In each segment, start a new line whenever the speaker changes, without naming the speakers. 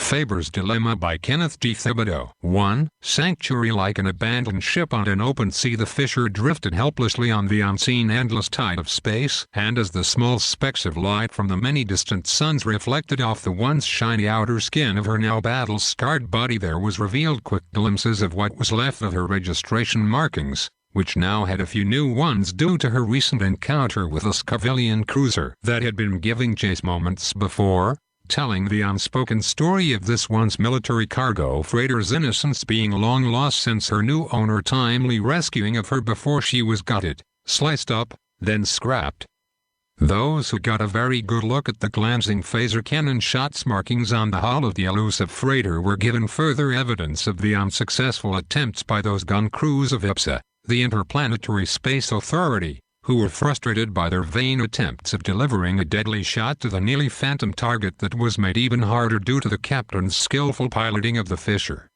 Faber's Dilemma by Kenneth D. Thibodeau. 1. Sanctuary. Like an abandoned ship on an open sea, the fisher drifted helplessly on the unseen endless tide of space, and as the small specks of light from the many distant suns reflected off the once shiny outer skin of her now battle-scarred body, there was revealed quick glimpses of what was left of her registration markings, which now had a few new ones due to her recent encounter with a ex-Phederian cruiser that had been giving chase moments before, telling the unspoken story of this once military cargo freighter's innocence being long lost since her new owner timely rescuing of her before she was gutted, sliced up, then scrapped. Those who got a very good look at the glancing phaser cannon shots markings on the hull of the elusive freighter were given further evidence of the unsuccessful attempts by those gun crews of IPSA, the Interplanetary Space Authority, who were frustrated by their vain attempts of delivering a deadly shot to the nearly phantom target that was made even harder due to the captain's skillful piloting of the Fisher.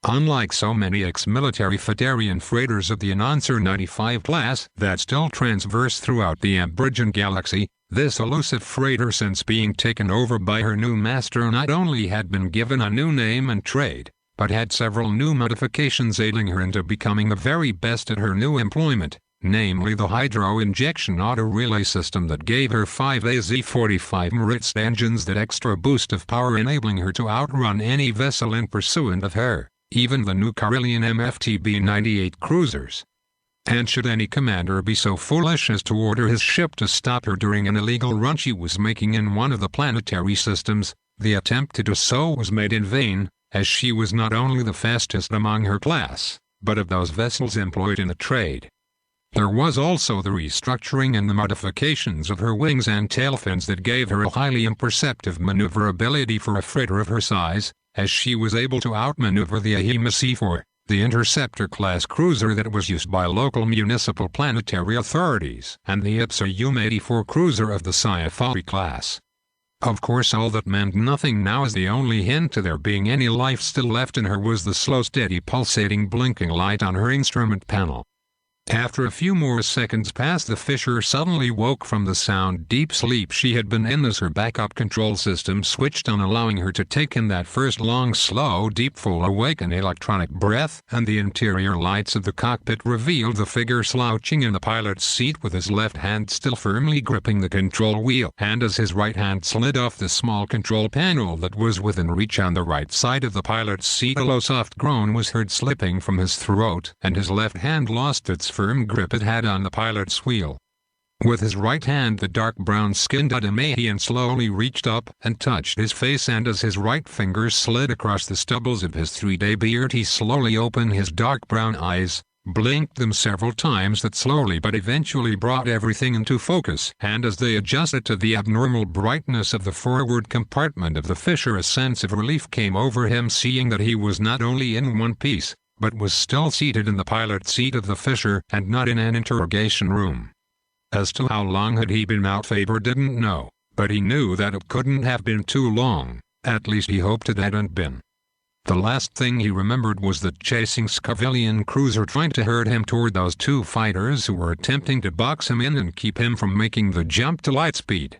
Unlike so many ex-military Phederian freighters of the Announcer 95 class that still transverse throughout the Aboriginal galaxy, this elusive freighter, since being taken over by her new master, not only had been given a new name and trade, but had several new modifications aiding her into becoming the very best at her new employment, namely the hydro-injection auto-relay system that gave her 5 AZ-45 Maritz engines, that extra boost of power enabling her to outrun any vessel in pursuit of her, even the new Karelian MFTB-98 cruisers. And should any commander be so foolish as to order his ship to stop her during an illegal run she was making in one of the planetary systems, the attempt to do so was made in vain, as she was not only the fastest among her class, but of those vessels employed in the trade. There was also the restructuring and the modifications of her wings and tail fins that gave her a highly imperceptive maneuverability for a freighter of her size, as she was able to outmaneuver the AHEMA C4, the Interceptor-class cruiser that was used by local municipal planetary authorities, and the IPSA UM-84 cruiser of the Sci-Fi class. Of course, all that meant nothing now, as the only hint to there being any life still left in her was the slow, steady, pulsating, blinking light on her instrument panel. After a few more seconds passed, the Fisher suddenly woke from the sound deep sleep she had been in as her backup control system switched on, allowing her to take in that first long, slow, deep, full awakened electronic breath, and the interior lights of the cockpit revealed the figure slouching in the pilot's seat with his left hand still firmly gripping the control wheel, and as his right hand slid off the small control panel that was within reach on the right side of the pilot's seat, a low soft groan was heard slipping from his throat, and his left hand lost its firm grip it had on the pilot's wheel. With his right hand, the dark brown-skinned Adamahian slowly reached up and touched his face, and as his right fingers slid across the stubbles of his 3-day beard, he slowly opened his dark brown eyes, blinked them several times that slowly but eventually brought everything into focus, and as they adjusted to the abnormal brightness of the forward compartment of the Fisher, a sense of relief came over him, seeing that he was not only in one piece, but was still seated in the pilot's seat of the Fisher, and not in an interrogation room. As to how long had he been out, Faber didn't know, but he knew that it couldn't have been too long. At least he hoped it hadn't been. The last thing he remembered was the chasing Skavilian cruiser trying to herd him toward those two fighters who were attempting to box him in and keep him from making the jump to light speed.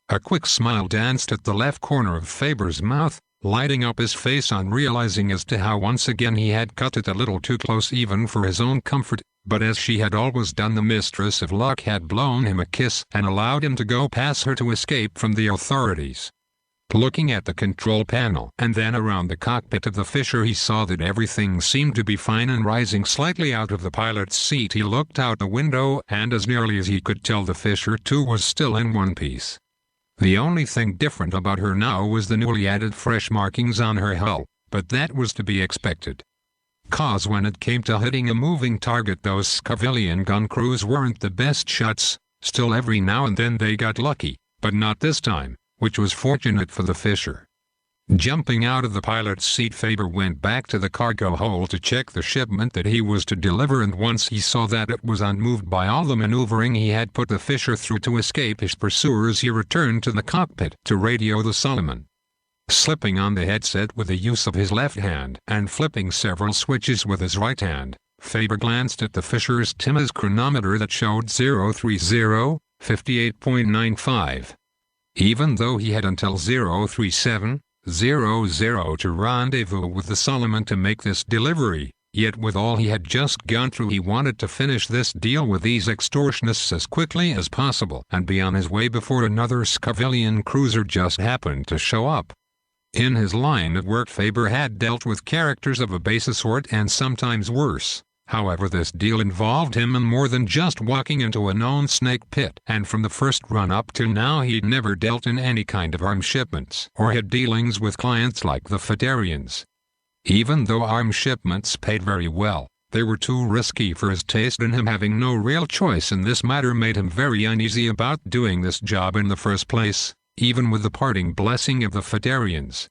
A quick smile danced at the left corner of Faber's mouth, lighting up his face on realizing as to how once again he had cut it a little too close even for his own comfort, but as she had always done, the mistress of luck had blown him a kiss and allowed him to go past her to escape from the authorities. Looking at the control panel and then around the cockpit of the Fisher, he saw that everything seemed to be fine, and rising slightly out of the pilot's seat, he looked out the window, and as nearly as he could tell, the Fisher too was still in one piece. The only thing different about her now was the newly added fresh markings on her hull, but that was to be expected. 'Cause when it came to hitting a moving target, those Skavilian gun crews weren't the best shots. Still, every now and then they got lucky, but not this time, which was fortunate for the Fisher. Jumping out of the pilot's seat, Faber went back to the cargo hold to check the shipment that he was to deliver, and once he saw that it was unmoved by all the maneuvering he had put the Fisher through to escape his pursuers, he returned to the cockpit to radio the Solomon. Slipping on the headset with the use of his left hand and flipping several switches with his right hand, Faber glanced at the Fisher's Timmins chronometer that showed 030, 58.95. Even though he had until 037, to rendezvous with the Solomon to make this delivery. Yet with all he had just gone through, he wanted to finish this deal with these extortionists as quickly as possible and be on his way before another Scuvillian cruiser just happened to show up. In his line of work, Faber had dealt with characters of a baser sort and sometimes worse. However, this deal involved him in more than just walking into a known snake pit, and from the first run up till now he'd never dealt in any kind of arms shipments or had dealings with clients like the Phederians. Even though arms shipments paid very well, they were too risky for his taste, and him having no real choice in this matter made him very uneasy about doing this job in the first place, even with the parting blessing of the Phederians.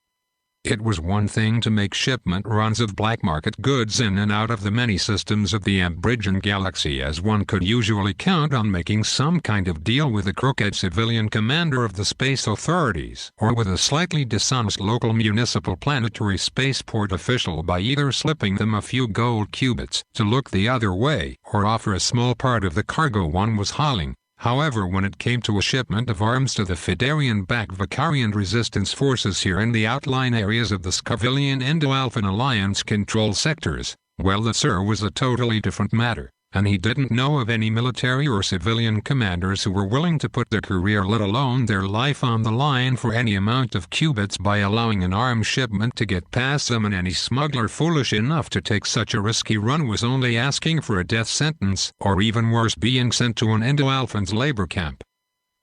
It was one thing to make shipment runs of black market goods in and out of the many systems of the Ambrigian galaxy, as one could usually count on making some kind of deal with a crooked civilian commander of the space authorities, or with a slightly dishonest local municipal planetary spaceport official by either slipping them a few gold cubits to look the other way or offer a small part of the cargo one was hauling. However, when it came to a shipment of arms to the Phederian-backed Vicarian resistance forces here in the outlying areas of the Scuvillian Indo-Alphan Alliance control sectors, well, that was a totally different matter, and he didn't know of any military or civilian commanders who were willing to put their career, let alone their life, on the line for any amount of cubits by allowing an arms shipment to get past them, and any smuggler foolish enough to take such a risky run was only asking for a death sentence, or even worse, being sent to an Indo-Alphan's labor camp.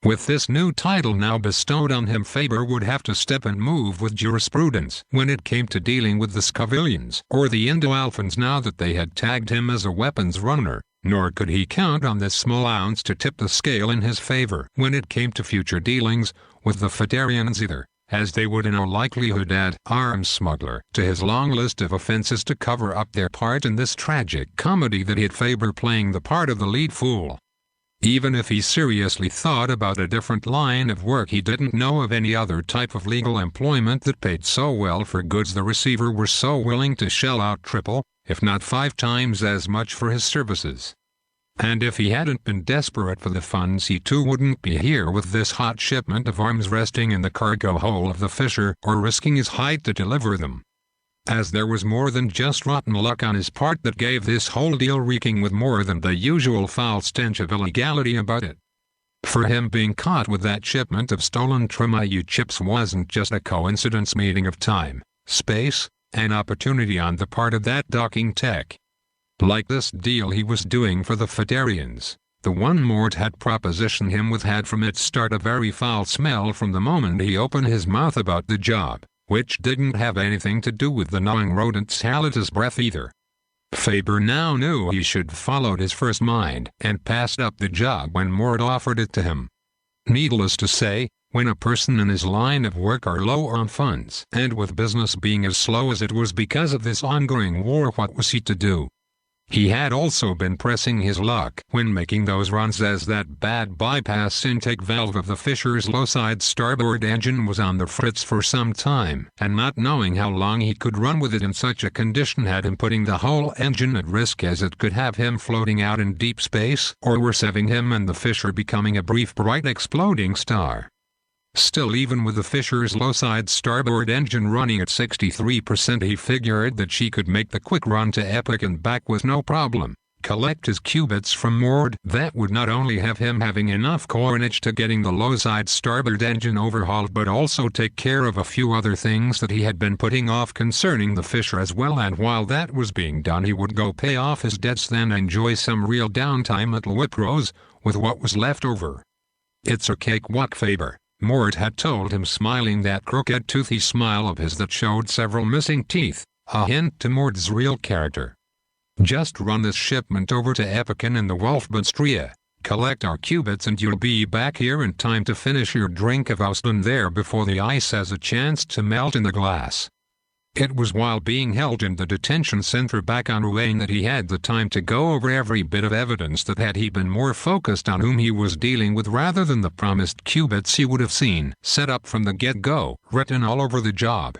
With this new title now bestowed on him, Faber would have to step and move with jurisprudence when it came to dealing with the Scuvillians or the Indo-Alphans now that they had tagged him as a weapons runner, nor could he count on this small ounce to tip the scale in his favor when it came to future dealings with the Phederians either, as they would in all likelihood add arms smuggler to his long list of offenses to cover up their part in this tragic comedy that had Faber playing the part of the lead fool. Even if he seriously thought about a different line of work, he didn't know of any other type of legal employment that paid so well for goods the receiver were so willing to shell out triple, if not 5 times as much for his services. And if he hadn't been desperate for the funds, he too wouldn't be here with this hot shipment of arms resting in the cargo hold of the Fisher or risking his hide to deliver them. As there was more than just rotten luck on his part that gave this whole deal reeking with more than the usual foul stench of illegality about it. For him, being caught with that shipment of stolen Trimayu chips wasn't just a coincidence meeting of time, space, and opportunity on the part of that docking tech. Like this deal he was doing for the Phederians, the one Mort had propositioned him with had from its start a very foul smell from the moment he opened his mouth about the job, which didn't have anything to do with the gnawing rodent's halitous breath either. Faber now knew he should have followed his first mind and passed up the job when Mort offered it to him. Needless to say, when a person in his line of work are low on funds, and with business being as slow as it was because of this ongoing war, what was he to do? He had also been pressing his luck when making those runs, as that bad bypass intake valve of the Fisher's low-side starboard engine was on the fritz for some time, and not knowing how long he could run with it in such a condition had him putting the whole engine at risk, as it could have him floating out in deep space, or worse, having him and the Fisher becoming a brief bright exploding star. Still, even with the Fisher's low-side starboard engine running at 63%, he figured that she could make the quick run to Epic and back with no problem, collect his cubits from Mord. That would not only have him having enough coinage to getting the low-side starboard engine overhauled, but also take care of a few other things that he had been putting off concerning the Fisher as well, and while that was being done he would go pay off his debts, then enjoy some real downtime at Wipros with what was left over. "It's a cakewalk, Faber," Mort had told him, smiling that crooked toothy smile of his that showed several missing teeth, a hint to Mort's real character. "Just run this shipment over to Epican in the Wolfbandstria, collect our cubits, and you'll be back here in time to finish your drink of Austin there before the ice has a chance to melt in the glass." It was while being held in the detention center back on Rouen that he had the time to go over every bit of evidence that, had he been more focused on whom he was dealing with rather than the promised cubits, he would have seen set up from the get-go, written all over the job.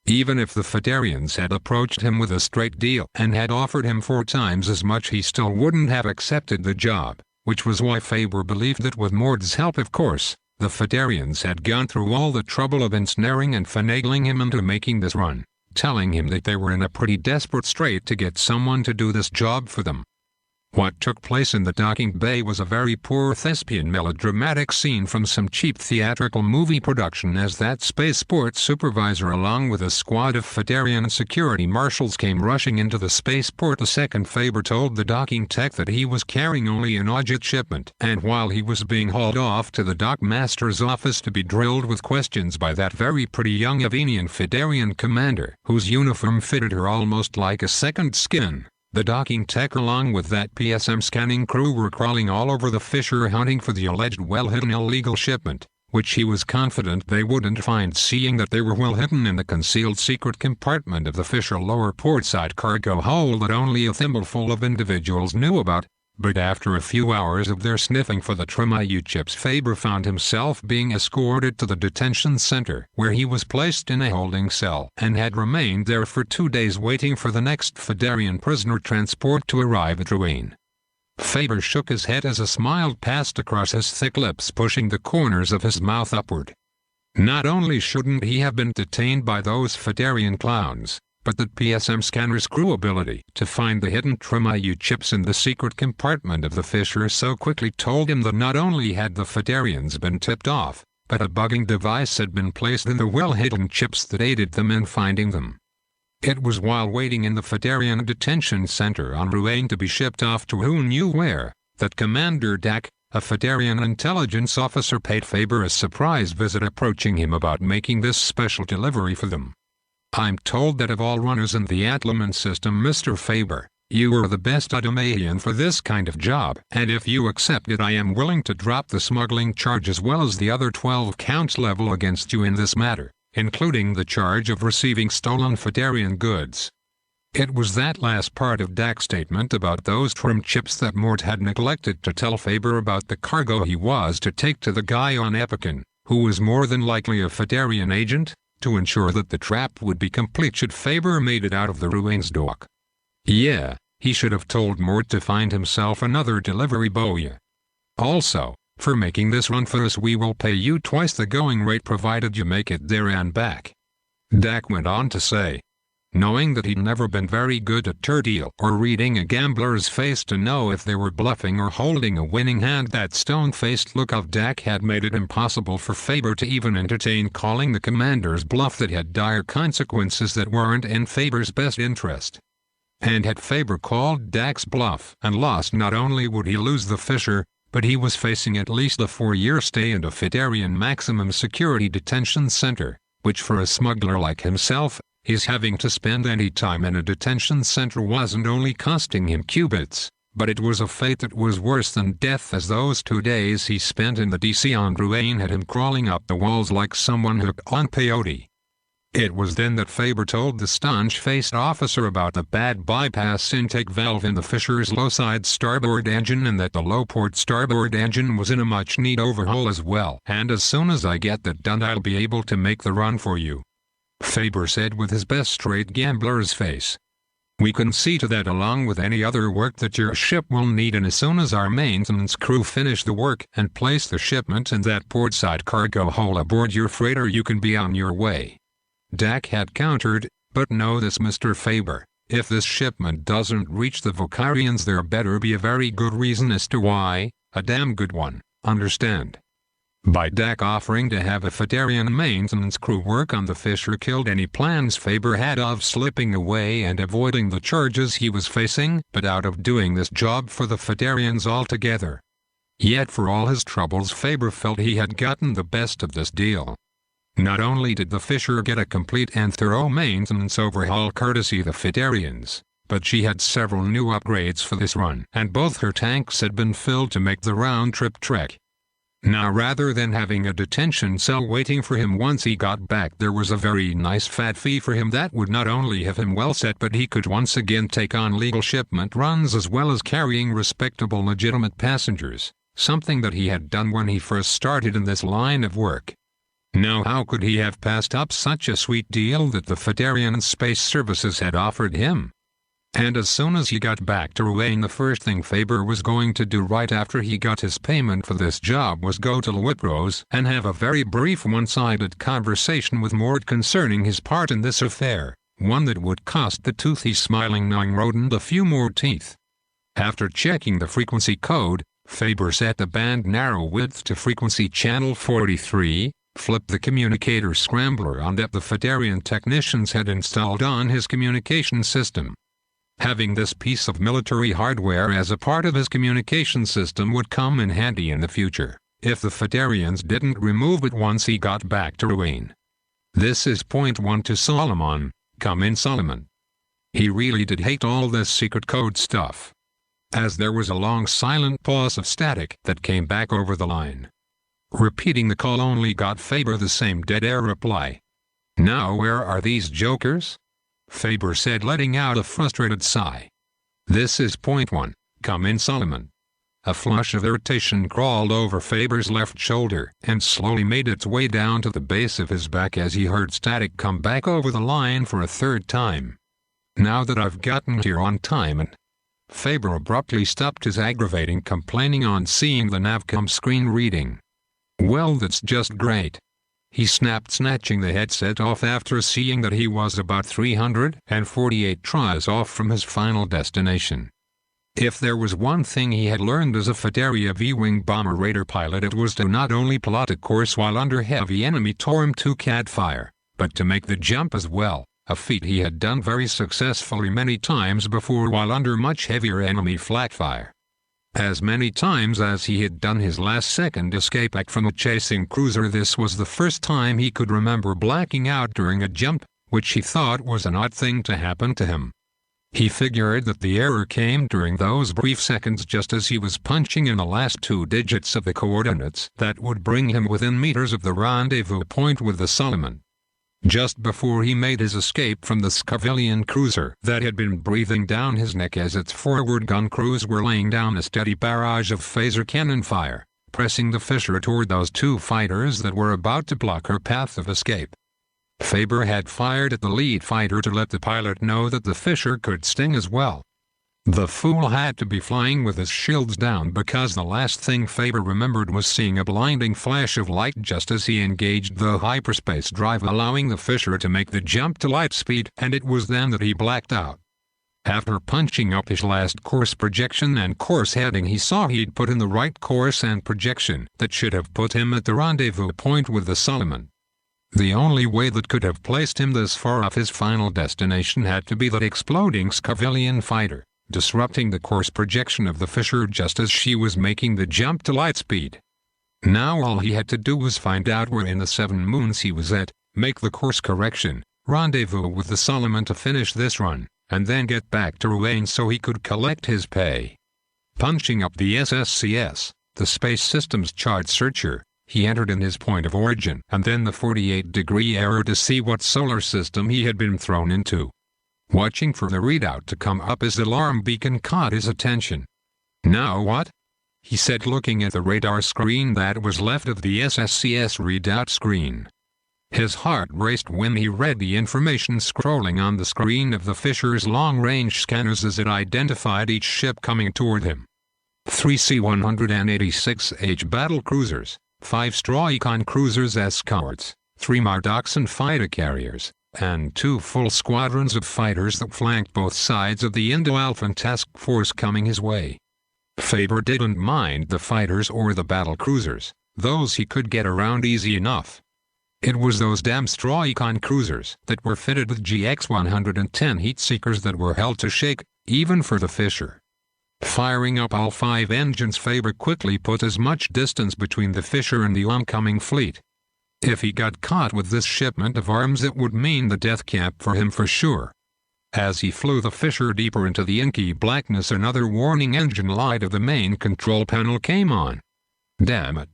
Even if the Phederians had approached him with a straight deal and had offered him 4 times as much, he still wouldn't have accepted the job, which was why Faber believed that with Mord's help, of course, The Phederians had gone through all the trouble of ensnaring and finagling him into making this run, telling him that they were in a pretty desperate strait to get someone to do this job for them. What took place in the docking bay was a very poor thespian melodramatic scene from some cheap theatrical movie production, as that spaceport supervisor along with a squad of Phederian security marshals came rushing into the spaceport the second Faber told the docking tech that he was carrying only an urgent shipment, and while he was being hauled off to the dockmaster's office to be drilled with questions by that very pretty young Avenian Phederian commander, whose uniform fitted her almost like a second skin. The docking tech along with that PSM scanning crew were crawling all over the Fisher hunting for the alleged well-hidden illegal shipment, which he was confident they wouldn't find, seeing that they were well hidden in the concealed secret compartment of the Fisher lower portside cargo hold that only a thimbleful of individuals knew about. But after a few hours of their sniffing for the Trimayu chips, Faber found himself being escorted to the detention center, where he was placed in a holding cell and had remained there for 2 days waiting for the next Phederian prisoner transport to arrive at Rouen. Faber shook his head as a smile passed across his thick lips, pushing the corners of his mouth upward. Not only shouldn't he have been detained by those Phederian clowns, but the PSM scanner's crew ability to find the hidden Trimayu chips in the secret compartment of the Fisher so quickly told him that not only had the Phederians been tipped off, but a bugging device had been placed in the well-hidden chips that aided them in finding them. It was while waiting in the Phederian detention center on Rouen to be shipped off to who knew where, that Commander Dak, a Phederian intelligence officer, paid Faber a surprise visit, approaching him about making this special delivery for them. "I'm told that of all runners in the Atlaman system, Mr. Faber, you are the best Adamayan for this kind of job, and if you accept it I am willing to drop the smuggling charge as well as the other 12 counts level against you in this matter, including the charge of receiving stolen Phederian goods." It was that last part of Dak's statement about those trim chips that Mort had neglected to tell Faber about the cargo he was to take to the guy on Epican, who was more than likely a Phederian agent, to ensure that the trap would be complete should Faber made it out of the Rouen dock. Yeah, he should have told Mort to find himself another delivery boy. Also, for making this run for us we will pay you twice the going rate provided you make it there and back. Dak went on to say. Knowing that he'd never been very good at turdeal or reading a gambler's face to know if they were bluffing or holding a winning hand, that stone-faced look of Dak had made it impossible for Faber to even entertain calling the commander's bluff that had dire consequences that weren't in Faber's best interest. And had Faber called Dak's bluff and lost, not only would he lose the Fisher, but he was facing at least a 4-year stay in a Phederian maximum security detention center, which for a smuggler like himself, his having to spend any time in a detention center wasn't only costing him cubits, but it was a fate that was worse than death, as those 2 days he spent in the DC on Rouen had him crawling up the walls like someone hooked on peyote. It was then that Faber told the staunch-faced officer about the bad bypass intake valve in the Fisher's low-side starboard engine, and that the low-port starboard engine was in a much-needed overhaul as well. "And as soon as I get that done I'll be able to make the run for you," Faber said with his best straight gambler's face. "We can see to that along with any other work that your ship will need, and as soon as our maintenance crew finish the work and place the shipment in that portside cargo hold aboard your freighter you can be on your way." Dak had countered, "But know this, Mr. Faber, if this shipment doesn't reach the Vocarians there better be a very good reason as to why, a damn good one, understand?" By Dak offering to have a Phederian maintenance crew work on the Fisher killed any plans Faber had of slipping away and avoiding the charges he was facing, but out of doing this job for the Phederians altogether. Yet for all his troubles Faber felt he had gotten the best of this deal. Not only did the Fisher get a complete and thorough maintenance overhaul courtesy the Phederians, but she had several new upgrades for this run, and both her tanks had been filled to make the round-trip trek. Now rather than having a detention cell waiting for him once he got back, there was a very nice fat fee for him that would not only have him well set, but he could once again take on legal shipment runs as well as carrying respectable legitimate passengers, something that he had done when he first started in this line of work. Now how could he have passed up such a sweet deal that the Phederian Space Services had offered him? And as soon as he got back to Rouen, the first thing Faber was going to do right after he got his payment for this job was go to Waitrose and have a very brief one-sided conversation with Mort concerning his part in this affair, one that would cost the toothy smiling knowing rodent a few more teeth. After checking the frequency code, Faber set the band narrow width to frequency channel 43, flipped the communicator scrambler on that the Phederian technicians had installed on his communication system. Having this piece of military hardware as a part of his communication system would come in handy in the future, if the Phederians didn't remove it once he got back to Rouen. This is point 1 to Solomon. Come in, Solomon. He really did hate all this secret code stuff. As there was a long silent pause of static that came back over the line. Repeating the call only got Faber the same dead-air reply. Now where are these jokers? Faber said, letting out a frustrated sigh. This is point 1. Come in, Solomon. A flush of irritation crawled over Faber's left shoulder and slowly made its way down to the base of his back as he heard static come back over the line for a third time. Now that I've gotten here on time and... Faber abruptly stopped his aggravating complaining on seeing the Navcom screen reading. Well, that's just great. He snapped, snatching the headset off after seeing that he was about 348 tries off from his final destination. If there was one thing he had learned as a Phederia V-wing bomber raider pilot, it was to not only plot a course while under heavy enemy Torm-2 CAD fire, but to make the jump as well, a feat he had done very successfully many times before while under much heavier enemy flak fire. As many times as he had done his last-second escape act from a chasing cruiser, this was the first time he could remember blacking out during a jump, which he thought was an odd thing to happen to him. He figured that the error came during those brief seconds just as he was punching in the last 2 digits of the coordinates that would bring him within meters of the rendezvous point with the Solomon. Just before he made his escape from the Scarvillian cruiser that had been breathing down his neck as its forward gun crews were laying down a steady barrage of phaser cannon fire, pressing the Fisher toward those 2 fighters that were about to block her path of escape. Faber had fired at the lead fighter to let the pilot know that the Fisher could sting as well. The fool had to be flying with his shields down because the last thing Faber remembered was seeing a blinding flash of light just as he engaged the hyperspace drive, allowing the Fisher to make the jump to light speed, and it was then that he blacked out. After punching up his last course projection and course heading, he saw he'd put in the right course and projection that should have put him at the rendezvous point with the Solomon. The only way that could have placed him this far off his final destination had to be that exploding Scarvillian fighter, disrupting the course projection of the Fisher just as she was making the jump to light speed. Now all he had to do was find out where in the 7 moons he was at, make the course correction, rendezvous with the Solomon to finish this run, and then get back to Rouen so he could collect his pay. Punching up the SSCS, the Space Systems Chart Searcher, he entered in his point of origin and then the 48-degree error to see what solar system he had been thrown into. Watching for the readout to come up, his alarm beacon caught his attention. Now what? He said, looking at the radar screen that was left of the SSCS readout screen. His heart raced when he read the information scrolling on the screen of the Fisher's long-range scanners as it identified each ship coming toward him. 3 C-186H battle cruisers, 5 Straw-Econ cruisers escorts, 3 Mardoxan fighter carriers, and 2 full squadrons of fighters that flanked both sides of the Indo-Alphan task force coming his way. Faber didn't mind the fighters or the battle cruisers, those he could get around easy enough. It was those damn Straw-Econ cruisers that were fitted with GX-110 heat seekers that were held to shake, even for the Fisher. Firing up all 5 engines, Faber quickly put as much distance between the Fisher and the oncoming fleet. If he got caught with this shipment of arms, it would mean the death camp for him for sure. As he flew the Fisher deeper into the inky blackness, another warning engine light of the main control panel came on. Damn it!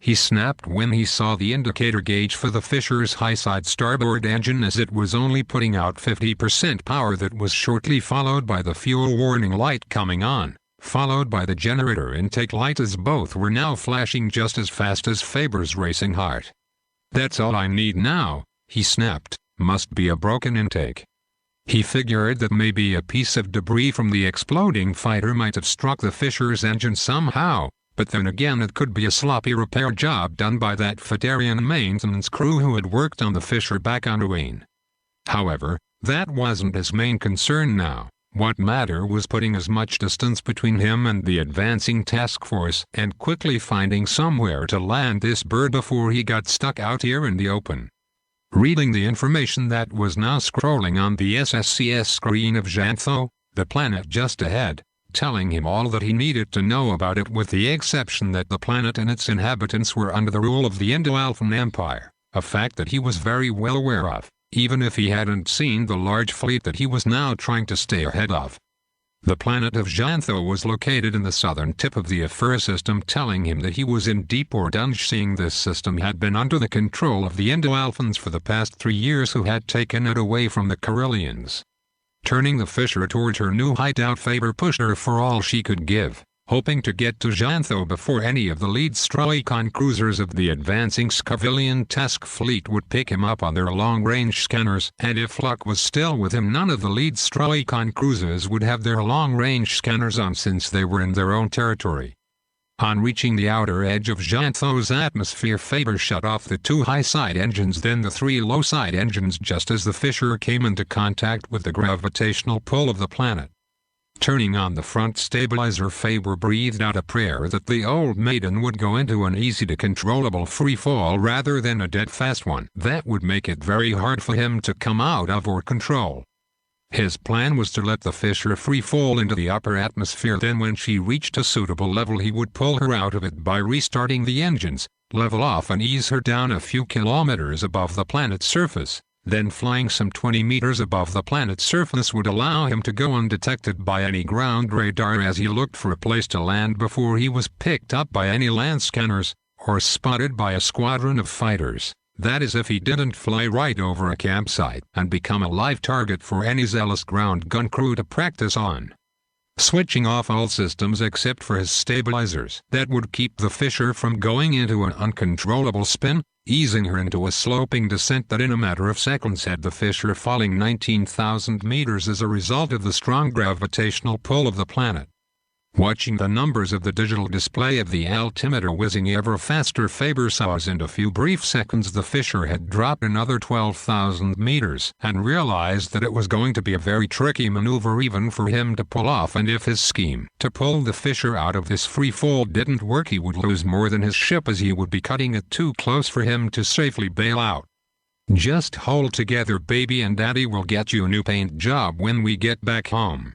He snapped when he saw the indicator gauge for the Fisher's high-side starboard engine as it was only putting out 50% power. That was shortly followed by the fuel warning light coming on, followed by the generator intake light, as both were now flashing just as fast as Faber's racing heart. That's all I need now, he snapped. Must be a broken intake. He figured that maybe a piece of debris from the exploding fighter might have struck the Fisher's engine somehow, but then again it could be a sloppy repair job done by that Phederian maintenance crew who had worked on the Fisher back on Ngrian. However, that wasn't his main concern now. What mattered was putting as much distance between him and the advancing task force and quickly finding somewhere to land this bird before he got stuck out here in the open. Reading the information that was now scrolling on the SSCS screen of Zhantho, the planet just ahead, telling him all that he needed to know about it with the exception that the planet and its inhabitants were under the rule of the Indo-Alphan Empire, a fact that he was very well aware of, even if he hadn't seen the large fleet that he was now trying to stay ahead of. The planet of Zhantho was located in the southern tip of the Faber system, telling him that he was in deep dunge, seeing this system had been under the control of the Indo-Alphans for the past 3 years who had taken it away from the Karelians. Turning the Fisher towards her new hideout, Faber pushed her for all she could give, hoping to get to Zhantho before any of the lead Strelykon cruisers of the advancing Skavilian task fleet would pick him up on their long-range scanners, and if luck was still with him, none of the lead Strelykon cruisers would have their long-range scanners on since they were in their own territory. On reaching the outer edge of Zhantho's atmosphere, Faber shut off the 2 high-side engines, then the 3 low-side engines, just as the Fisher came into contact with the gravitational pull of the planet. Turning on the front stabilizer, Faber breathed out a prayer that the old maiden would go into an easy-to-controllable free fall rather than a dead-fast one that would make it very hard for him to come out of or control. His plan was to let the Fisher free fall into the upper atmosphere, then when she reached a suitable level he would pull her out of it by restarting the engines, level off and ease her down a few kilometers above the planet's surface. Then flying some 20 meters above the planet's surface would allow him to go undetected by any ground radar as he looked for a place to land before he was picked up by any land scanners, or spotted by a squadron of fighters. That is, if he didn't fly right over a campsite and become a live target for any zealous ground gun crew to practice on. Switching off all systems except for his stabilizers that would keep the Fisher from going into an uncontrollable spin, easing her into a sloping descent that in a matter of seconds had the Fisher falling 19,000 meters as a result of the strong gravitational pull of the planet. Watching the numbers of the digital display of the altimeter whizzing ever faster, Faber saw as in a few brief seconds the Fisher had dropped another 12,000 meters and realized that it was going to be a very tricky maneuver even for him to pull off, and if his scheme to pull the Fisher out of this free fall didn't work he would lose more than his ship, as he would be cutting it too close for him to safely bail out. "Just hold together, baby, and Daddy will get you a new paint job when we get back home,"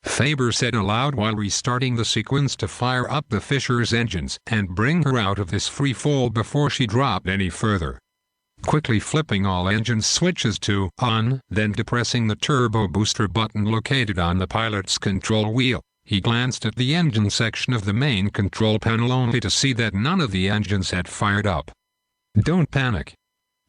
Faber said aloud while restarting the sequence to fire up the Fisher's engines and bring her out of this free fall before she dropped any further. Quickly flipping all engine switches to on, then depressing the turbo booster button located on the pilot's control wheel, he glanced at the engine section of the main control panel only to see that none of the engines had fired up. "Don't panic,"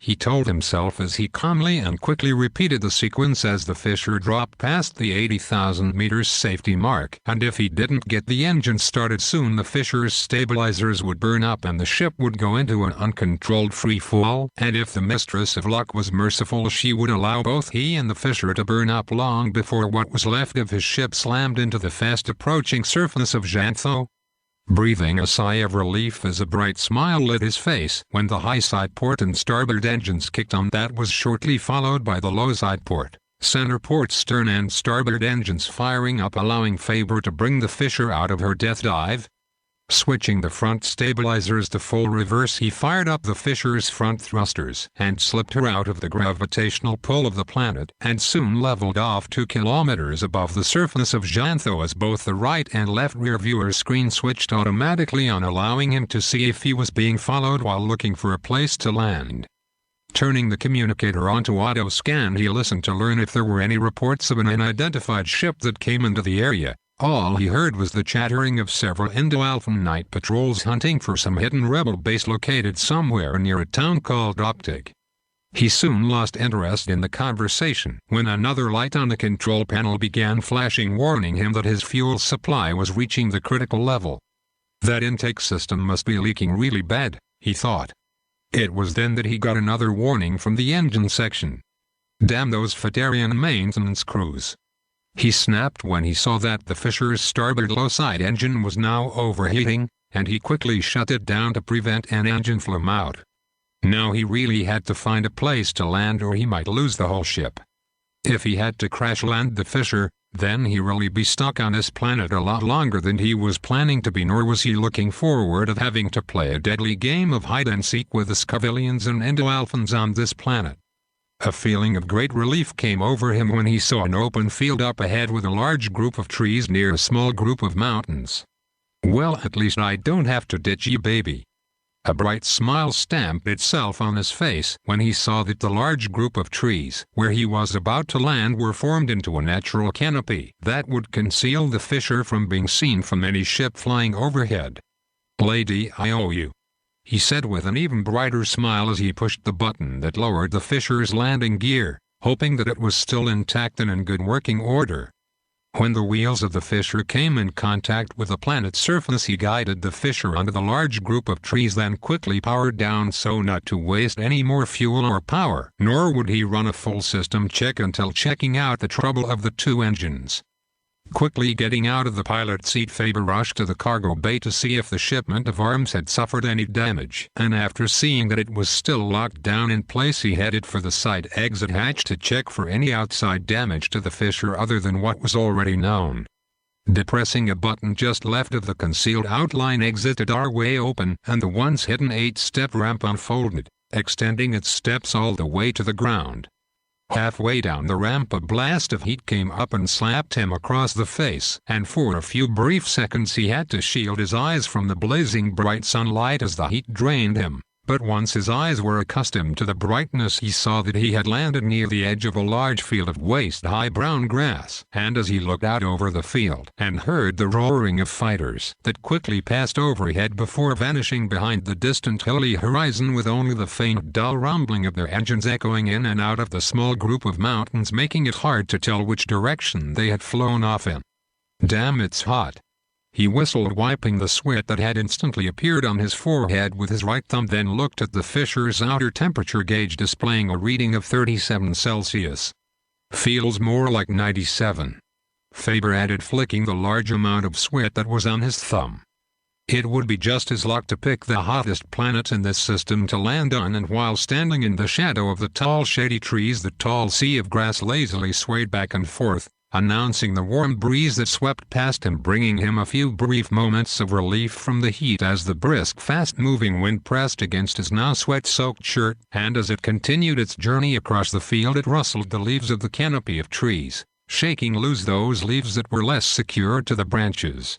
he told himself as he calmly and quickly repeated the sequence as the Fisher dropped past the 80,000 meters safety mark, and if he didn't get the engine started soon the Fisher's stabilizers would burn up and the ship would go into an uncontrolled free fall, and if the mistress of luck was merciful she would allow both he and the Fisher to burn up long before what was left of his ship slammed into the fast approaching surface of Zhantho. Breathing a sigh of relief as a bright smile lit his face when the high-side port and starboard engines kicked on, that was shortly followed by the low-side port, center port, stern and starboard engines firing up, allowing Faber to bring the Fisher out of her death dive. Switching the front stabilizers to full reverse, he fired up the Fisher's front thrusters and slipped her out of the gravitational pull of the planet and soon leveled off 2 kilometers above the surface of Zhantho as both the right and left rear viewer screen switched automatically on, allowing him to see if he was being followed while looking for a place to land. Turning the communicator onto auto scan, he listened to learn if there were any reports of an unidentified ship that came into the area. All he heard was the chattering of several Indo-Alphan night patrols hunting for some hidden rebel base located somewhere near a town called Optic. He soon lost interest in the conversation when another light on the control panel began flashing, warning him that his fuel supply was reaching the critical level. That intake system must be leaking really bad, he thought. It was then that he got another warning from the engine section. Damn those Phederian maintenance crews. He snapped when he saw that the fisher's starboard low-side engine was now overheating, and he quickly shut it down to prevent an engine flame out. Now he really had to find a place to land or he might lose the whole ship. If he had to crash land the fisher, then he'd really be stuck on this planet a lot longer than he was planning to be, nor was he looking forward to having to play a deadly game of hide-and-seek with the Scuvillians and Endo-Alphans on this planet. A feeling of great relief came over him when he saw an open field up ahead with a large group of trees near a small group of mountains. Well, at least I don't have to ditch you, baby. A bright smile stamped itself on his face when he saw that the large group of trees where he was about to land were formed into a natural canopy that would conceal the fisher from being seen from any ship flying overhead. "Lady, I owe you," he said with an even brighter smile as he pushed the button that lowered the fisher's landing gear, hoping that it was still intact and in good working order. When the wheels of the fisher came in contact with the planet's surface, he guided the fisher onto the large group of trees, then quickly powered down so not to waste any more fuel or power, nor would he run a full system check until checking out the trouble of the two engines. Quickly getting out of the pilot's seat, Faber rushed to the cargo bay to see if the shipment of arms had suffered any damage, and after seeing that it was still locked down in place, he headed for the side exit hatch to check for any outside damage to the fisher other than what was already known. Depressing a button just left of the concealed outline exited our way open, and the once hidden 8-step ramp unfolded, extending its steps all the way to the ground. Halfway down the ramp, a blast of heat came up and slapped him across the face, and for a few brief seconds he had to shield his eyes from the blazing bright sunlight as the heat drained him. But once his eyes were accustomed to the brightness, he saw that he had landed near the edge of a large field of waist-high brown grass, and as he looked out over the field and heard the roaring of fighters that quickly passed overhead before vanishing behind the distant hilly horizon, with only the faint dull rumbling of their engines echoing in and out of the small group of mountains, making it hard to tell which direction they had flown off in. "Damn, it's hot," he whistled, wiping the sweat that had instantly appeared on his forehead with his right thumb, then looked at the fisher's outer temperature gauge displaying a reading of 37 Celsius. "Feels more like 97. Faber added, flicking the large amount of sweat that was on his thumb. It would be just his luck to pick the hottest planet in this system to land on, and while standing in the shadow of the tall shady trees, the tall sea of grass lazily swayed back and forth, announcing the warm breeze that swept past him, bringing him a few brief moments of relief from the heat as the brisk, fast-moving wind pressed against his now sweat-soaked shirt, and as it continued its journey across the field it rustled the leaves of the canopy of trees, shaking loose those leaves that were less secure to the branches.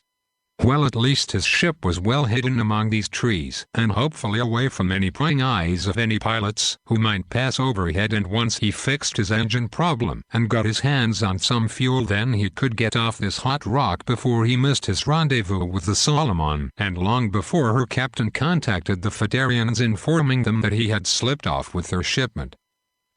Well, at least his ship was well hidden among these trees, and hopefully away from any prying eyes of any pilots who might pass overhead, and once he fixed his engine problem and got his hands on some fuel, then he could get off this hot rock before he missed his rendezvous with the Solomon, and long before her captain contacted the Phederians informing them that he had slipped off with their shipment.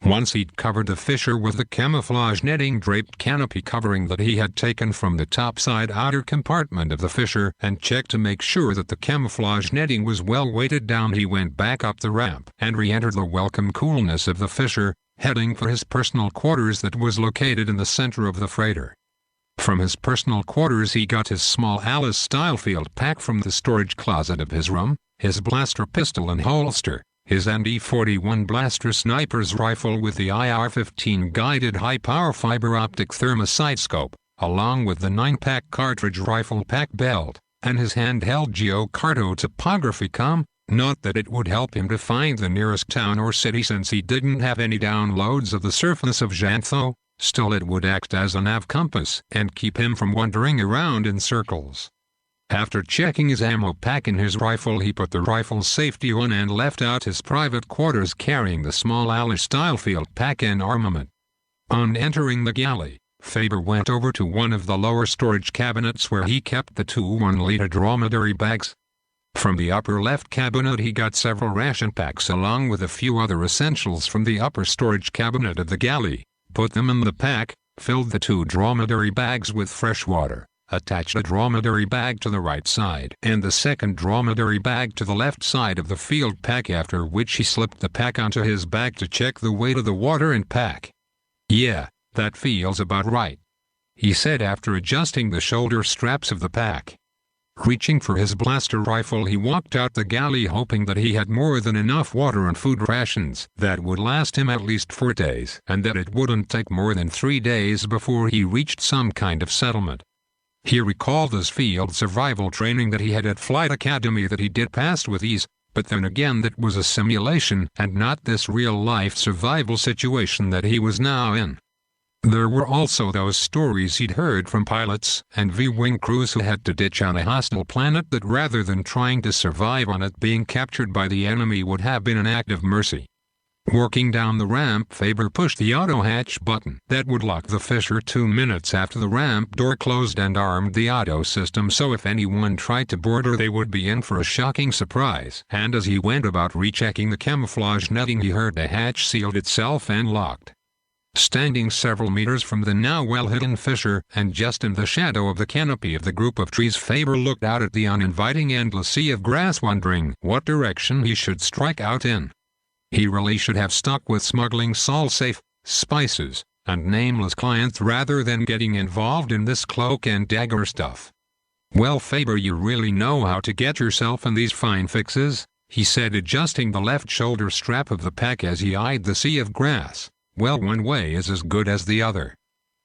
Once he'd covered the fisher with the camouflage netting draped canopy covering that he had taken from the topside outer compartment of the fisher, and checked to make sure that the camouflage netting was well weighted down, he went back up the ramp and re-entered the welcome coolness of the fisher, heading for his personal quarters that was located in the center of the freighter. From his personal quarters he got his small Alice-style field pack from the storage closet of his room, his blaster pistol and holster, his ND-41 blaster sniper's rifle with the IR-15 guided high-power fiber optic thermosight scope, along with the 9-pack cartridge rifle pack belt, and his handheld geocarto topography com, not that it would help him to find the nearest town or city since he didn't have any downloads of the surface of Zhantho, still it would act as a nav compass and keep him from wandering around in circles. After checking his ammo pack in his rifle, he put the rifle's safety on and left out his private quarters carrying the small Alice-style field pack and armament. On entering the galley, Faber went over to one of the lower storage cabinets where he kept the 2 1-liter dromedary bags. From the upper left cabinet he got several ration packs along with a few other essentials from the upper storage cabinet of the galley, put them in the pack, filled the 2 dromedary bags with fresh water, attached a dromedary bag to the right side and the second dromedary bag to the left side of the field pack, after which he slipped the pack onto his back to check the weight of the water and pack. "Yeah, that feels about right," he said after adjusting the shoulder straps of the pack. Reaching for his blaster rifle, he walked out the galley hoping that he had more than enough water and food rations that would last him at least 4 days, and that it wouldn't take more than 3 days before he reached some kind of settlement. He recalled his field survival training that he had at Flight Academy that he did pass with ease, but then again that was a simulation and not this real-life survival situation that he was now in. There were also those stories he'd heard from pilots and V-wing crews who had to ditch on a hostile planet that rather than trying to survive on it being captured by the enemy would have been an act of mercy. Working down the ramp, Faber pushed the auto hatch button that would lock the Fisher 2 minutes after the ramp door closed and armed the auto system so if anyone tried to board her they would be in for a shocking surprise. And as he went about rechecking the camouflage netting, he heard the hatch sealed itself and locked. Standing several meters from the now well-hidden Fisher, and just in the shadow of the canopy of the group of trees, Faber looked out at the uninviting endless sea of grass, wondering what direction he should strike out in. He really should have stuck with smuggling safe spices and nameless clients rather than getting involved in this cloak and dagger stuff. "Well, Faber, you really know how to get yourself in these fine fixes," he said, adjusting the left shoulder strap of the pack as he eyed the sea of grass. "Well, one way is as good as the other,"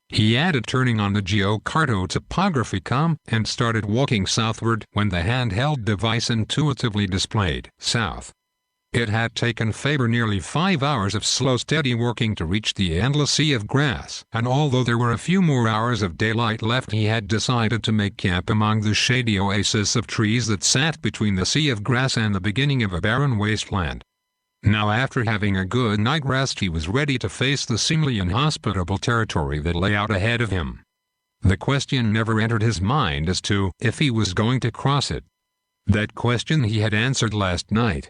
he added, turning on the geocarto topography comm and started walking southward when the handheld device intuitively displayed south. It had taken Faber nearly 5 hours of slow, steady working to reach the endless sea of grass, and although there were a few more hours of daylight left, he had decided to make camp among the shady oasis of trees that sat between the sea of grass and the beginning of a barren wasteland. Now, after having a good night rest, he was ready to face the seemingly inhospitable territory that lay out ahead of him. The question never entered his mind as to if he was going to cross it. That question he had answered last night.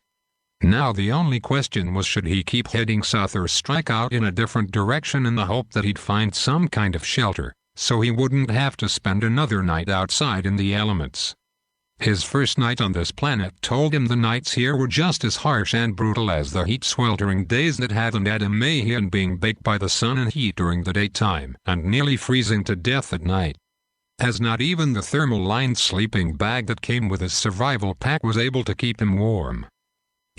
Now the only question was, should he keep heading south or strike out in a different direction in the hope that he'd find some kind of shelter, so he wouldn't have to spend another night outside in the elements. His first night on this planet told him the nights here were just as harsh and brutal as the heat-sweltering days that hadn't Adam Mahan being baked by the sun and heat during the daytime and nearly freezing to death at night. As not even the thermal-lined sleeping bag that came with his survival pack was able to keep him warm.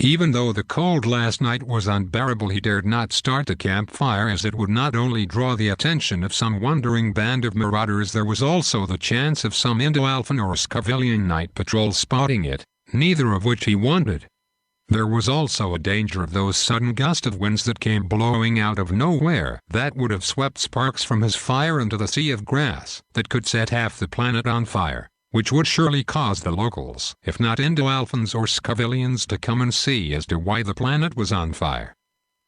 Even though the cold last night was unbearable, he dared not start the campfire, as it would not only draw the attention of some wandering band of marauders, there was also the chance of some Indo-Alphan or Skavilian night patrol spotting it, neither of which he wanted. There was also a danger of those sudden gusts of winds that came blowing out of nowhere that would have swept sparks from his fire into the sea of grass that could set half the planet on fire, which would surely cause the locals, if not Indo-Alphans or Skavilians, to come and see as to why the planet was on fire.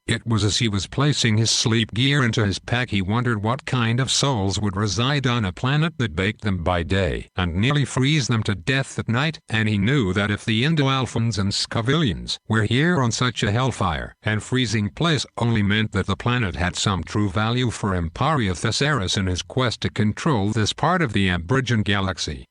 It was as he was placing his sleep gear into his pack he wondered what kind of souls would reside on a planet that baked them by day and nearly freeze them to death at night, and he knew that if the Indo-Alphans and Skavilians were here on such a hellfire and freezing place only meant that the planet had some true value for Emparia Thesaurus in his quest to control this part of the Aboriginal galaxy.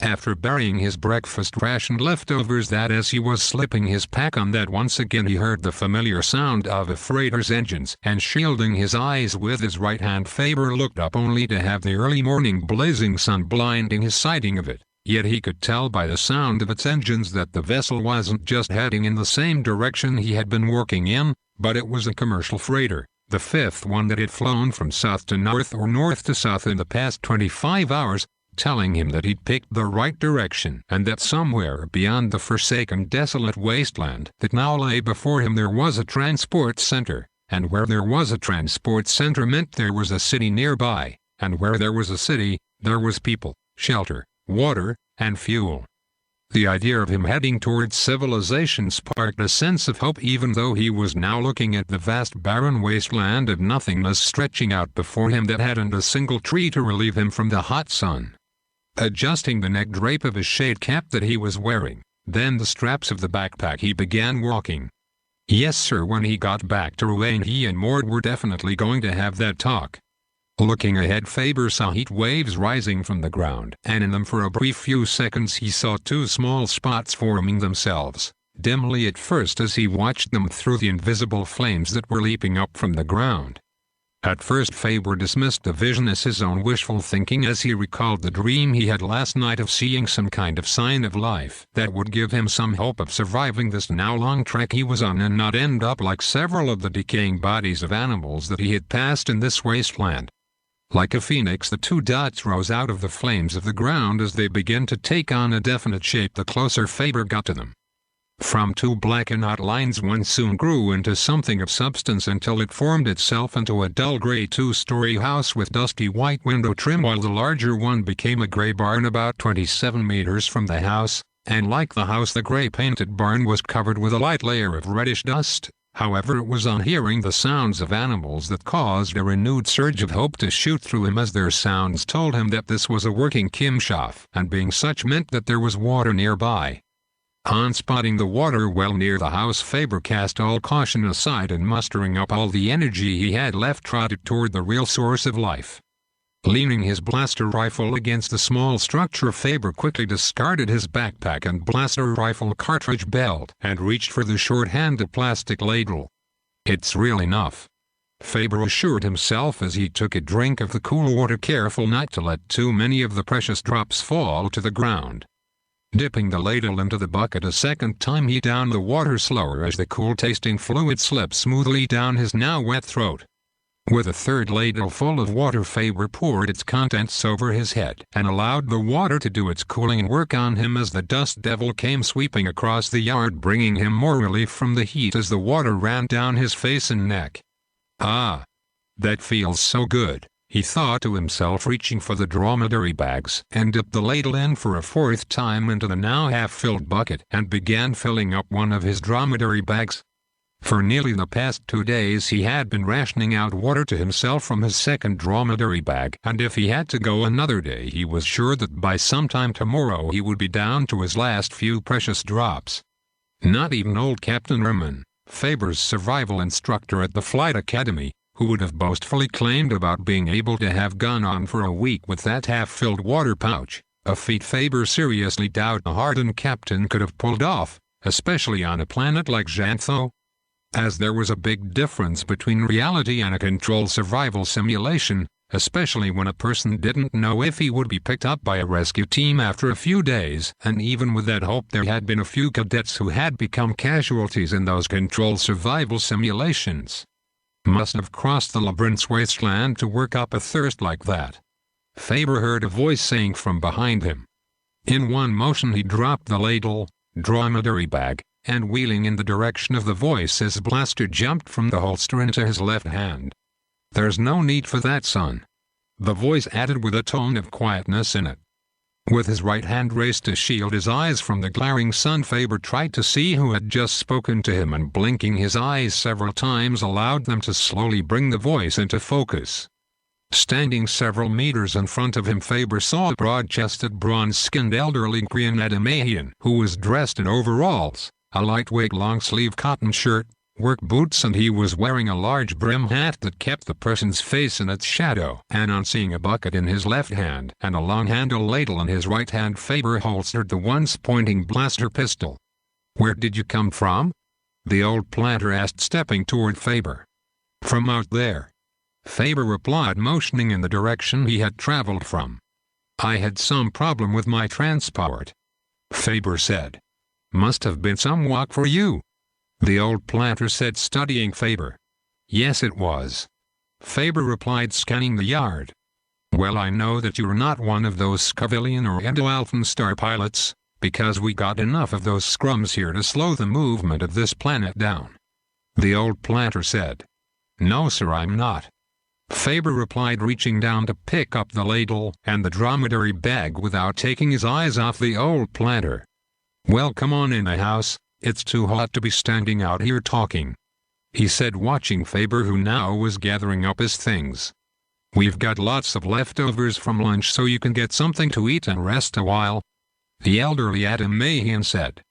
After burying his breakfast ration leftovers that as he was slipping his pack on that, once again he heard the familiar sound of a freighter's engines, and shielding his eyes with his right hand, Faber looked up only to have the early morning blazing sun blinding his sighting of it. Yet he could tell by the sound of its engines that the vessel wasn't just heading in the same direction he had been working in, but it was a commercial freighter, the fifth one that had flown from south to north or north to south in the past 25 hours, telling him that he'd picked the right direction and that somewhere beyond the forsaken desolate wasteland that now lay before him there was a transport center, and where there was a transport center meant there was a city nearby, and where there was a city, there was people, shelter, water, and fuel. The idea of him heading towards civilization sparked a sense of hope, even though he was now looking at the vast barren wasteland of nothingness stretching out before him that hadn't a single tree to relieve him from the hot sun. Adjusting the neck drape of his shade cap that he was wearing, then the straps of the backpack, he began walking. Yes sir, when he got back to Rouen he and Mord were definitely going to have that talk. Looking ahead, Faber saw heat waves rising from the ground, and in them for a brief few seconds he saw two small spots forming themselves, dimly at first as he watched them through the invisible flames that were leaping up from the ground. At first Faber dismissed the vision as his own wishful thinking as he recalled the dream he had last night of seeing some kind of sign of life that would give him some hope of surviving this now long trek he was on and not end up like several of the decaying bodies of animals that he had passed in this wasteland. Like a phoenix, the two dots rose out of the flames of the ground as they began to take on a definite shape the closer Faber got to them. From two blackened outlines one soon grew into something of substance until it formed itself into a dull gray two-story house with dusty white window trim, while the larger one became a gray barn about 27 meters from the house, and like the house the gray painted barn was covered with a light layer of reddish dust. However, it was on hearing the sounds of animals that caused a renewed surge of hope to shoot through him, as their sounds told him that this was a working kimshaft, and being such meant that there was water nearby. On spotting the water well near the house, Faber cast all caution aside and, mustering up all the energy he had left, trotted toward the real source of life. Leaning his blaster rifle against the small structure, Faber quickly discarded his backpack and blaster rifle cartridge belt and reached for the short-handled plastic ladle. "It's real enough," Faber assured himself as he took a drink of the cool water, careful not to let too many of the precious drops fall to the ground. Dipping the ladle into the bucket a second time, he downed the water slower as the cool-tasting fluid slipped smoothly down his now wet throat. With a third ladle full of water, Faber poured its contents over his head and allowed the water to do its cooling work on him as the dust devil came sweeping across the yard, bringing him more relief from the heat as the water ran down his face and neck. "Ah, that feels so good," he thought to himself, reaching for the dromedary bags, and dipped the ladle in for a fourth time into the now half-filled bucket and began filling up one of his dromedary bags. For nearly the past 2 days he had been rationing out water to himself from his second dromedary bag, and if he had to go another day he was sure that by sometime tomorrow he would be down to his last few precious drops. Not even old Captain Herman, Faber's survival instructor at the flight academy, who would have boastfully claimed about being able to have gone on for a week with that half-filled water pouch, a feat Faber seriously doubted a hardened captain could have pulled off, especially on a planet like Zhantho. As there was a big difference between reality and a controlled survival simulation, especially when a person didn't know if he would be picked up by a rescue team after a few days, and even with that hope there had been a few cadets who had become casualties in those controlled survival simulations. Must have crossed the labyrinth's wasteland to work up a thirst like that. Faber heard a voice saying from behind him. In one motion he dropped the ladle, dromedary bag, and wheeling in the direction of the voice, his blaster jumped from the holster into his left hand. "There's no need for that, son," the voice added with a tone of quietness in it. With his right hand raised to shield his eyes from the glaring sun, Faber tried to see who had just spoken to him, and blinking his eyes several times allowed them to slowly bring the voice into focus. Standing several meters in front of him, Faber saw a broad-chested, bronze-skinned elderly Ngrian who was dressed in overalls, a lightweight long-sleeve cotton shirt, work boots, and he was wearing a large brim hat that kept the person's face in its shadow. And on seeing a bucket in his left hand and a long-handled ladle in his right hand, Faber holstered the once pointing blaster pistol. "Where did you come from?" the old planter asked, stepping toward Faber. "From out there," Faber replied, motioning in the direction he had traveled from. "I had some problem with my transport," Faber said. "Must have been some walk for you," the old planter said, studying Faber. "Yes, it was," Faber replied, scanning the yard. "Well, I know that you're not one of those Scuvillian or Endo-Alphan star pilots, because we got enough of those scrums here to slow the movement of this planet down," the old planter said. "No, sir, I'm not," Faber replied, reaching down to pick up the ladle and the dromedary bag without taking his eyes off the old planter. "Well, come on in the house. It's too hot to be standing out here talking," he said, watching Faber, who now was gathering up his things. "We've got lots of leftovers from lunch, so you can get something to eat and rest a while," the elderly Ngrian said.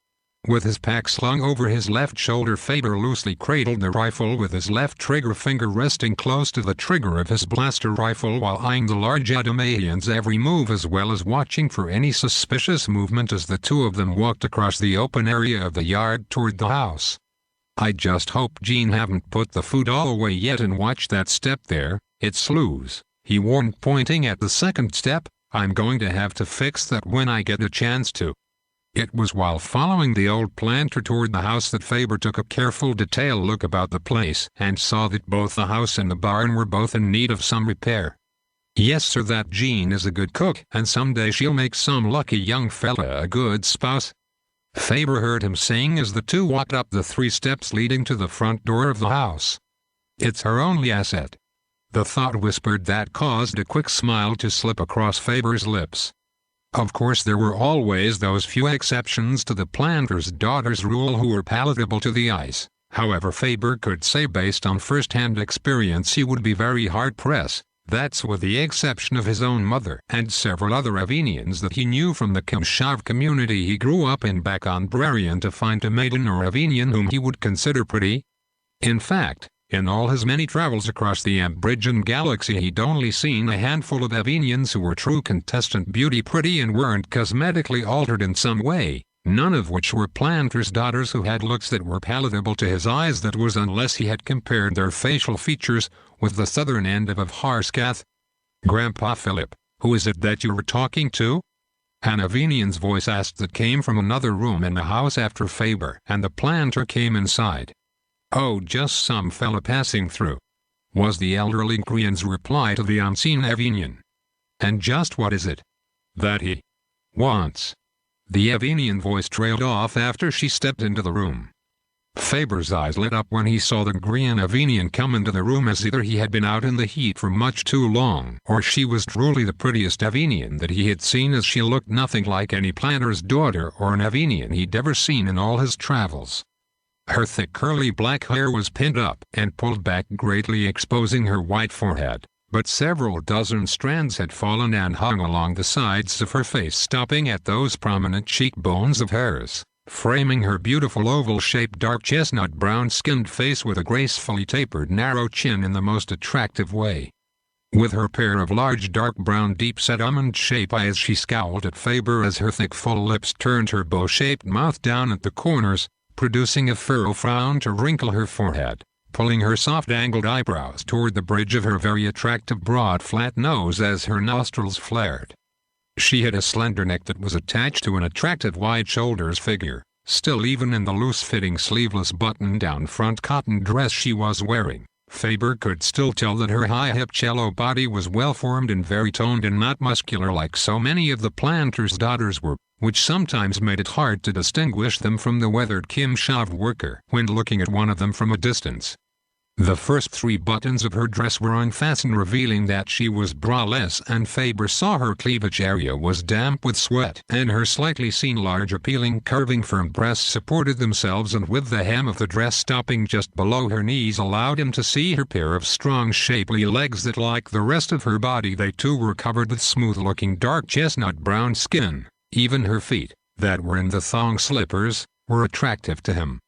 With his pack slung over his left shoulder, Faber loosely cradled the rifle with his left trigger finger resting close to the trigger of his blaster rifle, while eyeing the large Ngrian's every move as well as watching for any suspicious movement as the two of them walked across the open area of the yard toward the house. I just hope Jean haven't put the food all away yet, and watch that step there, it's sloughs, he warned, pointing at the second step. I'm going to have to fix that when I get a chance to. It was while following the old planter toward the house that Faber took a careful detailed look about the place and saw that both the house and the barn were both in need of some repair. Yes sir, that Jean is a good cook, and someday she'll make some lucky young fella a good spouse, Faber heard him saying as the two walked up the 3 steps leading to the front door of the house. It's her only asset. The thought whispered that caused a quick smile to slip across Faber's lips. Of course there were always those few exceptions to the planter's daughter's rule who were palatable to the eyes. However, Faber could say based on first-hand experience he would be very hard-pressed, that's with the exception of his own mother and several other Avenians that he knew from the Kimshav community he grew up in back on Ngrian, to find a maiden or Avenian whom he would consider pretty. In fact, in all his many travels across the Ambrigian galaxy, he'd only seen a handful of Avenians who were true contestant beauty, pretty and weren't cosmetically altered in some way, none of which were planters' daughters who had looks that were palatable to his eyes, that was unless he had compared their facial features with the southern end of Harskath. Grandpa Philip, who is it that you were talking to? An Avenian's voice asked that came from another room in the house after Faber and the planter came inside. Oh, just some fella passing through, was the elderly Ngrian's reply to the unseen Avenian. And just what is it that he wants? The Avenian voice trailed off after she stepped into the room. Faber's eyes lit up when he saw the Ngrian Avenian come into the room, as either he had been out in the heat for much too long, or she was truly the prettiest Avenian that he had seen, as she looked nothing like any planter's daughter or an Avenian he'd ever seen in all his travels. Her thick curly black hair was pinned up and pulled back greatly, exposing her white forehead, but several dozen strands had fallen and hung along the sides of her face, stopping at those prominent cheekbones of hers, framing her beautiful oval-shaped dark chestnut brown-skinned face with a gracefully tapered narrow chin in the most attractive way. With her pair of large dark brown deep-set almond-shaped eyes, she scowled at Faber as her thick full lips turned her bow-shaped mouth down at the corners, producing a furrow frown to wrinkle her forehead, pulling her soft angled eyebrows toward the bridge of her very attractive broad flat nose as her nostrils flared. She had a slender neck that was attached to an attractive wide-shoulders figure, still even in the loose-fitting sleeveless button-down front cotton dress she was wearing. Faber could still tell that her high-hipped cello body was well-formed and very toned and not muscular like so many of the planter's daughters were, which sometimes made it hard to distinguish them from the weathered Kimshav worker when looking at one of them from a distance. The first 3 buttons of her dress were unfastened, revealing that she was braless, and Faber saw her cleavage area was damp with sweat, and her slightly seen large appealing curving firm breasts supported themselves, and with the hem of the dress stopping just below her knees allowed him to see her pair of strong shapely legs that, like the rest of her body, they too were covered with smooth-looking dark chestnut brown skin. Even her feet, that were in the thong slippers, were attractive to him.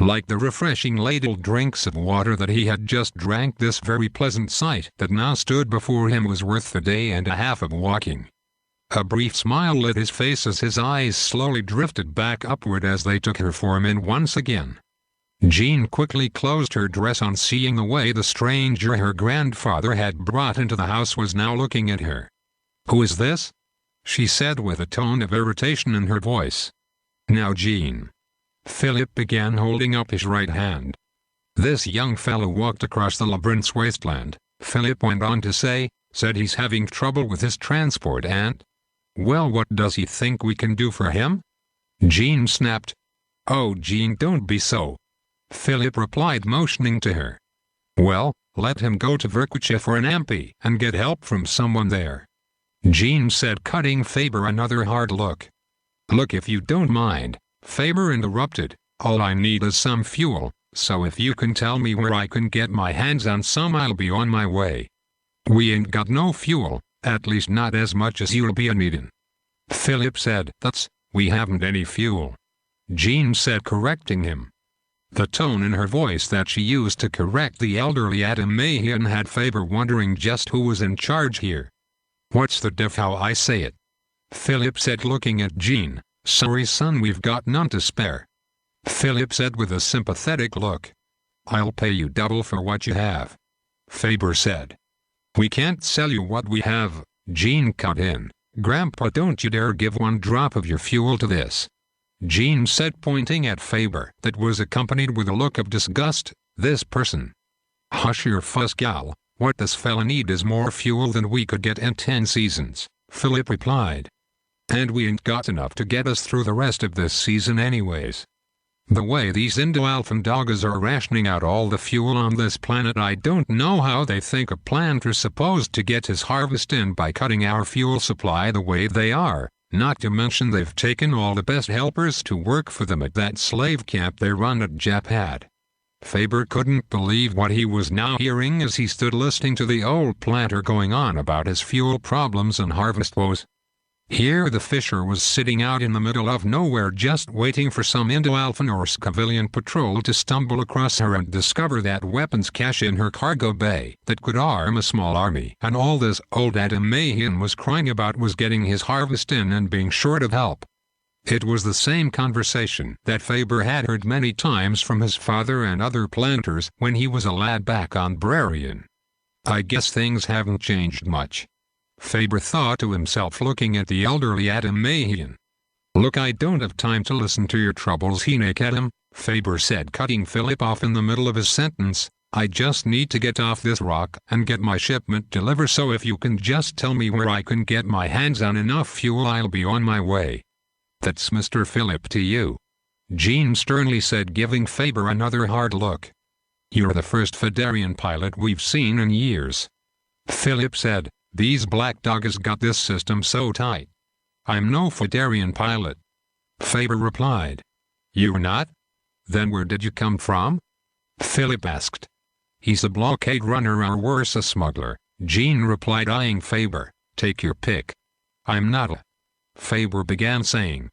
Like the refreshing ladled drinks of water that he had just drank, this very pleasant sight that now stood before him was worth the day and a half of walking. A brief smile lit his face as his eyes slowly drifted back upward as they took her form in once again. Jean quickly closed her dress on seeing the way the stranger her grandfather had brought into the house was now looking at her. "Who is this?" she said with a tone of irritation in her voice. "Now Jean." Philip began, holding up his right hand. "This young fellow walked across the labyrinth's wasteland," Philip went on to say, "said he's having trouble with his transport and... well, what does he think we can do for him?" Jean snapped. "Oh, Jean, don't be so," Philip replied, motioning to her. "Well, let him go to Virkuche for an MP and get help from someone there," Jean said, cutting Faber another hard look. "Look, if you don't mind," Faber interrupted, "all I need is some fuel, so if you can tell me where I can get my hands on some, I'll be on my way." "We ain't got no fuel, at least not as much as you'll be a-needin'," Philip said. We haven't any fuel," Jean said, correcting him. The tone in her voice that she used to correct the elderly Adam Mahan had Faber wondering just who was in charge here. "What's the diff how I say it?" Philip said, looking at Jean. "Sorry son, we've got none to spare." Philip said with a sympathetic look. "I'll pay you double for what you have," Faber said. "We can't sell you what we have," Jean cut in. "Grandpa, don't you dare give one drop of your fuel to this," Jean said, pointing at Faber, that was accompanied with a look of disgust. "This person." "Hush your fuss, gal. What this fella need is more fuel than we could get in 10 seasons, Philip replied. "And we ain't got enough to get us through the rest of this season anyways. The way these Indo-Alphan doggers are rationing out all the fuel on this planet, I don't know how they think a planter's supposed to get his harvest in by cutting our fuel supply the way they are, not to mention they've taken all the best helpers to work for them at that slave camp they run at Japad." Faber couldn't believe what he was now hearing as he stood listening to the old planter going on about his fuel problems and harvest woes. Here the fisher was sitting out in the middle of nowhere just waiting for some Indo-Alphan or Civilian patrol to stumble across her and discover that weapons cache in her cargo bay that could arm a small army. And all this old Adamahian was crying about was getting his harvest in and being short of help. It was the same conversation that Faber had heard many times from his father and other planters when he was a lad back on Ngrian. "I guess things haven't changed much," Faber thought to himself, looking at the elderly Adamahian. "Look, I don't have time to listen to your troubles, Hinekadam," Faber said, cutting Philip off in the middle of his sentence. "I just need to get off this rock and get my shipment delivered, so if you can just tell me where I can get my hands on enough fuel, I'll be on my way." "That's Mr. Philip to you," Jean sternly said, giving Faber another hard look. "You're the first Phederian pilot we've seen in years," Philip said. "These black doggers got this system so tight." "I'm no Phederian pilot," Faber replied. "You're not? Then where did you come from?" Philip asked. "He's a blockade runner or worse, a smuggler," Jean replied, eyeing Faber. "Take your pick." "I'm not a," Faber began saying.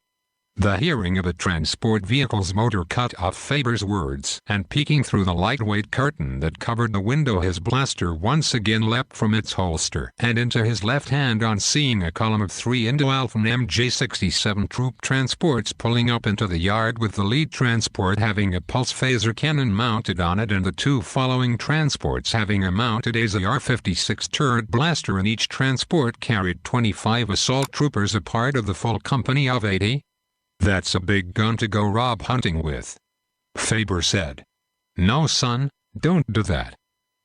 The hearing of a transport vehicle's motor cut off Faber's words, and peeking through the lightweight curtain that covered the window, his blaster once again leapt from its holster and into his left hand on seeing a column of 3 Indo-Alphan MJ-67 troop transports pulling up into the yard, with the lead transport having a pulse phaser cannon mounted on it and the 2 following transports having a mounted AZR-56 turret blaster, and each transport carried 25 assault troopers, a part of the full company of 80. "That's a big gun to go rob hunting with," Faber said. "No, son, don't do that,"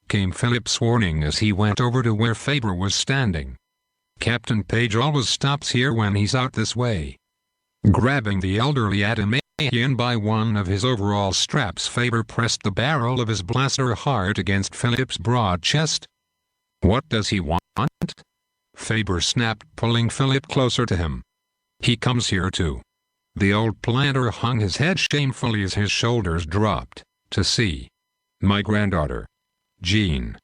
came Philip's warning as he went over to where Faber was standing. "Captain Page always stops here when he's out this way." Grabbing the elderly Adamahian by one of his overall straps, Faber pressed the barrel of his blaster hard against Philip's broad chest. "What does he want?" Faber snapped, pulling Philip closer to him. "He comes here too." The old planter hung his head shamefully as his shoulders dropped. "To see my granddaughter, Jean."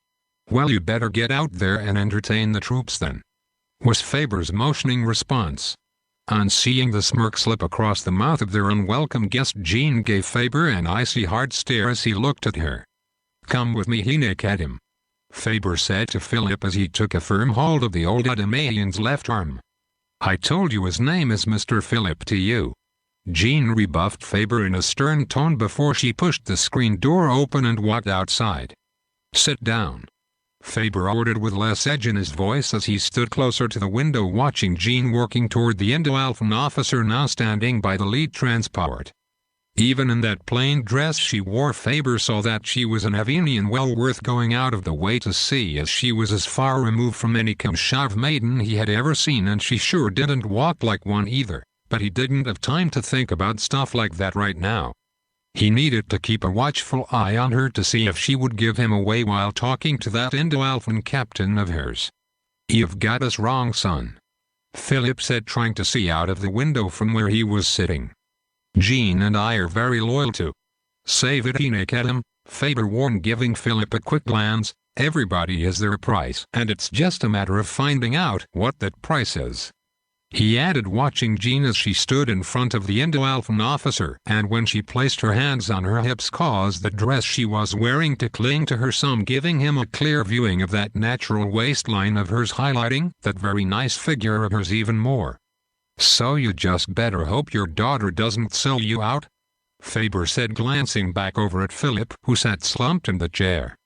"Well, you better get out there and entertain the troops then," was Faber's motioning response. On seeing the smirk slip across the mouth of their unwelcome guest, Jean gave Faber an icy hard stare as he looked at her. "Come with me, Hinekadam," Faber said to Philip as he took a firm hold of the old Adamahian's left arm. "I told you his name is Mr. Philip to you," Jean rebuffed Faber in a stern tone before she pushed the screen door open and walked outside. "Sit down," Faber ordered with less edge in his voice as he stood closer to the window watching Jean working toward the Indo-Alphan officer now standing by the lead transport. Even in that plain dress she wore, Faber saw that she was an Avenian well worth going out of the way to see, as she was as far removed from any Kamshav maiden he had ever seen, and she sure didn't walk like one either, but he didn't have time to think about stuff like that right now. He needed to keep a watchful eye on her to see if she would give him away while talking to that Indo-Alphan captain of hers. "You've got us wrong, son," Philip said, trying to see out of the window from where he was sitting. "Jean and I are very loyal to." "Save it, Hinekadam," Faber warned, giving Philip a quick glance. "Everybody has their price, and it's just a matter of finding out what that price is," he added, watching Jean as she stood in front of the Indo-Alphan officer, and when she placed her hands on her hips caused the dress she was wearing to cling to her, some giving him a clear viewing of that natural waistline of hers, highlighting that very nice figure of hers even more. "So you just better hope your daughter doesn't sell you out," Faber said, glancing back over at Philip, who sat slumped in the chair.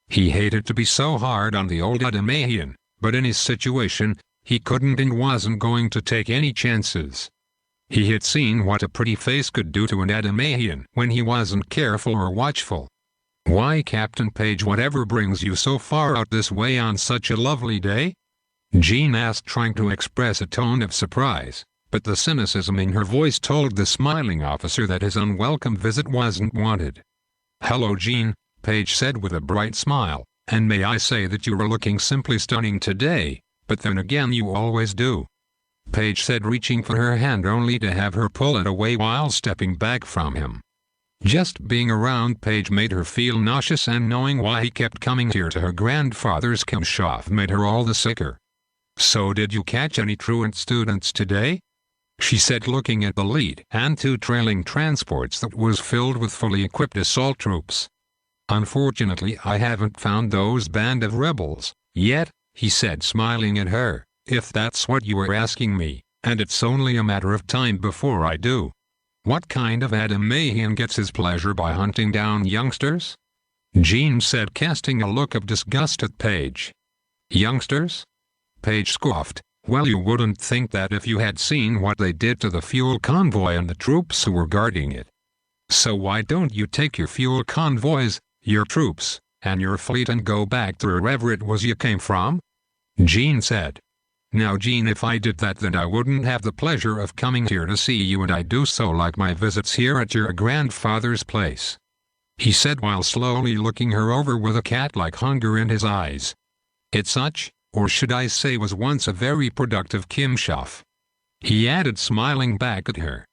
He hated to be so hard on the old Adamahian, but in his situation, he couldn't and wasn't going to take any chances. He had seen what a pretty face could do to an Adamahian when he wasn't careful or watchful. "Why, Captain Page, whatever brings you so far out this way on such a lovely day?" Jean asked, trying to express a tone of surprise, but the cynicism in her voice told the smiling officer that his unwelcome visit wasn't wanted. "Hello, Jean," Page said with a bright smile, "and may I say that you are looking simply stunning today, but then again you always do," Page said, reaching for her hand only to have her pull it away while stepping back from him. Just being around Page made her feel nauseous, and knowing why he kept coming here to her grandfather's camp made her all the sicker. "So did you catch any truant students today?" she said, looking at the lead and two trailing transports that was filled with fully equipped assault troops. "Unfortunately, I haven't found those band of rebels yet," he said, smiling at her, "if that's what you were asking me, and it's only a matter of time before I do." "What kind of Adamahian gets his pleasure by hunting down youngsters?" Jean said, casting a look of disgust at Page. "Youngsters?" Page scoffed. "Well, you wouldn't think that if you had seen what they did to the fuel convoy and the troops who were guarding it. So why don't you take your fuel convoys, your troops, and your fleet and go back to wherever it was you came from?" Jean said. "Now, Jean, if I did that, then I wouldn't have the pleasure of coming here to see you, and I do so like my visits here at your grandfather's place," he said while slowly looking her over with a cat-like hunger in his eyes. "It's such, or should I say was once a very productive Kimshof," he added, smiling back at her.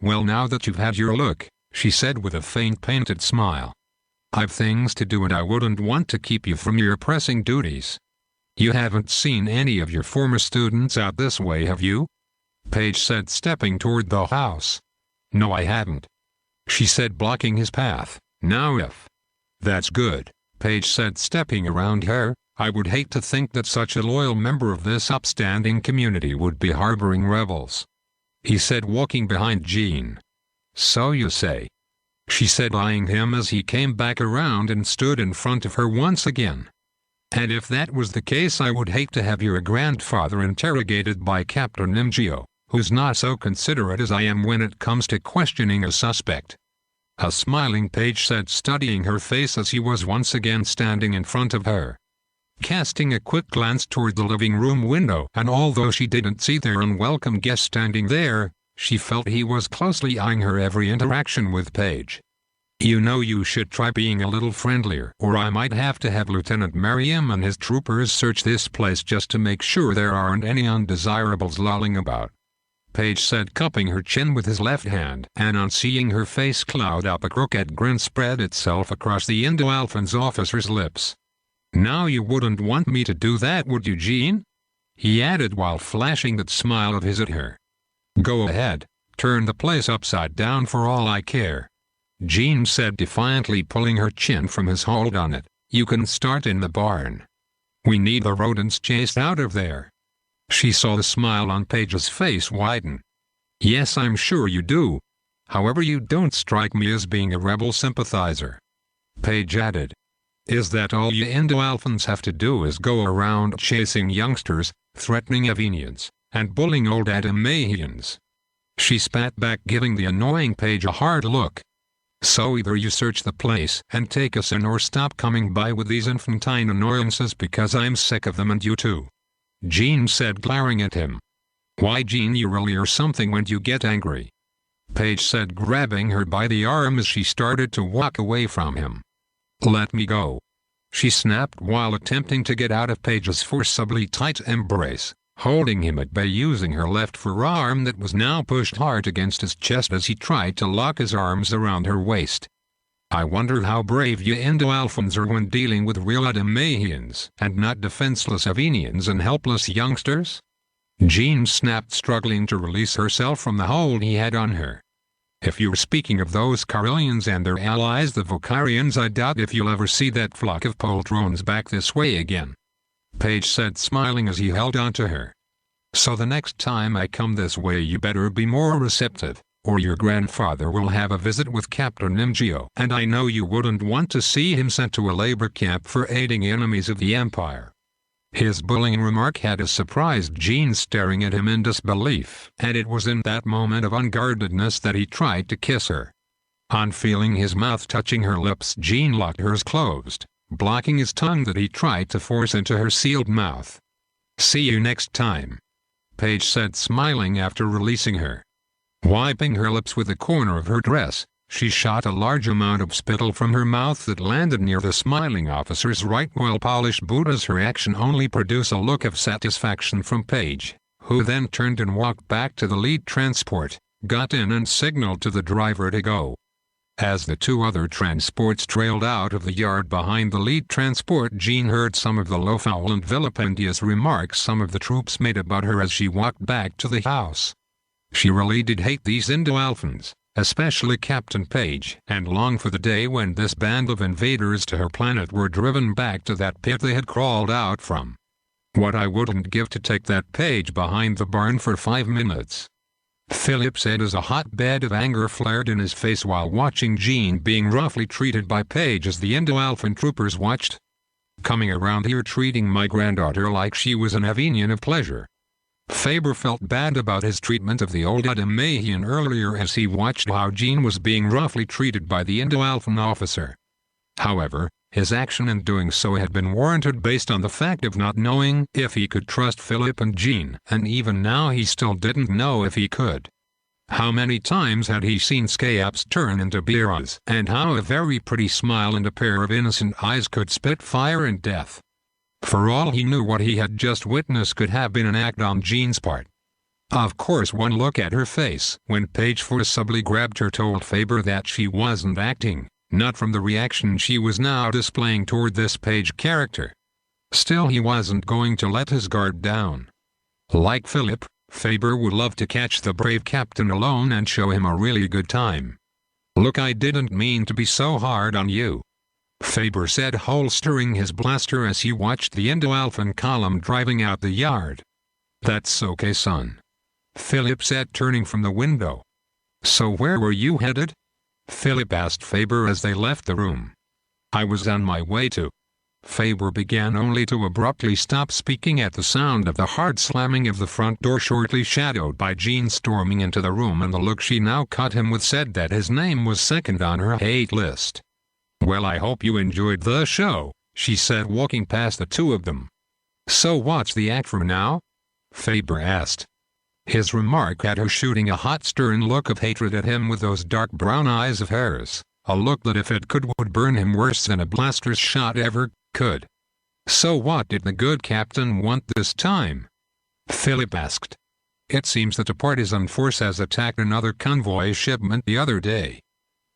"Well, now that you've had your look," she said with a faint painted smile, "I've things to do and I wouldn't want to keep you from your pressing duties. You haven't seen any of your former students out this way, have you?" Page said, stepping toward the house. "No, I haven't," she said, blocking his path. "Now if that's good," Page said, stepping around her, "I would hate to think that such a loyal member of this upstanding community would be harboring rebels," he said, walking behind Jean. "So you say," she said, eyeing him as he came back around and stood in front of her once again. "And if that was the case, I would hate to have your grandfather interrogated by Captain Ngio, who's not so considerate as I am when it comes to questioning a suspect." A smiling Page said, studying her face as he was once again standing in front of her. Casting a quick glance toward the living room window, and although she didn't see their unwelcome guest standing there, she felt he was closely eyeing her every interaction with Page. "You know, you should try being a little friendlier, or I might have to have Lieutenant Merriam and his troopers search this place just to make sure there aren't any undesirables lolling about," Page said, cupping her chin with his left hand, and on seeing her face cloud up, a crooked grin spread itself across the Indo-Alphan's officer's lips. "Now you wouldn't want me to do that, would you, Jean?" he added while flashing that smile of his at her. "Go ahead, turn the place upside down for all I care," Jean said defiantly, pulling her chin from his hold on it. "You can start in the barn. We need the rodents chased out of there." She saw the smile on Page's face widen. "Yes, I'm sure you do. However, you don't strike me as being a rebel sympathizer," Page added. "Is that all you Indo-Alphans have to do, is go around chasing youngsters, threatening Avenians, and bullying old Adamahians?" She spat back, giving the annoying Page a hard look. "So either you search the place and take us in, or stop coming by with these infantine annoyances, because I'm sick of them, and you too," Jean said, glaring at him. "Why, Jean, you really are something when you get angry," Page said, grabbing her by the arm as she started to walk away from him. "Let me go," she snapped while attempting to get out of Page's forcibly tight embrace, holding him at bay using her left forearm that was now pushed hard against his chest as he tried to lock his arms around her waist. "I wonder how brave you Indo-Alphans are when dealing with real Adamahians and not defenseless Avenians and helpless youngsters?" Jean snapped, struggling to release herself from the hold he had on her. "If you're speaking of those Karelians and their allies, the Vocarians, I doubt if you'll ever see that flock of poltrons back this way again," Page said, smiling as he held on to her. "So the next time I come this way, you better be more receptive, or your grandfather will have a visit with Captain Ngio, and I know you wouldn't want to see him sent to a labor camp for aiding enemies of the Empire." His bullying remark had a surprised Jean staring at him in disbelief, and it was in that moment of unguardedness that he tried to kiss her. On feeling his mouth touching her lips, Jean locked hers closed, blocking his tongue that he tried to force into her sealed mouth. "See you next time," Paige said, smiling after releasing her. Wiping her lips with a corner of her dress, she shot a large amount of spittle from her mouth that landed near the smiling officer's right well-polished boot. As her action only produced a look of satisfaction from Paige, who then turned and walked back to the lead transport, got in and signaled to the driver to go. As the two other transports trailed out of the yard behind the lead transport, Jean heard some of the low-foul and vilipendious remarks some of the troops made about her as she walked back to the house. She really did hate these Indo-Alphans, especially Captain Paige, and longed for the day when this band of invaders to her planet were driven back to that pit they had crawled out from. "What I wouldn't give to take that Paige behind the barn for 5 minutes," Philip said as a hotbed of anger flared in his face while watching Jean being roughly treated by Paige as the Indo-Alphan troopers watched. "Coming around here treating my granddaughter like she was an Avenian of pleasure." Faber felt bad about his treatment of the old Adamahian earlier as he watched how Jean was being roughly treated by the Indo-Alphan officer. However, his action in doing so had been warranted based on the fact of not knowing if he could trust Philip and Jean, and even now he still didn't know if he could. How many times had he seen Skaps turn into Biras, and how a very pretty smile and a pair of innocent eyes could spit fire and death. For all he knew, what he had just witnessed could have been an act on Jean's part. Of course, one look at her face when Paige forcibly grabbed her told Faber that she wasn't acting, not from the reaction she was now displaying toward this Paige character. Still, he wasn't going to let his guard down. Like Philip, Faber would love to catch the brave captain alone and show him a really good time. "Look, I didn't mean to be so hard on you," Faber said, holstering his blaster as he watched the Indo-Alphan column driving out the yard. "That's okay, son," Philip said, turning from the window. "So where were you headed?" Philip asked Faber as they left the room. "I was on my way to—" Faber began, only to abruptly stop speaking at the sound of the hard slamming of the front door, shortly shadowed by Jean storming into the room, and the look she now cut him with said that his name was second on her hate list. "Well, I hope you enjoyed the show," she said, walking past the two of them. "So what's the act for now?" Faber asked. His remark had her shooting a hot, stern look of hatred at him with those dark brown eyes of hers, a look that if it could would burn him worse than a blaster's shot ever could. "So what did the good captain want this time?" Philip asked. "It seems that a partisan force has attacked another convoy shipment the other day,"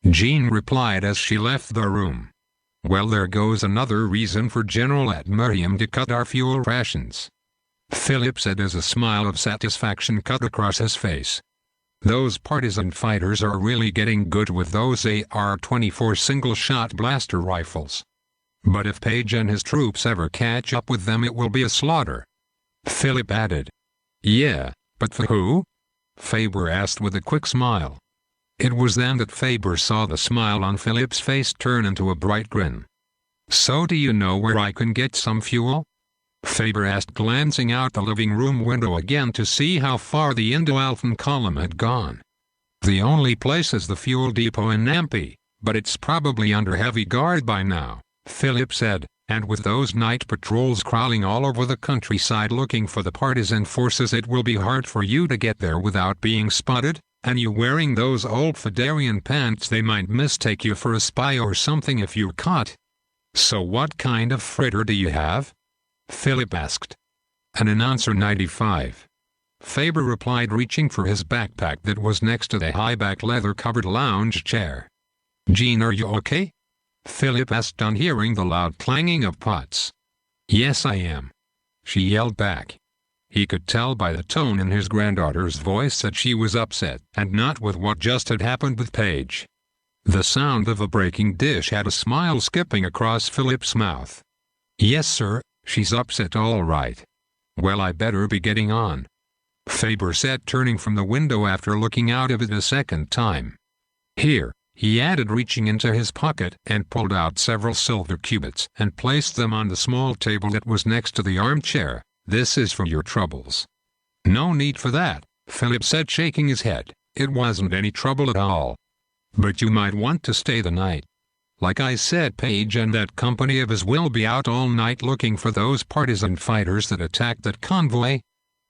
Jean replied as she left the room. "Well, there goes another reason for General Admiriam to cut our fuel rations," Philip said as a smile of satisfaction cut across his face. "Those partisan fighters are really getting good with those AR-24 single-shot blaster rifles. But if Paige and his troops ever catch up with them, it will be a slaughter," Philip added. "Yeah, but for who?" Faber asked with a quick smile. It was then that Faber saw the smile on Philip's face turn into a bright grin. "So do you know where I can get some fuel?" Faber asked, glancing out the living room window again to see how far the Indo-Alphan column had gone. "The only place is the fuel depot in Nampi, but it's probably under heavy guard by now," Philip said, "and with those night patrols crawling all over the countryside looking for the partisan forces, it will be hard for you to get there without being spotted, and you wearing those old Phederian pants, they might mistake you for a spy or something if you're caught." "So what kind of freighter do you have?" Philip asked. "An Announcer 95. Faber replied, reaching for his backpack that was next to the high-back leather-covered lounge chair. "Jean, are you okay?" Philip asked on hearing the loud clanging of pots. "Yes, I am," she yelled back. He could tell by the tone in his granddaughter's voice that she was upset, and not with what just had happened with Paige. The sound of a breaking dish had a smile skipping across Philip's mouth. "Yes, sir, she's upset all right." "Well, I better be getting on." Faber said, turning from the window after looking out of it a second time. Here, he added, reaching into his pocket and pulled out several silver cubits and placed them on the small table that was next to the armchair. This is for your troubles. No need for that, Philip said, shaking his head. It wasn't any trouble at all. But you might want to stay the night. Like I said, Page and that company of his will be out all night looking for those partisan fighters that attacked that convoy.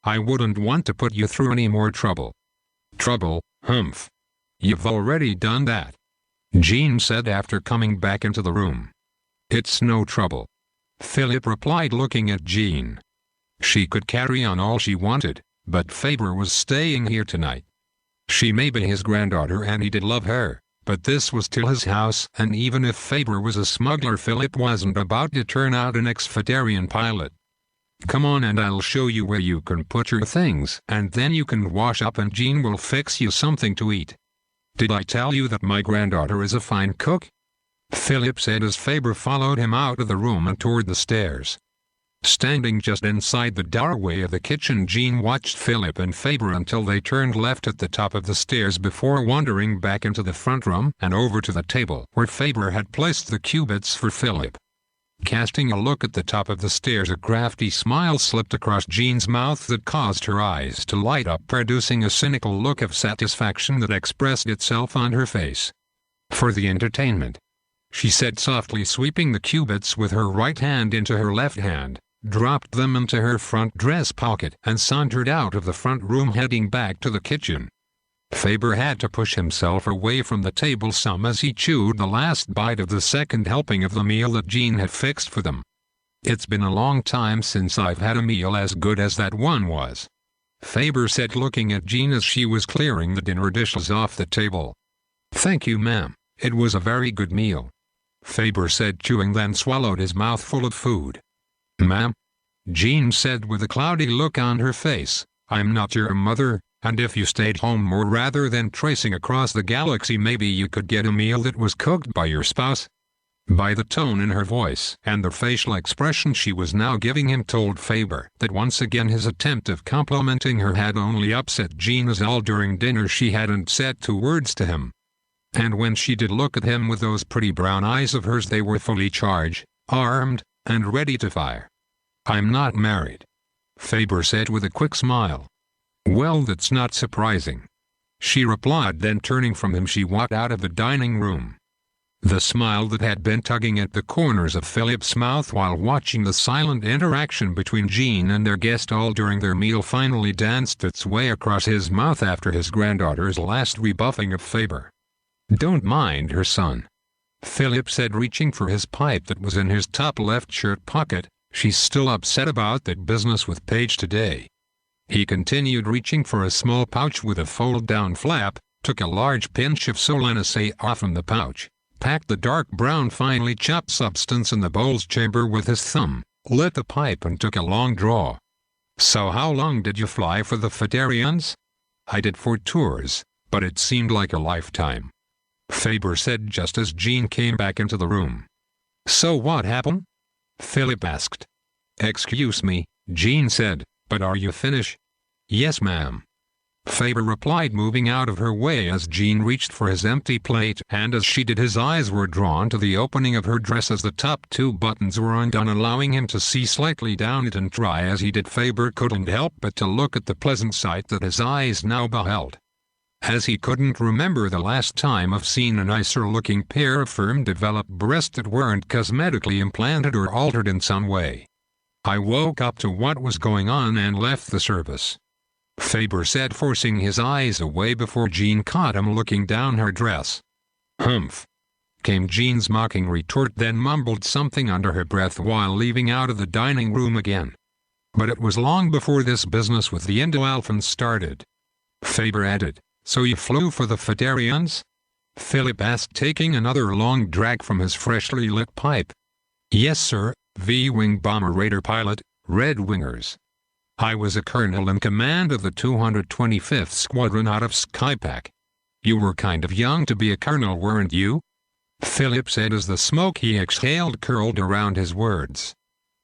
I wouldn't want to put you through any more trouble. Trouble, humph. You've already done that, Jean said after coming back into the room. It's no trouble, Philip replied, looking at Jean. She could carry on all she wanted, but Faber was staying here tonight. She may be his granddaughter and he did love her, but this was still his house, and even if Faber was a smuggler, Philip wasn't about to turn out an ex-Phederian pilot. Come on and I'll show you where you can put your things, and then you can wash up and Jean will fix you something to eat. Did I tell you that my granddaughter is a fine cook? Philip said as Faber followed him out of the room and toward the stairs. Standing just inside the doorway of the kitchen, Jean watched Philip and Faber until they turned left at the top of the stairs before wandering back into the front room and over to the table where Faber had placed the cubits for Philip. Casting a look at the top of the stairs, a crafty smile slipped across Jean's mouth that caused her eyes to light up, producing a cynical look of satisfaction that expressed itself on her face. For the entertainment, she said softly, sweeping the cubits with her right hand into her left hand, dropped them into her front dress pocket, and sauntered out of the front room, heading back to the kitchen. Faber had to push himself away from the table some as he chewed the last bite of the second helping of the meal that Jean had fixed for them. It's been a long time since I've had a meal as good as that one was, Faber said, looking at Jean as she was clearing the dinner dishes off the table. Thank you, ma'am. It was a very good meal, Faber said, chewing, then swallowed his mouth full of food. Ma'am, Jean said with a cloudy look on her face, I'm not your mother, and if you stayed home more rather than tracing across the galaxy, maybe you could get a meal that was cooked by your spouse. By the tone in her voice and the facial expression she was now giving him told Faber that once again his attempt of complimenting her had only upset Jean, as all during dinner she hadn't said 2 words to him. And when she did look at him with those pretty brown eyes of hers, they were fully charged, armed, and ready to fire. I'm not married, Faber said with a quick smile. Well, that's not surprising, she replied, then turning from him she walked out of the dining room. The smile that had been tugging at the corners of Philip's mouth while watching the silent interaction between Jean and their guest all during their meal finally danced its way across his mouth after his granddaughter's last rebuffing of Faber. Don't mind her, son, Philip said, reaching for his pipe that was in his top left shirt pocket. She's still upset about that business with Page today. He continued, reaching for a small pouch with a fold-down flap, took a large pinch of Solanaceae off from the pouch, packed the dark brown finely chopped substance in the bowl's chamber with his thumb, lit the pipe and took a long draw. So how long did you fly for the Phederians? I did 4 tours, but it seemed like a lifetime, Faber said just as Jean came back into the room. So what happened? Philip asked. Excuse me, Jean said, but are you finished? Yes, ma'am, Faber replied, moving out of her way as Jean reached for his empty plate, and as she did his eyes were drawn to the opening of her dress as the top 2 buttons were undone, allowing him to see slightly down it, and try as he did Faber couldn't help but to look at the pleasant sight that his eyes now beheld. As he couldn't remember the last time I've seen a nicer-looking pair of firm-developed breasts that weren't cosmetically implanted or altered in some way. I woke up to what was going on and left the service, Faber said, forcing his eyes away before Jean caught him looking down her dress. Humph, came Jean's mocking retort, then mumbled something under her breath while leaving out of the dining room again. But it was long before this business with the Indo-Alphans started. Faber added, So you flew for the Phederians? Philip asked, taking another long drag from his freshly lit pipe. Yes, sir, V-wing bomber raider pilot, Red Wingers. I was a colonel in command of the 225th Squadron out of Skypack. You were kind of young to be a colonel, weren't you? Philip said as the smoke he exhaled curled around his words.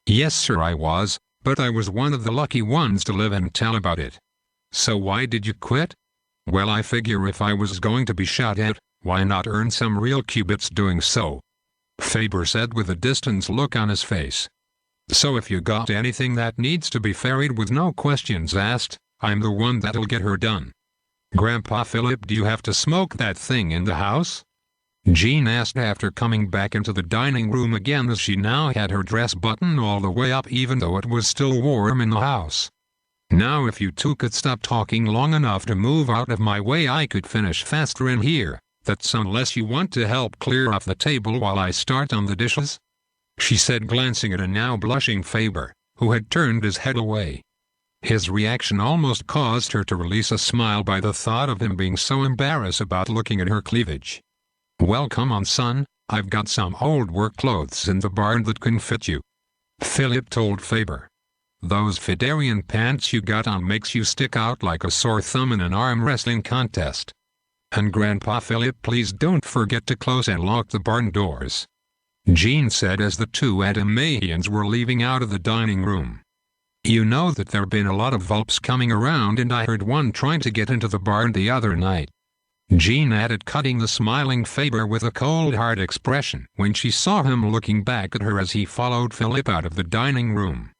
Yes, sir, I was, but I was one of the lucky ones to live and tell about it. So why did you quit? Well, I figure if I was going to be shot at, why not earn some real cubits doing so? Faber said with a distant look on his face. So if you got anything that needs to be ferried with no questions asked, I'm the one that'll get her done. Grandpa Philip, do you have to smoke that thing in the house? Jean asked after coming back into the dining room again, as she now had her dress buttoned all the way up even though it was still warm in the house. Now if you two could stop talking long enough to move out of my way, I could finish faster in here. That's unless you want to help clear off the table while I start on the dishes, she said, glancing at a now blushing Faber, who had turned his head away. His reaction almost caused her to release a smile by the thought of him being so embarrassed about looking at her cleavage. Well, come on, son, I've got some old work clothes in the barn that can fit you, Philip told Faber. Those Phederian pants you got on makes you stick out like a sore thumb in an arm wrestling contest. And Grandpa Philip, please don't forget to close and lock the barn doors, Jean said as the two Adamahians were leaving out of the dining room. You know that there've been a lot of vulps coming around, and I heard one trying to get into the barn the other night, Jean added, cutting the smiling Faber with a cold hard expression when she saw him looking back at her as he followed Philip out of the dining room.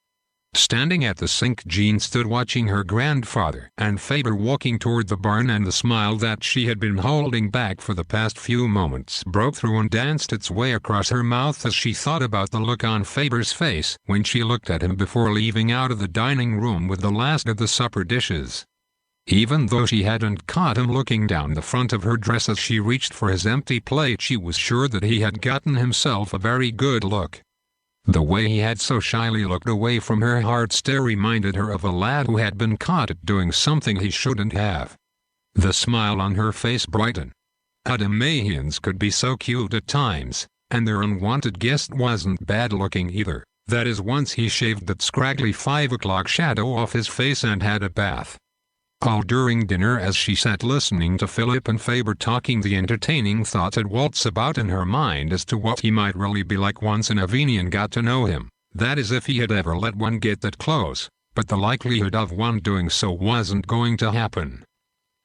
Standing at the sink, Jean stood watching her grandfather and Faber walking toward the barn, and the smile that she had been holding back for the past few moments broke through and danced its way across her mouth as she thought about the look on Faber's face when she looked at him before leaving out of the dining room with the last of the supper dishes. Even though she hadn't caught him looking down the front of her dress as she reached for his empty plate, she was sure that he had gotten himself a very good look. The way he had so shyly looked away from her hard stare reminded her of a lad who had been caught doing something he shouldn't have. The smile on her face brightened. Adamahians could be so cute at times, and their unwanted guest wasn't bad looking either. That is, once he shaved that scraggly 5 o'clock shadow off his face and had a bath. All during dinner, as she sat listening to Philip and Faber talking, the entertaining thoughts had waltzed about in her mind as to what he might really be like once an Avenian got to know him. That is, if he had ever let one get that close, but the likelihood of one doing so wasn't going to happen,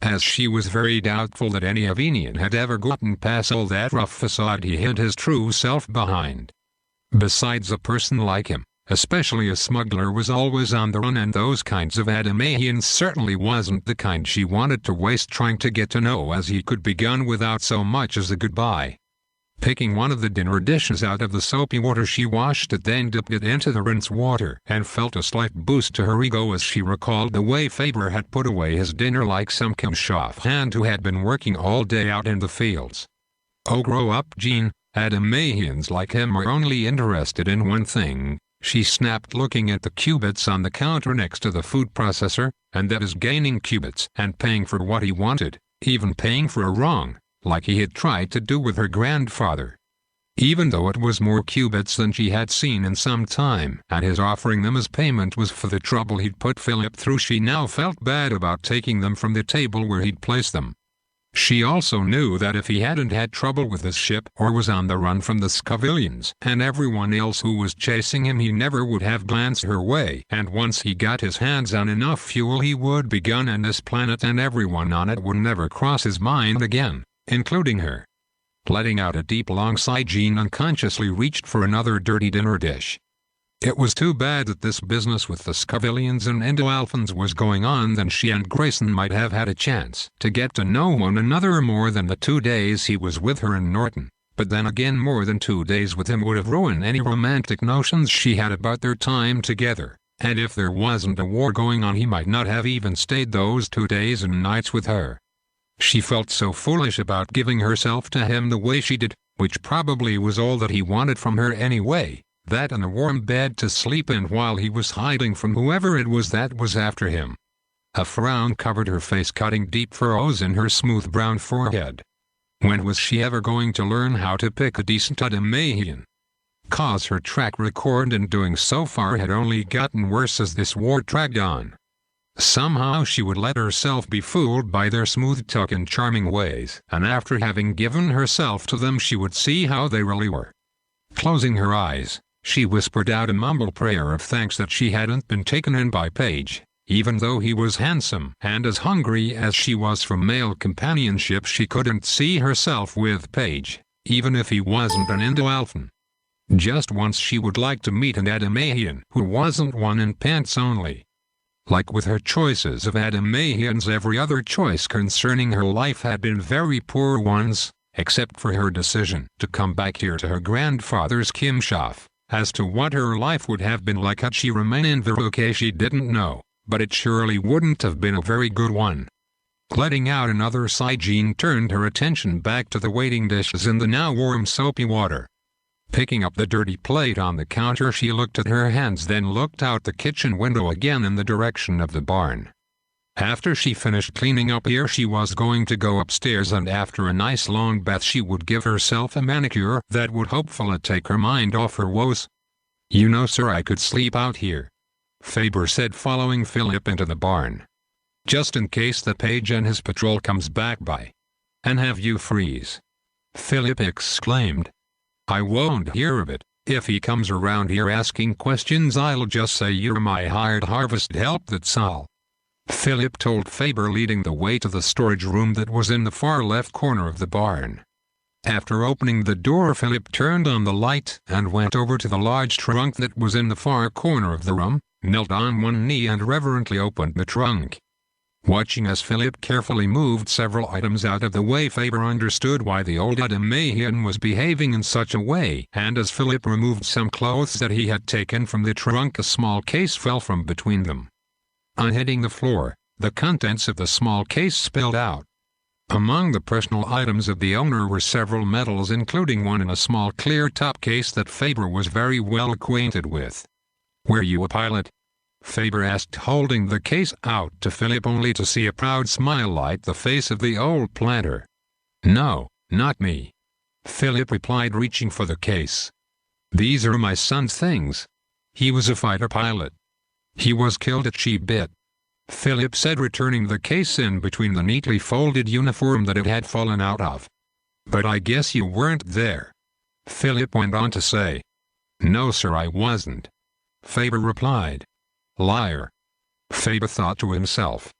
as she was very doubtful that any Avenian had ever gotten past all that rough facade he hid his true self behind. Besides, a person like him, especially a smuggler, was always on the run, and those kinds of Adamahians certainly wasn't the kind she wanted to waste trying to get to know, as he could be gone without so much as a goodbye. Picking one of the dinner dishes out of the soapy water, she washed it, then dipped it into the rinse water, and felt a slight boost to her ego as she recalled the way Faber had put away his dinner like some camshaw hand who had been working all day out in the fields. Oh, grow up, Jean. Adamahians like him are only interested in one thing, she snapped, looking at the cubits on the counter next to the food processor, and that is gaining cubits and paying for what he wanted, even paying for a wrong, like he had tried to do with her grandfather. Even though it was more cubits than she had seen in some time, and his offering them as payment was for the trouble he'd put Philip through, she now felt bad about taking them from the table where he'd placed them. She also knew that if he hadn't had trouble with his ship, or was on the run from the Scuvillians and everyone else who was chasing him, he never would have glanced her way, and once he got his hands on enough fuel, he would be gone, and this planet and everyone on it would never cross his mind again, including her. Letting out a deep long sigh, Jean unconsciously reached for another dirty dinner dish. It was too bad that this business with the Scuvillians and Indo-Alphans was going on, then she and Grayson might have had a chance to get to know one another more than the 2 days he was with her in Norton. But then again, more than 2 days with him would have ruined any romantic notions she had about their time together, and if there wasn't a war going on, he might not have even stayed those 2 days and nights with her. She felt so foolish about giving herself to him the way she did, which probably was all that he wanted from her anyway. That and a warm bed to sleep in while he was hiding from whoever it was that was after him. A frown covered her face, cutting deep furrows in her smooth brown forehead. When was she ever going to learn how to pick a decent Adamahian? Cause her track record in doing so far had only gotten worse as this war dragged on. Somehow she would let herself be fooled by their smooth talk and charming ways, and after having given herself to them, she would see how they really were. Closing her eyes, she whispered out a mumbled prayer of thanks that she hadn't been taken in by Paige, Even though he was handsome and as hungry as she was for male companionship, she couldn't see herself with Paige, even if he wasn't an Indo-Alphan. Just once she would like to meet an Adamahian who wasn't one in pants only. Like with her choices of Adamahians, every other choice concerning her life had been very poor ones, except for her decision to come back here to her grandfather's Kimshaf. As to what her life would have been like had she remained in Viruke, she didn't know, but it surely wouldn't have been a very good one. Letting out another sigh, Jean turned her attention back to the waiting dishes in the now warm soapy water. Picking up the dirty plate on the counter, she looked at her hands, then looked out the kitchen window again in the direction of the barn. After she finished cleaning up here, she was going to go upstairs, and after a nice long bath she would give herself a manicure that would hopefully take her mind off her woes. "You know, sir, I could sleep out here," Faber said, following Philip into the barn. "Just in case the Page and his patrol comes back by. And have you freeze," Philip exclaimed. "I won't hear of it. If he comes around here asking questions, I'll just say you're my hired harvest help, that's all," Philip told Faber, leading the way to the storage room that was in the far left corner of the barn. After opening the door, Philip turned on the light and went over to the large trunk that was in the far corner of the room, knelt on one knee and reverently opened the trunk. Watching as Philip carefully moved several items out of the way, Faber understood why the old Adamahian was behaving in such a way, and as Philip removed some clothes that he had taken from the trunk, a small case fell from between them. On hitting the floor, the contents of the small case spilled out. Among the personal items of the owner were several medals, including one in a small clear-top case that Faber was very well acquainted with. "Were you a pilot?" Faber asked, holding the case out to Philip, only to see a proud smile light the face of the old planter. "No, not me," Philip replied, reaching for the case. "These are my son's things. He was a fighter pilot. He was killed at Chibit," Philip said, returning the case in between the neatly folded uniform that it had fallen out of. "But I guess you weren't there," Philip went on to say. "No, sir, I wasn't," Faber replied. "Liar," Faber thought to himself.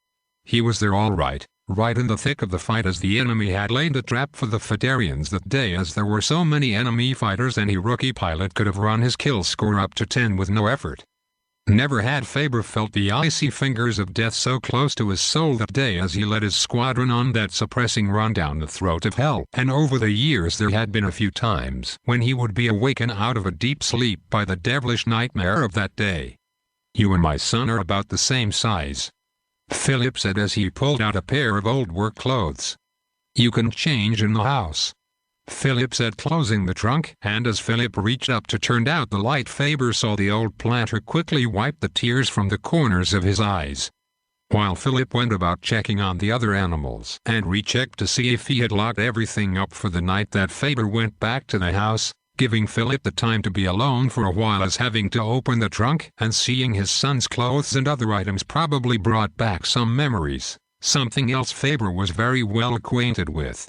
He was there all right, right in the thick of the fight, as the enemy had laid a trap for the Phederians that day. As there were so many enemy fighters, any rookie pilot could have run his kill score up to 10 with no effort. Never had Faber felt the icy fingers of death so close to his soul that day as he led his squadron on that suppressing run down the throat of hell. And over the years there had been a few times when he would be awakened out of a deep sleep by the devilish nightmare of that day. "You and my son are about the same size," Philip said as he pulled out a pair of old work clothes. "You can change in the house," Philip said, closing the trunk, and as Philip reached up to turn out the light, Faber saw the old planter quickly wipe the tears from the corners of his eyes. While Philip went about checking on the other animals and rechecked to see if he had locked everything up for the night, that Faber went back to the house, giving Philip the time to be alone for a while, as having to open the trunk and seeing his son's clothes and other items probably brought back some memories, something else Faber was very well acquainted with.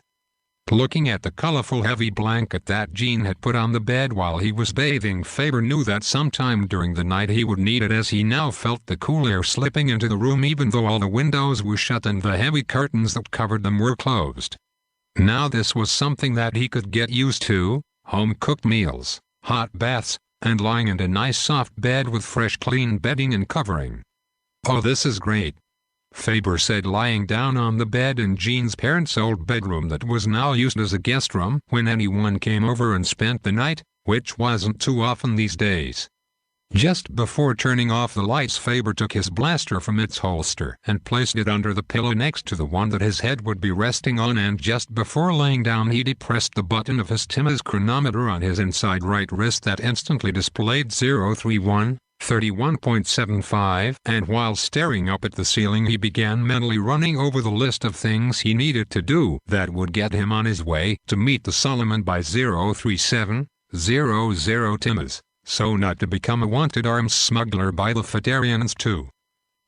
Looking at the colorful heavy blanket that Jean had put on the bed while he was bathing, Faber knew that sometime during the night he would need it, as he now felt the cool air slipping into the room even though all the windows were shut and the heavy curtains that covered them were closed. Now this was something that he could get used to: home-cooked meals, hot baths, and lying in a nice soft bed with fresh clean bedding and covering. "Oh, this is great," Faber said, lying down on the bed in Jean's parents' old bedroom that was now used as a guest room when anyone came over and spent the night, which wasn't too often these days. Just before turning off the lights, Faber took his blaster from its holster and placed it under the pillow next to the one that his head would be resting on, and just before laying down he depressed the button of his Timmins chronometer on his inside right wrist that instantly displayed 031, 31.75, and while staring up at the ceiling he began mentally running over the list of things he needed to do that would get him on his way to meet the Solomon by 03700 Timmins. So not to become a wanted arms smuggler by the Phederians too.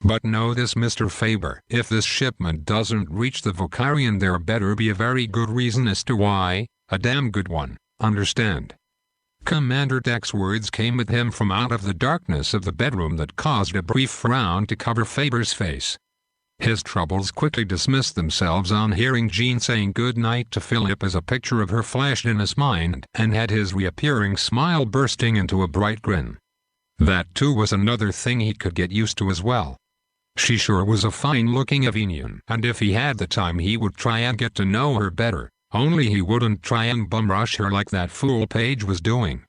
But know this, Mr. Faber, if this shipment doesn't reach the Vocarian, there better be a very good reason as to why, a damn good one, understand? Commander Dek's words came with him from out of the darkness of the bedroom that caused a brief frown to cover Faber's face. His troubles quickly dismissed themselves on hearing Jean saying good night to Philip as a picture of her flashed in his mind and had his reappearing smile bursting into a bright grin. That too was another thing he could get used to as well. She sure was a fine-looking Avenian, and if he had the time he would try and get to know her better, only he wouldn't try and bum-rush her like that fool Page was doing.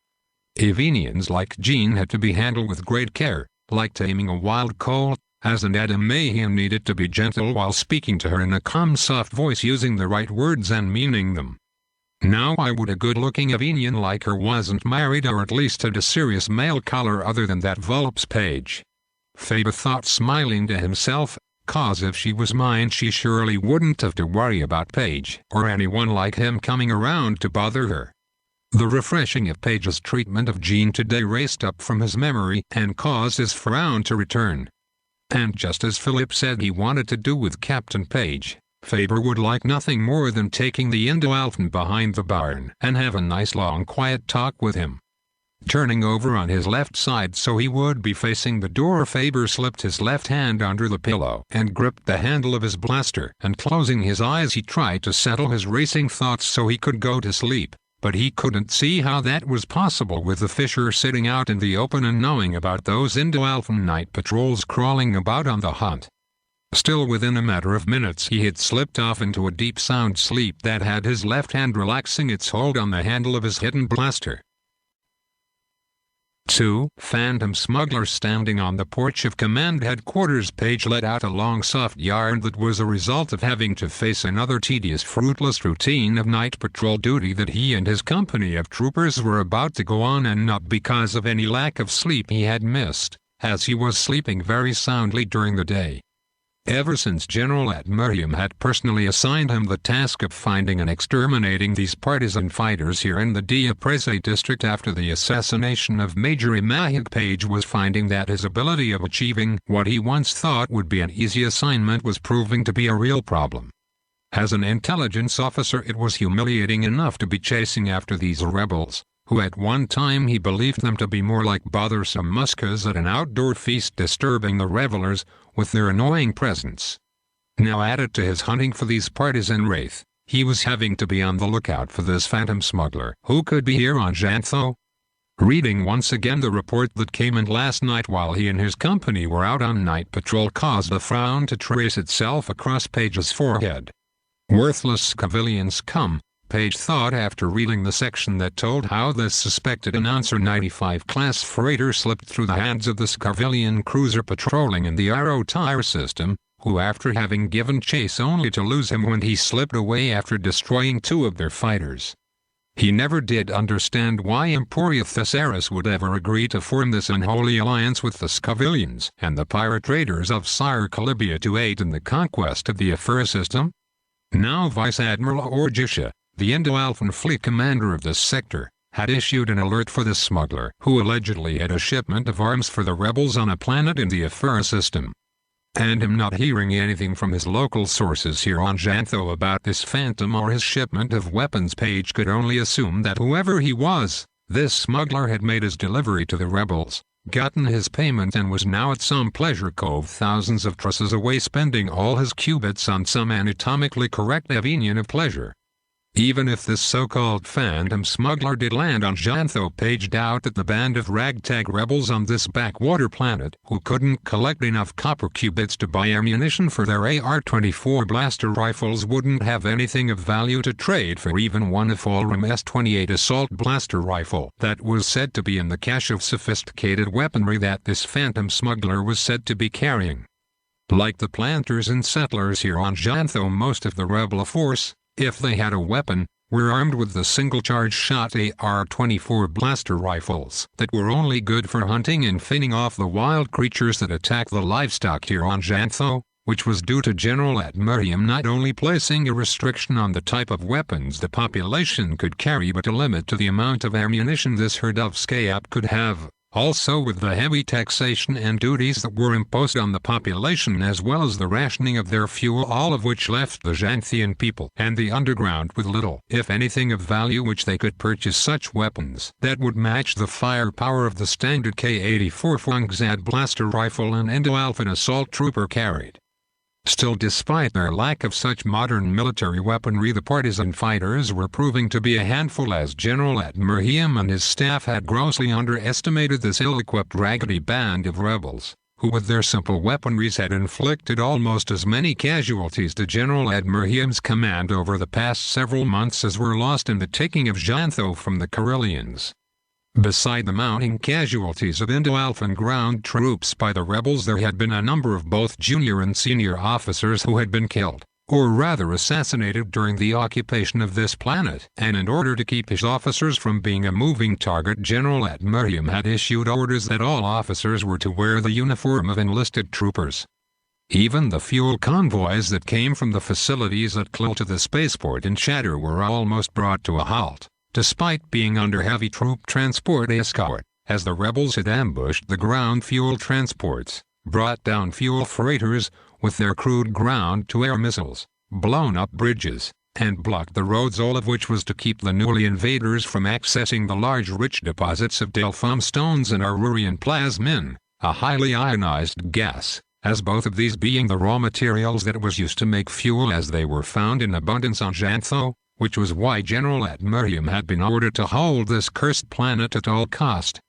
Avenians like Jean had to be handled with great care, like taming a wild colt, as an Adam Mayhem needed to be gentle while speaking to her in a calm soft voice using the right words and meaning them. Now why would a good-looking Avenian like her wasn't married or at least had a serious male caller other than that Vulpes Page? Faber thought smiling to himself, cause if she was mine she surely wouldn't have to worry about Page or anyone like him coming around to bother her. The refreshing of Page's treatment of Jean today raced up from his memory and caused his frown to return. And just as Philip said he wanted to do with Captain Page, Faber would like nothing more than taking the Indo-Alphan behind the barn and have a nice long quiet talk with him. Turning over on his left side so he would be facing the door, Faber slipped his left hand under the pillow and gripped the handle of his blaster, and closing his eyes he tried to settle his racing thoughts so he could go to sleep. But he couldn't see how that was possible with the Fisher sitting out in the open and knowing about those Indo-Alphan night patrols crawling about on the hunt. Still, within a matter of minutes he had slipped off into a deep sound sleep that had his left hand relaxing its hold on the handle of his hidden blaster. 2. Phantom Smuggler. Standing on the porch of command headquarters, Page let out a long soft yarn that was a result of having to face another tedious fruitless routine of night patrol duty that he and his company of troopers were about to go on, and not because of any lack of sleep he had missed, as he was sleeping very soundly during the day. Ever since General at Merriam had personally assigned him the task of finding and exterminating these partisan fighters here in the Dia-Prese district after the assassination of Major Imahig, Page was finding that his ability of achieving what he once thought would be an easy assignment was proving to be a real problem. As an intelligence officer, it was humiliating enough to be chasing after these rebels, who at one time he believed them to be more like bothersome muskas at an outdoor feast disturbing the revelers with their annoying presence. Now added to his hunting for these partisan wraith, he was having to be on the lookout for this phantom smuggler who could be here on Zhantho. Reading once again the report that came in last night while he and his company were out on night patrol caused a frown to trace itself across Page's forehead. Worthless civilian scum, Page thought after reading the section that told how this suspected announcer 95 class freighter slipped through the hands of the civilian cruiser patrolling in the Arrow tire system, who after having given chase only to lose him when he slipped away after destroying 2 of their fighters. He never did understand why Emporia Thesaurus would ever agree to form this unholy alliance with the civilians and the pirate raiders of Sire Calibia to aid in the conquest of the Afur system. Now Vice Admiral Orgisha, the Indo-Alphan fleet commander of this sector, had issued an alert for the smuggler who allegedly had a shipment of arms for the rebels on a planet in the Afur system. And him not hearing anything from his local sources here on Zhantho about this phantom or his shipment of weapons, Page could only assume that whoever he was, this smuggler had made his delivery to the rebels, gotten his payment, and was now at some pleasure cove thousands of trusses away spending all his qubits on some anatomically correct Avenian of pleasure. Even if this so-called phantom smuggler did land on Zhantho, Page doubted the band of ragtag rebels on this backwater planet who couldn't collect enough copper qubits to buy ammunition for their AR-24 blaster rifles wouldn't have anything of value to trade for even one Fulram S-28 assault blaster rifle that was said to be in the cache of sophisticated weaponry that this phantom smuggler was said to be carrying. Like the planters and settlers here on Zhantho, most of the rebel force, if they had a weapon, were armed with the single-charge shot AR-24 blaster rifles that were only good for hunting and fending off the wild creatures that attack the livestock here on Zhantho, which was due to General at Merriam not only placing a restriction on the type of weapons the population could carry but a limit to the amount of ammunition this herd of scab could have. Also with the heavy taxation and duties that were imposed on the population as well as the rationing of their fuel, all of which left the Zhanthian people and the underground with little, if anything, of value which they could purchase such weapons that would match the firepower of the standard K-84 Fungzad blaster rifle an Indo-Alphan assault trooper carried. Still, despite their lack of such modern military weaponry, the partisan fighters were proving to be a handful, as General at-Merhiam and his staff had grossly underestimated this ill-equipped raggedy band of rebels, who with their simple weaponries had inflicted almost as many casualties to General at-Merhiam's command over the past several months as were lost in the taking of Zhantho from the Karelians. Beside the mounting casualties of Indo-Alphan ground troops by the rebels, there had been a number of both junior and senior officers who had been killed, or rather assassinated, during the occupation of this planet, and in order to keep his officers from being a moving target, General at-Merhiam had issued orders that all officers were to wear the uniform of enlisted troopers. Even the fuel convoys that came from the facilities at Klil to the spaceport in Shatter were almost brought to a halt, despite being under heavy troop transport escort, as the rebels had ambushed the ground fuel transports, brought down fuel freighters with their crude ground-to-air missiles, blown up bridges, and blocked the roads, all of which was to keep the newly invaders from accessing the large rich deposits of Delphum stones and Aurorian plasmin, a highly ionized gas, as both of these being the raw materials that was used to make fuel, as they were found in abundance on Zhantho, which was why General at-Merhiam had been ordered to hold this cursed planet at all cost.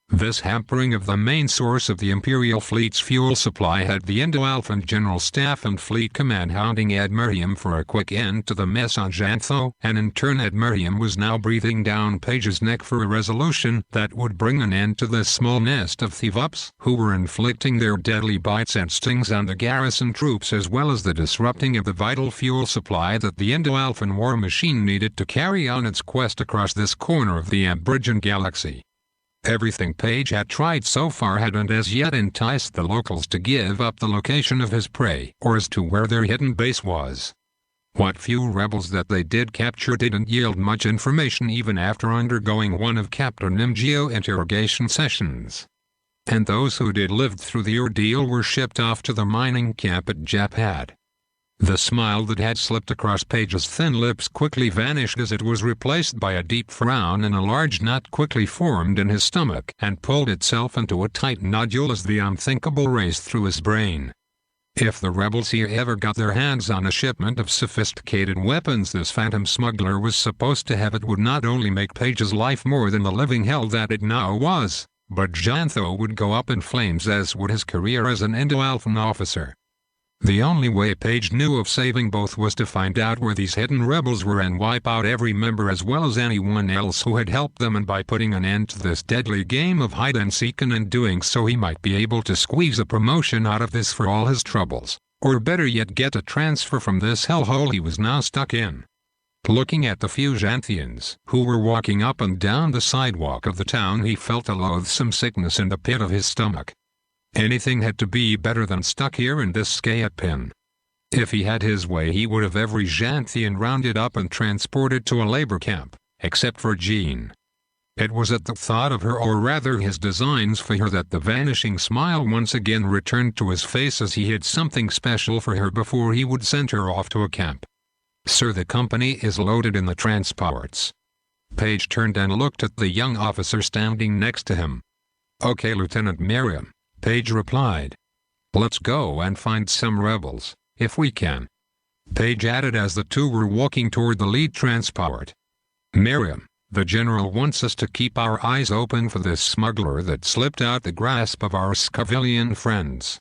This hampering of the main source of the Imperial fleet's fuel supply had the Indo-Alphan General Staff and Fleet Command hounding at-Merhiam for a quick end to the mess on Zhantho, and in turn at-Merhiam was now breathing down Page's neck for a resolution that would bring an end to this small nest of thieves who were inflicting their deadly bites and stings on the garrison troops, as well as the disrupting of the vital fuel supply that the Indo-Alphan war machine needed to carry on its quest across this corner of the Ambrigian galaxy. Everything Page had tried so far hadn't as yet enticed the locals to give up the location of his prey or as to where their hidden base was. What few rebels that they did capture didn't yield much information even after undergoing one of Captain Nimgeo interrogation sessions. And those who did lived through the ordeal were shipped off to the mining camp at Japad. The smile that had slipped across Page's thin lips quickly vanished as it was replaced by a deep frown, and a large knot quickly formed in his stomach and pulled itself into a tight nodule as the unthinkable raced through his brain. If the rebels here ever got their hands on a shipment of sophisticated weapons this phantom smuggler was supposed to have, it would not only make Page's life more than the living hell that it now was, but Zhantho would go up in flames, as would his career as an Indo-Alphan officer. The only way Page knew of saving both was to find out where these hidden rebels were and wipe out every member as well as anyone else who had helped them, and by putting an end to this deadly game of hide-and-seek, and in doing so he might be able to squeeze a promotion out of this for all his troubles, or better yet get a transfer from this hellhole he was now stuck in. Looking at the few Zhanthians who were walking up and down the sidewalk of the town, he felt a loathsome sickness in the pit of his stomach. Anything had to be better than stuck here in this scat pen. If he had his way, he would have every Zhanthian rounded up and transported to a labor camp, except for Jean. It was at the thought of her, or rather his designs for her, that the vanishing smile once again returned to his face, as he had something special for her before he would send her off to a camp. "Sir, the company is loaded in the transports." Page turned and looked at the young officer standing next to him. "Okay, Lieutenant Merriam," Page replied. "Let's go and find some rebels, if we can," Page added as the two were walking toward the lead transport. "Merriam, the general wants us to keep our eyes open for this smuggler that slipped out the grasp of our Skavilian friends,"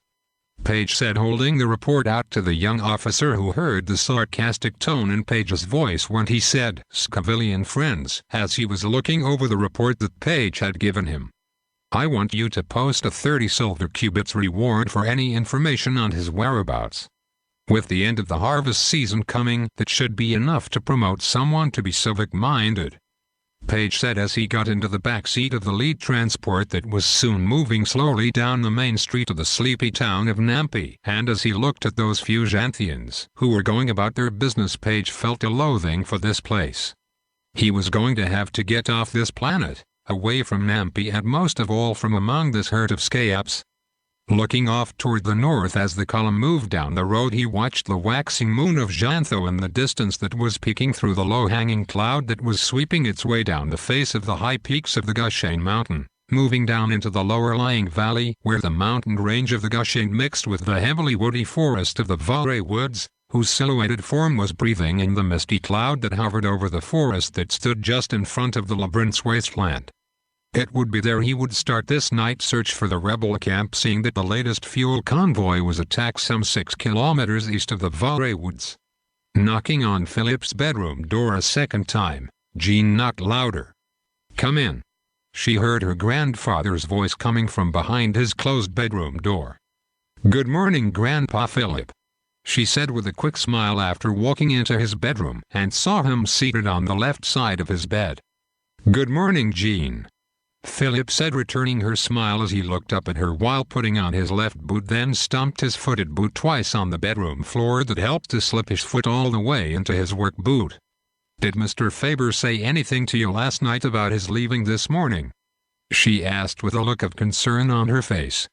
Page said, holding the report out to the young officer, who heard the sarcastic tone in Page's voice when he said Skavilian friends, as he was looking over the report that Page had given him. "I want you to post a 30 silver cubits reward for any information on his whereabouts. With the end of the harvest season coming, that should be enough to promote someone to be civic-minded," Page said as he got into the back seat of the lead transport that was soon moving slowly down the main street of the sleepy town of Nampi. And as he looked at those few Zhanthians who were going about their business, Page felt a loathing for this place. He was going to have to get off this planet, away from Nampi and most of all from among this herd of scabs. Looking off toward the north as the column moved down the road, he watched the waxing moon of Zhantho in the distance that was peeking through the low-hanging cloud that was sweeping its way down the face of the high peaks of the Gushain mountain, moving down into the lower-lying valley where the mountain range of the Gushain mixed with the heavily woody forest of the Vare woods, whose silhouetted form was breathing in the misty cloud that hovered over the forest that stood just in front of the Labyrinth's wasteland. It would be there he would start this night search for the rebel camp, seeing that the latest fuel convoy was attacked some 6 kilometers east of the Vare woods. Knocking on Philip's bedroom door a second time, Jean knocked louder. "Come in." She heard her grandfather's voice coming from behind his closed bedroom door. "Good morning, Grandpa Philip," she said with a quick smile after walking into his bedroom and saw him seated on the left side of his bed. "Good morning, Jean," Philip said, returning her smile as he looked up at her while putting on his left boot, then stumped his footed boot twice on the bedroom floor that helped to slip his foot all the way into his work boot. "Did Mr. Faber say anything to you last night about his leaving this morning?" she asked with a look of concern on her face.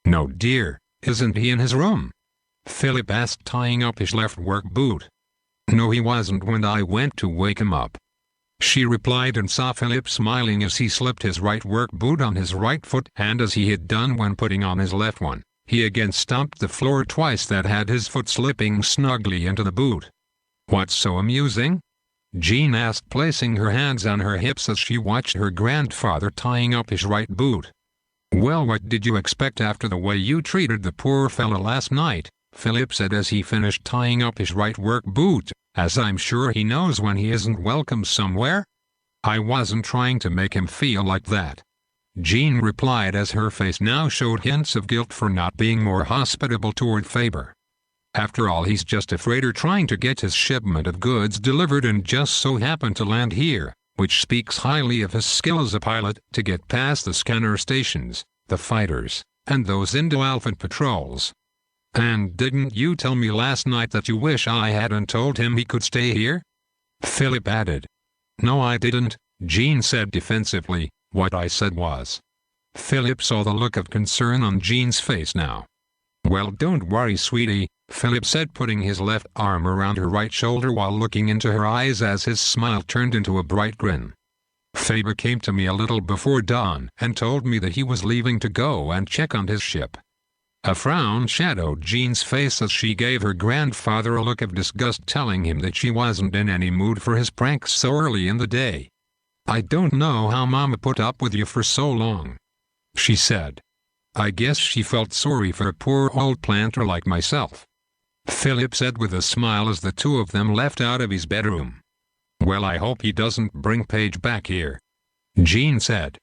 "No, dear. Isn't he in his room?" Philip asked, tying up his left work boot. "No, he wasn't when I went to wake him up," she replied, and saw Philip smiling as he slipped his right work boot on his right foot, and as he had done when putting on his left one, he again stomped the floor twice, that had his foot slipping snugly into the boot. "What's so amusing?" Jean asked, placing her hands on her hips as she watched her grandfather tying up his right boot. "Well, what did you expect after the way you treated the poor fella last night?" Philip said as he finished tying up his right work boot, "as I'm sure he knows when he isn't welcome somewhere." "I wasn't trying to make him feel like that," Jean replied, as her face now showed hints of guilt for not being more hospitable toward Faber. "After all, he's just a freighter trying to get his shipment of goods delivered and just so happened to land here, which speaks highly of his skill as a pilot to get past the scanner stations, the fighters, and those Indo-Alpha patrols. And didn't you tell me last night that you wish I hadn't told him he could stay here?" Philip added. "No, I didn't," Jean said defensively. "What I said was—" Philip saw the look of concern on Jean's face now. "Well, don't worry, sweetie," Philip said, putting his left arm around her right shoulder while looking into her eyes as his smile turned into a bright grin. "Faber came to me a little before dawn and told me that he was leaving to go and check on his ship." A frown shadowed Jean's face as she gave her grandfather a look of disgust, telling him that she wasn't in any mood for his pranks so early in the day. "I don't know how Mama put up with you for so long," she said. "I guess she felt sorry for a poor old planter like myself," Philip said with a smile as the two of them left out of his bedroom. "Well, I hope he doesn't bring Paige back here," Jean said.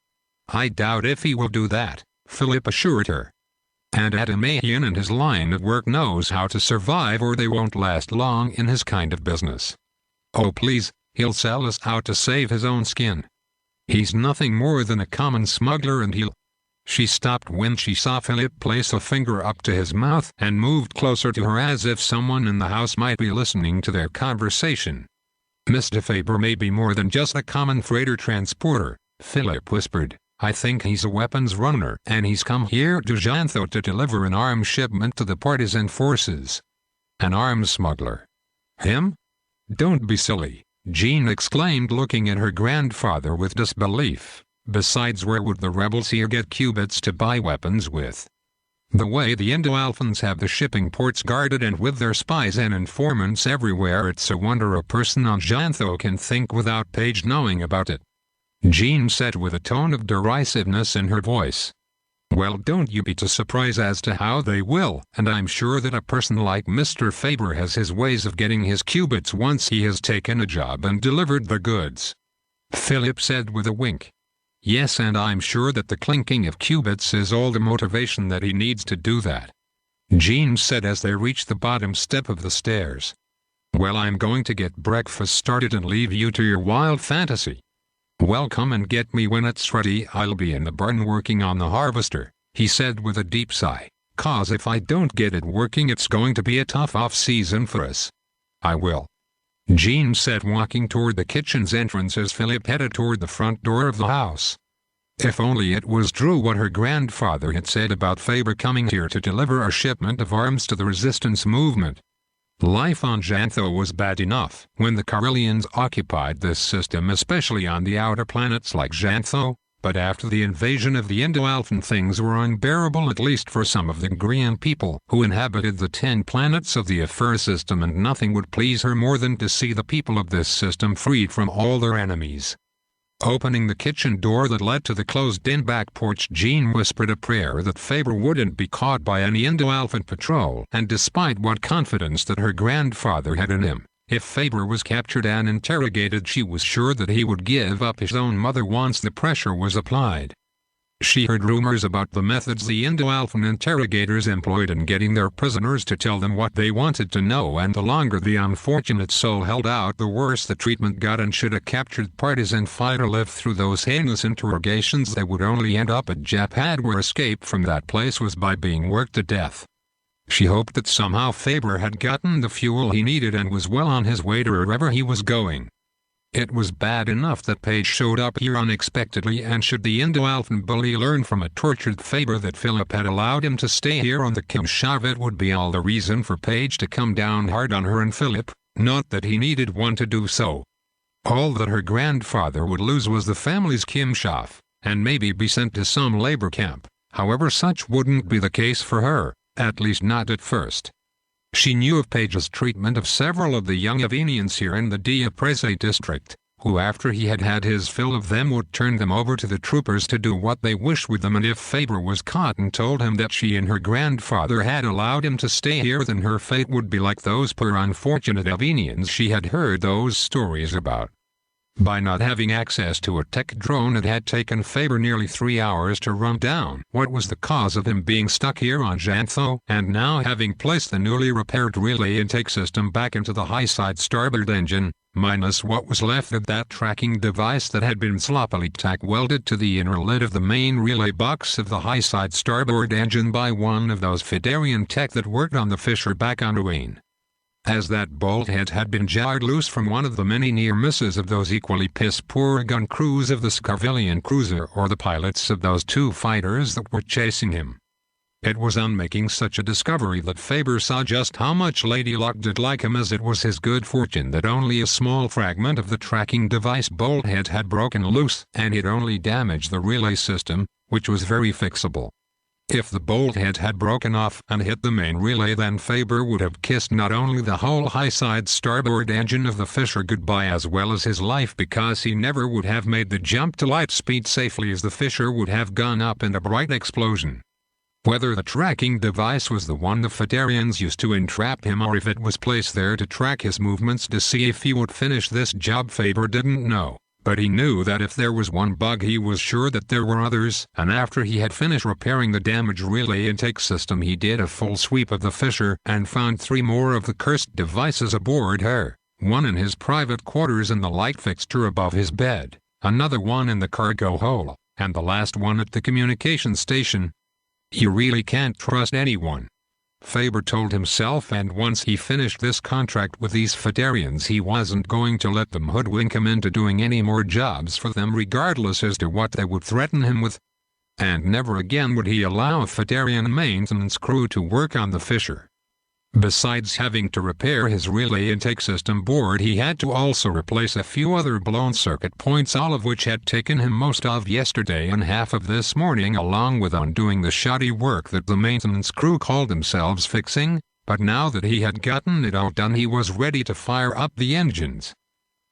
"I doubt if he will do that," Philip assured her. "And Adamahian and his line of work knows how to survive, or they won't last long in his kind of business. Oh please, he'll sell us out to save his own skin. He's nothing more than a common smuggler, and he'll—" She stopped when she saw Philip place a finger up to his mouth and moved closer to her as if someone in the house might be listening to their conversation. "Mr. Faber may be more than just a common freighter transporter," Philip whispered. "I think he's a weapons runner, and he's come here to Zhantho to deliver an arms shipment to the partisan forces." "An arms smuggler? Him? Don't be silly," Jean exclaimed, looking at her grandfather with disbelief. "Besides, where would the rebels here get qubits to buy weapons with? The way the Indo-Alphans have the shipping ports guarded, and with their spies and informants everywhere, it's a wonder a person on Zhantho can think without Paige knowing about it," Jean said with a tone of derisiveness in her voice. "Well, don't you be too surprised as to how they will, and I'm sure that a person like Mr. Faber has his ways of getting his qubits once he has taken a job and delivered the goods," Philip said with a wink. "Yes, and I'm sure that the clinking of qubits is all the motivation that he needs to do that," Jean said as they reached the bottom step of the stairs. "Well, I'm going to get breakfast started and leave you to your wild fantasy." "Well, come and get me when it's ready. I'll be in the barn working on the harvester," he said with a deep sigh. "'Cause if I don't get it working, it's going to be a tough off-season for us." "I will," Jean said, walking toward the kitchen's entrance as Philip headed toward the front door of the house. If only it was true what her grandfather had said about Faber coming here to deliver a shipment of arms to the resistance movement. Life on Zhantho was bad enough when the Karelians occupied this system, especially on the outer planets like Zhantho, but after the invasion of the Indo-Alphan things were unbearable, at least for some of the Ngrian people who inhabited the 10 planets of the Afer system, and nothing would please her more than to see the people of this system freed from all their enemies. Opening the kitchen door that led to the closed-in back porch, Jean whispered a prayer that Faber wouldn't be caught by any Indo-Alphan patrol, and despite what confidence that her grandfather had in him, if Faber was captured and interrogated, she was sure that he would give up his own mother once the pressure was applied. She heard rumors about the methods the Indo-Alphan interrogators employed in getting their prisoners to tell them what they wanted to know, and the longer the unfortunate soul held out, the worse the treatment got, and should a captured partisan fighter live through those heinous interrogations, they would only end up at Japad, where escape from that place was by being worked to death. She hoped that somehow Faber had gotten the fuel he needed and was well on his way to wherever he was going. It was bad enough that Paige showed up here unexpectedly, and should the Indo-Alphan bully learn from a tortured Faber that Philip had allowed him to stay here on the Kimshav, it would be all the reason for Paige to come down hard on her and Philip, not that he needed one to do so. All that her grandfather would lose was the family's Kimshav, and maybe be sent to some labor camp. However, such wouldn't be the case for her, at least not at first. She knew of Paige's treatment of several of the young Avenians here in the Dia Prese district, who after he had had his fill of them would turn them over to the troopers to do what they wished with them, and if Faber was caught and told him that she and her grandfather had allowed him to stay here, then her fate would be like those poor unfortunate Avenians she had heard those stories about. By not having access to a tech drone, it had taken Faber nearly 3 hours to run down what was the cause of him being stuck here on Zhantho, and now having placed the newly repaired relay intake system back into the high-side starboard engine, minus what was left of that tracking device that had been sloppily tack-welded to the inner lid of the main relay box of the high-side starboard engine by one of those Phederian tech that worked on the Fisher back on Ngrian. As that bolthead had been jarred loose from one of the many near misses of those equally piss-poor gun crews of the Scarvilian cruiser, or the pilots of those 2 fighters that were chasing him. It was on making such a discovery that Faber saw just how much Lady Luck did like him, as it was his good fortune that only a small fragment of the tracking device bolthead had broken loose, and it only damaged the relay system, which was very fixable. If the bolthead had broken off and hit the main relay, then Faber would have kissed not only the whole high-side starboard engine of the Fisher goodbye as well as his life, because he never would have made the jump to light speed safely, as the Fisher would have gone up in a bright explosion. Whether the tracking device was the one the Phederians used to entrap him, or if it was placed there to track his movements to see if he would finish this job, Faber didn't know. But he knew that if there was one bug, he was sure that there were others, and after he had finished repairing the damaged relay intake system, he did a full sweep of the Fisher and found 3 more of the cursed devices aboard her, one in his private quarters in the light fixture above his bed, another one in the cargo hold, and the last one at the communication station. You really can't trust anyone, Faber told himself, and once he finished this contract with these Phederians, he wasn't going to let them hoodwink him into doing any more jobs for them, regardless as to what they would threaten him with. And never again would he allow a Phederian maintenance crew to work on the Fisher. Besides having to repair his relay intake system board, he had to also replace a few other blown circuit points, all of which had taken him most of yesterday and half of this morning, along with undoing the shoddy work that the maintenance crew called themselves fixing. But now that he had gotten it all done, he was ready to fire up the engines.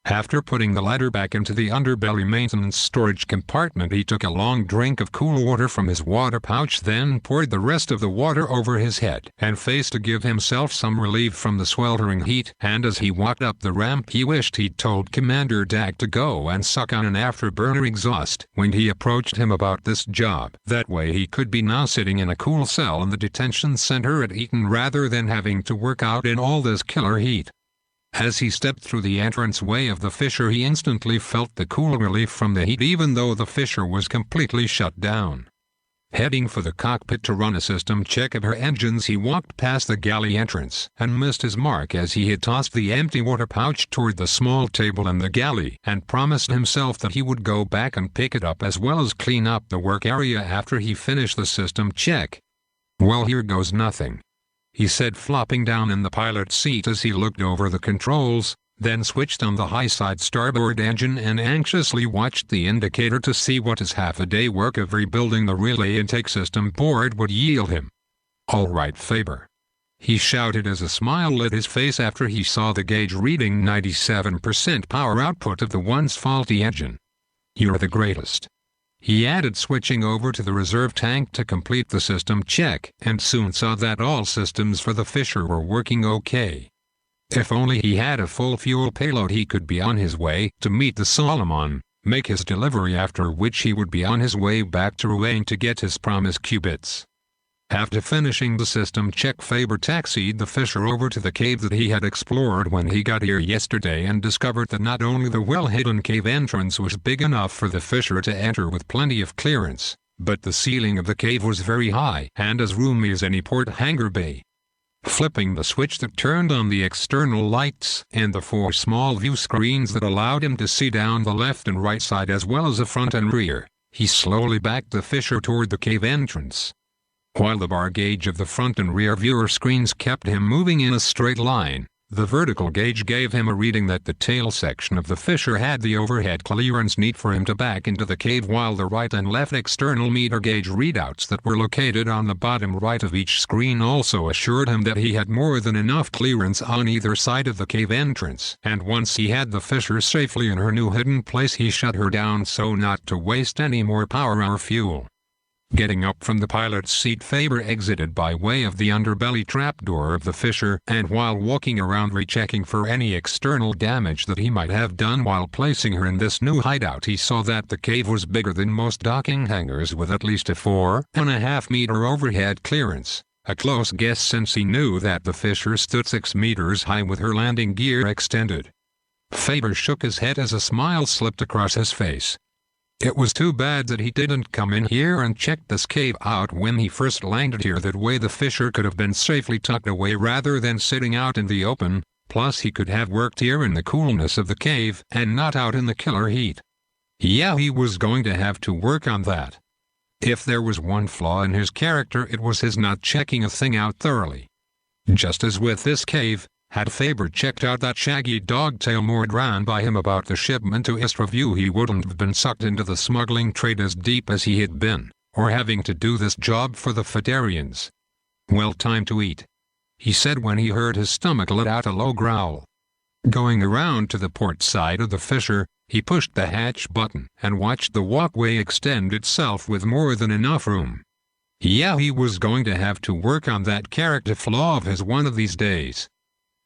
After putting the ladder back into the underbelly maintenance storage compartment, he took a long drink of cool water from his water pouch, then poured the rest of the water over his head and face to give himself some relief from the sweltering heat, and as he walked up the ramp he wished he'd told Commander Dag to go and suck on an afterburner exhaust when he approached him about this job. That way he could be now sitting in a cool cell in the detention center at Eton rather than having to work out in all this killer heat. As he stepped through the entranceway of the Fisher, he instantly felt the cool relief from the heat, even though the Fisher was completely shut down. Heading for the cockpit to run a system check of her engines, he walked past the galley entrance and missed his mark as he had tossed the empty water pouch toward the small table in the galley and promised himself that he would go back and pick it up as well as clean up the work area after he finished the system check. "Well, here goes nothing," he said, flopping down in the pilot's seat as he looked over the controls, then switched on the high-side starboard engine and anxiously watched the indicator to see what his half-a-day work of rebuilding the relay intake system board would yield him. "All right, Faber," he shouted as a smile lit his face after he saw the gauge reading 97% power output of the once faulty engine. "You're the greatest," he added, switching over to the reserve tank to complete the system check, and soon saw that all systems for the Fisher were working okay. If only he had a full fuel payload, he could be on his way to meet the Solomon, make his delivery, after which he would be on his way back to Rouen to get his promised qubits. After finishing the system check, Faber taxied the Fisher over to the cave that he had explored when he got here yesterday and discovered that not only the well-hidden cave entrance was big enough for the Fisher to enter with plenty of clearance, but the ceiling of the cave was very high and as roomy as any port hangar bay. Flipping the switch that turned on the external lights and the 4 small view screens that allowed him to see down the left and right side as well as the front and rear, he slowly backed the Fisher toward the cave entrance. While the bar gauge of the front and rear viewer screens kept him moving in a straight line, the vertical gauge gave him a reading that the tail section of the Fisher had the overhead clearance needed for him to back into the cave, while the right and left external meter gauge readouts that were located on the bottom right of each screen also assured him that he had more than enough clearance on either side of the cave entrance. And once he had the Fisher safely in her new hidden place, he shut her down so not to waste any more power or fuel. Getting up from the pilot's seat, Faber exited by way of the underbelly trapdoor of the Fisher, and while walking around rechecking for any external damage that he might have done while placing her in this new hideout, he saw that the cave was bigger than most docking hangars, with at least a 4.5-meter overhead clearance, a close guess since he knew that the Fisher stood 6 meters high with her landing gear extended. Faber shook his head as a smile slipped across his face. It was too bad that he didn't come in here and check this cave out when he first landed here. That way the Fisher could have been safely tucked away rather than sitting out in the open, plus he could have worked here in the coolness of the cave and not out in the killer heat. Yeah, he was going to have to work on that. If there was one flaw in his character, it was his not checking a thing out thoroughly. Just as with this cave, had Faber checked out that shaggy dogtail moored round by him about the shipment to East-Review, he wouldn't have been sucked into the smuggling trade as deep as he had been, or having to do this job for the Phederians. "Well, time to eat," he said when he heard his stomach let out a low growl. Going around to the port side of the Fisher, he pushed the hatch button and watched the walkway extend itself with more than enough room. Yeah, he was going to have to work on that character flaw of his one of these days.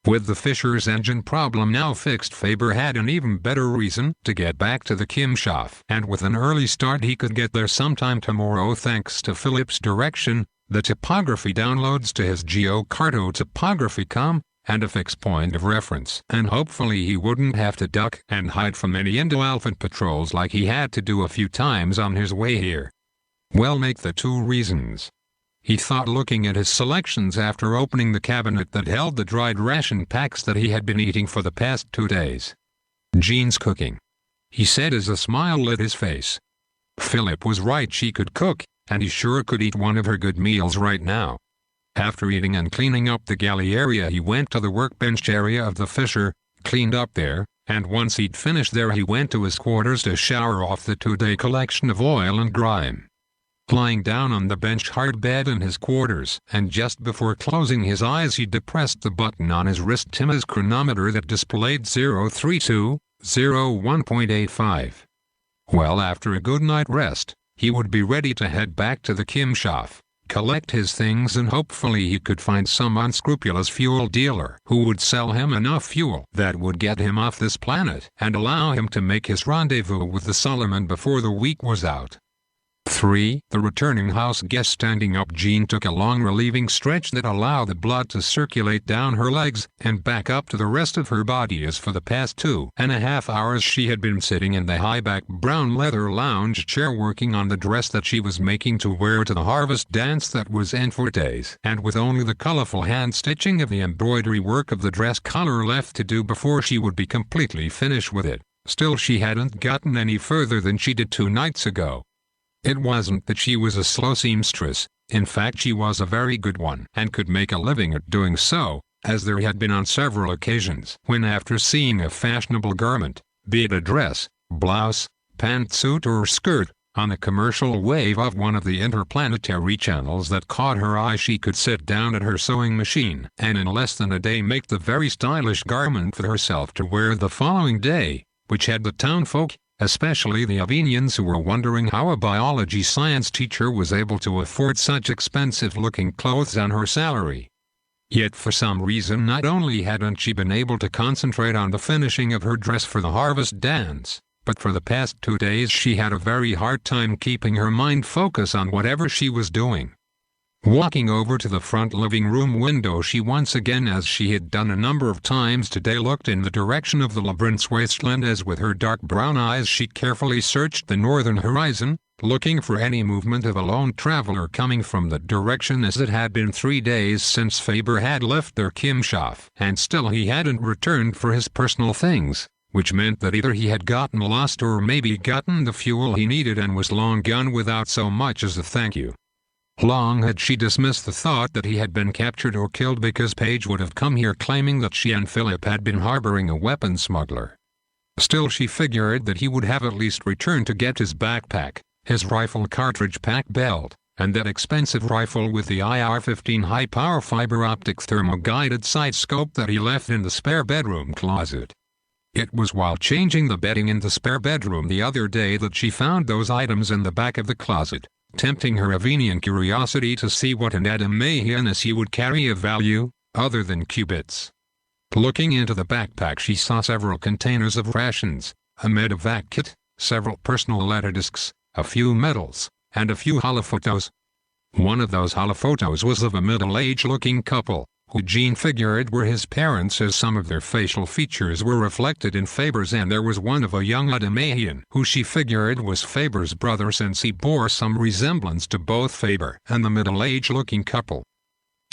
With the Fisher's engine problem now fixed, Faber had an even better reason to get back to the Kimschaft, and with an early start he could get there sometime tomorrow thanks to Philip's direction, the topography downloads to his GeoCarto topography.com, and a fixed point of reference, and hopefully he wouldn't have to duck and hide from any Indo-Alpha patrols like he had to do a few times on his way here. Well, make the 2 reasons, he thought, looking at his selections after opening the cabinet that held the dried ration packs that he had been eating for the past 2 days. "Jean's cooking," he said as a smile lit his face. Philip was right, she could cook, and he sure could eat one of her good meals right now. After eating and cleaning up the galley area, he went to the workbench area of the Fisher, cleaned up there, and once he'd finished there he went to his quarters to shower off the 2-day collection of oil and grime. Lying down on the bench hard bed in his quarters, and just before closing his eyes he depressed the button on his wrist Timmy's chronometer that displayed 03201.85. Well, after a good night rest, he would be ready to head back to the Kimschaft, collect his things, and hopefully he could find some unscrupulous fuel dealer who would sell him enough fuel that would get him off this planet and allow him to make his rendezvous with the Solomon before the week was out. 3. The returning house guest standing up. Jean took a long relieving stretch that allowed the blood to circulate down her legs and back up to the rest of her body, as for the past 2.5 hours she had been sitting in the high-back brown leather lounge chair working on the dress that she was making to wear to the harvest dance that was in 4 days, and with only the colorful hand-stitching of the embroidery work of the dress collar left to do before she would be completely finished with it. Still, she hadn't gotten any further than she did 2 nights ago. It wasn't that she was a slow seamstress. In fact, she was a very good one and could make a living at doing so, as there had been on several occasions when, after seeing a fashionable garment, be it a dress, blouse, pantsuit or skirt, on a commercial wave of one of the interplanetary channels that caught her eye, she could sit down at her sewing machine and in less than a day make the very stylish garment for herself to wear the following day, which had the townfolk, especially the Avenians, who were wondering how a biology science teacher was able to afford such expensive-looking clothes on her salary. Yet for some reason not only hadn't she been able to concentrate on the finishing of her dress for the harvest dance, but for the past 2 days she had a very hard time keeping her mind focused on whatever she was doing. Walking over to the front living room window, she once again, as she had done a number of times today, looked in the direction of the labyrinth's wasteland as with her dark brown eyes she carefully searched the northern horizon, looking for any movement of a lone traveler coming from that direction, as it had been 3 days since Faber had left their Kimschaft, and still he hadn't returned for his personal things, which meant that either he had gotten lost or maybe gotten the fuel he needed and was long gone without so much as a thank you. Long had she dismissed the thought that he had been captured or killed, because Paige would have come here claiming that she and Philip had been harboring a weapon smuggler. Still, she figured that he would have at least returned to get his backpack, his rifle cartridge pack belt, and that expensive rifle with the IR-15 high-power fiber optic thermo-guided sight scope that he left in the spare bedroom closet. It was while changing the bedding in the spare bedroom the other day that she found those items in the back of the closet, tempting her Avenian curiosity to see what an Adamahian he would carry of value, other than qubits. Looking into the backpack, she saw several containers of rations, a medevac kit, several personal letter discs, a few medals, and a few holophotos. One of those holophotos was of a middle-aged-looking couple, who Jean figured were his parents, as some of their facial features were reflected in Faber's, and there was one of a young Adamahian who she figured was Faber's brother, since he bore some resemblance to both Faber and the middle-aged-looking couple.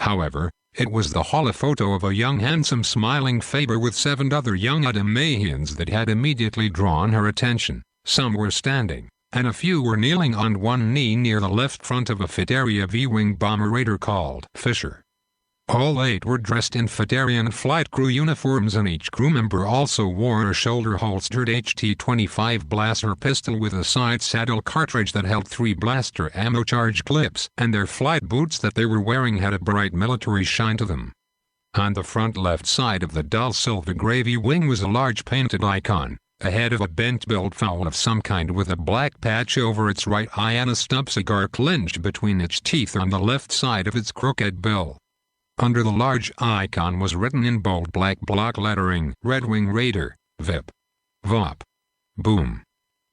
However, it was the holophoto of a young, handsome, smiling Faber with 7 other young Adamahians that had immediately drawn her attention. Some were standing, and a few were kneeling on one knee near the left front of a Phederian V-wing bomberator called Fisher. All 8 were dressed in Phederian flight crew uniforms, and each crew member also wore a shoulder-holstered HT-25 blaster pistol with a side saddle cartridge that held 3 blaster ammo charge clips, and their flight boots that they were wearing had a bright military shine to them. On the front left side of the dull silver gravy wing was a large painted icon, a head of a bent-billed fowl of some kind with a black patch over its right eye and a stub cigar clenched between its teeth on the left side of its crooked bill. Under the large icon was written in bold black block lettering, "Red Wing Raider, VIP. VOP. Boom."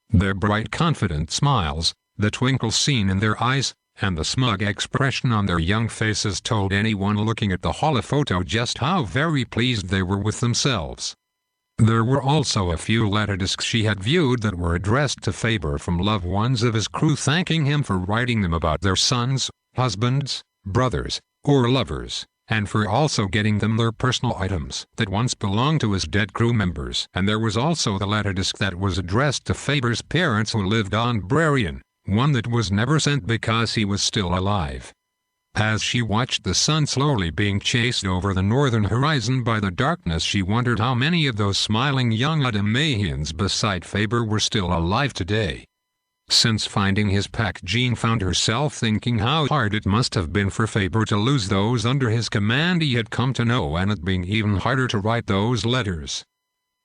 Their bright, confident smiles, the twinkle seen in their eyes, and the smug expression on their young faces told anyone looking at the holophoto just how very pleased they were with themselves. There were also a few letter discs she had viewed that were addressed to Faber from loved ones of his crew, thanking him for writing them about their sons, husbands, brothers, or lovers, and for also getting them their personal items that once belonged to his dead crew members. And there was also the letter disc that was addressed to Faber's parents, who lived on Ngrian, one that was never sent because he was still alive. As she watched the sun slowly being chased over the northern horizon by the darkness, she wondered how many of those smiling young Adamahians beside Faber were still alive today. Since finding his pack, Jean found herself thinking how hard it must have been for Faber to lose those under his command he had come to know, and it being even harder to write those letters.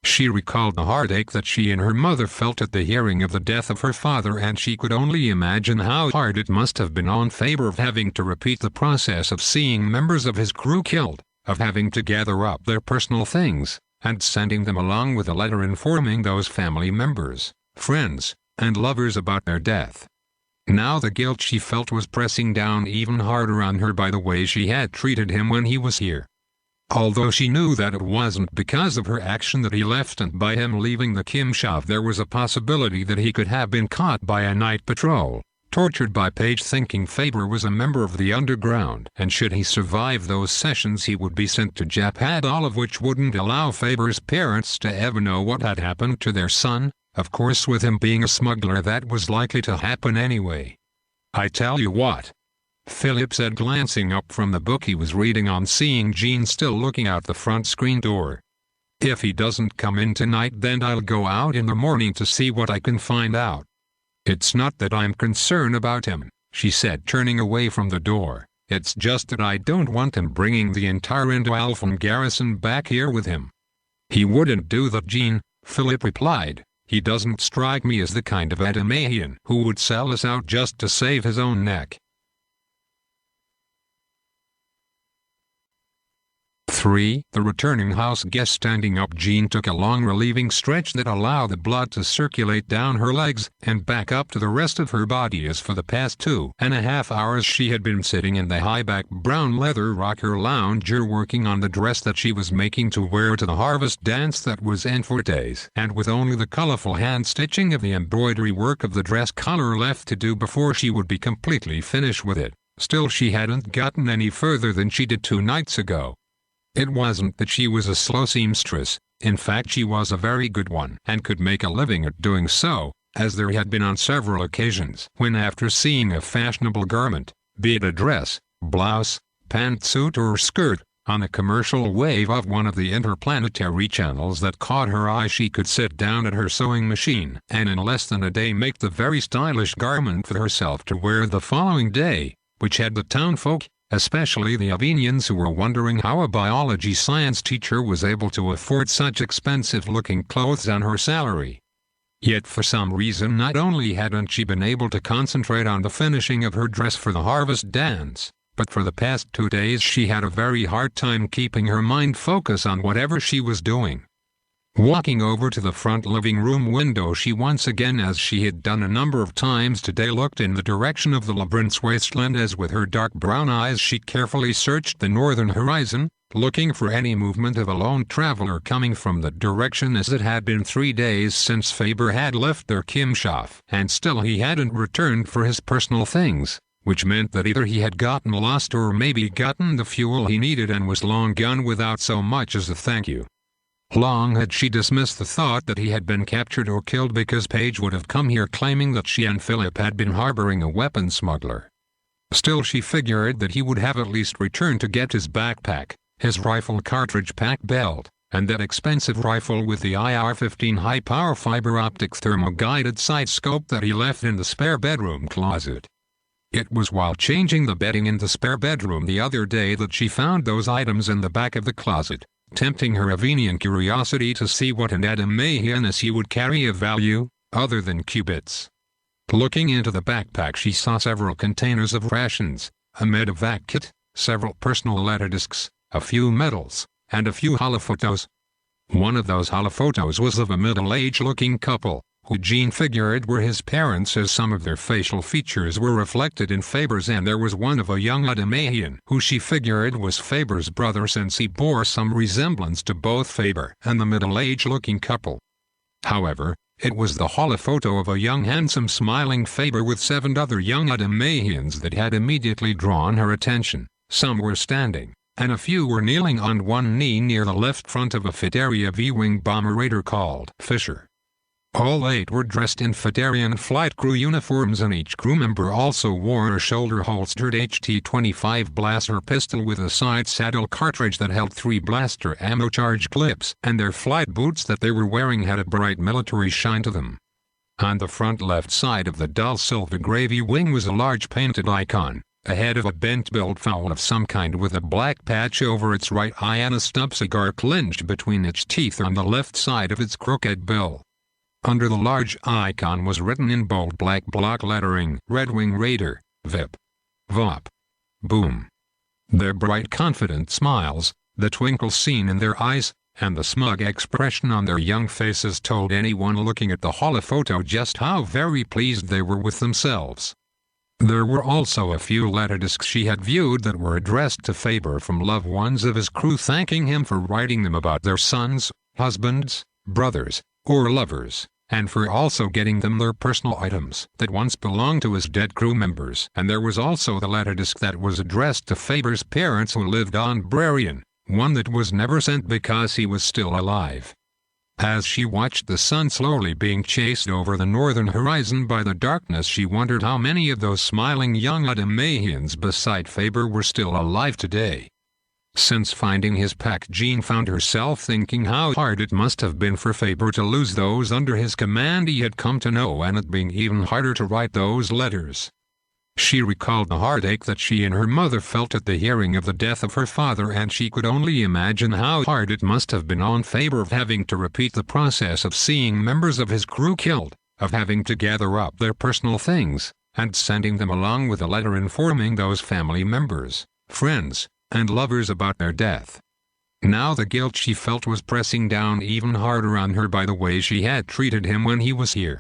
She recalled the heartache that she and her mother felt at the hearing of the death of her father, and she could only imagine how hard it must have been on Faber of having to repeat the process of seeing members of his crew killed, of having to gather up their personal things, and sending them along with a letter informing those family members, friends, and lovers about their death. Now the guilt she felt was pressing down even harder on her by the way she had treated him when he was here. Although she knew that it wasn't because of her action that he left and by him leaving the Kimshov there was a possibility that he could have been caught by a night patrol, tortured by Paige thinking Faber was a member of the underground and should he survive those sessions he would be sent to Japan, all of which wouldn't allow Faber's parents to ever know what had happened to their son. Of course, with him being a smuggler that was likely to happen anyway. "I tell you what," Philip said, glancing up from the book he was reading on seeing Jean still looking out the front screen door. "If he doesn't come in tonight, then I'll go out in the morning to see what I can find out." "It's not that I'm concerned about him," she said, turning away from the door. "It's just that I don't want him bringing the entire Indo-Alphan garrison back here with him." "He wouldn't do that, Jean," Philip replied. "He doesn't strike me as the kind of Adamahian who would sell us out just to save his own neck." 3. The returning house guest standing up. Jean took a long relieving stretch that allowed the blood to circulate down her legs and back up to the rest of her body, as for the past 2.5 hours she had been sitting in the high-back brown leather rocker lounger working on the dress that she was making to wear to the harvest dance that was in 4 days, and with only the colorful hand-stitching of the embroidery work of the dress collar left to do before she would be completely finished with it. Still, she hadn't gotten any further than she did 2 nights ago. It wasn't that she was a slow seamstress, in fact she was a very good one and could make a living at doing so, as there had been on several occasions when, after seeing a fashionable garment, be it a dress, blouse, pantsuit or skirt, on a commercial wave of one of the interplanetary channels that caught her eye, she could sit down at her sewing machine and in less than a day make the very stylish garment for herself to wear the following day, which had the townfolk, especially the Avenians, who were wondering how a biology science teacher was able to afford such expensive-looking clothes on her salary. Yet for some reason not only hadn't she been able to concentrate on the finishing of her dress for the harvest dance, but for the past 2 days she had a very hard time keeping her mind focused on whatever she was doing. Walking over to the front living room window, she once again, as she had done a number of times today, looked in the direction of the labyrinth's wasteland as with her dark brown eyes she carefully searched the northern horizon, looking for any movement of a lone traveler coming from that direction, as it had been 3 days since Faber had left their Kimshov, and still he hadn't returned for his personal things, which meant that either he had gotten lost or maybe gotten the fuel he needed and was long gone without so much as a thank you. Long had she dismissed the thought that he had been captured or killed, because Paige would have come here claiming that she and Philip had been harboring a weapon smuggler. Still, she figured that he would have at least returned to get his backpack, his rifle cartridge pack belt, and that expensive rifle with the IR-15 high-power fiber optic thermo-guided sight scope that he left in the spare bedroom closet. It was while changing the bedding in the spare bedroom the other day that she found those items in the back of the closet, tempting her Avenian curiosity to see what an Adamahian he would carry of value, other than qubits. Looking into the backpack, she saw several containers of rations, a medevac kit, several personal letter discs, a few medals, and a few holophotos. One of those holophotos was of a middle-aged looking couple, who Jean figured were his parents, as some of their facial features were reflected in Faber's, and there was one of a young Adamahian who she figured was Faber's brother, since he bore some resemblance to both Faber and the middle-aged looking couple. However, it was the holophoto of a young, handsome, smiling Faber with 7 other young Adamahians that had immediately drawn her attention. Some were standing, and a few were kneeling on one knee near the left front of a Phederian V-wing bomber raider called Fisher. All 8 were dressed in Phederian flight crew uniforms, and each crew member also wore a shoulder-holstered HT-25 blaster pistol with a side saddle cartridge that held 3 blaster ammo charge clips, and their flight boots that they were wearing had a bright military shine to them. On the front left side of the dull silver gravy wing was a large painted icon, a head of a bent-billed fowl of some kind with a black patch over its right eye and a stub cigar clinched between its teeth on the left side of its crooked bill. Under the large icon was written in bold black block lettering, "Red Wing Raider, VIP. VOP. Boom." Their bright, confident smiles, the twinkle seen in their eyes, and the smug expression on their young faces told anyone looking at the holophoto just how very pleased they were with themselves. There were also a few letter discs she had viewed that were addressed to Faber from loved ones of his crew thanking him for writing them about their sons, husbands, brothers, or lovers, and for also getting them their personal items that once belonged to his dead crew members. And there was also the letter disc that was addressed to Faber's parents who lived on Ngrian, one that was never sent because he was still alive. As she watched the sun slowly being chased over the northern horizon by the darkness, she wondered how many of those smiling young Adamahians beside Faber were still alive today. Since finding his pack, Jean found herself thinking how hard it must have been for Faber to lose those under his command he had come to know, and it being even harder to write those letters. She recalled the heartache that she and her mother felt at the hearing of the death of her father, and she could only imagine how hard it must have been on Faber of having to repeat the process of seeing members of his crew killed, of having to gather up their personal things, and sending them along with a letter informing those family members, friends, and lovers about their death. Now the guilt she felt was pressing down even harder on her by the way she had treated him when he was here.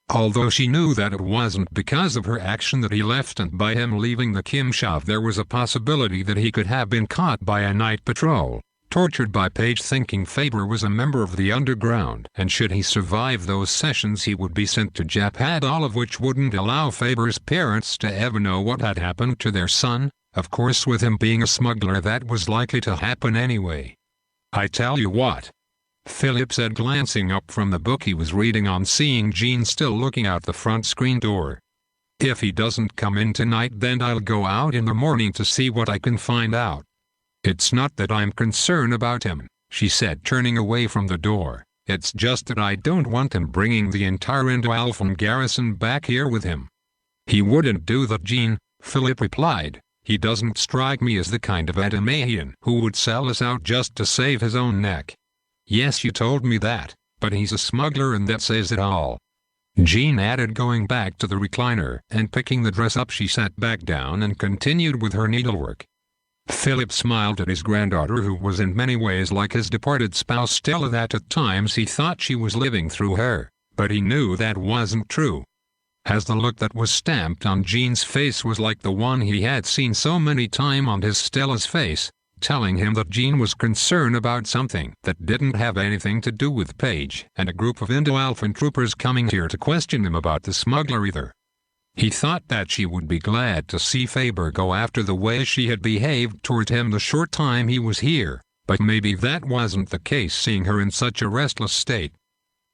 Although she knew that it wasn't because of her action that he left, and by him leaving the Kimshav there was a possibility that he could have been caught by a night patrol, tortured by Page, thinking Faber was a member of the underground, and should he survive those sessions he would be sent to Japan, all of which wouldn't allow Faber's parents to ever know what had happened to their son. Of course, with him being a smuggler, that was likely to happen anyway. "I tell you what," Philip said, glancing up from the book he was reading on seeing Jean still looking out the front screen door. "If he doesn't come in tonight, then I'll go out in the morning to see what I can find out." "It's not that I'm concerned about him," she said, turning away from the door. "It's just that I don't want him bringing the entire Indo-Alphan garrison back here with him." "He wouldn't do that, Jean," Philip replied. "He doesn't strike me as the kind of Adamahian who would sell us out just to save his own neck." "Yes, you told me that, but he's a smuggler, and that says it all," Jean added, going back to the recliner, and picking the dress up she sat back down and continued with her needlework. Philip smiled at his granddaughter, who was in many ways like his departed spouse Stella, that at times he thought she was living through her, but he knew that wasn't true. As the look that was stamped on Jean's face was like the one he had seen so many times on his Stella's face, telling him that Jean was concerned about something that didn't have anything to do with Page and a group of Indo-Alphan troopers coming here to question him about the smuggler either. He thought that she would be glad to see Faber go after the way she had behaved toward him the short time he was here, but maybe that wasn't the case, seeing her in such a restless state.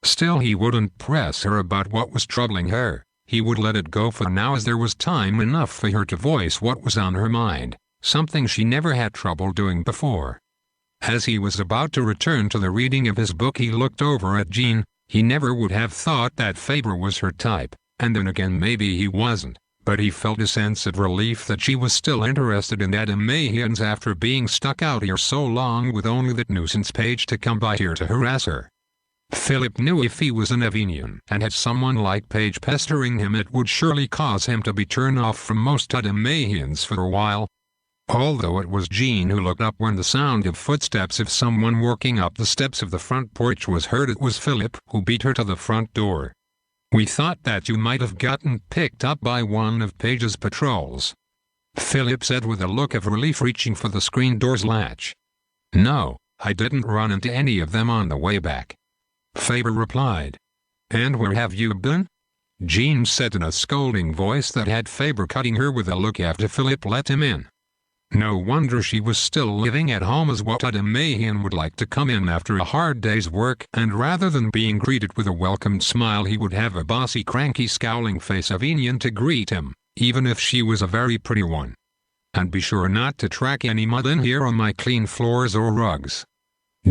Still, he wouldn't press her about what was troubling her. He would let it go for now, as there was time enough for her to voice what was on her mind, something she never had trouble doing before. As he was about to return to the reading of his book, he looked over at Jean. He never would have thought that Faber was her type, and then again maybe he wasn't, but he felt a sense of relief that she was still interested in Adamahians after being stuck out here so long with only that nuisance Page to come by here to harass her. Philip knew if he was an Avenian and had someone like Page pestering him, it would surely cause him to be turned off from most Adamahians for a while. Although it was Jean who looked up when the sound of footsteps of someone walking up the steps of the front porch was heard, it was Philip who beat her to the front door. "We thought that you might have gotten picked up by one of Page's patrols," Philip said with a look of relief, reaching for the screen door's latch. "No, I didn't run into any of them on the way back," Faber replied. "And where have you been?" Jean said in a scolding voice that had Faber cutting her with a look after Philip let him in. No wonder she was still living at home, as what Adamahian would like to come in after a hard day's work, and rather than being greeted with a welcome smile, he would have a bossy, cranky, scowling face of Avenian to greet him, even if she was a very pretty one. "And be sure not to track any mud in here on my clean floors or rugs,"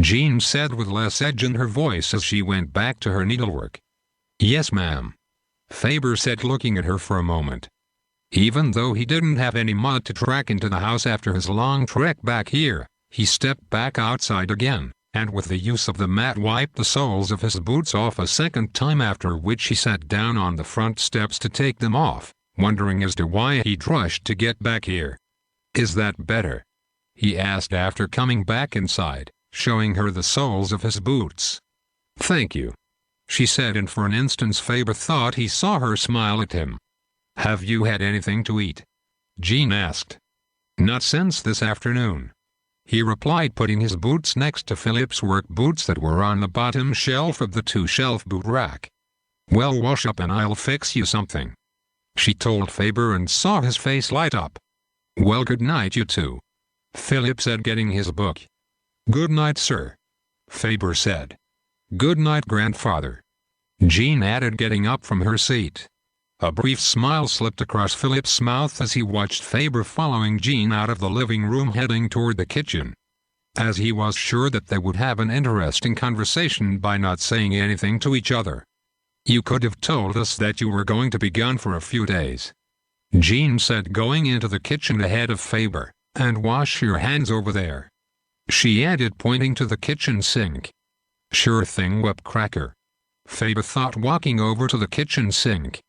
Jean said with less edge in her voice as she went back to her needlework. "Yes, ma'am," Faber said, looking at her for a moment. Even though he didn't have any mud to track into the house after his long trek back here, he stepped back outside again, and with the use of the mat wiped the soles of his boots off a second time, after which he sat down on the front steps to take them off, wondering as to why he'd rushed to get back here. "Is that better?" he asked after coming back inside, showing her the soles of his boots. "Thank you," she said, and for an instant Faber thought he saw her smile at him. "Have you had anything to eat?" Jean asked. "Not since this afternoon," he replied, putting his boots next to Philip's work boots that were on the bottom shelf of the two-shelf boot rack. "Well, wash up and I'll fix you something," she told Faber, and saw his face light up. "Well, good night, you two," Philip said, getting his book. "Good night, sir," Faber said. "Good night, grandfather," Jean added, getting up from her seat. A brief smile slipped across Philip's mouth as he watched Faber following Jean out of the living room, heading toward the kitchen. As he was sure that they would have an interesting conversation by not saying anything to each other. "You could have told us that you were going to be gone for a few days," Jean said, going into the kitchen ahead of Faber. "And wash your hands over there," she added, pointing to the kitchen sink. "Sure thing, whipcracker," Faber thought, walking over to the kitchen sink.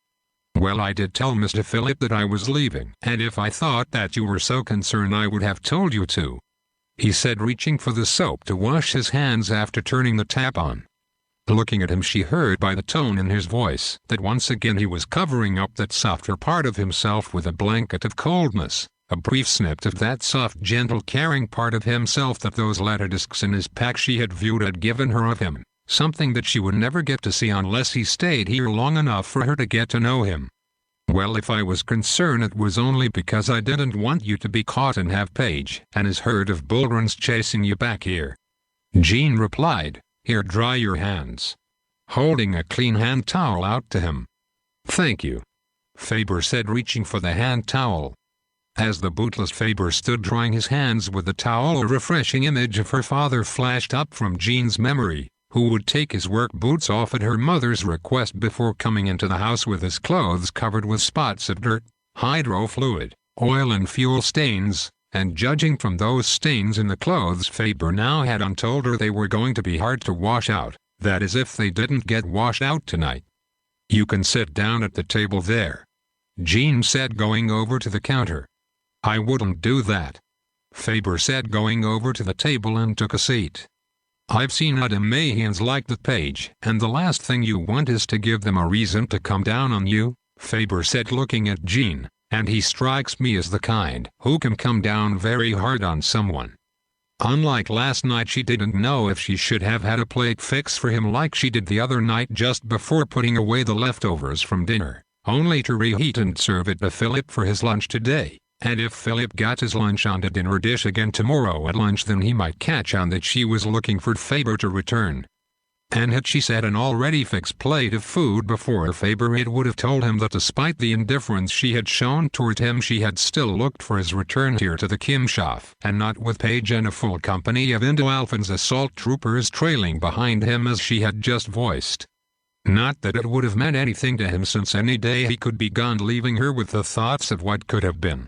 "Well, I did tell Mr. Philip that I was leaving, and if I thought that you were so concerned I would have told you to," he said, reaching for the soap to wash his hands after turning the tap on. Looking at him, she heard by the tone in his voice that once again he was covering up that softer part of himself with a blanket of coldness, a brief snippet of that soft, gentle, caring part of himself that those letter discs in his pack she had viewed had given her of him. Something that she would never get to see unless he stayed here long enough for her to get to know him. "Well, if I was concerned, it was only because I didn't want you to be caught and have Paige and his herd of bullruns chasing you back here," Jean replied. "Here, dry your hands," holding a clean hand towel out to him. "Thank you," Faber said, reaching for the hand towel. As the bootless Faber stood drying his hands with the towel, a refreshing image of her father flashed up from Jean's memory, who would take his work boots off at her mother's request before coming into the house with his clothes covered with spots of dirt, hydro fluid, oil and fuel stains, and judging from those stains in the clothes Faber now had on, told her they were going to be hard to wash out, that is if they didn't get washed out tonight. "You can sit down at the table there," Jean said, going over to the counter. "I wouldn't do that," Faber said, going over to the table and took a seat. "I've seen Adam Mahians like that, Paige, and the last thing you want is to give them a reason to come down on you," Faber said, looking at Jean, "and he strikes me as the kind who can come down very hard on someone." Unlike last night, she didn't know if she should have had a plate fixed for him like she did the other night just before putting away the leftovers from dinner, only to reheat and serve it to Philip for his lunch today. And if Philip got his lunch on the dinner dish again tomorrow at lunch, then he might catch on that she was looking for Faber to return. And had she set an already fixed plate of food before Faber, it would have told him that despite the indifference she had shown toward him, she had still looked for his return here to the Kimshof, and not with Paige and a full company of Indo-Alphan's assault troopers trailing behind him as she had just voiced. Not that it would have meant anything to him, since any day he could be gone, leaving her with the thoughts of what could have been.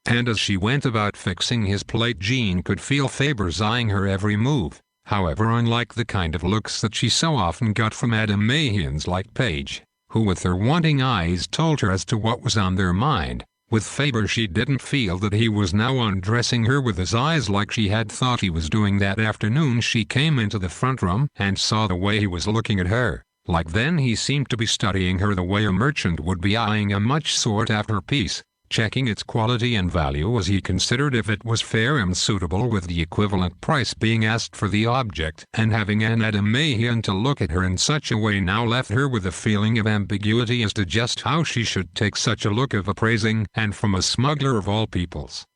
And as she went about fixing his plate, Jean could feel Faber's eyeing her every move, however unlike the kind of looks that she so often got from Adam Mahians like Paige, who with her wanting eyes told her as to what was on their mind. With Faber she didn't feel that he was now undressing her with his eyes like she had thought he was doing that afternoon she came into the front room and saw the way he was looking at her. Like then he seemed to be studying her the way a merchant would be eyeing a much sought-after piece, checking its quality and value as he considered if it was fair and suitable with the equivalent price being asked for the object. And having an Adam Mahian to look at her in such a way now left her with a feeling of ambiguity as to just how she should take such a look of appraising, and from a smuggler of all peoples.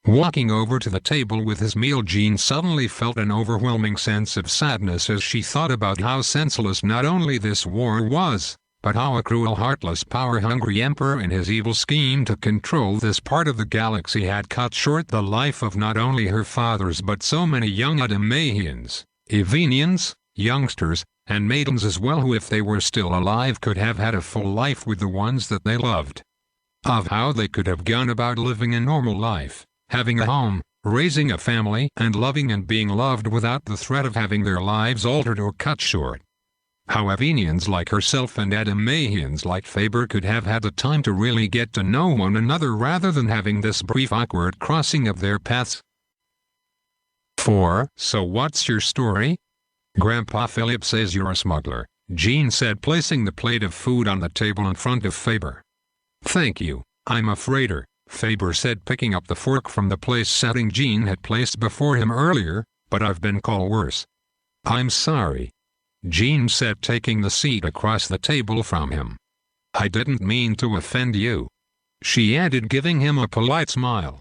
Walking over to the table with his meal, Jean suddenly felt an overwhelming sense of sadness as she thought about how senseless not only this war was, but how a cruel, heartless, power-hungry emperor in his evil scheme to control this part of the galaxy had cut short the life of not only her fathers but so many young Adam Mahians, Evenians, youngsters, and maidens as well, who if they were still alive could have had a full life with the ones that they loved. Of how they could have gone about living a normal life, having a home, raising a family, and loving and being loved without the threat of having their lives altered or cut short. How Evenians like herself and Adam Mahians like Faber could have had the time to really get to know one another rather than having this brief awkward crossing of their paths. 4. So what's your story? Grandpa Philip says you're a smuggler, Jean said, placing the plate of food on the table in front of Faber. Thank you, I'm a freighter, Faber said, picking up the fork from the place setting Jean had placed before him earlier, but I've been called worse. I'm sorry, Jean said, taking the seat across the table from him. I didn't mean to offend you, she added, giving him a polite smile.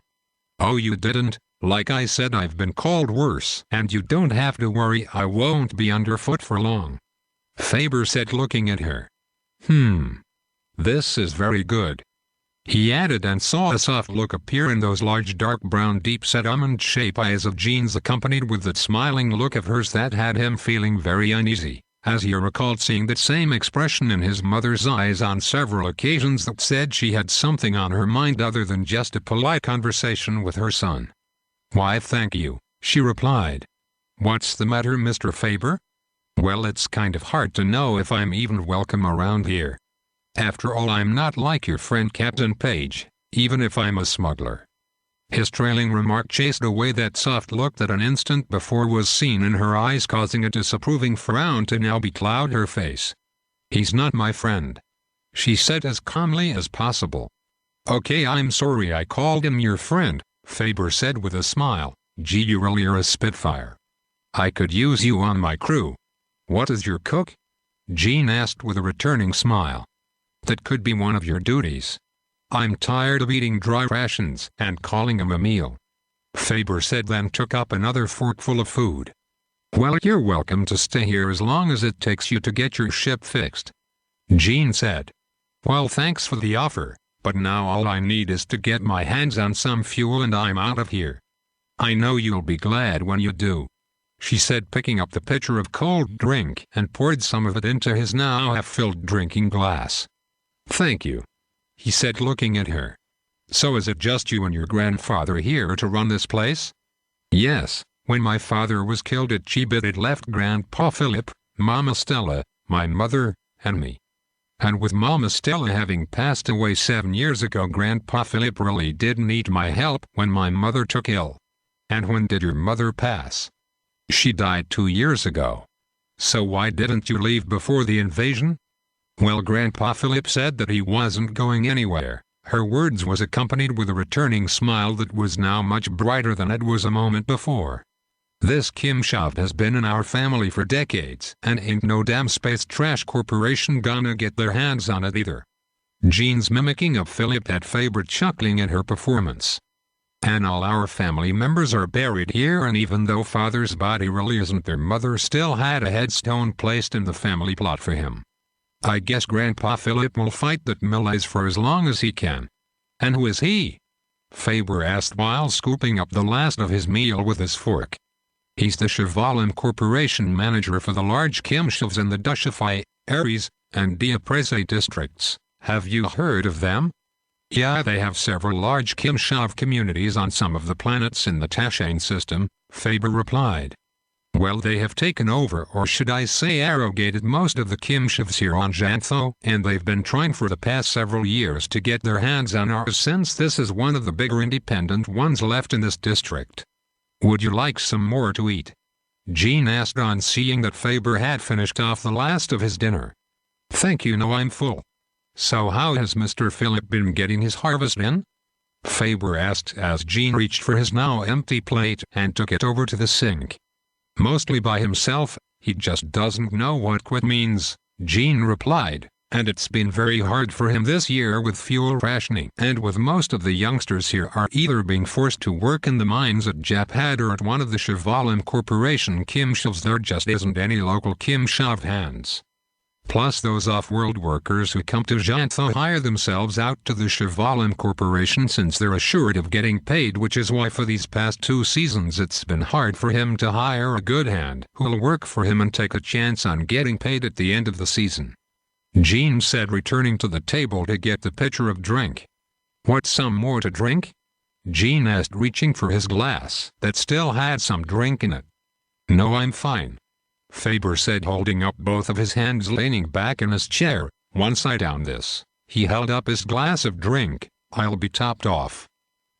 Oh, you didn't? Like I said, I've been called worse, and you don't have to worry, I won't be underfoot for long, Faber said, looking at her. This is very good, he added, and saw a soft look appear in those large dark brown deep-set almond-shaped eyes of Jean's, accompanied with that smiling look of hers that had him feeling very uneasy, as he recalled seeing that same expression in his mother's eyes on several occasions that said she had something on her mind other than just a polite conversation with her son. Why, thank you, she replied. What's the matter, Mr. Faber? Well, it's kind of hard to know if I'm even welcome around here. After all, I'm not like your friend Captain Page, even if I'm a smuggler. His trailing remark chased away that soft look that an instant before was seen in her eyes, causing a disapproving frown to now becloud her face. He's not my friend, she said as calmly as possible. Okay, I'm sorry I called him your friend, Faber said with a smile. Gee, you really are a spitfire. I could use you on my crew. What is your cook? Jean asked with a returning smile. That could be one of your duties. I'm tired of eating dry rations and calling them a meal, Faber said, then took up another forkful of food. Well, you're welcome to stay here as long as it takes you to get your ship fixed, Jean said. Well, thanks for the offer, but now all I need is to get my hands on some fuel and I'm out of here. I know you'll be glad when you do, she said, picking up the pitcher of cold drink and poured some of it into his now half-filled drinking glass. Thank you, he said, looking at her. So is it just you and your grandfather here to run this place? Yes, when my father was killed at Chibit, it left Grandpa Philip, Mama Stella, my mother, and me. And with Mama Stella having passed away 7 years ago, Grandpa Philip really did need my help when my mother took ill. And when did your mother pass? She died 2 years ago. So why didn't you leave before the invasion? Well, Grandpa Philip said that he wasn't going anywhere. Her words was accompanied with a returning smile that was now much brighter than it was a moment before. This camshaft has been in our family for decades, and ain't no damn space trash corporation gonna get their hands on it either. Jean's mimicking of Philip had Faber chuckling at her performance. And all our family members are buried here, and even though father's body really isn't there, mother still had a headstone placed in the family plot for him. I guess Grandpa Philip will fight that malaise for as long as he can. And who is he? Faber asked while scooping up the last of his meal with his fork. He's the Chevalin Corporation manager for the large camshafts in the Dushafai, Ares, and Diaprese districts. Have you heard of them? Yeah, they have several large camshaft communities on some of the planets in the Tashane system, Faber replied. Well, they have taken over, or should I say arrogated, most of the camshafts here on Zhantho, and they've been trying for the past several years to get their hands on ours, since this is one of the bigger independent ones left in this district. Would you like some more to eat? Jean asked on seeing that Faber had finished off the last of his dinner. Thank you, no, I'm full. So how has Mr. Philip been getting his harvest in? Faber asked as Jean reached for his now empty plate and took it over to the sink. Mostly by himself, he just doesn't know what quit means, Jean replied, and it's been very hard for him this year with fuel rationing, and with most of the youngsters here are either being forced to work in the mines at Japad or at one of the Chevalin Corporation camshafts. There just isn't any local camshaft hands. Plus those off-world workers who come to Zhantho hire themselves out to the Chevalin Corporation since they're assured of getting paid, which is why for these past 2 seasons it's been hard for him to hire a good hand who'll work for him and take a chance on getting paid at the end of the season, Jean said, returning to the table to get the pitcher of drink. Want some more to drink? Jean asked, reaching for his glass that still had some drink in it. No, I'm fine, Faber said, holding up both of his hands, leaning back in his chair, one side down. This, he held up his glass of drink. I'll be topped off,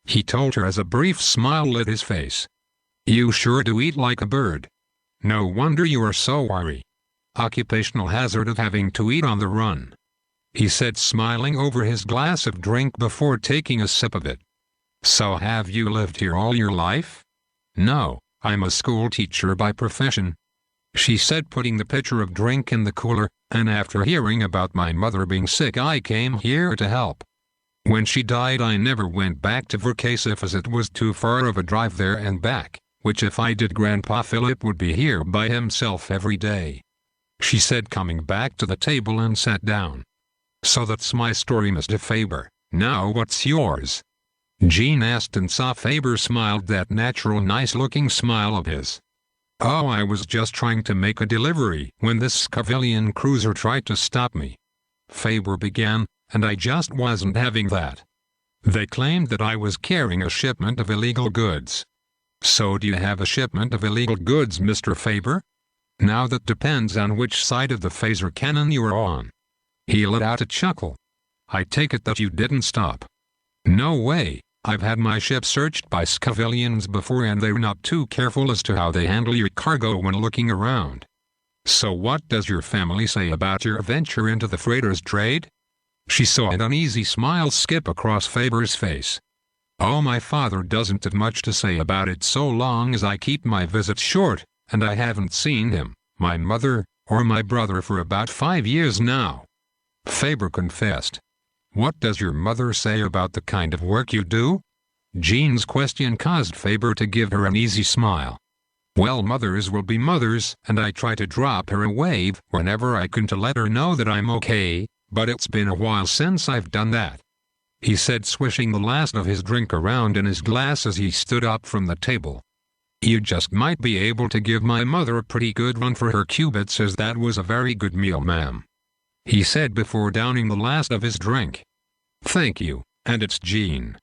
he told her as a brief smile lit his face. You sure do eat like a bird. No wonder you are so wary. Occupational hazard of having to eat on the run. he said, smiling over his glass of drink before taking a sip of it. So have you lived here all your life? No, I'm a school teacher by profession, she said, putting the pitcher of drink in the cooler, and after hearing about my mother being sick I came here to help. When she died I never went back to Verkasif as it was too far of a drive there and back, which if I did Grandpa Philip would be here by himself every day, she said, coming back to the table and sat down. So that's my story, Mr. Faber. Now what's yours? Jean asked, and saw Faber smiled that natural nice-looking smile of his. Oh, I was just trying to make a delivery when this Skavilian cruiser tried to stop me, Faber began, and I just wasn't having that. They claimed that I was carrying a shipment of illegal goods. So do you have a shipment of illegal goods, Mr. Faber? Now that depends on which side of the phaser cannon you are on. He let out a chuckle. I take it that you didn't stop. No way. I've had my ship searched by Skavilians before and they're not too careful as to how they handle your cargo when looking around. So what does your family say about your venture into the freighters trade? She saw an uneasy smile skip across Faber's face. Oh, my father doesn't have much to say about it so long as I keep my visits short, and I haven't seen him, my mother, or my brother for about 5 years now, Faber confessed. What does your mother say about the kind of work you do? Jean's question caused Faber to give her an easy smile. Well, mothers will be mothers, and I try to drop her a wave whenever I can to let her know that I'm okay, but it's been a while since I've done that, he said, swishing the last of his drink around in his glass as he stood up from the table. You just might be able to give my mother a pretty good run for her cubits, as that was a very good meal, ma'am, he said before downing the last of his drink. Thank you, and it's Jean.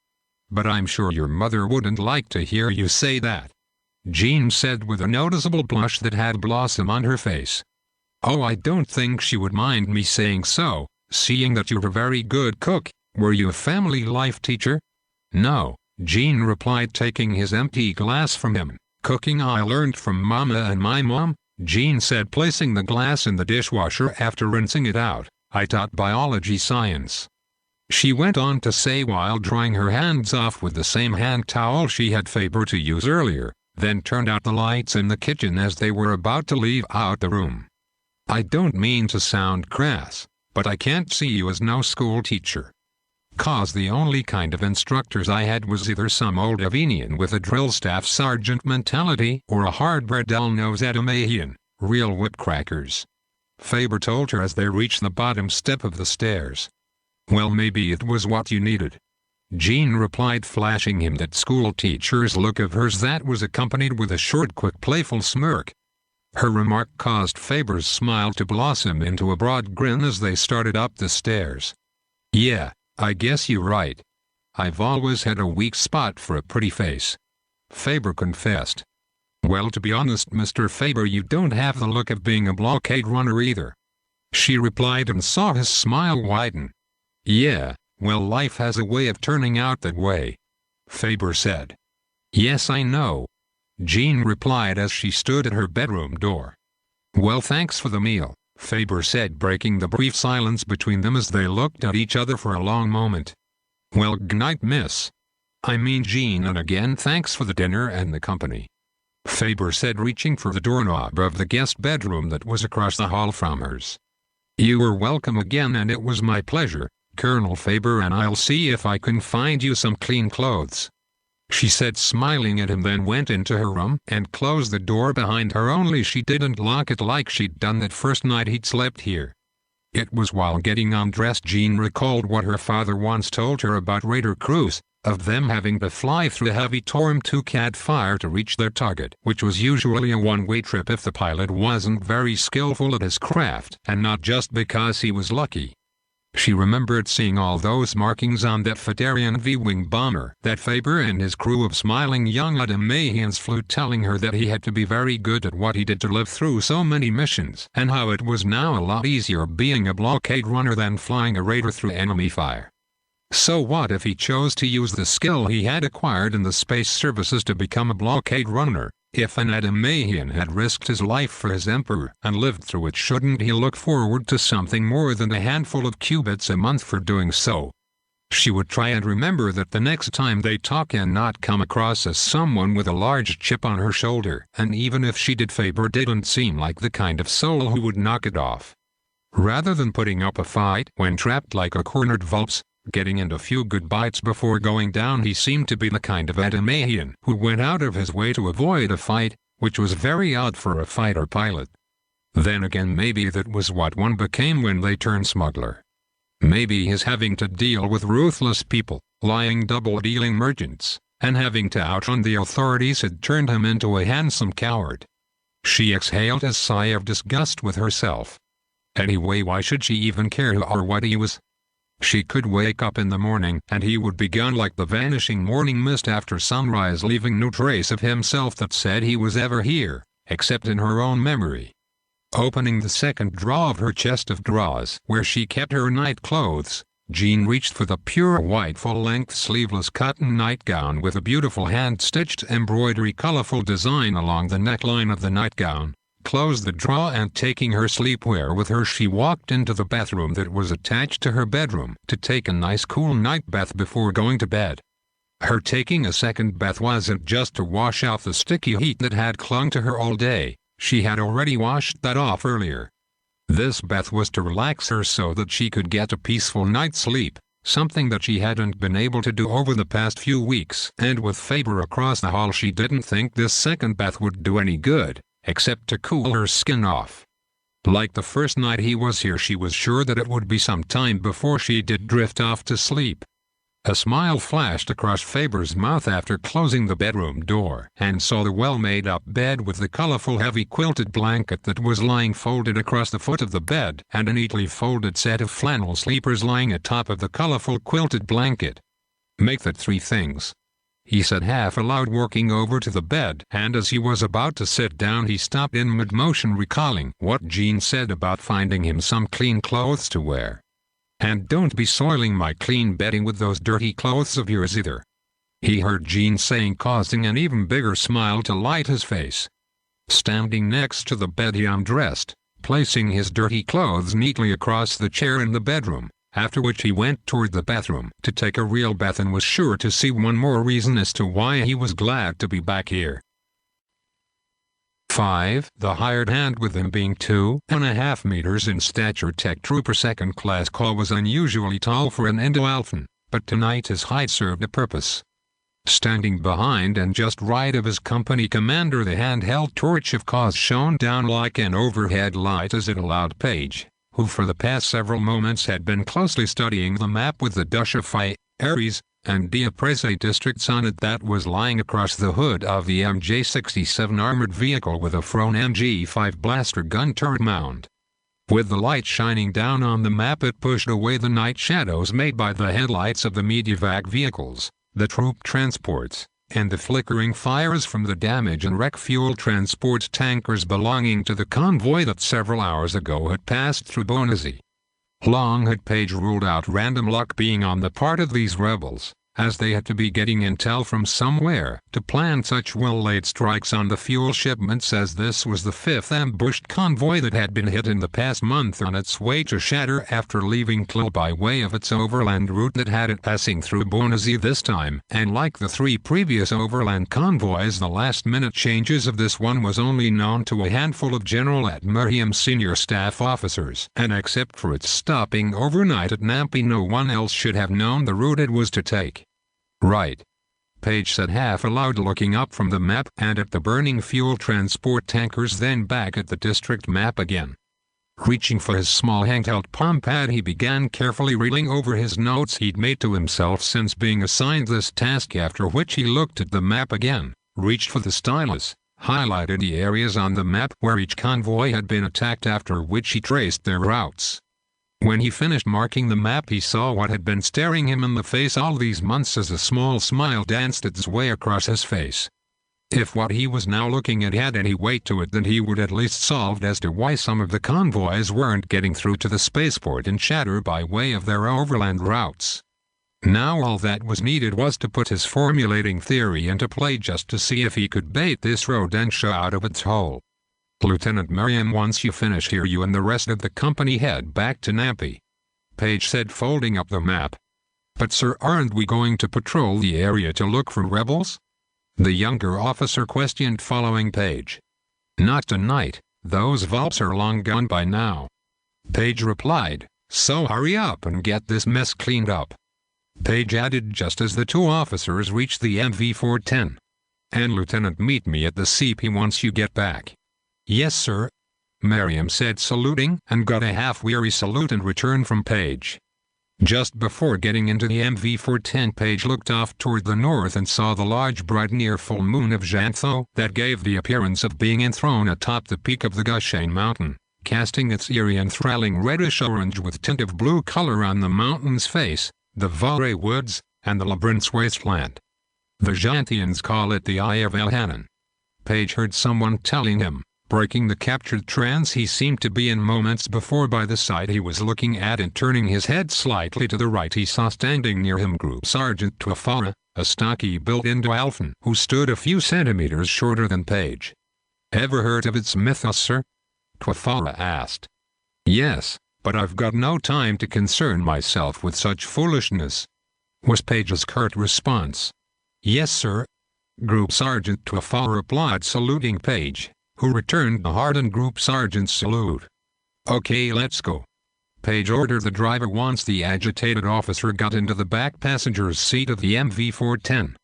But I'm sure your mother wouldn't like to hear you say that, Jean said with a noticeable blush that had blossom on her face. Oh, I don't think she would mind me saying so, seeing that you're a very good cook. Were you a family life teacher? No, Jean replied, taking his empty glass from him. Cooking I learned from Mama and my mom, Jean said, placing the glass in the dishwasher after rinsing it out. I taught biology science, she went on to say while drying her hands off with the same hand towel she had Faber to use earlier, then turned out the lights in the kitchen as they were about to leave out the room. I don't mean to sound crass, but I can't see you as no school teacher. 'Cause the only kind of instructors I had was either some old Avenian with a drill staff sergeant mentality or a hard-bred dull-nosed Adamahian, real whipcrackers, Faber told her as they reached the bottom step of the stairs. Well, maybe it was what you needed, Jean replied, flashing him that school teacher's look of hers that was accompanied with a short, quick, playful smirk. Her remark caused Faber's smile to blossom into a broad grin as they started up the stairs. Yeah, I guess you're right. I've always had a weak spot for a pretty face, Faber confessed. Well, to be honest, Mr. Faber, you don't have the look of being a blockade runner either, she replied, and saw his smile widen. Yeah, well, life has a way of turning out that way, Faber said. Yes, I know, Jean replied as she stood at her bedroom door. Well, thanks for the meal, Faber said, breaking the brief silence between them as they looked at each other for a long moment. Well, g'night, miss. I mean Jean, and again thanks for the dinner and the company, Faber said, reaching for the doorknob of the guest bedroom that was across the hall from hers. You were welcome again, and it was my pleasure, Colonel Faber, and I'll see if I can find you some clean clothes, she said, smiling at him, then went into her room and closed the door behind her, only she didn't lock it like she'd done that first night he'd slept here. It was while getting undressed Jean recalled what her father once told her about raider crews, of them having to fly through a heavy storm to catch fire to reach their target, which was usually a one-way trip if the pilot wasn't very skillful at his craft, and not just because he was lucky. She remembered seeing all those markings on that Phederian V-wing bomber that Faber and his crew of smiling young Adamahians flew, telling her that he had to be very good at what he did to live through so many missions, and how it was now a lot easier being a blockade runner than flying a raider through enemy fire. So what if he chose to use the skill he had acquired in the space services to become a blockade runner, If an Adamahian had risked his life for his emperor and lived through it, shouldn't he look forward to something more than a handful of cubits a month for doing so? She would try and remember that the next time they talk and not come across as someone with a large chip on her shoulder, and even if she did, Faber didn't seem like the kind of soul who would knock it off. Rather than putting up a fight when trapped like a cornered vulpes, getting in a few good bites before going down, he seemed to be the kind of Adamahian who went out of his way to avoid a fight, which was very odd for a fighter pilot. Then again, maybe that was what one became when they turned smuggler. Maybe his having to deal with ruthless people, lying double-dealing merchants, and having to outrun the authorities had turned him into a handsome coward. She exhaled a sigh of disgust with herself. Anyway, why should she even care who or what he was? She could wake up in the morning and he would be gone like the vanishing morning mist after sunrise, leaving no trace of himself that said he was ever here, except in her own memory. Opening the second drawer of her chest of drawers where she kept her night clothes, Jean reached for the pure white full-length sleeveless cotton nightgown with a beautiful hand-stitched embroidery colorful design along the neckline of the nightgown, closed the drawer, and taking her sleepwear with her, she walked into the bathroom that was attached to her bedroom to take a nice cool night bath before going to bed. Her taking a second bath wasn't just to wash out the sticky heat that had clung to her all day. She had already washed that off earlier. This bath was to relax her so that she could get a peaceful night's sleep, something that she hadn't been able to do over the past few weeks. And with Faber across the hall, she didn't think this second bath would do any good, except to cool her skin off. Like the first night he was here, she was sure that it would be some time before she did drift off to sleep. A smile flashed across Faber's mouth after closing the bedroom door and saw the well-made-up bed with the colorful heavy quilted blanket that was lying folded across the foot of the bed, and a neatly folded set of flannel sleepers lying atop of the colorful quilted blanket. "Make that 3 things," he said half aloud, walking over to the bed, and as he was about to sit down he stopped in mid-motion, recalling what Jean said about finding him some clean clothes to wear. "And don't be soiling my clean bedding with those dirty clothes of yours either," he heard Jean saying, causing an even bigger smile to light his face. Standing next to the bed, he undressed, placing his dirty clothes neatly across the chair in the bedroom, after which he went toward the bathroom to take a real bath, and was sure to see one more reason as to why he was glad to be back here. 5. The hired hand, with him being 2.5 meters in stature, tech trooper second class call, was unusually tall for an Indo-Alphan, but tonight his height served a purpose. Standing behind and just right of his company commander, the handheld torch of cause shone down like an overhead light as it allowed Page, who for the past several moments had been closely studying the map with the Dusha-Phi, Ares, and Diaprese districts on it, that was lying across the hood of the MJ-67 armored vehicle with a Frone MG-5 blaster gun turret mount. With the light shining down on the map, it pushed away the night shadows made by the headlights of the medevac vehicles, the troop transports, and the flickering fires from the damage and wreck fuel transport tankers belonging to the convoy that several hours ago had passed through Bonazzi. Long had Page ruled out random luck being on the part of these rebels, as they had to be getting intel from somewhere to plan such well-laid strikes on the fuel shipments, as this was the 5th ambushed convoy that had been hit in the past month on its way to Shatter after leaving Klil by way of its overland route that had it passing through Bonazzi this time. And like the 3 previous overland convoys, the last-minute changes of this one was only known to a handful of General Admiriam's senior staff officers, and except for its stopping overnight at Nampi, no one else should have known the route it was to take. "Right," Page said half aloud, looking up from the map and at the burning fuel transport tankers, then back at the district map again. Reaching for his small handheld palm pad, he began carefully reeling over his notes he'd made to himself since being assigned this task, after which he looked at the map again, reached for the stylus, highlighted the areas on the map where each convoy had been attacked, after which he traced their routes. When he finished marking the map, he saw what had been staring him in the face all these months as a small smile danced its way across his face. If what he was now looking at had any weight to it, then he would at least solve as to why some of the convoys weren't getting through to the spaceport in Shatter by way of their overland routes. Now all that was needed was to put his formulating theory into play just to see if he could bait this rodentia out of its hole. "Lieutenant Ngrian, once you finish here, you and the rest of the company head back to Nampi," Page said, folding up the map. "But sir, aren't we going to patrol the area to look for rebels?" the younger officer questioned, following Page. "Not tonight, those Vulps are long gone by now," Page replied, "so hurry up and get this mess cleaned up." Page added just as the two officers reached the MV-410. "And Lieutenant, meet me at the CP once you get back." "Yes, sir," Miriam said, saluting, and got a half-weary salute in return from Page. Just before getting into the MV-410, Page looked off toward the north and saw the large bright near full moon of Zhantho that gave the appearance of being enthroned atop the peak of the Gushane mountain, casting its eerie and thrilling reddish-orange with tint of blue color on the mountain's face, the Vare woods, and the labyrinth's wasteland. "The Zhanthians call it the Eye of Elhanan," Page heard someone telling him, breaking the captured trance he seemed to be in moments before by the sight he was looking at, and turning his head slightly to the right he saw standing near him Group Sergeant Twafara, a stocky-built Indo-Alphan who stood a few centimeters shorter than Page. "Ever heard of its mythos, sir?" Twafara asked. "Yes, but I've got no time to concern myself with such foolishness," was Page's curt response. "Yes, sir," Group Sergeant Twafara replied, saluting Page, who returned the hardened Group Sergeant's salute. "Okay, let's go," Page ordered the driver once the agitated officer got into the back passenger's seat of the MV-410.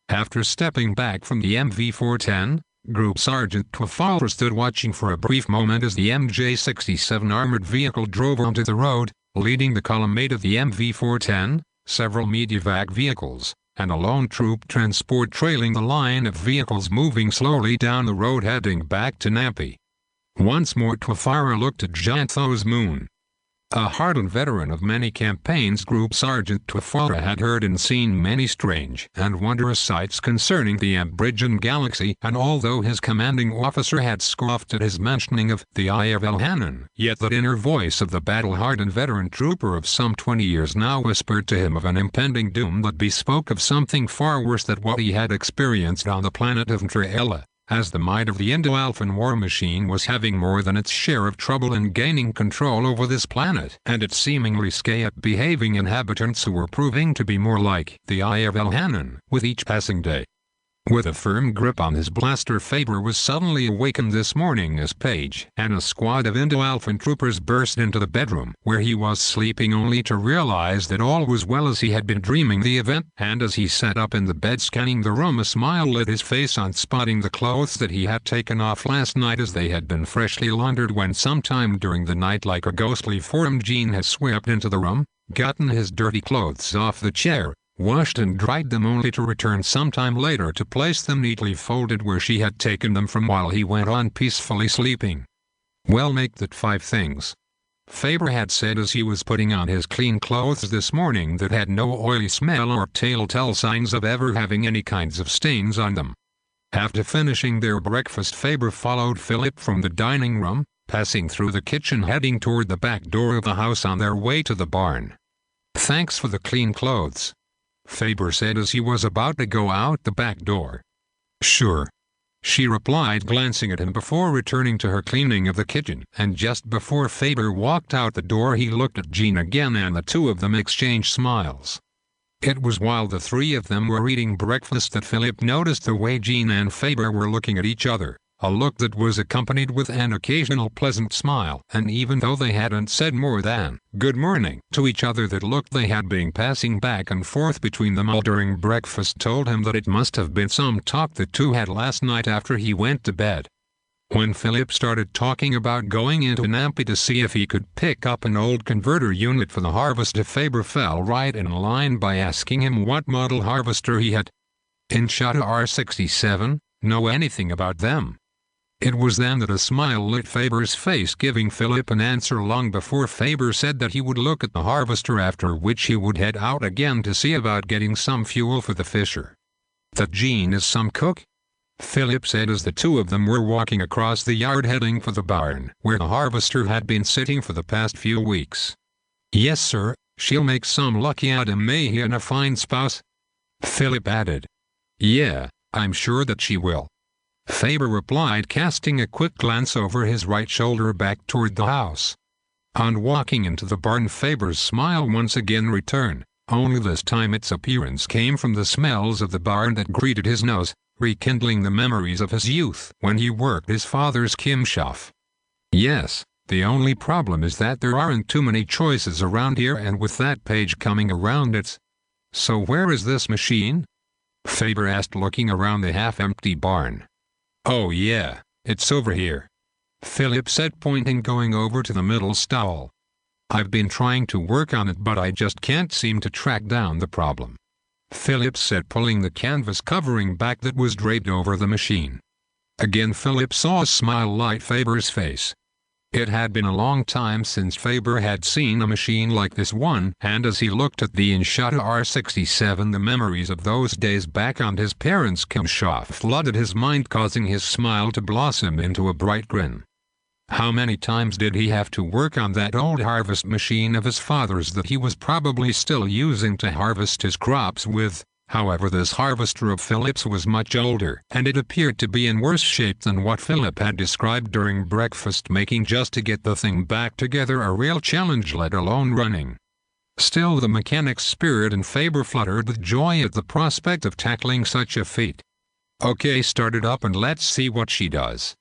After stepping back from the MV-410, Group Sergeant Twafara stood watching for a brief moment as the MJ-67 armored vehicle drove onto the road, leading the columnade of the MV-410, several medivac vehicles, and a lone troop transport trailing the line of vehicles moving slowly down the road heading back to Nampi. Once more Twafara looked at Zhantho's moon. A hardened veteran of many campaigns, Group Sergeant Twafara had heard and seen many strange and wondrous sights concerning the Ambrigian galaxy, and although his commanding officer had scoffed at his mentioning of the Eye of Elhanan, yet the inner voice of the battle-hardened veteran trooper of some 20 years now whispered to him of an impending doom that bespoke of something far worse than what he had experienced on the planet of Ntraella, as the might of the Indo-Alphan war machine was having more than its share of trouble in gaining control over this planet, and its seemingly scape-behaving inhabitants who were proving to be more like the Eye of Elhanan with each passing day. With a firm grip on his blaster, Faber was suddenly awakened this morning as Page and a squad of Indo-Alphan troopers burst into the bedroom where he was sleeping, only to realize that all was well as he had been dreaming the event, and as he sat up in the bed scanning the room, a smile lit his face on spotting the clothes that he had taken off last night as they had been freshly laundered when sometime during the night, like a ghostly form, Jean had swept into the room, gotten his dirty clothes off the chair, washed and dried them, only to return sometime later to place them neatly folded where she had taken them from while he went on peacefully sleeping. "Well, make that 5 things," Faber had said as he was putting on his clean clothes this morning that had no oily smell or telltale signs of ever having any kinds of stains on them. After finishing their breakfast, Faber followed Philip from the dining room, passing through the kitchen heading toward the back door of the house on their way to the barn. "Thanks for the clean clothes," Faber said as he was about to go out the back door. "Sure," she replied, glancing at him before returning to her cleaning of the kitchen, and just before Faber walked out the door he looked at Jean again and the two of them exchanged smiles. It was while the three of them were eating breakfast that Philip noticed the way Jean and Faber were looking at each other, a look that was accompanied with an occasional pleasant smile, and even though they hadn't said more than "good morning" to each other, that look they had been passing back and forth between them all during breakfast told him that it must have been some talk the two had last night after he went to bed. When Philip started talking about going into Nampi to see if he could pick up an old converter unit for the harvester, Faber fell right in line by asking him what model harvester he had. "Inshata R67, know anything about them?" It was then that a smile lit Faber's face, giving Philip an answer long before Faber said that he would look at the harvester, after which he would head out again to see about getting some fuel for the fisher. "That Jean is some cook?" Philip said as the two of them were walking across the yard heading for the barn where the harvester had been sitting for the past few weeks. "Yes, sir," She'll make some lucky Adamahian a fine spouse. Philip added. Yeah, I'm sure that she will. Faber replied, casting a quick glance over his right shoulder back toward the house. On walking into the barn, Faber's smile once again returned, only this time its appearance came from the smells of the barn that greeted his nose, rekindling the memories of his youth when he worked his father's kimshaf. Yes, the only problem is that there aren't too many choices around here, and with that page coming around it's... So where is this machine? Faber asked, looking around the half-empty barn. Oh yeah, it's over here, Philip said, pointing, going over to the middle stall. I've been trying to work on it, but I just can't seem to track down the problem, Philip said, pulling the canvas covering back that was draped over the machine. Again Philip saw a smile light Faber's face. It had been a long time since Faber had seen a machine like this one, and as he looked at the Inshata R67, the memories of those days back on his parents' kimshaf flooded his mind, causing his smile to blossom into a bright grin. How many times did he have to work on that old harvest machine of his father's that he was probably still using to harvest his crops with? However, this harvester of Philip's was much older, and it appeared to be in worse shape than what Philip had described during breakfast, making just to get the thing back together a real challenge, let alone running. Still, the mechanic's spirit in Faber fluttered with joy at the prospect of tackling such a feat. Okay, start it up and let's see what she does,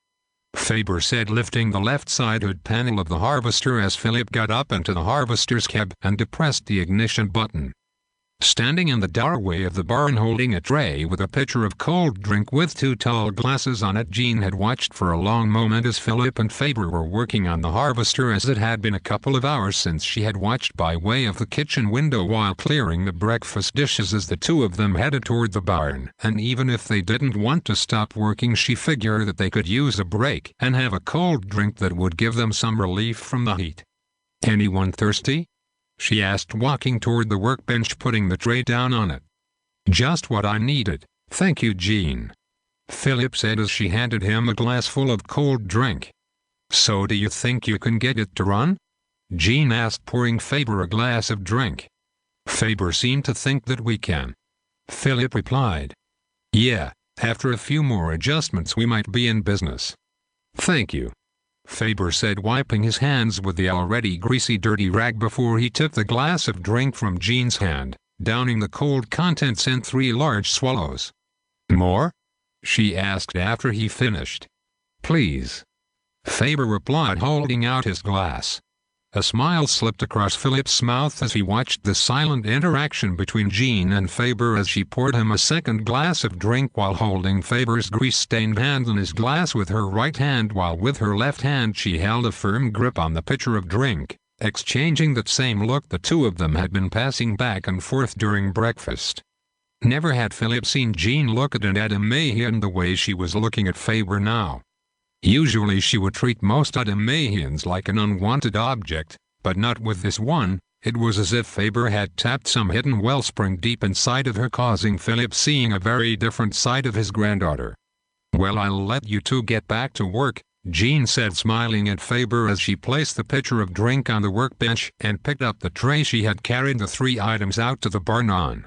Faber said, lifting the left-side hood panel of the harvester as Philip got up into the harvester's cab and depressed the ignition button. Standing in the doorway of the barn holding a tray with a pitcher of cold drink with 2 tall glasses on it, Jean had watched for a long moment as Philip and Faber were working on the harvester, as it had been a couple of hours since she had watched by way of the kitchen window while clearing the breakfast dishes as the two of them headed toward the barn, and even if they didn't want to stop working, she figured that they could use a break and have a cold drink that would give them some relief from the heat. Anyone thirsty? She asked, walking toward the workbench, putting the tray down on it. Just what I needed, thank you, Jean, Philip said as she handed him a glass full of cold drink. So do you think you can get it to run? Jean asked, pouring Faber a glass of drink. Faber seemed to think that we can, Philip replied. Yeah, after a few more adjustments we might be in business. Thank you, Faber said, wiping his hands with the already greasy dirty rag before he took the glass of drink from Jean's hand, downing the cold contents in 3 large swallows. More? She asked after he finished. Please, Faber replied, holding out his glass. A smile slipped across Philip's mouth as he watched the silent interaction between Jean and Faber as she poured him a second glass of drink while holding Faber's grease-stained hand in his glass with her right hand, while with her left hand she held a firm grip on the pitcher of drink, exchanging that same look the two of them had been passing back and forth during breakfast. Never had Philip seen Jean look at an Adamahian the way she was looking at Faber now. Usually she would treat most Adamahians like an unwanted object, but not with this one. It was as if Faber had tapped some hidden wellspring deep inside of her, causing Philip seeing a very different side of his granddaughter. Well, I'll let you two get back to work, Jean said, smiling at Faber as she placed the pitcher of drink on the workbench and picked up the tray she had carried the 3 items out to the barn on.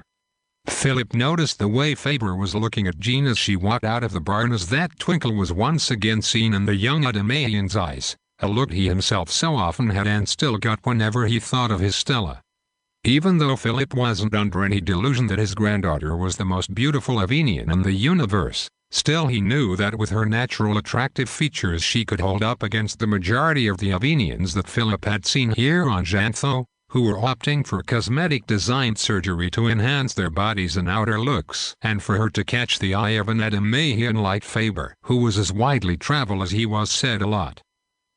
Philip noticed the way Faber was looking at Jean as she walked out of the barn, as that twinkle was once again seen in the young Adamahian's eyes, a look he himself so often had and still got whenever he thought of his Stella. Even though Philip wasn't under any delusion that his granddaughter was the most beautiful Avenian in the universe, still he knew that with her natural attractive features she could hold up against the majority of the Avenians that Philip had seen here on Zhantho, who were opting for cosmetic design surgery to enhance their bodies and outer looks, and for her to catch the eye of an Adamahian like Faber, who was as widely traveled as he was, said a lot.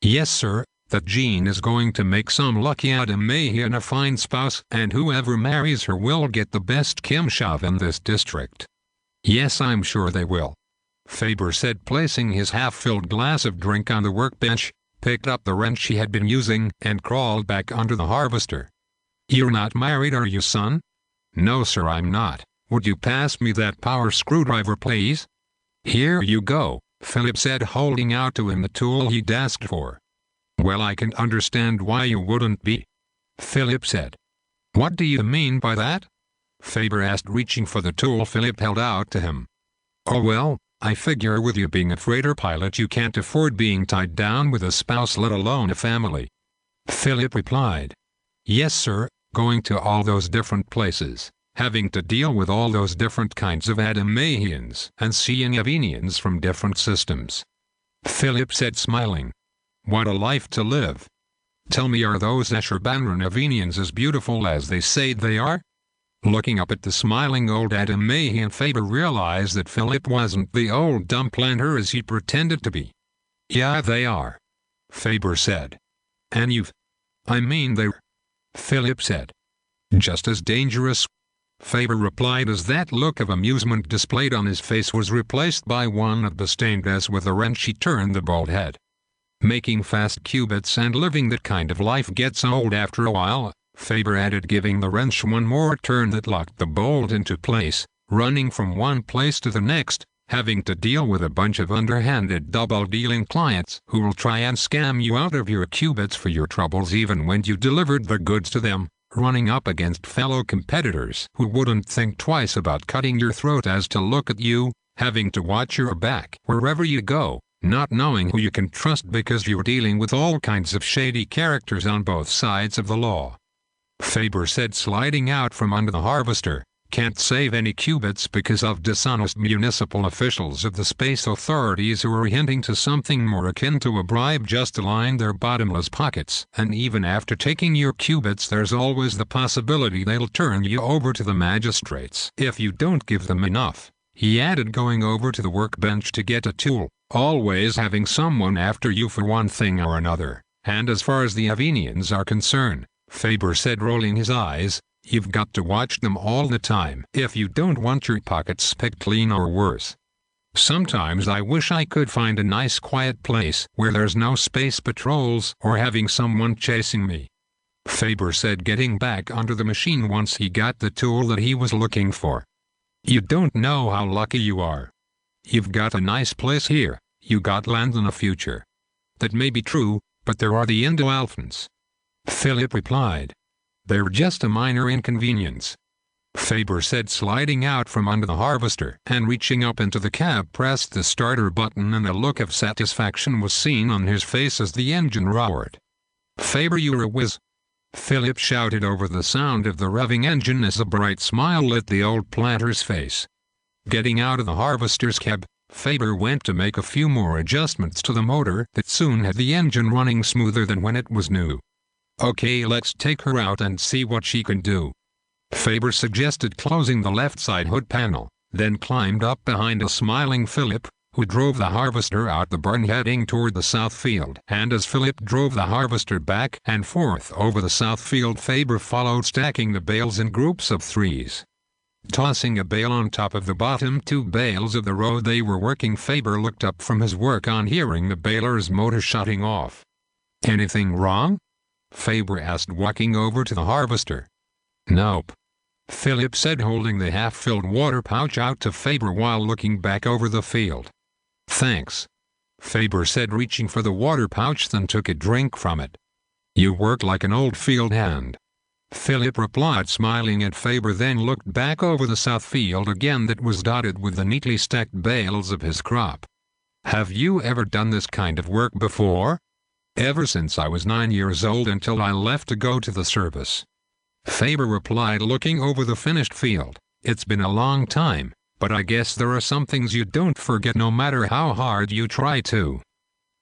Yes, sir, that Jean is going to make some lucky Adamahian a fine spouse, and whoever marries her will get the best kimshaf in this district. Yes, I'm sure they will, Faber said, placing his half-filled glass of drink on the workbench, picked up the wrench he had been using, and crawled back under the harvester. You're not married, are you, son? No, sir, I'm not. Would you pass me that power screwdriver, please? Here you go, Philip said, holding out to him the tool he'd asked for. Well, I can understand why you wouldn't be, Philip said. What do you mean by that? Faber asked, reaching for the tool Philip held out to him. Oh well, I figure with you being a freighter pilot you can't afford being tied down with a spouse, let alone a family. Philip replied. Yes sir, going to all those different places, having to deal with all those different kinds of Adamahians and seeing Avenians from different systems. Philip said, smiling. What a life to live. Tell me, are those Escherbanran Avenians as beautiful as they say they are? Looking up at the smiling old Adamahian, Faber realized that Philip wasn't the old dumb planter as he pretended to be. Yeah, they are, Faber said. And I mean they're, Philip said. Just as dangerous, Faber replied, as that look of amusement displayed on his face was replaced by one of disdain as with a wrench he turned the bald head. Making fast cubits and living that kind of life gets old after a while, Faber added, giving the wrench one more turn that locked the bolt into place, running from one place to the next, having to deal with a bunch of underhanded double-dealing clients who will try and scam you out of your qubits for your troubles even when you delivered the goods to them, running up against fellow competitors who wouldn't think twice about cutting your throat as to look at you, having to watch your back wherever you go, not knowing who you can trust because you're dealing with all kinds of shady characters on both sides of the law. Faber said, sliding out from under the harvester. Can't save any qubits because of dishonest municipal officials of the space authorities who are hinting to something more akin to a bribe just to line their bottomless pockets. And even after taking your qubits, there's always the possibility they'll turn you over to the magistrates if you don't give them enough, he added, going over to the workbench to get a tool, always having someone after you for one thing or another. And as far as the Avenians are concerned, Faber said, rolling his eyes, you've got to watch them all the time if you don't want your pockets picked clean or worse. Sometimes I wish I could find a nice quiet place where there's no space patrols or having someone chasing me, Faber said, getting back onto the machine once he got the tool that he was looking for. You don't know how lucky you are. You've got a nice place here, you got land and a future. That may be true, but there are the Indo-Alphans, Philip replied. They're just a minor inconvenience, Faber said, sliding out from under the harvester and reaching up into the cab, pressed the starter button, and a look of satisfaction was seen on his face as the engine roared. Faber, you're a whiz, Philip shouted over the sound of the revving engine as a bright smile lit the old planter's face. Getting out of the harvester's cab, Faber went to make a few more adjustments to the motor that soon had the engine running smoother than when it was new. Okay, let's take her out and see what she can do, Faber suggested, closing the left side hood panel, then climbed up behind a smiling Philip, who drove the harvester out the barn heading toward the south field. And as Philip drove the harvester back and forth over the south field, Faber followed, stacking the bales in groups of threes. Tossing a bale on top of the bottom two bales of the road they were working, Faber looked up from his work on hearing the baler's motor shutting off. Anything wrong? Faber asked, walking over to the harvester. Nope, Philip said, holding the half-filled water pouch out to Faber while looking back over the field. Thanks, Faber said, reaching for the water pouch, then took a drink from it. You work like an old field hand, Philip replied, smiling at Faber, then looked back over the south field again that was dotted with the neatly stacked bales of his crop. Have you ever done this kind of work before? Ever since I was 9 years old until I left to go to the service, Faber replied, looking over the finished field. It's been a long time, but I guess there are some things you don't forget no matter how hard you try to,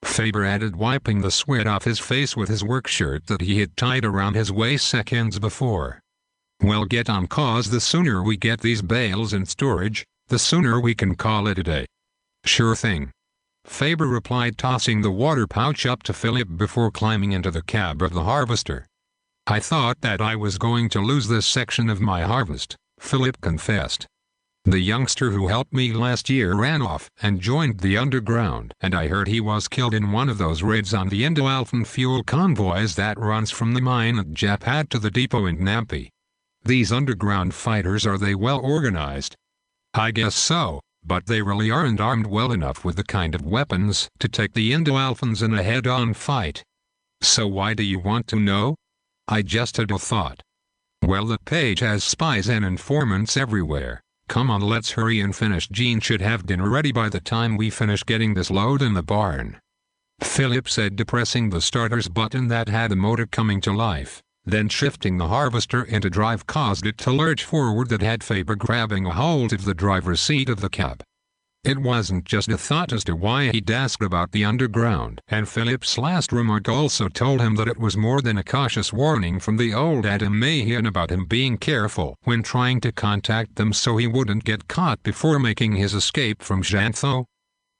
Faber added, wiping the sweat off his face with his work shirt that he had tied around his waist seconds before. Well, get on, cause the sooner we get these bales in storage, the sooner we can call it a day. Sure thing, Faber replied, tossing the water pouch up to Philip before climbing into the cab of the harvester. I thought that I was going to lose this section of my harvest, Philip confessed. The youngster who helped me last year ran off and joined the underground, and I heard he was killed in one of those raids on the Indo-Alphan fuel convoys that runs from the mine at Japad to the depot in Nampi. These underground fighters, are they well organized? I guess so. But they really aren't armed well enough with the kind of weapons to take the Indo-Alphans in a head-on fight. So why do you want to know? I just had a thought. Well, the page has spies and informants everywhere. Come on, let's hurry and finish. Jean should have dinner ready by the time we finish getting this load in the barn," Philip said, depressing the starter's button that had the motor coming to life. Then shifting the harvester into drive caused it to lurch forward. That had Faber grabbing a hold of the driver's seat of the cab. It wasn't just a thought as to why he'd asked about the underground, and Philip's last remark also told him that it was more than a cautious warning from the old Adamayan about him being careful when trying to contact them so he wouldn't get caught before making his escape from Zhantho.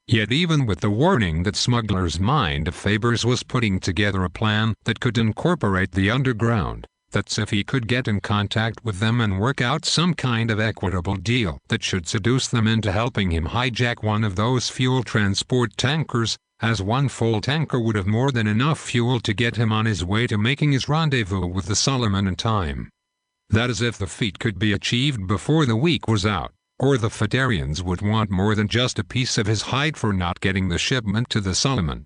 Yet even with the warning, that smuggler's mind of Faber's was putting together a plan that could incorporate the underground. That's if he could get in contact with them and work out some kind of equitable deal that should seduce them into helping him hijack one of those fuel transport tankers, as one full tanker would have more than enough fuel to get him on his way to making his rendezvous with the Solomon in time. That is if the feat could be achieved before the week was out, or the Phederians would want more than just a piece of his hide for not getting the shipment to the Solomon.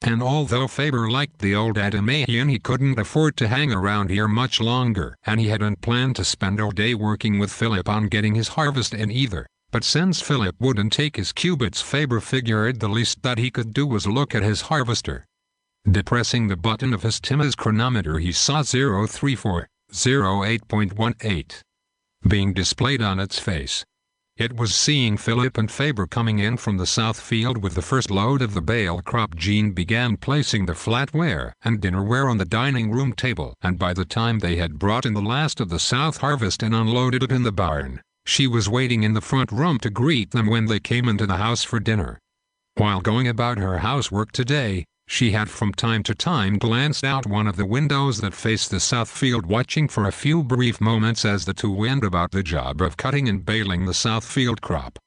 And although Faber liked the old Adamayan, he couldn't afford to hang around here much longer, and he hadn't planned to spend all day working with Philip on getting his harvest in either. But since Philip wouldn't take his cubits, Faber figured the least that he could do was look at his harvester. Depressing the button of his Timmins chronometer, he saw 03408.18 being displayed on its face. It was seeing Philip and Faber coming in from the south field with the first load of the bale crop. Jean began placing the flatware and dinnerware on the dining room table, and by the time they had brought in the last of the south harvest and unloaded it in the barn, she was waiting in the front room to greet them when they came into the house for dinner. While going about her housework today, she had from time to time glanced out one of the windows that faced the south field, watching for a few brief moments as the two went about the job of cutting and baling the south field crop.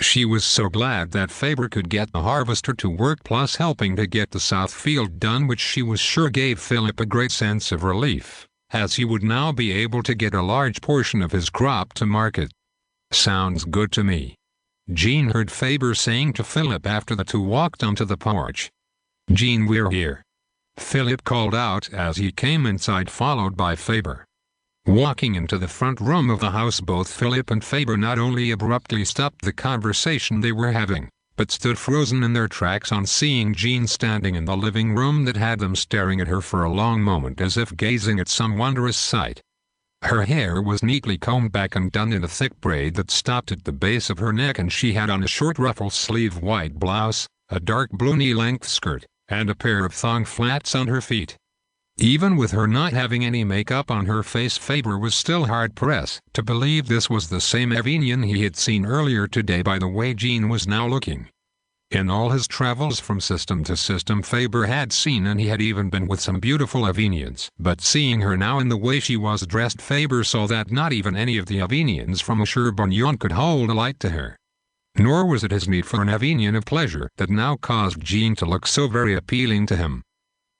She was so glad that Faber could get the harvester to work, plus helping to get the south field done, which she was sure gave Philip a great sense of relief, as he would now be able to get a large portion of his crop to market. "Sounds good to me," Jean heard Faber saying to Philip after the two walked onto the porch. "Jean, we're here," Philip called out as he came inside, followed by Faber. Walking into the front room of the house, both Philip and Faber not only abruptly stopped the conversation they were having, but stood frozen in their tracks on seeing Jean standing in the living room that had them staring at her for a long moment as if gazing at some wondrous sight. Her hair was neatly combed back and done in a thick braid that stopped at the base of her neck, and she had on a short ruffle-sleeve white blouse, a dark blue knee-length skirt, and a pair of thong flats on her feet. Even with her not having any makeup on her face, Faber was still hard-pressed to believe this was the same Avenian he had seen earlier today by the way Jean was now looking. In all his travels from system to system, Faber had seen, and he had even been with some beautiful Avenians, but seeing her now in the way she was dressed, Faber saw that not even any of the Avenians from Shipment could hold a light to her. Nor was it his need for an Avenian of pleasure that now caused Jean to look so very appealing to him.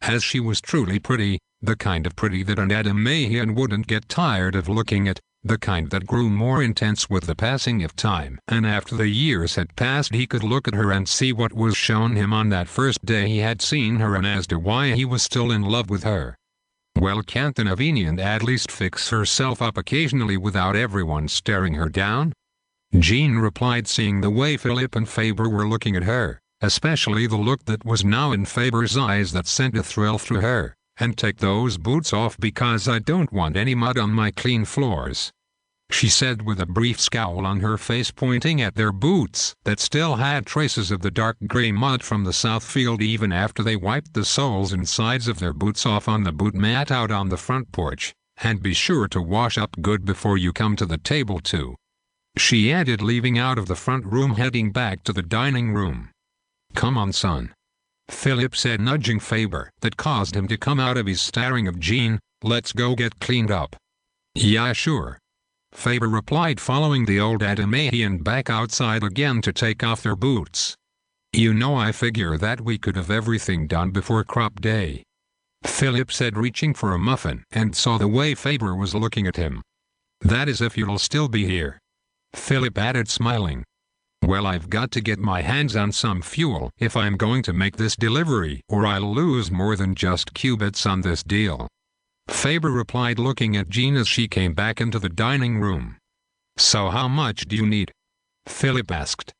As she was truly pretty, the kind of pretty that an Adamayan wouldn't get tired of looking at, the kind that grew more intense with the passing of time, and after the years had passed he could look at her and see what was shown him on that first day he had seen her, and as to why he was still in love with her. Well, can't an Avenian at least fix herself up occasionally without everyone staring her down? Jean replied, seeing the way Philip and Faber were looking at her, especially the look that was now in Faber's eyes that sent a thrill through her. "And take those boots off, because I don't want any mud on my clean floors," she said with a brief scowl on her face, pointing at their boots that still had traces of the dark gray mud from the south field even after they wiped the soles and sides of their boots off on the boot mat out on the front porch. "And be sure to wash up good before you come to the table too," she added, leaving out of the front room, heading back to the dining room. "Come on, son," Philip said, nudging Faber, that caused him to come out of his staring of Jean. "Let's go get cleaned up." "Yeah, sure," Faber replied, following the old Adamayan back outside again to take off their boots. "You know, I figure that we could have everything done before crop day," Philip said, reaching for a muffin, and saw the way Faber was looking at him. "That is if you'll still be here," Philip added, smiling. "Well, I've got to get my hands on some fuel if I'm going to make this delivery, or I'll lose more than just cubits on this deal." Faber replied, looking at Jean as she came back into the dining room. "So how much do you need?" Philip asked.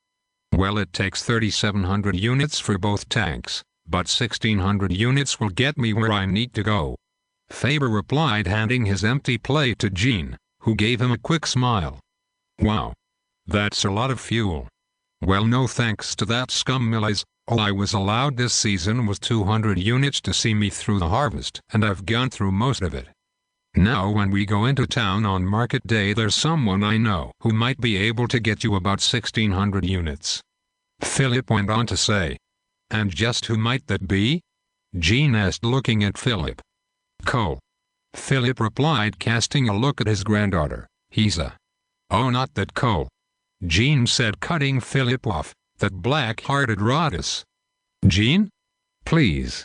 "Well, it takes 3,700 units for both tanks, but 1,600 units will get me where I need to go," Faber replied, handing his empty plate to Jean, who gave him a quick smile. "Wow. That's a lot of fuel." "Well, no thanks to that scum Millais. All I was allowed this season was 200 units to see me through the harvest, and I've gone through most of it. Now when we go into town on market day, there's someone I know who might be able to get you about 1,600 units. Philip went on to say. "And just who might that be?" Jean asked, looking at Philip. "Cole," Philip replied, casting a look at his granddaughter. "He's a—" "Oh, not that Cole," Jean said, cutting Philip off. "That black-hearted Rodus." "Jean? Please,"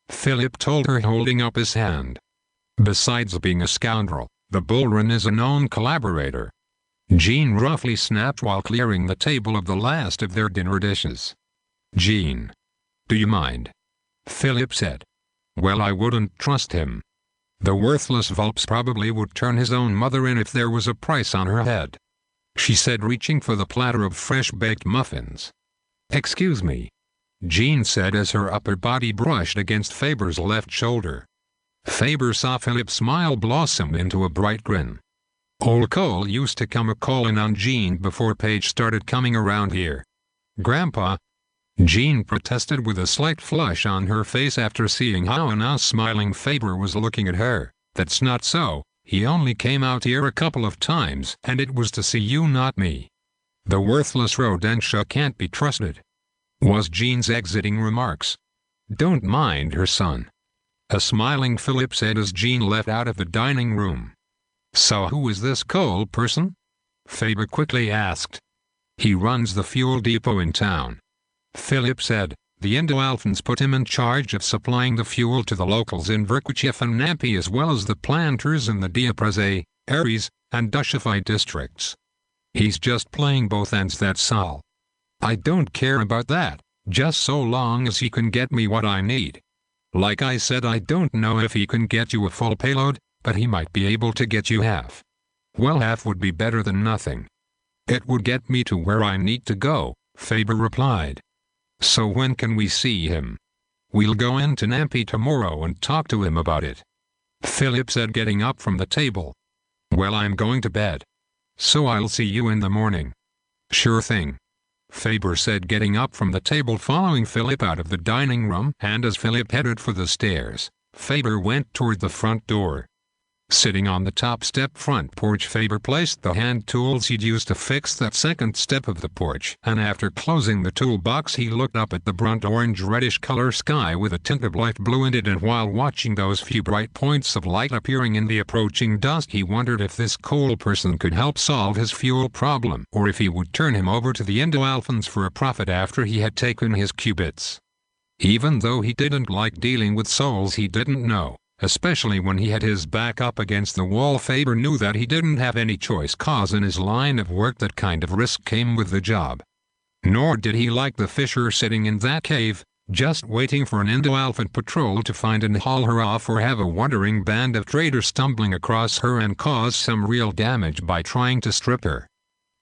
Philip told her, holding up his hand. "Besides being a scoundrel, the Bullrun is a known collaborator," Jean roughly snapped while clearing the table of the last of their dinner dishes. "Jean, do you mind?" Philip said. "Well, I wouldn't trust him. The worthless Vulpes probably would turn his own mother in if there was a price on her head," she said, reaching for the platter of fresh-baked muffins. "Excuse me," Jean said as her upper body brushed against Faber's left shoulder. Faber saw Philip's smile blossom into a bright grin. "Old Cole used to come a-callin' on Jean before Paige started coming around here." "Grandpa," Jean protested with a slight flush on her face after seeing how a now smiling Faber was looking at her. "That's not so. He only came out here a couple of times, and it was to see you, not me. The worthless Rodentia can't be trusted," was Jean's exiting remarks. "Don't mind her, son," a smiling Philip said as Jean left out of the dining room. "So who is this Cole person?" Faber quickly asked. "He runs the fuel depot in town," Philip said. "The Indo-Alphans put him in charge of supplying the fuel to the locals in Virkuchev and Nampi, as well as the planters in the Diepreze, Ares, and Dushafai districts. He's just playing both ends, that's all. I don't care about that, just so long as he can get me what I need. Like I said, I don't know if he can get you a full payload, but he might be able to get you half. Well, half would be better than nothing." "It would get me to where I need to go," Faber replied. "So when can we see him?" "We'll go into Nampi tomorrow and talk to him about it," Philip said, getting up from the table. "Well, I'm going to bed, so I'll see you in the morning." "Sure thing," Faber said, getting up from the table, following Philip out of the dining room, and as Philip headed for the stairs, Faber went toward the front door. Sitting on the top step front porch, Faber placed the hand tools he'd used to fix that second step of the porch, and after closing the toolbox he looked up at the burnt orange-reddish color sky with a tint of light blue in it, and while watching those few bright points of light appearing in the approaching dusk, he wondered if this Cole person could help solve his fuel problem, or if he would turn him over to the Indo-Alphans for a profit after he had taken his qubits. Even though he didn't like dealing with souls he didn't know, especially when he had his back up against the wall, Faber knew that he didn't have any choice, cause in his line of work that kind of risk came with the job. Nor did he like the Fisher sitting in that cave, just waiting for an Indo-Alpha patrol to find and haul her off, or have a wandering band of traders stumbling across her and cause some real damage by trying to strip her.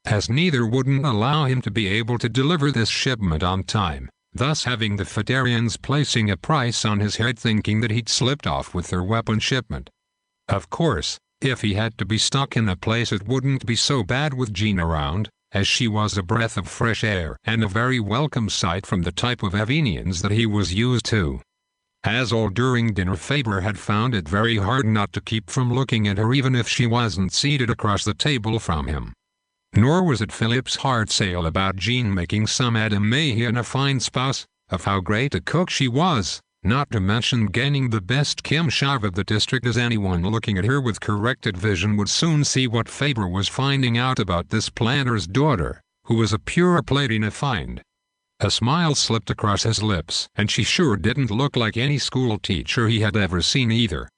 As neither wouldn't allow him to be able to deliver this shipment on time, thus having the Phederians placing a price on his head, thinking that he'd slipped off with their weapon shipment. Of course, if he had to be stuck in a place, it wouldn't be so bad with Jean around, as she was a breath of fresh air and a very welcome sight from the type of Avenians that he was used to. As all during dinner, Faber had found it very hard not to keep from looking at her, even if she wasn't seated across the table from him. Nor was it Philip's hard sale about Jean making some Adam Mahan a fine spouse, of how great a cook she was, not to mention gaining the best kimchi of the district, as anyone looking at her with corrected vision would soon see what Faber was finding out about this planter's daughter, who was a pure Platina find. A smile slipped across his lips, and she sure didn't look like any school teacher he had ever seen either.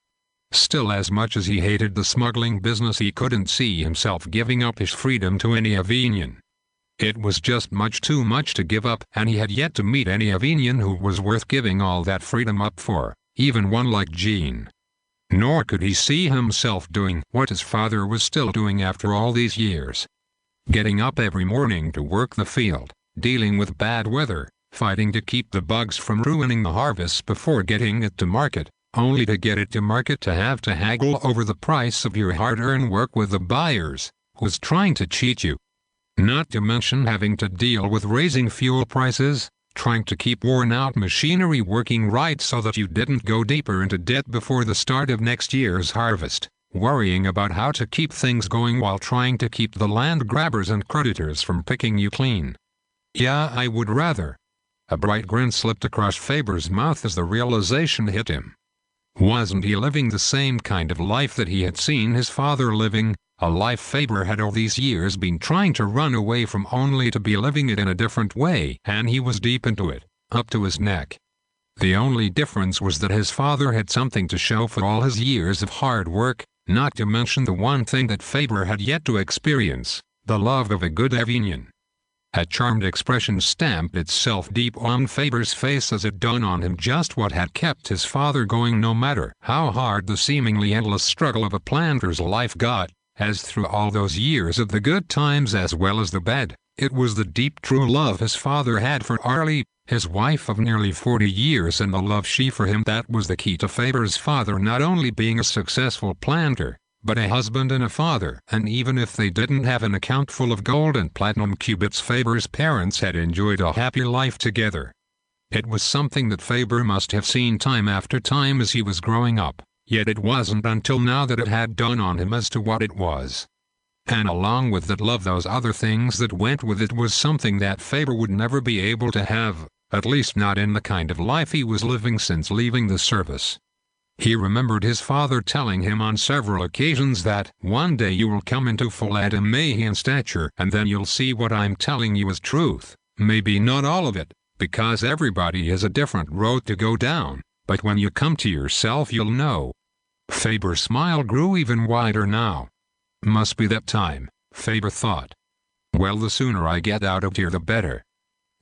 Still, as much as he hated the smuggling business, he couldn't see himself giving up his freedom to any Avenian. It was just much too much to give up, and he had yet to meet any Avenian who was worth giving all that freedom up for, even one like Jean. Nor could he see himself doing what his father was still doing after all these years. Getting up every morning to work the field, dealing with bad weather, fighting to keep the bugs from ruining the harvest before getting it to market, only to get it to market to have to haggle over the price of your hard-earned work with the buyers, who's trying to cheat you. Not to mention having to deal with raising fuel prices, trying to keep worn-out machinery working right so that you didn't go deeper into debt before the start of next year's harvest, worrying about how to keep things going while trying to keep the land grabbers and creditors from picking you clean. Yeah, I would rather. A bright grin slipped across Faber's mouth as the realization hit him. Wasn't he living the same kind of life that he had seen his father living, a life Faber had all these years been trying to run away from only to be living it in a different way, and he was deep into it, up to his neck. The only difference was that his father had something to show for all his years of hard work, not to mention the one thing that Faber had yet to experience, the love of a good Avenian. A charmed expression stamped itself deep on Faber's face as it dawned on him just what had kept his father going no matter how hard the seemingly endless struggle of a planter's life got, as through all those years of the good times as well as the bad, it was the deep true love his father had for Arlie, his wife of nearly 40 years, and the love she for him that was the key to Faber's father not only being a successful planter, but a husband and a father. And even if they didn't have an account full of gold and platinum cubits, Faber's parents had enjoyed a happy life together. It was something that Faber must have seen time after time as he was growing up, yet it wasn't until now that it had dawned on him as to what it was. And along with that love, those other things that went with it was something that Faber would never be able to have, at least not in the kind of life he was living since leaving the service. He remembered his father telling him on several occasions that, "One day you will come into full Adamahian stature, and then you'll see what I'm telling you is truth. Maybe not all of it, because everybody has a different road to go down, but when you come to yourself you'll know." Faber's smile grew even wider now. Must be that time, Faber thought. Well, the sooner I get out of here the better.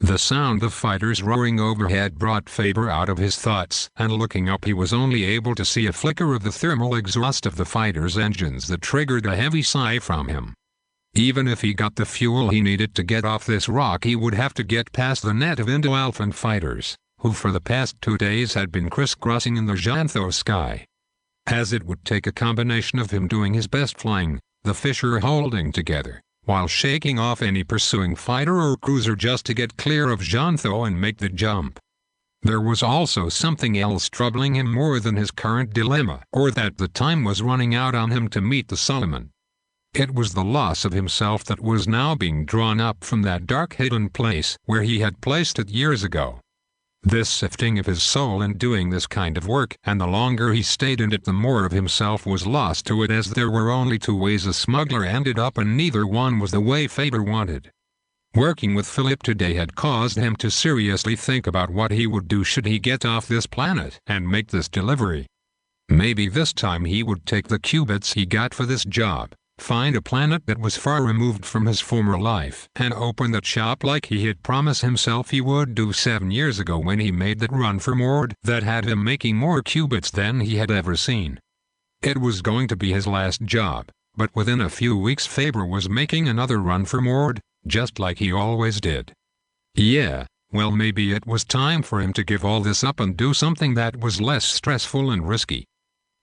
The sound of fighters roaring overhead brought Faber out of his thoughts, and looking up he was only able to see a flicker of the thermal exhaust of the fighters' engines that triggered a heavy sigh from him. Even if he got the fuel he needed to get off this rock, he would have to get past the net of Indo-Alphan fighters, who for the past 2 days had been crisscrossing in the Zhantho sky. As it would take a combination of him doing his best flying, the Fisher holding together, while shaking off any pursuing fighter or cruiser just to get clear of Zhantho and make the jump. There was also something else troubling him more than his current dilemma, or that the time was running out on him to meet the Solomon. It was the loss of himself that was now being drawn up from that dark hidden place where he had placed it years ago. This sifting of his soul in doing this kind of work, and the longer he stayed in it the more of himself was lost to it, as there were only 2 ways a smuggler ended up, and neither one was the way Faber wanted. Working with Philip today had caused him to seriously think about what he would do should he get off this planet and make this delivery. Maybe this time he would take the qubits he got for this job, find a planet that was far removed from his former life, and open that shop like he had promised himself he would do 7 years ago when he made that run for Mord that had him making more qubits than he had ever seen. It was going to be his last job, but within a few weeks Faber was making another run for Mord, just like he always did. Yeah, well, maybe it was time for him to give all this up and do something that was less stressful and risky.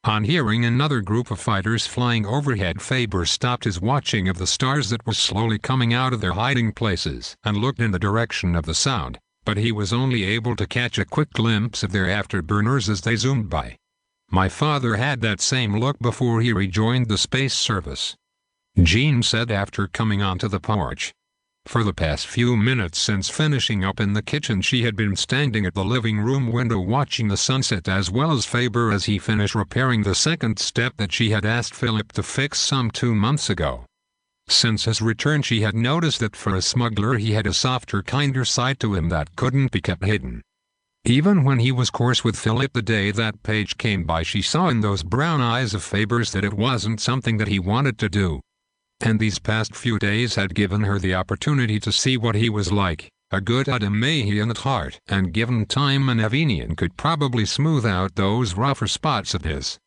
On hearing another group of fighters flying overhead, Faber stopped his watching of the stars that were slowly coming out of their hiding places and looked in the direction of the sound, but he was only able to catch a quick glimpse of their afterburners as they zoomed by. My father had that same look before he rejoined the space service, Jean said after coming onto the porch. For the past few minutes since finishing up in the kitchen, she had been standing at the living room window watching the sunset, as well as Faber as he finished repairing the second step that she had asked Philip to fix some 2 months ago. Since his return she had noticed that for a smuggler he had a softer, kinder side to him that couldn't be kept hidden. Even when he was coarse with Philip the day that page came by, she saw in those brown eyes of Faber's that it wasn't something that he wanted to do. And these past few days had given her the opportunity to see what he was like, a good Adamahian at heart, and given time an Avenian could probably smooth out those rougher spots of his.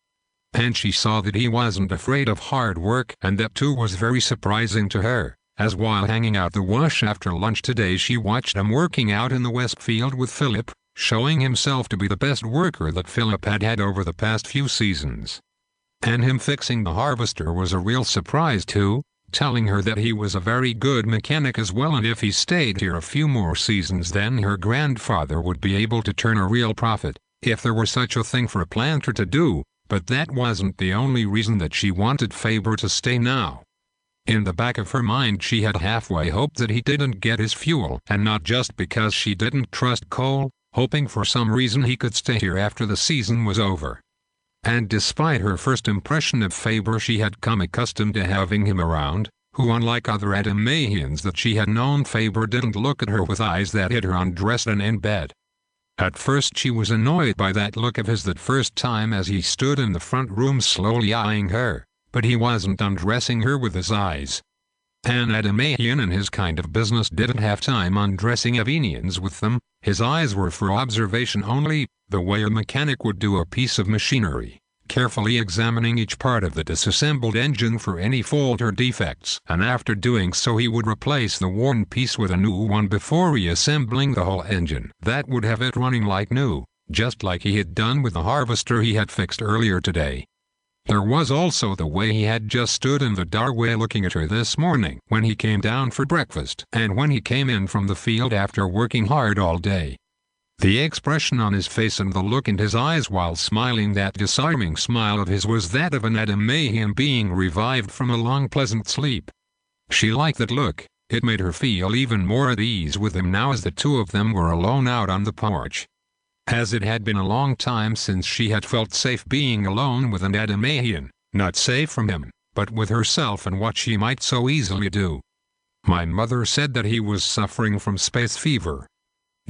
And she saw that he wasn't afraid of hard work, and that too was very surprising to her, as while hanging out the wash after lunch today she watched him working out in the West Field with Philip, showing himself to be the best worker that Philip had had over the past few seasons. And him fixing the harvester was a real surprise too, telling her that he was a very good mechanic as well, and if he stayed here a few more seasons then her grandfather would be able to turn a real profit, if there were such a thing for a planter to do. But that wasn't the only reason that she wanted Faber to stay now. In the back of her mind she had halfway hoped that he didn't get his fuel, and not just because she didn't trust Cole, hoping for some reason he could stay here after the season was over. And despite her first impression of Faber she had come accustomed to having him around, who unlike other Adamahians that she had known, Faber didn't look at her with eyes that hid her undressed and in bed. At first she was annoyed by that look of his that first time as he stood in the front room slowly eyeing her, but he wasn't undressing her with his eyes. An Adamahian in his kind of business didn't have time undressing Avenians with them, his eyes were for observation only, the way a mechanic would do a piece of machinery, carefully examining each part of the disassembled engine for any fault or defects, and after doing so he would replace the worn piece with a new one before reassembling the whole engine. That would have it running like new, just like he had done with the harvester he had fixed earlier today. There was also the way he had just stood in the doorway looking at her this morning when he came down for breakfast, and when he came in from the field after working hard all day. The expression on his face and the look in his eyes while smiling, that disarming smile of his, was that of an Adamahian being revived from a long pleasant sleep. She liked that look, it made her feel even more at ease with him now as the two of them were alone out on the porch. As it had been a long time since she had felt safe being alone with an Adamahian, not safe from him, but with herself and what she might so easily do. My mother said that he was suffering from space fever,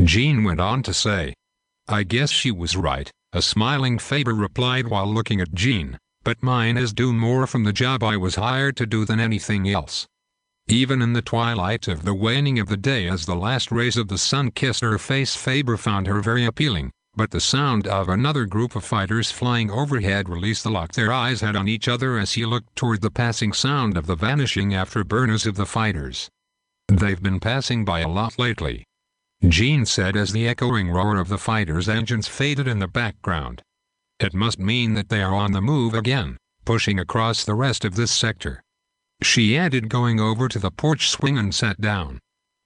Jean went on to say. I guess she was right, a smiling Faber replied while looking at Jean, but mine is due more from the job I was hired to do than anything else. Even in the twilight of the waning of the day as the last rays of the sun kissed her face, Faber found her very appealing, but the sound of another group of fighters flying overhead released the lock their eyes had on each other as he looked toward the passing sound of the vanishing afterburners of the fighters. They've been passing by a lot lately, Jean said as the echoing roar of the fighters' engines faded in the background. It must mean that they are on the move again, pushing across the rest of this sector. She added, going over to the porch swing and sat down.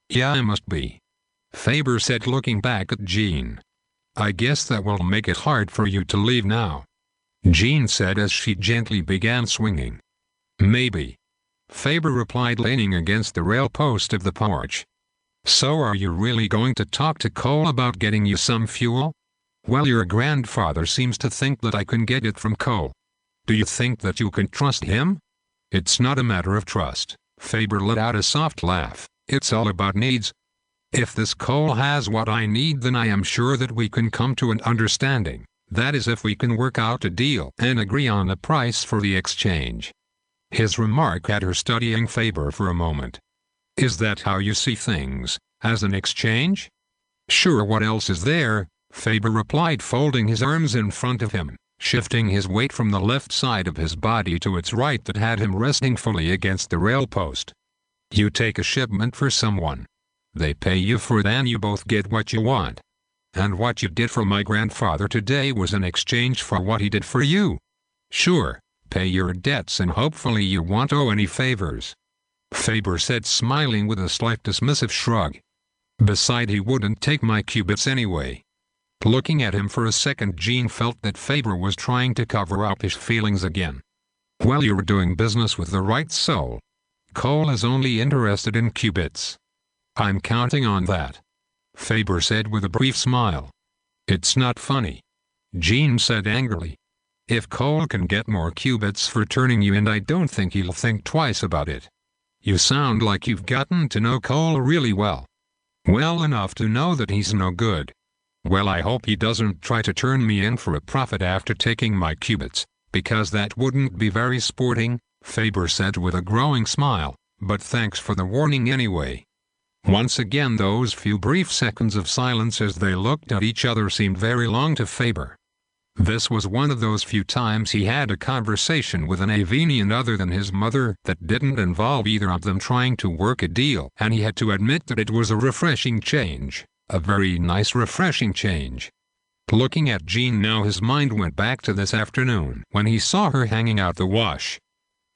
Yeah, I must be, Faber said looking back at Jean. I guess that will make it hard for you to leave now, Jean said as she gently began swinging. Maybe, Faber replied leaning against the rail post of the porch. So are you really going to talk to Cole about getting you some fuel? Well, your grandfather seems to think that I can get it from Cole. Do you think that you can trust him? It's not a matter of trust, Faber let out a soft laugh, it's all about needs. If this Cole has what I need, then I am sure that we can come to an understanding, that is if we can work out a deal and agree on a price for the exchange. His remark had her studying Faber for a moment. Is that how you see things, as an exchange? Sure, what else is there, Faber replied, folding his arms in front of him, shifting his weight from the left side of his body to its right that had him resting fully against the rail post. You take a shipment for someone. They pay you for it and you both get what you want. And what you did for my grandfather today was in exchange for what he did for you. Sure, pay your debts and hopefully you won't owe any favors, Faber said, smiling with a slight dismissive shrug. Beside, he wouldn't take my qubits anyway. Looking at him for a second, Jean felt that Faber was trying to cover up his feelings again. Well, you're doing business with the right soul. Cole is only interested in qubits. I'm counting on that, Faber said with a brief smile. It's not funny, Jean said angrily. If Cole can get more qubits for turning you in, I don't think he'll think twice about it. You sound like you've gotten to know Cole really well. Well enough to know that he's no good. Well, I hope he doesn't try to turn me in for a profit after taking my qubits, because that wouldn't be very sporting, Faber said with a growing smile, but thanks for the warning anyway. Once again those few brief seconds of silence as they looked at each other seemed very long to Faber. This was one of those few times he had a conversation with an Avenian other than his mother that didn't involve either of them trying to work a deal, and he had to admit that it was a refreshing change, a very nice refreshing change. Looking at Jean now, his mind went back to this afternoon when he saw her hanging out the wash.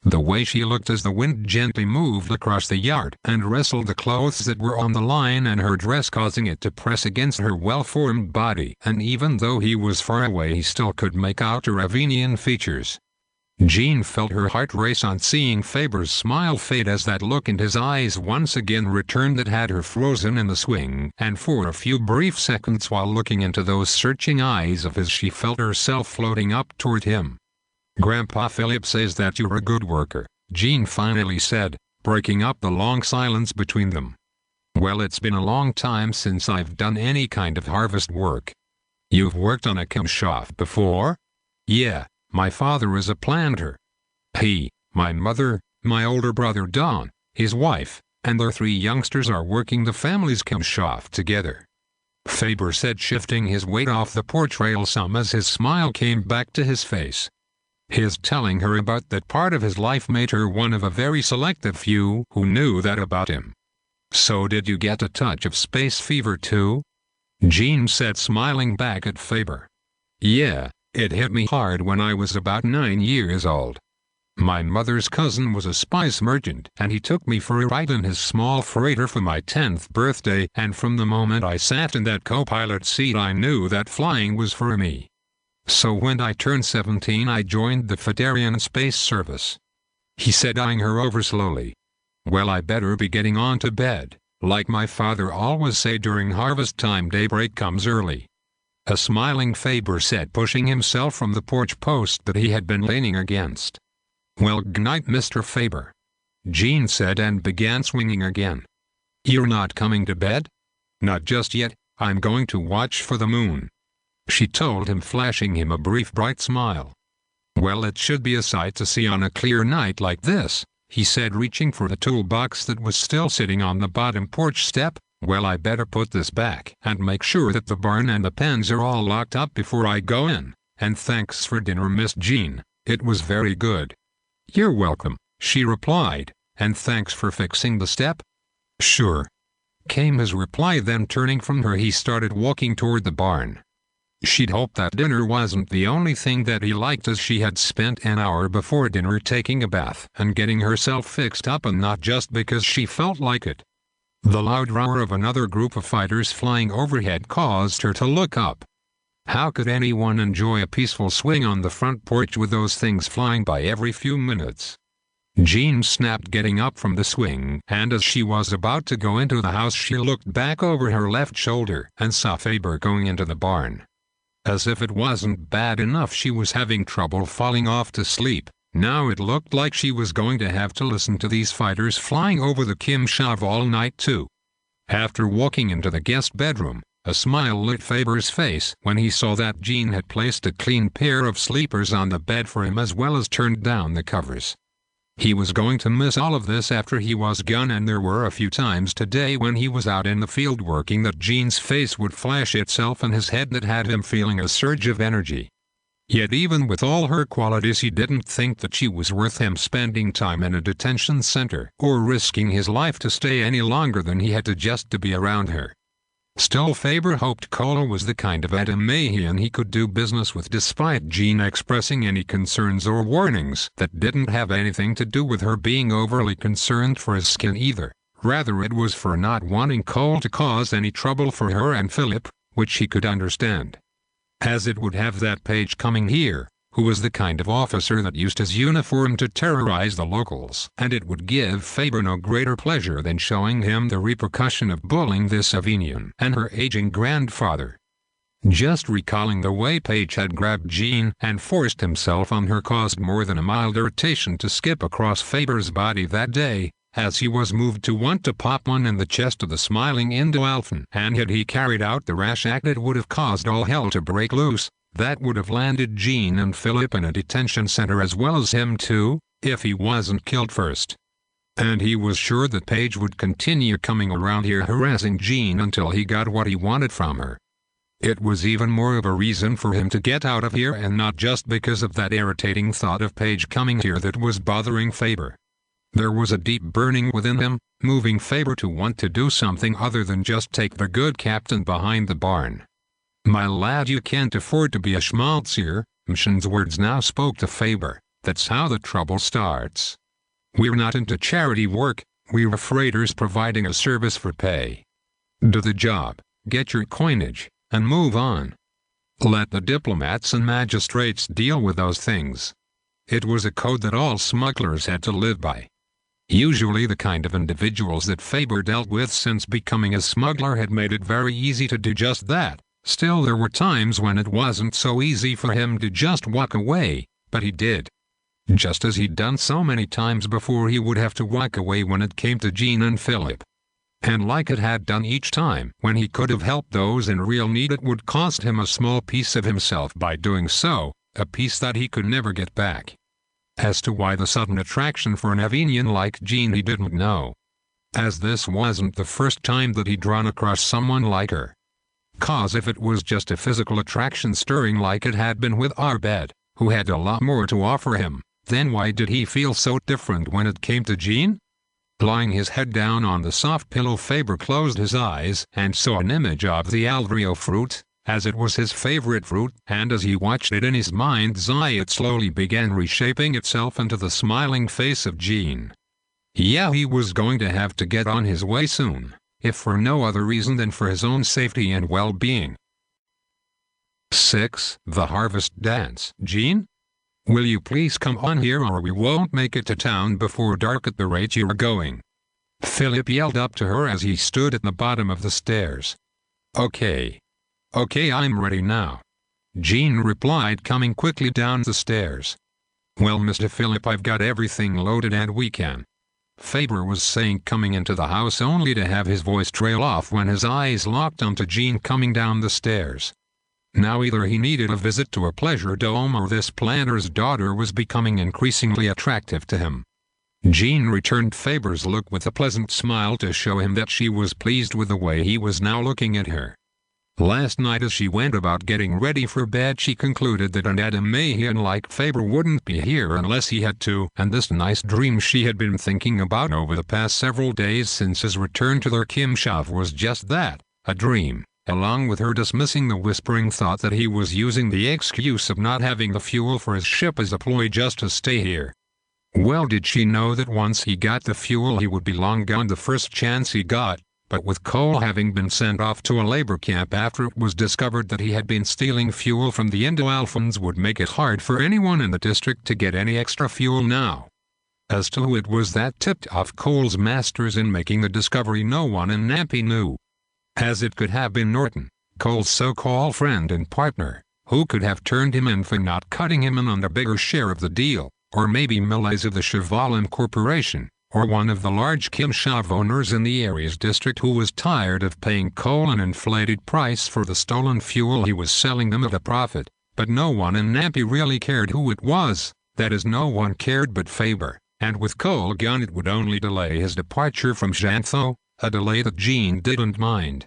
The way she looked as the wind gently moved across the yard and rustled the clothes that were on the line and her dress, causing it to press against her well-formed body, and even though he was far away he still could make out her Avenian features. Jean felt her heart race on seeing Faber's smile fade as that look in his eyes once again returned that had her frozen in the swing, and for a few brief seconds while looking into those searching eyes of his she felt herself floating up toward him. "Grandpa Philip says that you're a good worker," Jean finally said, breaking up the long silence between them. "Well, it's been a long time since I've done any kind of harvest work." "You've worked on a camshaft before?" "Yeah, my father is a planter. He, my mother, my older brother Don, his wife, and their 3 youngsters are working the family's camshaft together," Faber said, shifting his weight off the porch rail some as his smile came back to his face. His telling her about that part of his life made her one of a very selective few who knew that about him. "So did you get a touch of space fever too?" Jean said, smiling back at Faber. "Yeah, it hit me hard when I was about 9 years old. My mother's cousin was a spice merchant and he took me for a ride in his small freighter for my 10th birthday, and from the moment I sat in that co-pilot seat I knew that flying was for me. So when I turned 17 I joined the Phederian space service," he said, eyeing her over slowly. "Well, I better be getting on to bed. Like my father always say, during harvest time daybreak comes early," a smiling Faber said, pushing himself from the porch post that he had been leaning against. "Well, good night, Mr. Faber," Jean said, and began swinging again. "You're not coming to bed?" "Not just yet, I'm going to watch for the moon," she told him, flashing him a brief bright smile. "Well, it should be a sight to see on a clear night like this," he said, reaching for the toolbox that was still sitting on the bottom porch step. "Well, I better put this back and make sure that the barn and the pens are all locked up before I go in, and thanks for dinner, Miss Jean, it was very good." "You're welcome," she replied, "and thanks for fixing the step." "Sure," came his reply. Then turning from her he started walking toward the barn. She'd hoped that dinner wasn't the only thing that he liked, as she had spent an hour before dinner taking a bath and getting herself fixed up, and not just because she felt like it. The loud roar of another group of fighters flying overhead caused her to look up. How could anyone enjoy a peaceful swing on the front porch with those things flying by every few minutes? Jean snapped, getting up from the swing, and as she was about to go into the house she looked back over her left shoulder and saw Faber going into the barn. As if it wasn't bad enough she was having trouble falling off to sleep, now it looked like she was going to have to listen to these fighters flying over the camshaft all night too. After walking into the guest bedroom, a smile lit Faber's face when he saw that Jean had placed a clean pair of sleepers on the bed for him, as well as turned down the covers. He was going to miss all of this after he was gone, and there were a few times today when he was out in the field working that Jean's face would flash itself in his head that had him feeling a surge of energy. Yet even with all her qualities he didn't think that she was worth him spending time in a detention center or risking his life to stay any longer than he had to just to be around her. Still, Faber hoped Cola was the kind of Adamahian he could do business with, despite Jean expressing any concerns or warnings that didn't have anything to do with her being overly concerned for his skin either. Rather, it was for not wanting Cole to cause any trouble for her and Philip, which he could understand, as it would have that Page coming here, who was the kind of officer that used his uniform to terrorize the locals, and it would give Faber no greater pleasure than showing him the repercussion of bullying this Avenian and her aging grandfather. Just recalling the way Page had grabbed Jean and forced himself on her caused more than a mild irritation to skip across Faber's body that day, as he was moved to want to pop one in the chest of the smiling Indo-Alphan, and had he carried out the rash act it would have caused all hell to break loose. That would have landed Jean and Philip in a detention center, as well as him too, if he wasn't killed first. And he was sure that Page would continue coming around here harassing Jean until he got what he wanted from her. It was even more of a reason for him to get out of here, and not just because of that irritating thought of Paige coming here that was bothering Faber. There was a deep burning within him, moving Faber to want to do something other than just take the good captain behind the barn. "My lad, you can't afford to be a schmaltzer." Mshin's words now spoke to Faber. "That's how the trouble starts. We're not into charity work, we're freighters providing a service for pay. Do the job, get your coinage, and move on. Let the diplomats and magistrates deal with those things." It was a code that all smugglers had to live by. Usually the kind of individuals that Faber dealt with since becoming a smuggler had made it very easy to do just that. Still, there were times when it wasn't so easy for him to just walk away, but he did. Just as he'd done so many times before, he would have to walk away when it came to Jean and Philip. And like it had done each time when he could have helped those in real need, it would cost him a small piece of himself by doing so, a piece that he could never get back. As to why the sudden attraction for an Avenian like Jean, he didn't know, as this wasn't the first time that he'd run across someone like her. 'Cause if it was just a physical attraction stirring like it had been with Arbed, who had a lot more to offer him, then why did he feel so different when it came to Jean? Lying his head down on the soft pillow, Faber closed his eyes and saw an image of the Aldrio fruit, as it was his favorite fruit, and as he watched it in his mind's eye, it slowly began reshaping itself into the smiling face of Jean. Yeah, he was going to have to get on his way soon, if for no other reason than for his own safety and well-being. 6. The Harvest Dance. "Jean? Will you please come on here, or we won't make it to town before dark at the rate you're going," Philip yelled up to her as he stood at the bottom of the stairs. Okay, I'm ready now," Jean replied, coming quickly down the stairs. "Well, Mr. Philip, I've got everything loaded and we can," Faber was saying, coming into the house, only to have his voice trail off when his eyes locked onto Jean coming down the stairs. Now either he needed a visit to a pleasure dome, or this planter's daughter was becoming increasingly attractive to him. Jean returned Faber's look with a pleasant smile to show him that she was pleased with the way he was now looking at her. Last night, as she went about getting ready for bed, she concluded that an Adamahian like Faber wouldn't be here unless he had to, and this nice dream she had been thinking about over the past several days since his return to their Kimshav was just that, a dream, along with her dismissing the whispering thought that he was using the excuse of not having the fuel for his ship as a ploy just to stay here. Well, did she know that once he got the fuel he would be long gone the first chance he got? But with Cole having been sent off to a labor camp after it was discovered that he had been stealing fuel from the Indo-Alphans, would make it hard for anyone in the district to get any extra fuel now. As to who it was that tipped off Cole's masters in making the discovery, no one in Nampy knew. As it could have been Norton, Cole's so-called friend and partner, who could have turned him in for not cutting him in on the bigger share of the deal, or maybe Millais of the Chevalin Corporation, or one of the large Kimshav owners in the area's district who was tired of paying Cole an inflated price for the stolen fuel he was selling them at a profit. But no one in Nampy really cared who it was, that is, no one cared but Faber, and with Cole gone it would only delay his departure from Zhantho, a delay that Jean didn't mind.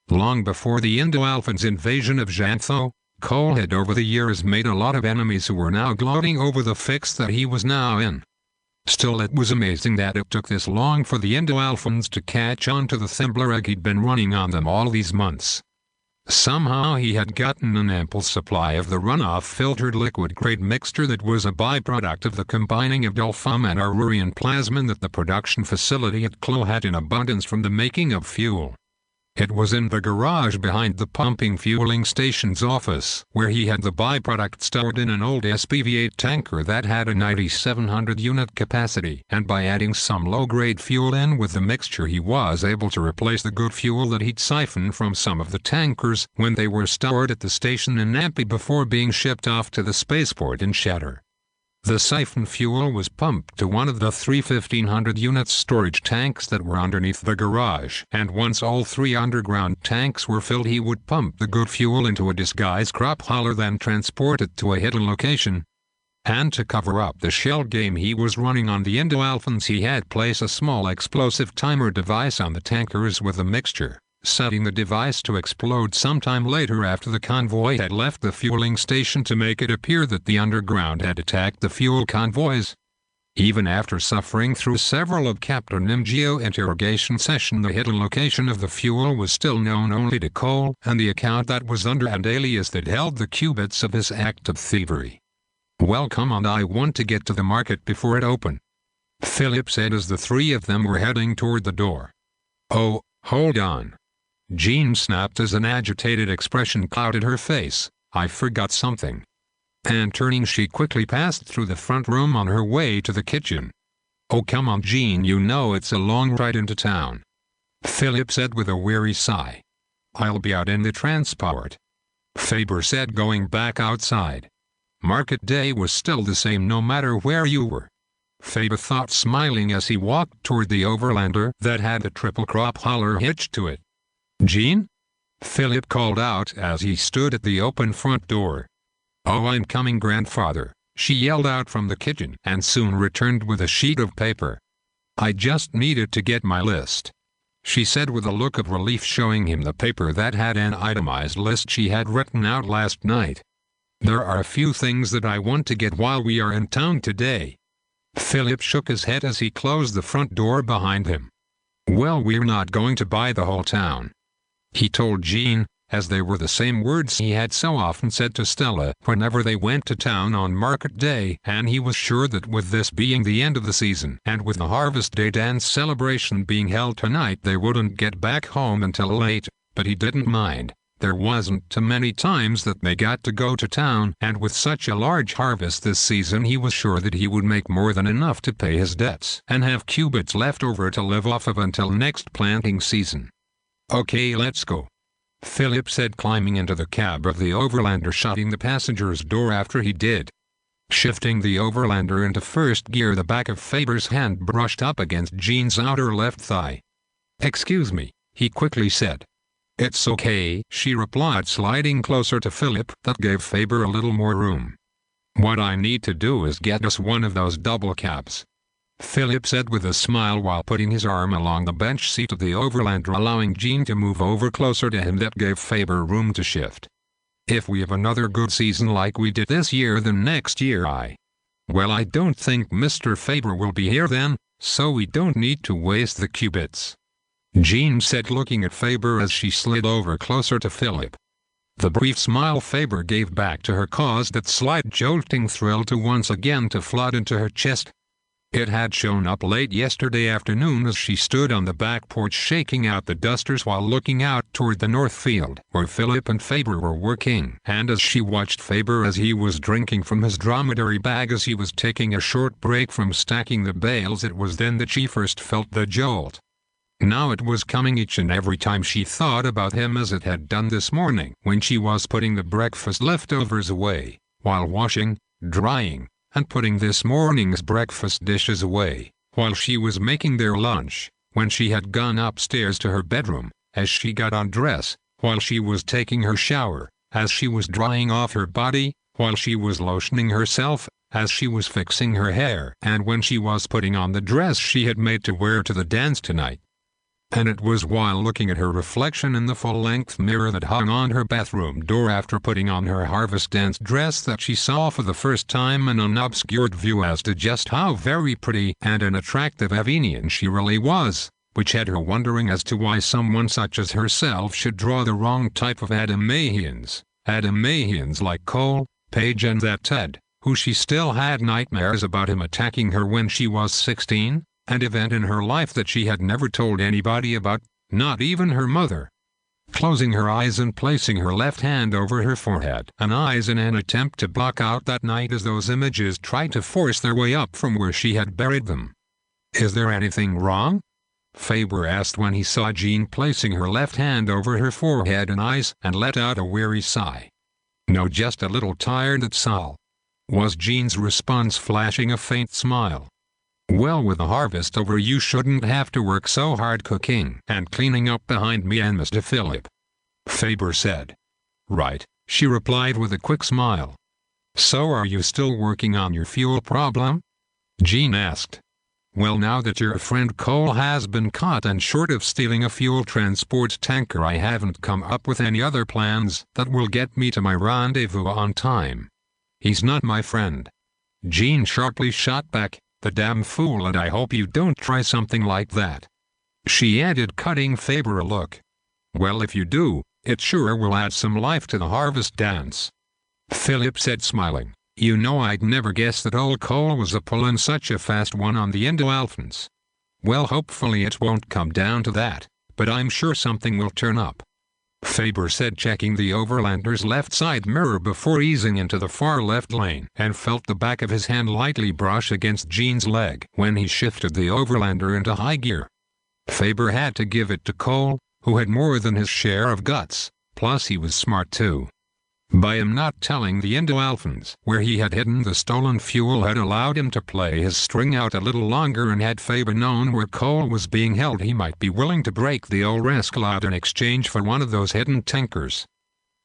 Long before the Indo-Alphans' invasion of Zhantho, Cole had over the years made a lot of enemies who were now gloating over the fix that he was now in. Still, it was amazing that it took this long for the Indo-Alphans to catch on to the thimbler egg he'd been running on them all these months. Somehow he had gotten an ample supply of the runoff filtered liquid-grade mixture that was a byproduct of the combining of Dolphum and Aurorian plasmin that the production facility at Clo had in abundance from the making of fuel. It was in the garage behind the pumping fueling station's office, where he had the byproduct stored in an old SPV-8 tanker that had a 9,700 unit capacity, and by adding some low-grade fuel in with the mixture he was able to replace the good fuel that he'd siphoned from some of the tankers when they were stored at the station in Nampy before being shipped off to the spaceport in Shatter. The siphon fuel was pumped to one of the three 1,500 unit storage tanks that were underneath the garage, and once all three underground tanks were filled, he would pump the good fuel into a disguised crop hauler, then transport it to a hidden location. And to cover up the shell game he was running on the Indo-Alphans, he had placed a small explosive timer device on the tankers with the mixture, setting the device to explode sometime later after the convoy had left the fueling station to make it appear that the underground had attacked the fuel convoys. Even after suffering through several of Captain Ngrian's interrogation session, the hidden location of the fuel was still known only to Cole and the account that was under an alias that held the qubits of his act of thievery. "Well, come on, I want to get to the market before it open," Philip said as the three of them were heading toward the door. "Oh, hold on," Jean snapped as an agitated expression clouded her face. "I forgot something." And turning, she quickly passed through the front room on her way to the kitchen. "Oh, come on, Jean, you know it's a long ride into town," Philip said with a weary sigh. "I'll be out in the transport," Faber said, going back outside. Market day was still the same no matter where you were, Faber thought, smiling as he walked toward the overlander that had the triple crop hauler hitched to it. "Jean?" Philip called out as he stood at the open front door. "Oh, I'm coming, grandfather," she yelled out from the kitchen, and soon returned with a sheet of paper. "I just needed to get my list," she said with a look of relief, showing him the paper that had an itemized list she had written out last night. "There are a few things that I want to get while we are in town today." Philip shook his head as he closed the front door behind him. "Well, we're not going to buy the whole town," he told Jean, as they were the same words he had so often said to Stella whenever they went to town on market day, and he was sure that with this being the end of the season and with the Harvest Day dance celebration being held tonight, they wouldn't get back home until late, but he didn't mind. There wasn't too many times that they got to go to town, and with such a large harvest this season he was sure that he would make more than enough to pay his debts and have qubits left over to live off of until next planting season. "Okay, let's go," Philip said, climbing into the cab of the overlander, shutting the passenger's door after he did. Shifting the overlander into first gear, the back of Faber's hand brushed up against Jean's outer left thigh. "Excuse me," he quickly said. "It's okay," she replied, sliding closer to Philip. That gave Faber a little more room. "What I need to do is get us one of those double cabs," Philip said with a smile while putting his arm along the bench seat of the overlander, allowing Jean to move over closer to him. That gave Faber room to shift. "If we have another good season like we did this year, then next year I don't think Mr. Faber will be here then, so we don't need to waste the qubits," Jean said, looking at Faber as she slid over closer to Philip. The brief smile Faber gave back to her caused that slight jolting thrill to once again to flood into her chest. It had shown up late yesterday afternoon as she stood on the back porch shaking out the dusters while looking out toward the north field where Philip and Faber were working, and as she watched Faber as he was drinking from his dromedary bag as he was taking a short break from stacking the bales, it was then that she first felt the jolt. Now it was coming each and every time she thought about him, as it had done this morning when she was putting the breakfast leftovers away, while washing, drying, and putting this morning's breakfast dishes away, while she was making their lunch, when she had gone upstairs to her bedroom, as she got undressed, while she was taking her shower, as she was drying off her body, while she was lotioning herself, as she was fixing her hair, and when she was putting on the dress she had made to wear to the dance tonight. And it was while looking at her reflection in the full-length mirror that hung on her bathroom door after putting on her harvest dance dress that she saw for the first time an unobscured view as to just how very pretty and an attractive Avenian she really was, which had her wondering as to why someone such as herself should draw the wrong type of Adamahians like Cole, Paige, and that Ted, who she still had nightmares about him attacking her when she was 16. An event in her life that she had never told anybody about, not even her mother. Closing her eyes and placing her left hand over her forehead and eyes in an attempt to block out that night as those images tried to force their way up from where she had buried them. "Is there anything wrong?" Faber asked when he saw Jean placing her left hand over her forehead and eyes, and let out a weary sigh. "No, just a little tired, that's all," was Jean's response, flashing a faint smile. "Well, with the harvest over you shouldn't have to work so hard cooking and cleaning up behind me and Mr. Philip," Faber said. "Right," she replied with a quick smile. "So are you still working on your fuel problem?" Jean asked. Well, now that your friend Cole has been caught and short of stealing a fuel transport tanker, I haven't come up with any other plans that will get me to my rendezvous on time. He's not my friend." Jean sharply shot back, "The damn fool, and I hope you don't try something like that." She added, cutting Faber a look. "Well, if you do, it sure will add some life to the harvest dance." Philip said, smiling, "You know, I'd never guessed that old Cole was a-pullin' such a fast one on the Indo-Alphans." "Well, hopefully it won't come down to that, but I'm sure something will turn up," Faber said, checking the Overlander's left side mirror before easing into the far left lane, and felt the back of his hand lightly brush against Jean's leg when he shifted the Overlander into high gear. Faber had to give it to Cole, who had more than his share of guts, plus he was smart too. By him not telling the Indo-Alphans where he had hidden the stolen fuel had allowed him to play his string out a little longer, and had Faber known where Cole was being held, he might be willing to break the old rascal out in exchange for one of those hidden tankers.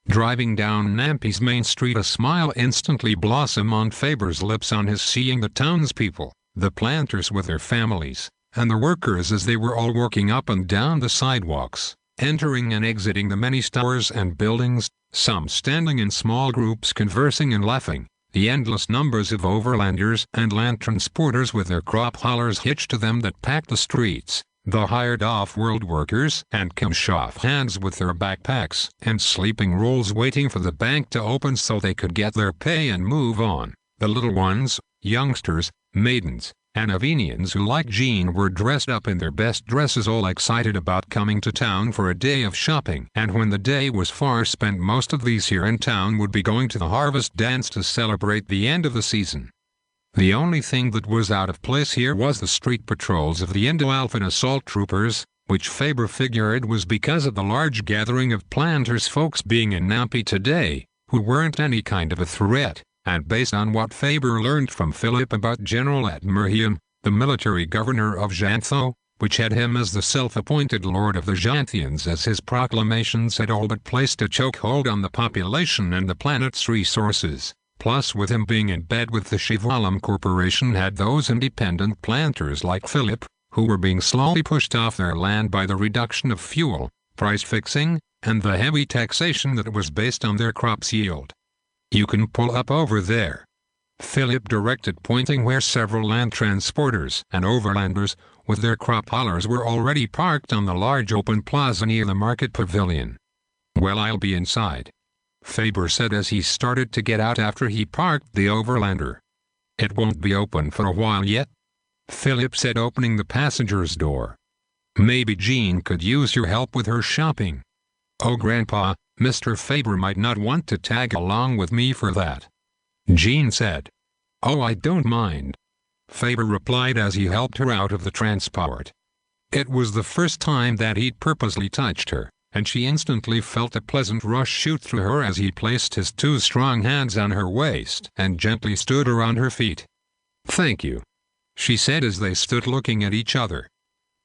Driving down Nampy's main street, a smile instantly blossomed on Faber's lips on his seeing the townspeople, the planters with their families, and the workers as they were all walking up and down the sidewalks, entering and exiting the many stores and buildings, some standing in small groups conversing and laughing, the endless numbers of overlanders and land transporters with their crop haulers hitched to them that packed the streets, the hired off-world workers and camshaft hands with their backpacks and sleeping rolls waiting for the bank to open so they could get their pay and move on, the little ones, youngsters, maidens, and Avenians who, like Jean, were dressed up in their best dresses, all excited about coming to town for a day of shopping, and when the day was far spent most of these here in town would be going to the harvest dance to celebrate the end of the season. The only thing that was out of place here was the street patrols of the Indo-Alphan assault troopers, which Faber figured was because of the large gathering of planters folks being in Nampy today, who weren't any kind of a threat. And based on what Faber learned from Philip about General Ngrian, the military governor of Zhantho, which had him as the self-appointed lord of the Zhanthians, as his proclamations had all but placed a chokehold on the population and the planet's resources, plus with him being in bed with the Shivalam Corporation, had those independent planters like Philip, who were being slowly pushed off their land by the reduction of fuel, price fixing, and the heavy taxation that was based on their crops' yield. "You can pull up over there," Philip directed, pointing where several land transporters and overlanders with their crop haulers were already parked on the large open plaza near the market pavilion. "Well, I'll be inside," Faber said as he started to get out after he parked the Overlander. "It won't be open for a while yet," Philip said, opening the passenger's door. "Maybe Jean could use your help with her shopping." "Oh, Grandpa, Mr. Faber might not want to tag along with me for that," Jean said. "Oh, I don't mind," Faber replied as he helped her out of the transport. It was the first time that he'd purposely touched her, and she instantly felt a pleasant rush shoot through her as he placed his two strong hands on her waist and gently stood her on her feet. "Thank you," she said as they stood looking at each other.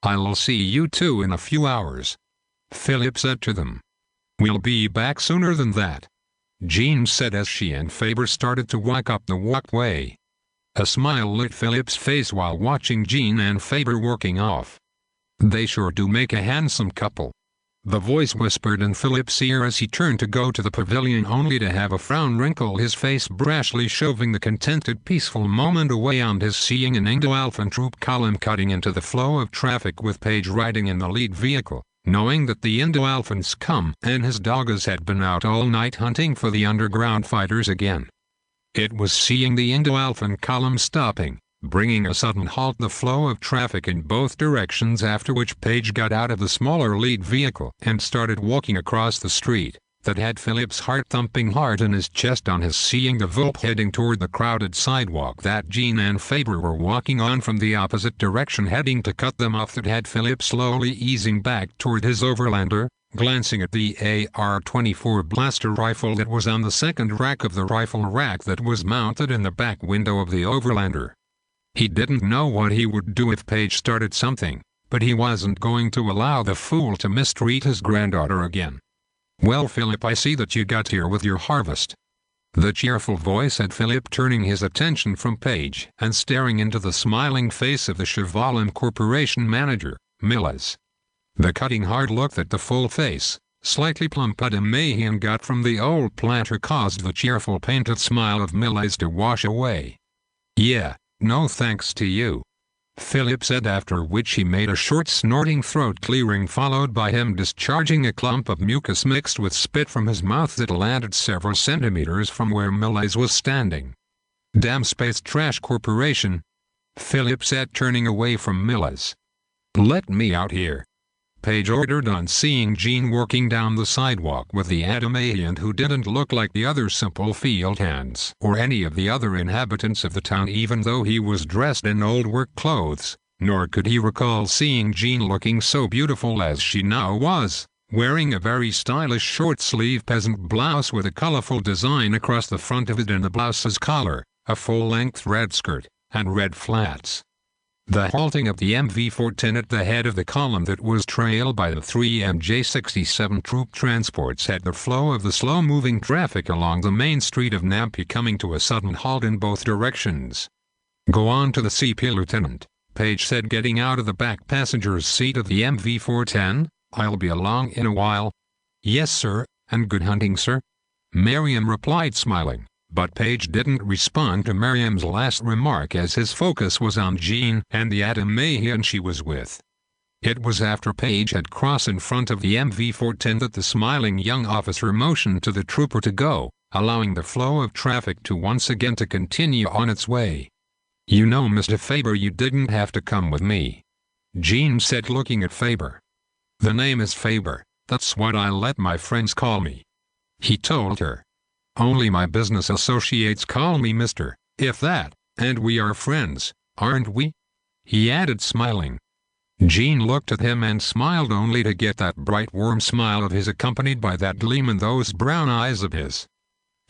"I'll see you two in a few hours," Philip said to them. "We'll be back sooner than that," Jean said as she and Faber started to walk up the walkway. A smile lit Philip's face while watching Jean and Faber walking off. "They sure do make a handsome couple," the voice whispered in Philip's ear as he turned to go to the pavilion, only to have a frown wrinkle his face, brashly shoving the contented, peaceful moment away on his seeing an Indo-Alphan troop column cutting into the flow of traffic with Page riding in the lead vehicle, knowing that the Indo-Alphans come and his doggers had been out all night hunting for the underground fighters again. It was seeing the Indo-Alphan column stopping, bringing a sudden halt the flow of traffic in both directions, after which Page got out of the smaller lead vehicle and started walking across the street, that had Philip's heart thumping hard in his chest on his seeing the Volpe heading toward the crowded sidewalk that Jean and Faber were walking on from the opposite direction, heading to cut them off, that had Philip slowly easing back toward his Overlander, glancing at the AR-24 blaster rifle that was on the second rack of the rifle rack that was mounted in the back window of the Overlander. He didn't know what he would do if Page started something, but he wasn't going to allow the fool to mistreat his granddaughter again. "Well, Philip, I see that you got here with your harvest," The cheerful voice had Philip turning his attention from Page and staring into the smiling face of the Chevalin Corporation manager, Milles. The cutting hard look that the full face, slightly plump Adamahian got from the old planter caused the cheerful painted smile of Milles to wash away. "Yeah, no thanks to you," Philip said, after which he made a short snorting throat clearing followed by him discharging a clump of mucus mixed with spit from his mouth that landed several centimeters from where Milles was standing. "Damn Space Trash Corporation," Philip said, turning away from Milles. "Let me out here," Page ordered on seeing Jean working down the sidewalk with the Adamahian who didn't look like the other simple field hands or any of the other inhabitants of the town, even though he was dressed in old work clothes, nor could he recall seeing Jean looking so beautiful as she now was, wearing a very stylish short-sleeve peasant blouse with a colorful design across the front of it and the blouse's collar, a full-length red skirt, and red flats. The halting of the MV-410 at the head of the column that was trailed by the 3 MJ-67 troop transports had the flow of the slow-moving traffic along the main street of Nampi coming to a sudden halt in both directions. "Go on to the CP, Lieutenant," Page said, getting out of the back passenger's seat of the MV-410. "I'll be along in a while." "Yes, sir, and good hunting, sir," Miriam replied, smiling. But Page didn't respond to Miriam's last remark as his focus was on Jean and the Adamahian she was with. It was after Page had crossed in front of the MV-410 that the smiling young officer motioned to the trooper to go, allowing the flow of traffic to once again to continue on its way. "You know, Mr. Faber, you didn't have to come with me," Jean said, looking at Faber. "The name is Faber, that's what I let my friends call me," he told her. "Only my business associates call me Mr., if that, and we are friends, aren't we?" he added, smiling. Jean looked at him and smiled, only to get that bright warm smile of his accompanied by that gleam in those brown eyes of his.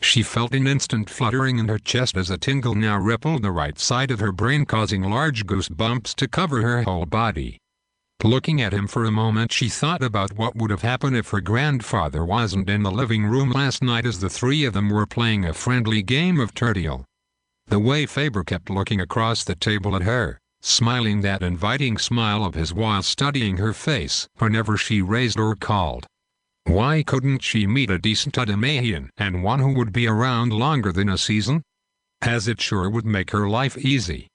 She felt an instant fluttering in her chest as a tingle now rippled the right side of her brain, causing large goosebumps to cover her whole body. Looking at him for a moment, she thought about what would have happened if her grandfather wasn't in the living room last night as the three of them were playing a friendly game of turtle. The way Faber kept looking across the table at her, smiling that inviting smile of his while studying her face whenever she raised or called. Why couldn't she meet a decent Adamahian and one who would be around longer than a season? As it sure would make her life easy.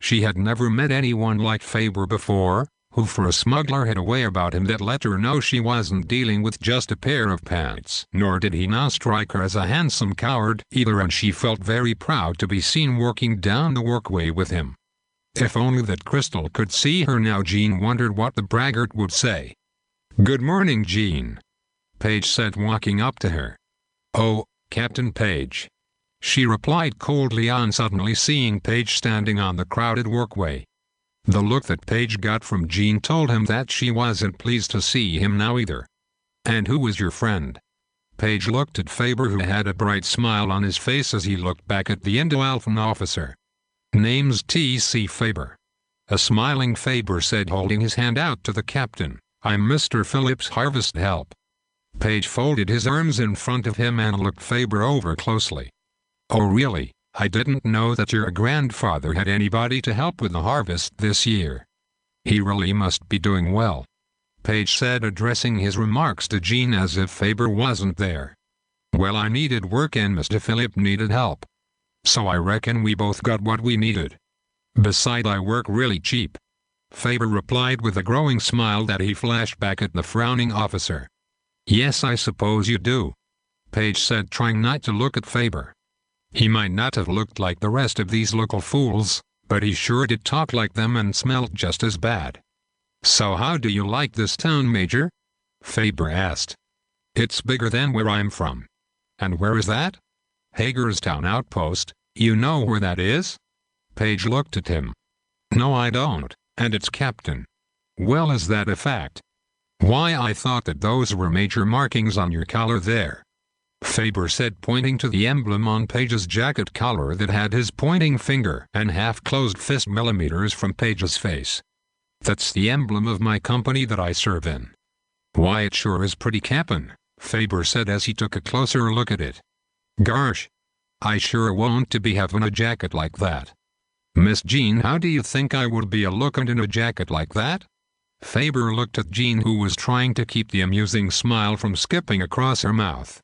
She had never met anyone like Faber before, who for a smuggler had a way about him that let her know she wasn't dealing with just a pair of pants. Nor did he now strike her as a handsome coward either, and she felt very proud to be seen working down the workway with him. If only that Crystal could see her now. Jean wondered what the braggart would say. "Good morning, Jean," Page said, walking up to her. "Oh, Captain Page," she replied coldly on suddenly seeing Page standing on the crowded workway. The look that Page got from Jean told him that she wasn't pleased to see him now either. "And who is your friend?" Page looked at Faber, who had a bright smile on his face as he looked back at the Indo-Alphan officer. "Name's T.C. Faber," a smiling Faber said, holding his hand out to the captain. "I'm Mr. Phillips' harvest help." Page folded his arms in front of him and looked Faber over closely. "Oh really? I didn't know that your grandfather had anybody to help with the harvest this year. He really must be doing well," Page said, addressing his remarks to Jean as if Faber wasn't there. "Well, I needed work and Mr. Philip needed help. So I reckon we both got what we needed. Beside, I work really cheap," Faber replied with a growing smile that he flashed back at the frowning officer. "Yes, I suppose you do," Page said, trying not to look at Faber. He might not have looked like the rest of these local fools, but he sure did talk like them and smelled just as bad. "So how do you like this town, Major?" Faber asked. "It's bigger than where I'm from." "And where is that?" "Hagerstown Outpost, you know where that is?" Page looked at him. "No, I don't, and it's Captain." "Well, is that a fact?" "Why, I thought that those were major markings on your collar there," Faber said, pointing to the emblem on Page's jacket collar that had his pointing finger and half-closed fist millimeters from Page's face. "That's the emblem of my company that I serve in." "Why, it sure is pretty cappin'," Faber said as he took a closer look at it. "Gosh, I sure want to be having a jacket like that. Miss Jean, how do you think I would be a-looking in a jacket like that? Faber looked at Jean, who was trying to keep the amusing smile from skipping across her mouth.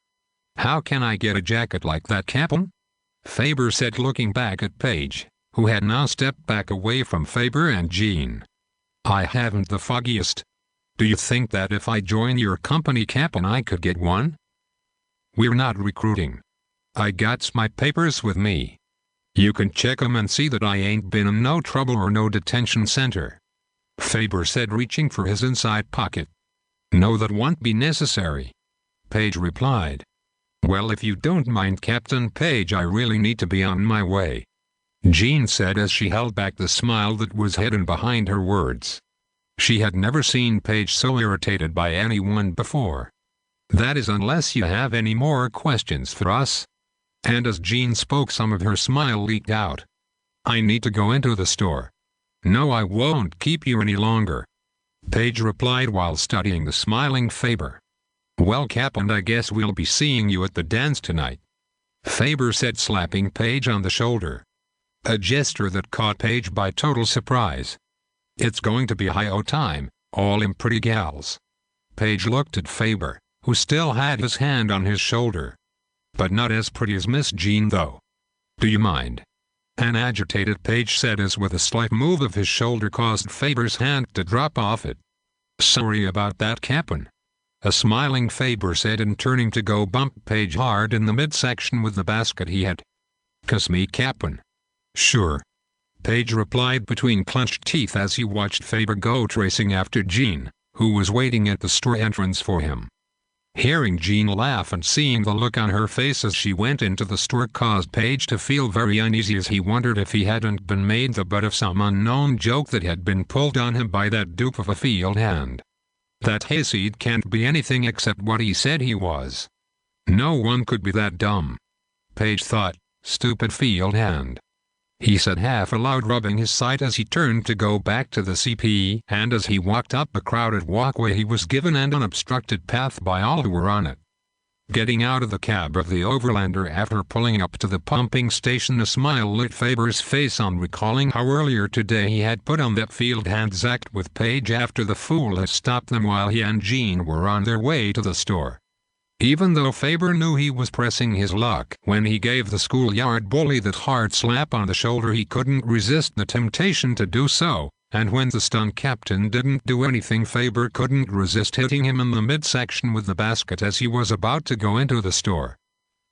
How can I get a jacket like that, Captain? Faber said, looking back at Paige, who had now stepped back away from Faber and Jean. I haven't the foggiest. Do you think that if I join your company, Captain, I could get one? We're not recruiting. I got my papers with me. You can check 'em and see that I ain't been in no trouble or no detention center. Faber said, reaching for his inside pocket. No, that won't be necessary. Paige replied. Well, if you don't mind, Captain Paige, I really need to be on my way. Jean said as she held back the smile that was hidden behind her words. She had never seen Paige so irritated by anyone before. That is, unless you have any more questions for us. And as Jean spoke, some of her smile leaked out. I need to go into the store. No, I won't keep you any longer. Paige replied while studying the smiling Faber. Well, Captain, I guess we'll be seeing you at the dance tonight. Faber said, slapping Paige on the shoulder. A gesture that caught Paige by total surprise. It's going to be a high-o time, all in pretty gals. Paige looked at Faber, who still had his hand on his shoulder. But not as pretty as Miss Jean, though. Do you mind? An agitated Paige said, as with a slight move of his shoulder caused Faber's hand to drop off it. Sorry about that, Captain. A smiling Faber said, and turning to go bump Paige hard in the midsection with the basket he had. Kiss me, Captain. Sure. Paige replied between clenched teeth as he watched Faber go tracing after Jean, who was waiting at the store entrance for him. Hearing Jean laugh and seeing the look on her face as she went into the store caused Paige to feel very uneasy, as he wondered if he hadn't been made the butt of some unknown joke that had been pulled on him by that dupe of a field hand. That hayseed can't be anything except what he said he was. No one could be that dumb. Paige thought. Stupid field hand. He said half aloud, rubbing his sight as he turned to go back to the CP, and as he walked up the crowded walkway he was given an unobstructed path by all who were on it. Getting out of the cab of the Overlander after pulling up to the pumping station, a smile lit Faber's face on recalling how earlier today he had put on that field hand's act with Paige after the fool had stopped them while he and Jean were on their way to the store. Even though Faber knew he was pressing his luck when he gave the schoolyard bully that hard slap on the shoulder, he couldn't resist the temptation to do so, and when the stunt captain didn't do anything, Faber couldn't resist hitting him in the midsection with the basket as he was about to go into the store.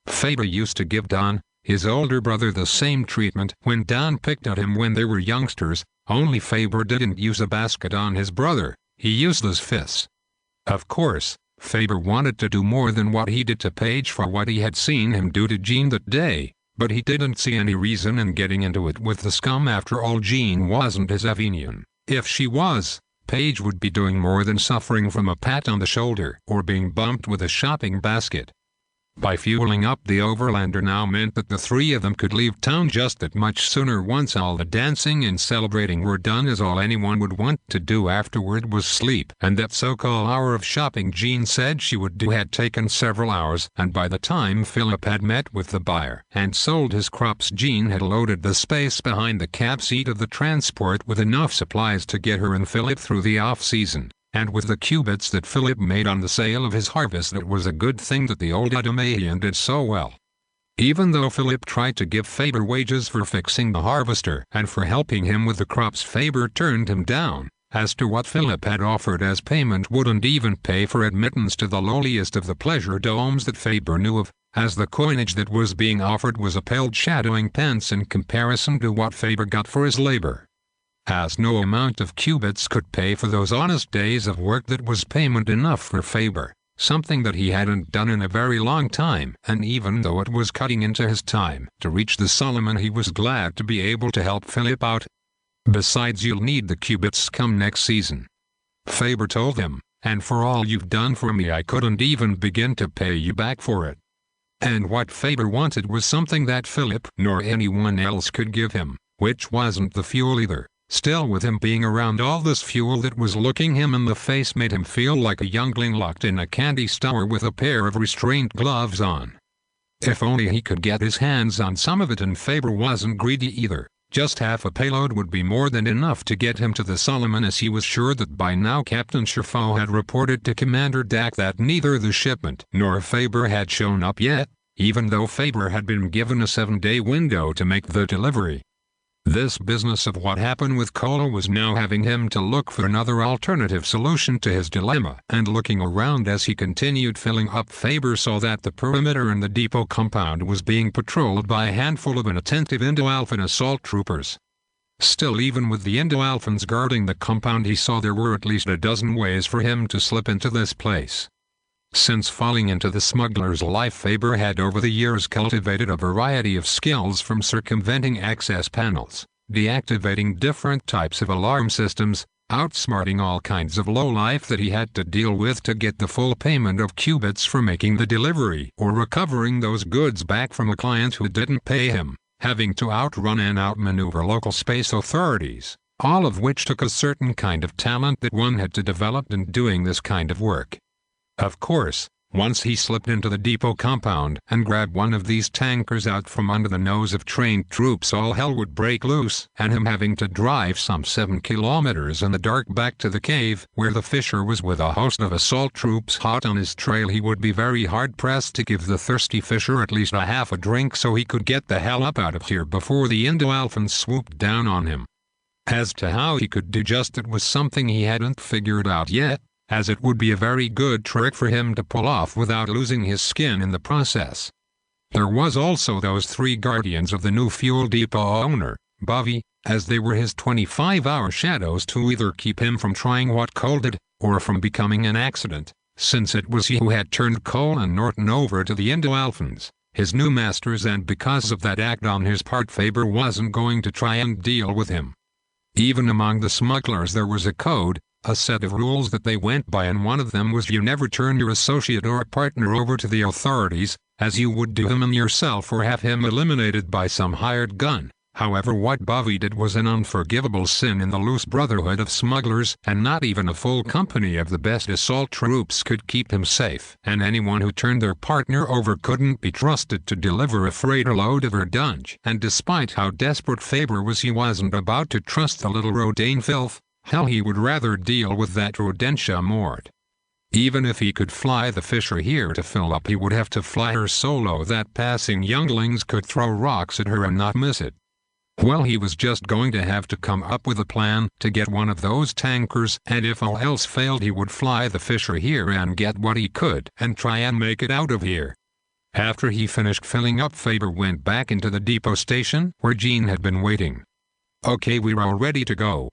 Faber used to give Don, his older brother, the same treatment when Don picked at him when they were youngsters, only Faber didn't use a basket on his brother, he used his fists. Of course, Faber wanted to do more than what he did to Paige for what he had seen him do to Jean that day, but he didn't see any reason in getting into it with the scum. After all, Jean wasn't his Avenian. If she was, Paige would be doing more than suffering from a pat on the shoulder or being bumped with a shopping basket. By fueling up the Overlander now meant that the three of them could leave town just that much sooner once all the dancing and celebrating were done, as all anyone would want to do afterward was sleep, and that so-called hour of shopping Jean said she would do had taken several hours, and by the time Philip had met with the buyer and sold his crops, Jean had loaded the space behind the cab seat of the transport with enough supplies to get her and Philip through the off-season. And with the cubits that Philip made on the sale of his harvest, it was a good thing that the old Adamayan did so well. Even though Philip tried to give Faber wages for fixing the harvester and for helping him with the crops, Faber turned him down. As to what Philip had offered as payment wouldn't even pay for admittance to the lowliest of the pleasure domes that Faber knew of, as the coinage that was being offered was a pale shadowing pence in comparison to what Faber got for his labor. As no amount of cubits could pay for those honest days of work, that was payment enough for Faber, something that he hadn't done in a very long time, and even though it was cutting into his time to reach the Solomon, he was glad to be able to help Philip out. Besides, you'll need the cubits come next season, Faber told him, and for all you've done for me I couldn't even begin to pay you back for it. And what Faber wanted was something that Philip nor anyone else could give him, which wasn't the fuel either. Still, with him being around all this fuel that was looking him in the face made him feel like a youngling locked in a candy store with a pair of restraint gloves on. If only he could get his hands on some of it, and Faber wasn't greedy either. Just half a payload would be more than enough to get him to the Solomon, as he was sure that by now Captain Zhantho had reported to Commander Dak that neither the shipment nor Faber had shown up yet, even though Faber had been given a 7-day window to make the delivery. This business of what happened with Kola was now having him to look for another alternative solution to his dilemma, and looking around as he continued filling up, Faber saw that the perimeter in the depot compound was being patrolled by a handful of inattentive Indo-Alphan assault troopers. Still, even with the Indo-Alphans guarding the compound, he saw there were at least a dozen ways for him to slip into this place. Since falling into the smuggler's life, Faber had over the years cultivated a variety of skills, from circumventing access panels, deactivating different types of alarm systems, outsmarting all kinds of lowlife that he had to deal with to get the full payment of qubits for making the delivery, or recovering those goods back from a client who didn't pay him, having to outrun and outmaneuver local space authorities, all of which took a certain kind of talent that one had to develop in doing this kind of work. Of course, once he slipped into the depot compound and grabbed one of these tankers out from under the nose of trained troops, all hell would break loose, and him having to drive some 7 kilometers in the dark back to the cave where the fisher was with a host of assault troops hot on his trail, he would be very hard-pressed to give the thirsty fisher at least a half a drink so he could get the hell up out of here before the Indo-Alphans swooped down on him. As to how he could do just that was something he hadn't figured out yet, as it would be a very good trick for him to pull off without losing his skin in the process. There was also those 3 guardians of the new fuel depot owner, Bovey, as they were his 25-hour shadows to either keep him from trying what Cole did, or from becoming an accident, since it was he who had turned Cole and Norton over to the Indo-Alphans, his new masters, and because of that act on his part, Faber wasn't going to try and deal with him. Even among the smugglers there was a code, a set of rules that they went by, and one of them was you never turn your associate or partner over to the authorities, as you would do him and yourself, or have him eliminated by some hired gun. However, what Bovey did was an unforgivable sin in the loose brotherhood of smugglers, and not even a full company of the best assault troops could keep him safe, and anyone who turned their partner over couldn't be trusted to deliver a freighter load of verdunge. And despite how desperate Faber was, he wasn't about to trust the little Rodane filth. Hell, he would rather deal with that Rodentia Mort. Even if he could fly the fisher here to fill up, he would have to fly her so low that passing younglings could throw rocks at her and not miss it. Well, he was just going to have to come up with a plan to get one of those tankers, and if all else failed, he would fly the fisher here and get what he could and try and make it out of here. After he finished filling up, Faber went back into the depot station where Jean had been waiting. "Okay, we're all ready to go,"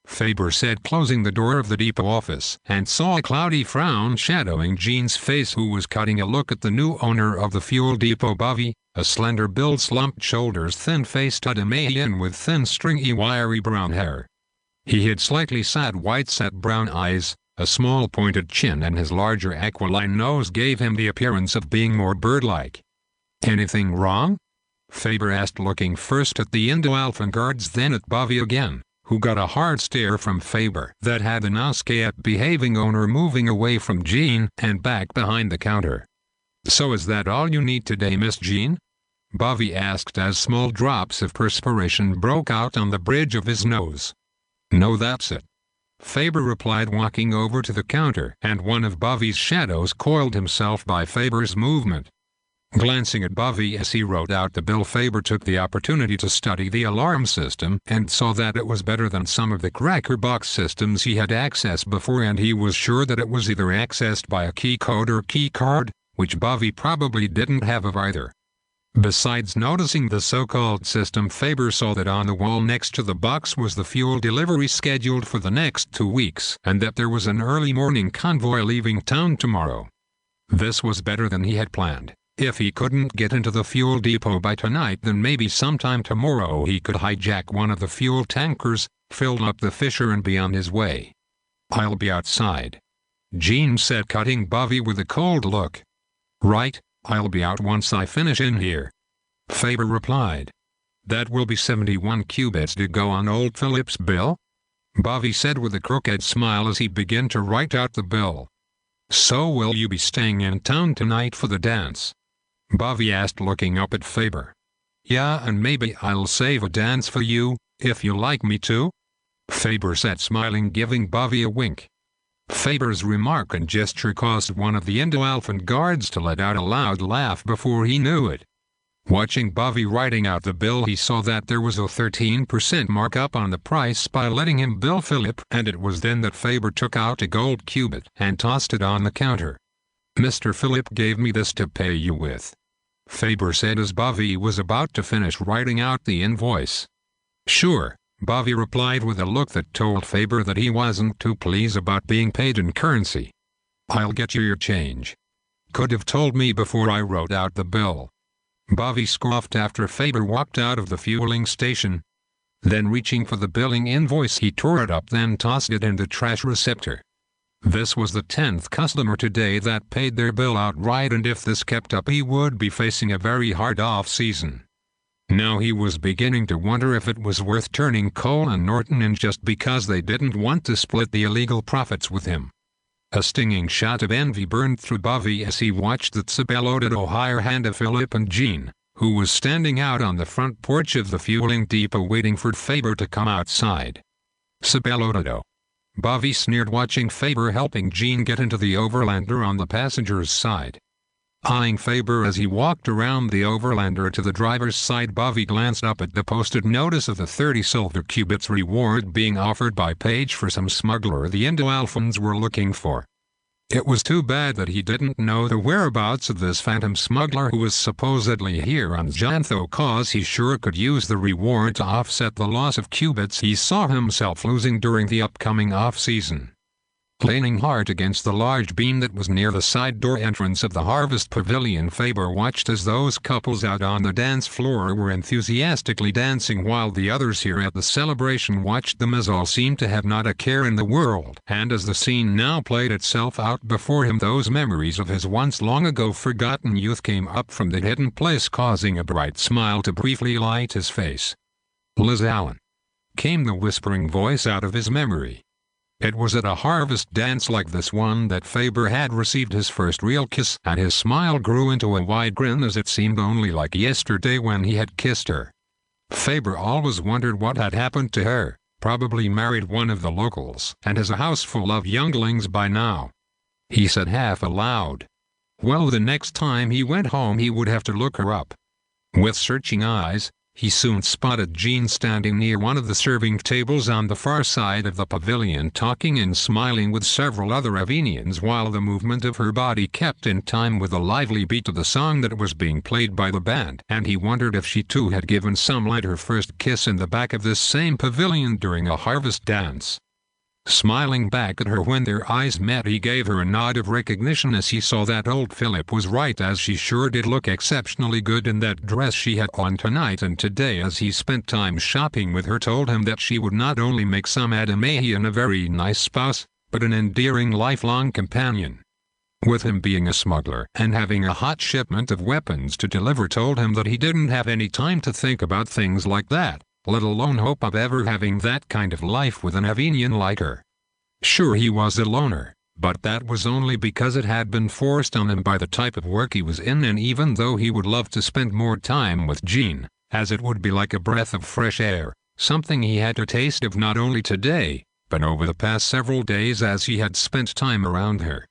Faber said, closing the door of the depot office, and saw a cloudy frown shadowing Jean's face, who was cutting a look at the new owner of the fuel depot, Bovey, a slender-built, slumped shoulders, thin-faced Adamaian with thin, stringy, wiry brown hair. He had slightly sad white-set brown eyes, a small pointed chin, and his larger aquiline nose gave him the appearance of being more bird-like. "Anything wrong?" Faber asked, looking first at the Indo-Alphan guards, then at Bovey again, who got a hard stare from Faber that had the now scared-behaving owner moving away from Jean and back behind the counter. "So is that all you need today, Miss Jean?" Bovey asked as small drops of perspiration broke out on the bridge of his nose. "No, that's it," Faber replied, walking over to the counter, and one of Bovey's shadows coiled himself by Faber's movement. Glancing at Bovey as he wrote out the bill, Faber took the opportunity to study the alarm system and saw that it was better than some of the crackerbox systems he had accessed before, and he was sure that it was either accessed by a key code or key card, which Bovey probably didn't have of either. Besides noticing the so-called system, Faber saw that on the wall next to the box was the fuel delivery scheduled for the next 2 weeks, and that there was an early morning convoy leaving town tomorrow. This was better than he had planned. If he couldn't get into the fuel depot by tonight, then maybe sometime tomorrow he could hijack one of the fuel tankers, fill up the fisher, and be on his way. "I'll be outside," Jean said, cutting Bovey with a cold look. "Right, I'll be out once I finish in here," Faber replied. "That will be 71 qubits to go on old Philip's bill," Bovey said with a crooked smile as he began to write out the bill. "So will you be staying in town tonight for the dance?" Bobby asked, looking up at Faber. "Yeah, and maybe I'll save a dance for you, if you like me to?" Faber said, smiling, giving Bobby a wink. Faber's remark and gesture caused one of the Indo-Alphan guards to let out a loud laugh before he knew it. Watching Bobby writing out the bill, he saw that there was a 13% markup on the price by letting him bill Philip, and it was then that Faber took out a gold cubit and tossed it on the counter. "Mr. Philip gave me this to pay you with," Faber said as Bobby was about to finish writing out the invoice. "Sure," Bobby replied with a look that told Faber that he wasn't too pleased about being paid in currency. "I'll get you your change. Could have told me before I wrote out the bill." Bobby scoffed after Faber walked out of the fueling station. Then, reaching for the billing invoice, he tore it up, then tossed it in the trash receptor. This was the 10th customer today that paid their bill outright, and if this kept up he would be facing a very hard off-season. Now he was beginning to wonder if it was worth turning Cole and Norton in just because they didn't want to split the illegal profits with him. A stinging shot of envy burned through Bobby as he watched the smuggler hire hand of Philip and Jean, who was standing out on the front porch of the fueling depot waiting for Faber to come outside. "Smuggler," Bobby sneered, watching Faber helping Jean get into the Overlander on the passenger's side. Eyeing Faber as he walked around the Overlander to the driver's side, Bobby glanced up at the posted notice of the 30 silver cubits reward being offered by Page for some smuggler the Indo-Alphans were looking for. It was too bad that he didn't know the whereabouts of this phantom smuggler who was supposedly here on Zhantho, cause he sure could use the reward to offset the loss of cubits he saw himself losing during the upcoming off-season. Leaning hard against the large beam that was near the side door entrance of the Harvest Pavilion, Faber watched as those couples out on the dance floor were enthusiastically dancing, while the others here at the celebration watched them as all seemed to have not a care in the world. And as the scene now played itself out before him, those memories of his once long ago forgotten youth came up from the hidden place, causing a bright smile to briefly light his face. "Liz Allen," came the whispering voice out of his memory. It was at a harvest dance like this one that Faber had received his first real kiss, and his smile grew into a wide grin as it seemed only like yesterday when he had kissed her. Faber always wondered what had happened to her, probably married one of the locals, and has a house full of younglings by now. He said half aloud. Well, the next time he went home he would have to look her up. With searching eyes, he soon spotted Jean standing near one of the serving tables on the far side of the pavilion, talking and smiling with several other Avenians, while the movement of her body kept in time with the lively beat of the song that was being played by the band, and he wondered if she too had given some lad her first kiss in the back of this same pavilion during a harvest dance. Smiling back at her when their eyes met, he gave her a nod of recognition as he saw that old Philip was right, as she sure did look exceptionally good in that dress she had on tonight, and today as he spent time shopping with her told him that she would not only make some Adamahian a very nice spouse, but an endearing lifelong companion. With him being a smuggler and having a hot shipment of weapons to deliver told him that he didn't have any time to think about things like that, let alone hope of ever having that kind of life with an Avenian like her. Sure, he was a loner, but that was only because it had been forced on him by the type of work he was in, and even though he would love to spend more time with Jean, as it would be like a breath of fresh air, something he had a taste of not only today, but over the past several days as he had spent time around her.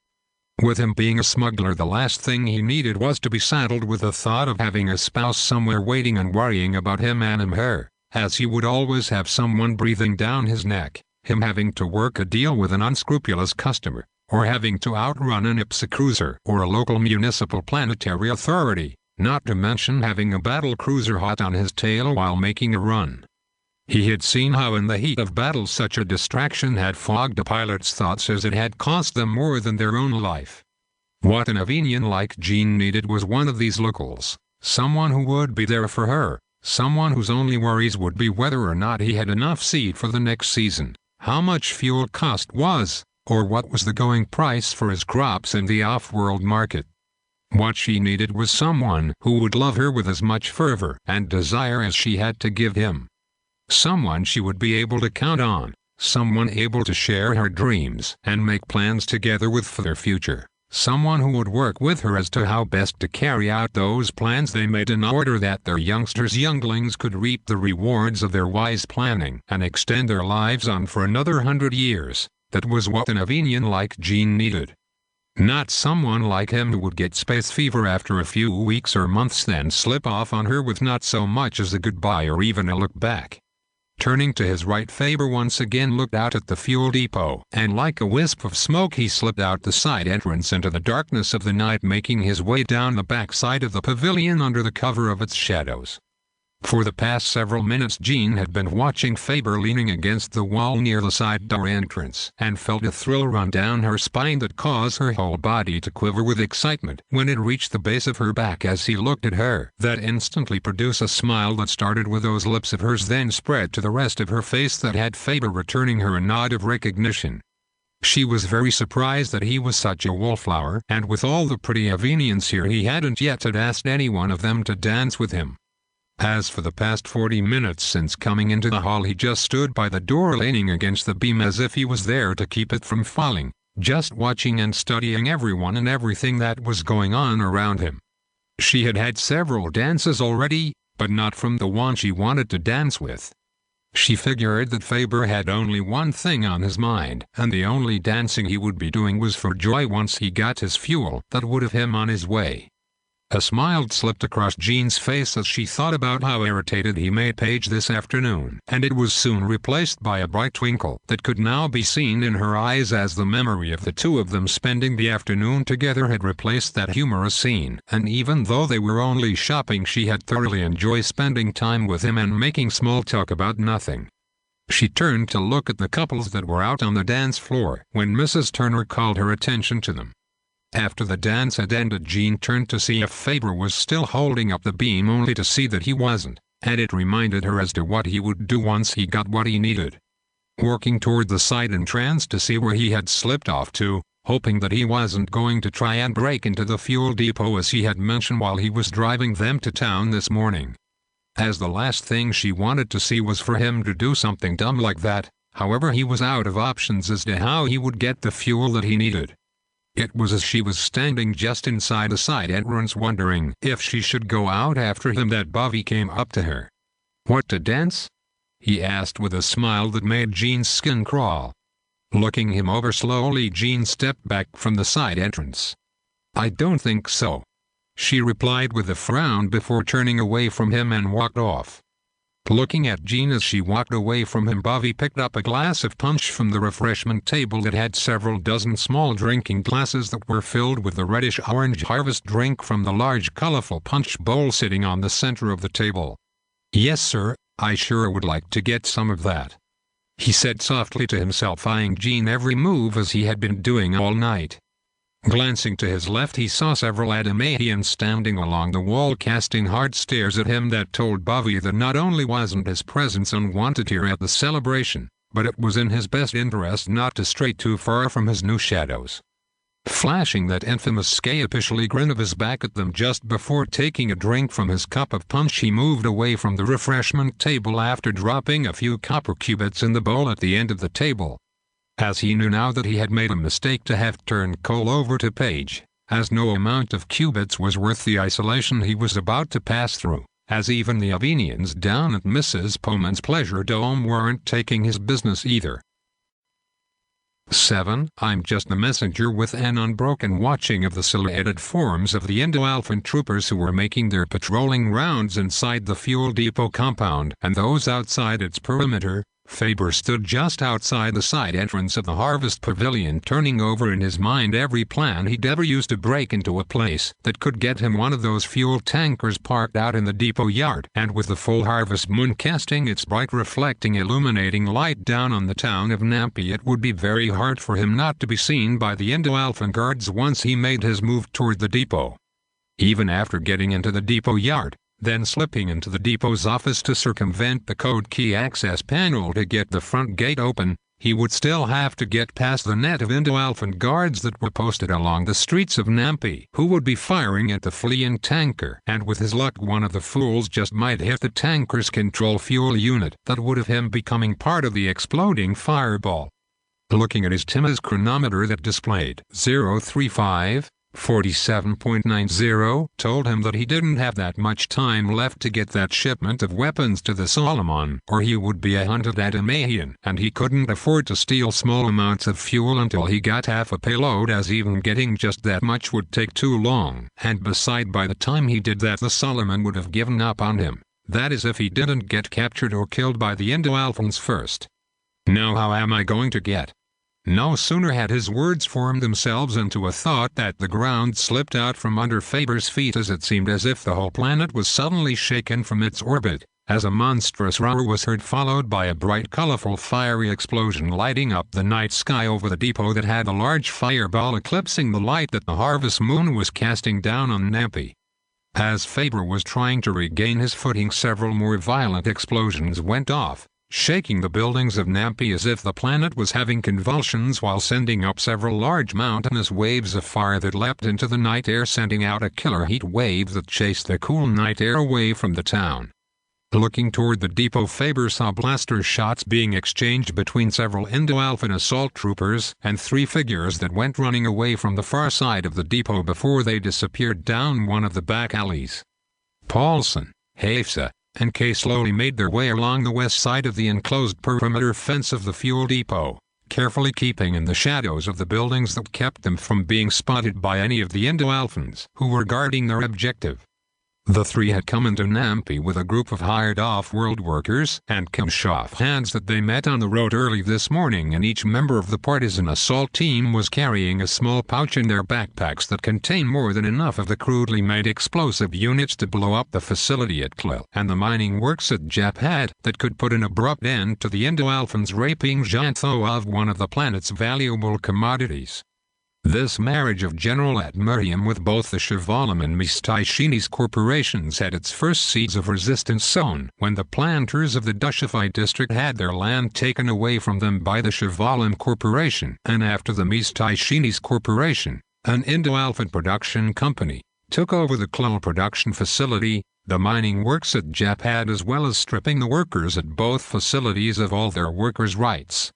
With him being a smuggler, the last thing he needed was to be saddled with the thought of having a spouse somewhere waiting and worrying about him and her, as he would always have someone breathing down his neck, him having to work a deal with an unscrupulous customer, or having to outrun an IPSA cruiser or a local municipal planetary authority, not to mention having a battle cruiser hot on his tail while making a run. He had seen how in the heat of battle such a distraction had fogged a pilot's thoughts as it had cost them more than their own life. What an Avenian like Jean needed was one of these locals, someone who would be there for her, someone whose only worries would be whether or not he had enough seed for the next season, how much fuel cost was, or what was the going price for his crops in the off-world market. What she needed was someone who would love her with as much fervor and desire as she had to give him. Someone she would be able to count on, someone able to share her dreams and make plans together with for their future, someone who would work with her as to how best to carry out those plans they made in order that their younglings could reap the rewards of their wise planning and extend their lives on for another 100 years. That was what an Avenian like Jean needed. Not someone like him who would get space fever after a few weeks or months, then slip off on her with not so much as a goodbye or even a look back. Turning to his right, Faber once again looked out at the fuel depot, and like a wisp of smoke he slipped out the side entrance into the darkness of the night, making his way down the back side of the pavilion under the cover of its shadows. For the past several minutes Jean had been watching Faber leaning against the wall near the side door entrance, and felt a thrill run down her spine that caused her whole body to quiver with excitement when it reached the base of her back as he looked at her. That instantly produced a smile that started with those lips of hers, then spread to the rest of her face, that had Faber returning her a nod of recognition. She was very surprised that he was such a wallflower, and with all the pretty Avenians here he hadn't yet had asked any one of them to dance with him. As for the past 40 minutes since coming into the hall, he just stood by the door leaning against the beam as if he was there to keep it from falling, just watching and studying everyone and everything that was going on around him. She had had several dances already, but not from the one she wanted to dance with. She figured that Faber had only one thing on his mind, and the only dancing he would be doing was for joy once he got his fuel that would have him on his way. A smile slipped across Jean's face as she thought about how irritated he made Paige this afternoon, and it was soon replaced by a bright twinkle that could now be seen in her eyes as the memory of the two of them spending the afternoon together had replaced that humorous scene. And even though they were only shopping, she had thoroughly enjoyed spending time with him and making small talk about nothing. She turned to look at the couples that were out on the dance floor when Mrs. Turner called her attention to them. After the dance had ended, Jean turned to see if Faber was still holding up the beam, only to see that he wasn't, and it reminded her as to what he would do once he got what he needed. Working toward the side entrance to see where he had slipped off to, hoping that he wasn't going to try and break into the fuel depot as he had mentioned while he was driving them to town this morning. As the last thing she wanted to see was for him to do something dumb like that. However, he was out of options as to how he would get the fuel that he needed. It was as she was standing just inside the side entrance wondering if she should go out after him that Bobby came up to her. "Want to dance?" he asked with a smile that made Jean's skin crawl. Looking him over slowly, Jean stepped back from the side entrance. "I don't think so," she replied with a frown before turning away from him and walked off. Looking at Jean as she walked away from him, Bobby picked up a glass of punch from the refreshment table that had several dozen small drinking glasses that were filled with the reddish-orange harvest drink from the large colorful punch bowl sitting on the center of the table. "Yes, sir, I sure would like to get some of that," he said softly to himself, eyeing Jean every move as he had been doing all night. Glancing to his left, he saw several Adamatians standing along the wall casting hard stares at him that told Bobby that not only wasn't his presence unwanted here at the celebration, but it was in his best interest not to stray too far from his new shadows. Flashing that infamous scapishly grin of his back at them just before taking a drink from his cup of punch, he moved away from the refreshment table after dropping a few copper cubits in the bowl at the end of the table. As he knew now that he had made a mistake to have turned coal over to Paige, as no amount of cubits was worth the isolation he was about to pass through, as even the Avenians down at Mrs. Pullman's Pleasure Dome weren't taking his business either. 7. I'm just the messenger with an unbroken watching of the silhouetted forms of the Indo-Alphan troopers who were making their patrolling rounds inside the fuel depot compound and those outside its perimeter. Faber stood just outside the side entrance of the Harvest Pavilion, turning over in his mind every plan he'd ever used to break into a place that could get him one of those fuel tankers parked out in the depot yard, and with the full harvest moon casting its bright reflecting illuminating light down on the town of Nampi, it would be very hard for him not to be seen by the Indo-Alphan guards once he made his move toward the depot. Even after getting into the depot yard, then slipping into the depot's office to circumvent the code key access panel to get the front gate open, he would still have to get past the net of Indo-Alphan guards that were posted along the streets of Nampi, who would be firing at the fleeing tanker, and with his luck one of the fools just might hit the tanker's control fuel unit that would have him becoming part of the exploding fireball. Looking at his Timmins chronometer that displayed 035:47.90, told him that he didn't have that much time left to get that shipment of weapons to the Solomon, or he would be a hunted Adamahian, and he couldn't afford to steal small amounts of fuel until he got half a payload, as even getting just that much would take too long, and beside by the time he did that the Solomon would have given up on him. That is if he didn't get captured or killed by the Indo-Alphans first. Now how am I going to get? No sooner had his words formed themselves into a thought that the ground slipped out from under Faber's feet, as it seemed as if the whole planet was suddenly shaken from its orbit, as a monstrous roar was heard, followed by a bright colorful fiery explosion lighting up the night sky over the depot that had a large fireball eclipsing the light that the harvest moon was casting down on Nampi. As Faber was trying to regain his footing, several more violent explosions went off, shaking the buildings of Nampi as if the planet was having convulsions, while sending up several large mountainous waves of fire that leapt into the night air, sending out a killer heat wave that chased the cool night air away from the town. Looking toward the depot, Faber saw blaster shots being exchanged between several Indo-Alphan assault troopers and three figures that went running away from the far side of the depot before they disappeared down one of the back alleys. Paulson, Hafsa, and Kay slowly made their way along the west side of the enclosed perimeter fence of the fuel depot, carefully keeping in the shadows of the buildings that kept them from being spotted by any of the Indo-Alphans who were guarding their objective. The three had come into Nampi with a group of hired off-world workers and Kamshov hands that they met on the road early this morning, and each member of the partisan assault team was carrying a small pouch in their backpacks that contained more than enough of the crudely made explosive units to blow up the facility at Klil and the mining works at Japad that could put an abrupt end to the Indo-Alphans raping Zhantho of one of the planet's valuable commodities. This marriage of General Admiriam with both the Shavalim and Mistaishini's corporations had its first seeds of resistance sown when the planters of the Dushified district had their land taken away from them by the Shavalim corporation, and after the Mistaishini's corporation, an Indo-Alphan production company, took over the Klil production facility, the mining works at Japad, as well as stripping the workers at both facilities of all their workers' rights.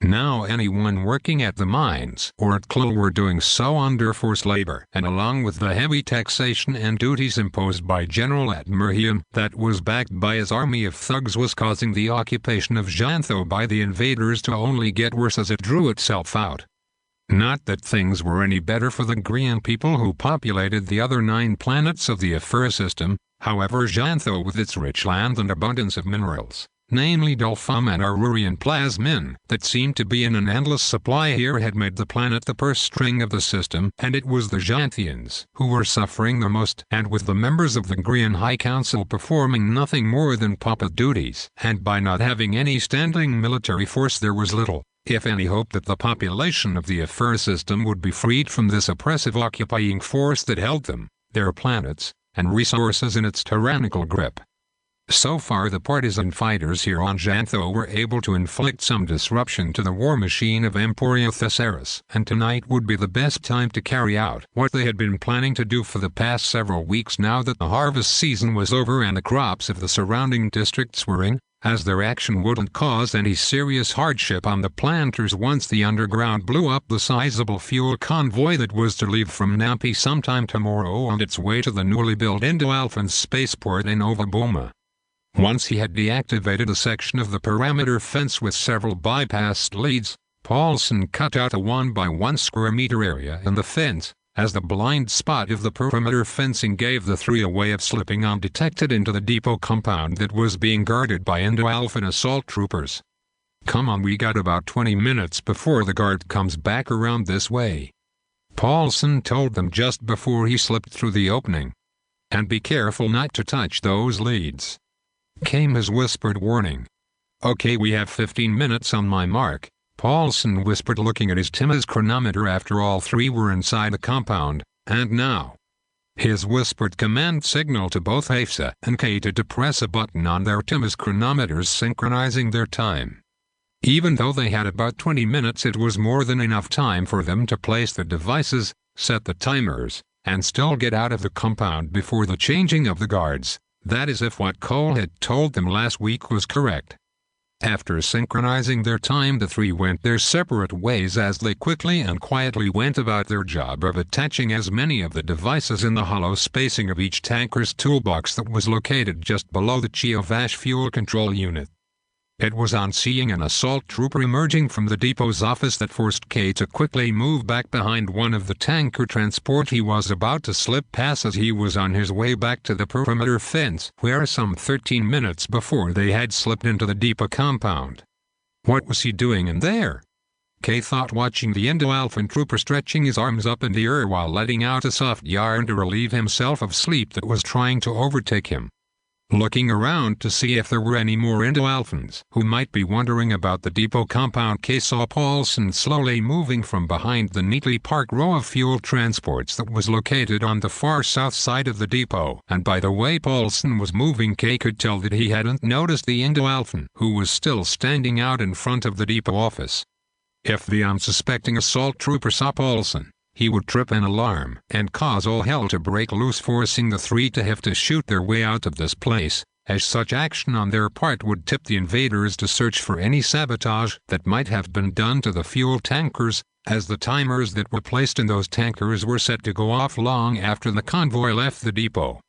Now anyone working at the mines or at Klil were doing so under forced labor, and along with the heavy taxation and duties imposed by General Admiriam that was backed by his army of thugs, was causing the occupation of Zhantho by the invaders to only get worse as it drew itself out. Not that things were any better for the Ngrian people who populated the other 9 planets of the Aphir system. However, Zhantho, with its rich land and abundance of minerals, namely Dolphum and Arurian plasmin, that seemed to be in an endless supply here, had made the planet the purse string of the system, and it was the Zhanthians who were suffering the most, and with the members of the Ngrian High Council performing nothing more than puppet duties, and by not having any standing military force, there was little, if any, hope that the population of the Aphir system would be freed from this oppressive occupying force that held them, their planets, and resources in its tyrannical grip. So far, the partisan fighters here on Zhantho were able to inflict some disruption to the war machine of Emporia Thesaurus, and tonight would be the best time to carry out what they had been planning to do for the past several weeks, now that the harvest season was over and the crops of the surrounding districts were in, as their action wouldn't cause any serious hardship on the planters once the underground blew up the sizable fuel convoy that was to leave from Nampi sometime tomorrow on its way to the newly built Indo-Alphan spaceport in Ovaboma. Once he had deactivated a section of the perimeter fence with several bypassed leads, Paulson cut out a 1 by 1 square meter area in the fence, as the blind spot of the perimeter fencing gave the three a way of slipping undetected into the depot compound that was being guarded by Indo-Alphan assault troopers. "Come on, we got about 20 minutes before the guard comes back around this way," Paulson told them just before he slipped through the opening. "And be careful not to touch those leads," came his whispered warning. "Okay, we have 15 minutes on my mark," Paulson whispered, looking at his Timmins chronometer after all three were inside the compound. "And now." His whispered command signal to both Hafsa and Kay to press a button on their Timmins chronometers, synchronizing their time. Even though they had about 20 minutes, it was more than enough time for them to place the devices, set the timers, and still get out of the compound before the changing of the guards. That is, if what Cole had told them last week was correct. After synchronizing their time, the three went their separate ways as they quickly and quietly went about their job of attaching as many of the devices in the hollow spacing of each tanker's toolbox that was located just below the Chiovash fuel control unit. It was on seeing an assault trooper emerging from the depot's office that forced Kay to quickly move back behind one of the tanker transport he was about to slip past as he was on his way back to the perimeter fence where some 13 minutes before they had slipped into the depot compound. What was he doing in there? Kay thought, watching the Indo-Alphan trooper stretching his arms up in the air while letting out a soft yarn to relieve himself of sleep that was trying to overtake him. Looking around to see if there were any more Indo-Alphans who might be wondering about the depot compound, Kay saw Paulson slowly moving from behind the neatly parked row of fuel transports that was located on the far south side of the depot, and by the way Paulson was moving, Kay could tell that he hadn't noticed the Indo-Alphan who was still standing out in front of the depot office. If the unsuspecting assault trooper saw Paulson, he would trip an alarm and cause all hell to break loose, forcing the three to have to shoot their way out of this place, as such action on their part would tip the invaders to search for any sabotage that might have been done to the fuel tankers, as the timers that were placed in those tankers were set to go off long after the convoy left the depot.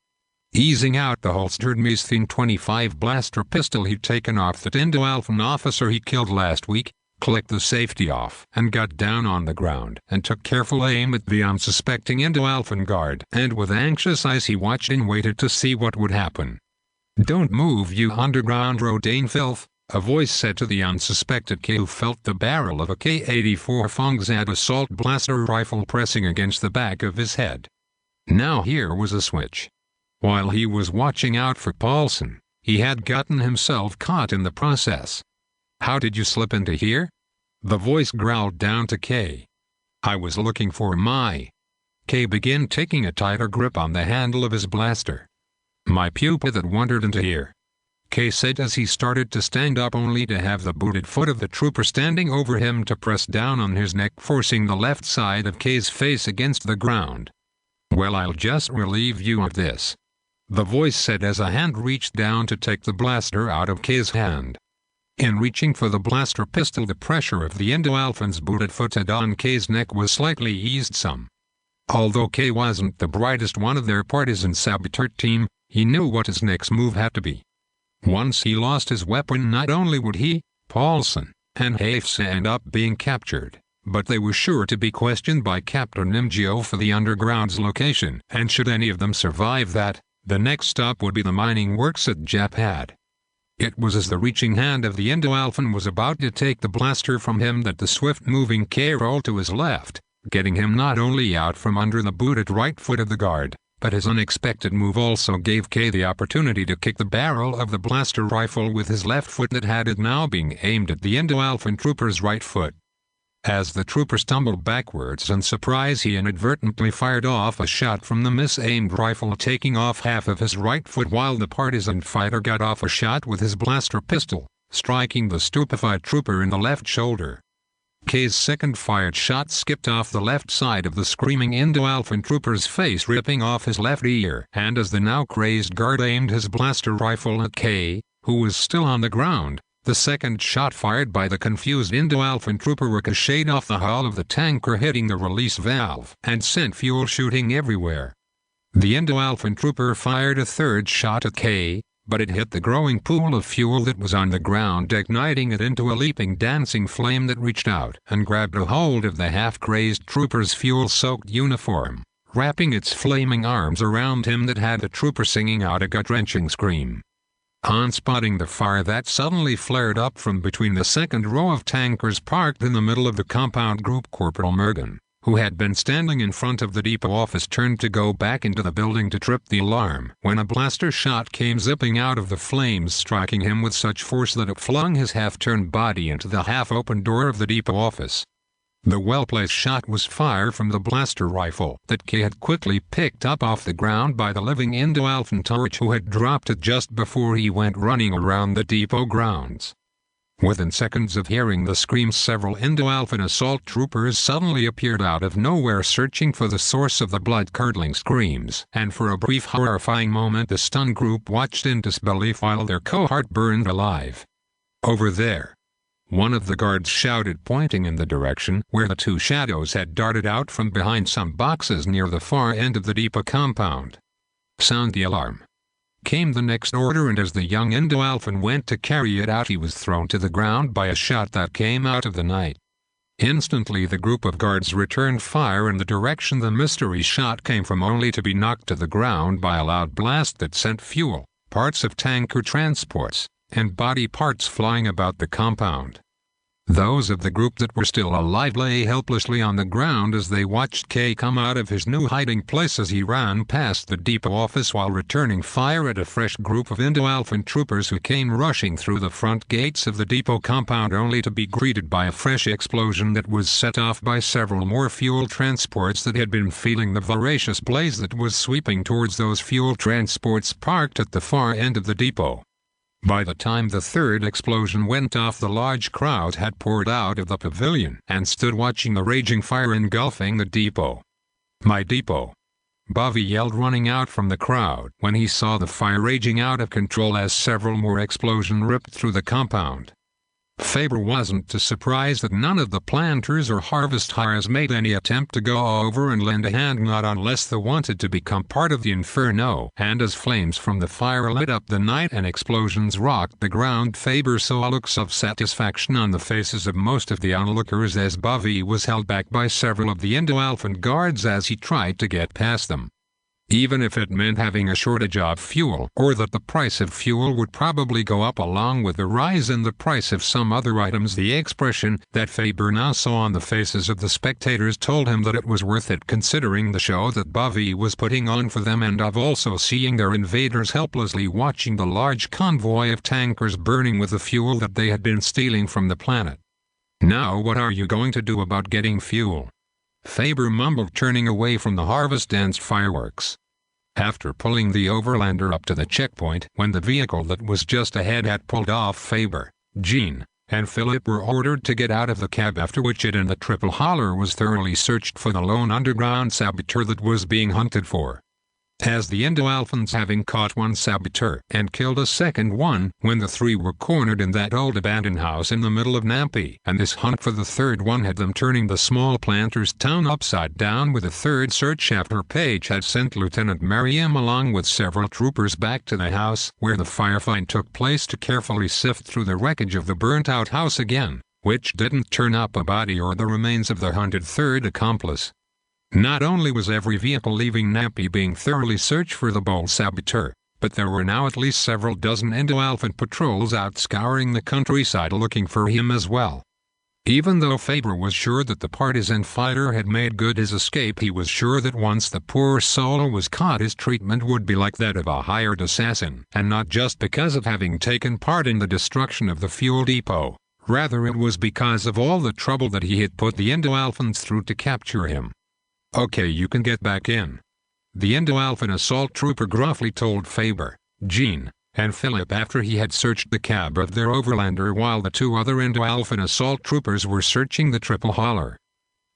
Easing out the holstered Methane 25 blaster pistol he'd taken off that Indo-Alphan officer he killed last week, clicked the safety off and got down on the ground and took careful aim at the unsuspecting Indo-Alphan guard, and with anxious eyes he watched and waited to see what would happen. "Don't move, you underground Rodane filth," a voice said to the unsuspected Kay, who felt the barrel of a K-84 Fongzad assault blaster rifle pressing against the back of his head. Now here was a switch. While he was watching out for Paulson, he had gotten himself caught in the process. "How did you slip into here?" the voice growled down to Kay. "I was looking for my..." Kay began taking a tighter grip on the handle of his blaster. "My pupa that wandered into here," Kay said as he started to stand up, only to have the booted foot of the trooper standing over him to press down on his neck, forcing the left side of Kay's face against the ground. "Well, I'll just relieve you of this," the voice said as a hand reached down to take the blaster out of Kay's hand. In reaching for the blaster pistol, the pressure of the Indo-Alphan's booted foot on Kay's neck was slightly eased some. Although Kay wasn't the brightest one of their partisan saboteur team, he knew what his next move had to be. Once he lost his weapon, not only would he, Paulson, and Hafsa end up being captured, but they were sure to be questioned by Captain Nimgio for the underground's location, and should any of them survive that, the next stop would be the mining works at Japad. It was as the reaching hand of the Indo-Alphan was about to take the blaster from him that the swift-moving Kay rolled to his left, getting him not only out from under the booted right foot of the guard, but his unexpected move also gave Kay the opportunity to kick the barrel of the blaster rifle with his left foot that had it now being aimed at the Indo-Alphan trooper's right foot. As the trooper stumbled backwards in surprise, he inadvertently fired off a shot from the misaimed rifle, taking off half of his right foot, while the partisan fighter got off a shot with his blaster pistol, striking the stupefied trooper in the left shoulder. Kay's second fired shot skipped off the left side of the screaming Indo-Alphan trooper's face, ripping off his left ear, and as the now crazed guard aimed his blaster rifle at Kay, who was still on the ground, the second shot fired by the confused Indo-Alphan trooper ricocheted off the hull of the tanker, hitting the release valve, and sent fuel shooting everywhere. The Indo-Alphan trooper fired a third shot at Kay, but it hit the growing pool of fuel that was on the ground, igniting it into a leaping, dancing flame that reached out and grabbed a hold of the half-crazed trooper's fuel-soaked uniform, wrapping its flaming arms around him that had the trooper singing out a gut-wrenching scream. On spotting the fire that suddenly flared up from between the second row of tankers parked in the middle of the compound, Group Corporal Mergen, who had been standing in front of the depot office, turned to go back into the building to trip the alarm when a blaster shot came zipping out of the flames, striking him with such force that it flung his half-turned body into the half-open door of the depot office. The well-placed shot was fire from the blaster rifle that Kay had quickly picked up off the ground by the living Indo-Alphan turret, who had dropped it just before he went running around the depot grounds. Within seconds of hearing the screams, several Indo-Alphan assault troopers suddenly appeared out of nowhere, searching for the source of the blood-curdling screams, and for a brief horrifying moment the stunned group watched in disbelief while their cohort burned alive. Over there. One of the guards shouted, pointing in the direction where the two shadows had darted out from behind some boxes near the far end of the depot compound. Sound the alarm. Came the next order, and as the young Indo-Alphan went to carry it out, he was thrown to the ground by a shot that came out of the night. Instantly the group of guards returned fire in the direction the mystery shot came from, only to be knocked to the ground by a loud blast that sent fuel, parts of tanker transports, and body parts flying about the compound. Those of the group that were still alive lay helplessly on the ground as they watched K come out of his new hiding place as he ran past the depot office while returning fire at a fresh group of Indo-Alphan troopers who came rushing through the front gates of the depot compound, only to be greeted by a fresh explosion that was set off by several more fuel transports that had been feeling the voracious blaze that was sweeping towards those fuel transports parked at the far end of the depot. By the time the third explosion went off, the large crowd had poured out of the pavilion and stood watching the raging fire engulfing the depot. "My depot!" Bobby yelled, running out from the crowd when he saw the fire raging out of control as several more explosions ripped through the compound. Faber wasn't too surprised that none of the planters or harvest hires made any attempt to go over and lend a hand, not unless they wanted to become part of the inferno. And as flames from the fire lit up the night and explosions rocked the ground, Faber saw looks of satisfaction on the faces of most of the onlookers as Bobby was held back by several of the Indo-Alphan guards as he tried to get past them. Even if it meant having a shortage of fuel, or that the price of fuel would probably go up along with the rise in the price of some other items, the expression that Faber now saw on the faces of the spectators told him that it was worth it, considering the show that Bobby was putting on for them, and of also seeing their invaders helplessly watching the large convoy of tankers burning with the fuel that they had been stealing from the planet. "Now what are you going to do about getting fuel?" Faber mumbled, turning away from the harvest dance fireworks. After pulling the overlander up to the checkpoint, when the vehicle that was just ahead had pulled off, Faber, Jean, and Philip were ordered to get out of the cab, after which it and the triple holler was thoroughly searched for the lone underground saboteur that was being hunted for. As the Indo-Alphans, having caught one saboteur and killed a second one, when the three were cornered in that old abandoned house in the middle of Nampi, and this hunt for the third one had them turning the small planters' town upside down with a third search after Page had sent Lieutenant Merriam along with several troopers back to the house where the firefight took place to carefully sift through the wreckage of the burnt-out house again, which didn't turn up a body or the remains of the hunted third accomplice. Not only was every vehicle leaving Nampi being thoroughly searched for the bold saboteur, but there were now at least several dozen Indo-Alphan patrols out scouring the countryside looking for him as well. Even though Faber was sure that the partisan fighter had made good his escape, he was sure that once the poor soul was caught, his treatment would be like that of a hired assassin, and not just because of having taken part in the destruction of the fuel depot. Rather, it was because of all the trouble that he had put the Indo-Alphans through to capture him. "Okay, you can get back in," the Indo-Alphan assault trooper gruffly told Faber, Jean, and Philip after he had searched the cab of their overlander while the two other Indo-Alphan assault troopers were searching the triple holler.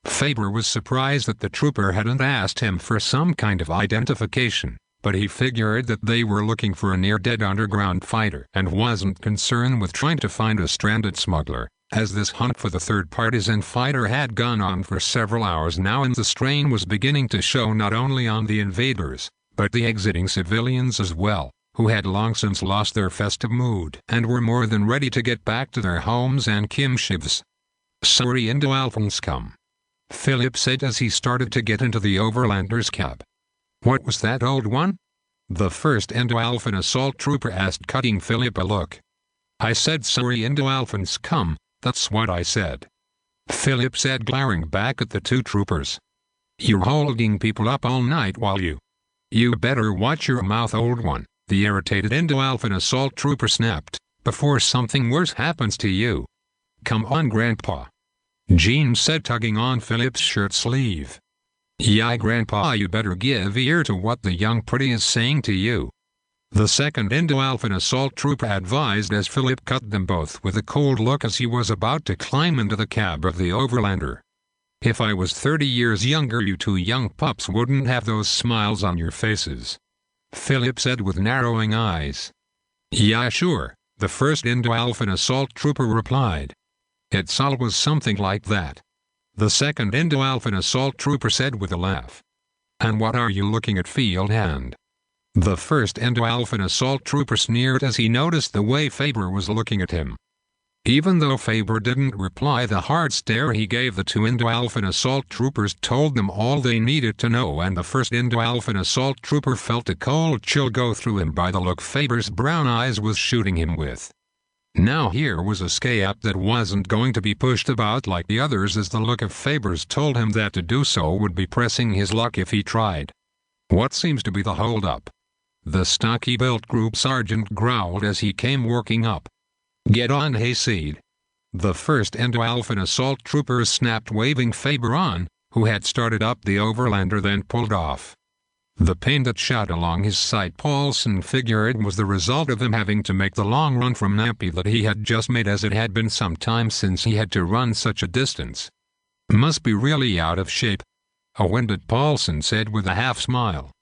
Faber was surprised that the trooper hadn't asked him for some kind of identification, but he figured that they were looking for a near-dead underground fighter and wasn't concerned with trying to find a stranded smuggler, as this hunt for the third partisan fighter had gone on for several hours now, and the strain was beginning to show not only on the invaders, but the exiting civilians as well, who had long since lost their festive mood and were more than ready to get back to their homes and kimshivs. "Sorry, Indo-Alphans come," Philip said as he started to get into the overlander's cab. "What was that, old one?" the first Indo-Alphan assault trooper asked, cutting Philip a look. "I said sorry, Indo-Alphans come. That's what I said," Philip said, glaring back at the two troopers. "You're holding people up all night while you better watch your mouth, old one," the irritated Indo-Alphan assault trooper snapped, "before something worse happens to you." "Come on, Grandpa," Jean said, tugging on Philip's shirt sleeve. "Yeah, Grandpa, you better give ear to what the young pretty is saying to you," the second Indo-Alphan assault trooper advised as Philip cut them both with a cold look as he was about to climb into the cab of the overlander. "If I was 30 years younger, you two young pups wouldn't have those smiles on your faces," Philip said with narrowing eyes. "Yeah, sure," the first Indo-Alphan assault trooper replied. It's always something like that. The second Indo-Alphan assault trooper said with a laugh. And what are you looking at, field hand? The first Indo-Alphan assault trooper sneered as he noticed the way Faber was looking at him. Even though Faber didn't reply, the hard stare he gave the two Indo-Alphan assault troopers told them all they needed to know, and the first Indo-Alphan assault trooper felt a cold chill go through him by the look Faber's brown eyes was shooting him with. Now here was a scab that wasn't going to be pushed about like the others, as the look of Faber's told him that to do so would be pressing his luck if he tried. What seems to be the hold-up? The stocky-built group sergeant growled as he came working up. Get on, hayseed. The first Indo-Alphan assault troopers snapped, waving Faber on, who had started up the overlander then pulled off. The pain that shot along his side Paulson figured was the result of him having to make the long run from Nampi that he had just made, as it had been some time since he had to run such a distance. Must be really out of shape, a winded Paulson said with a half-smile.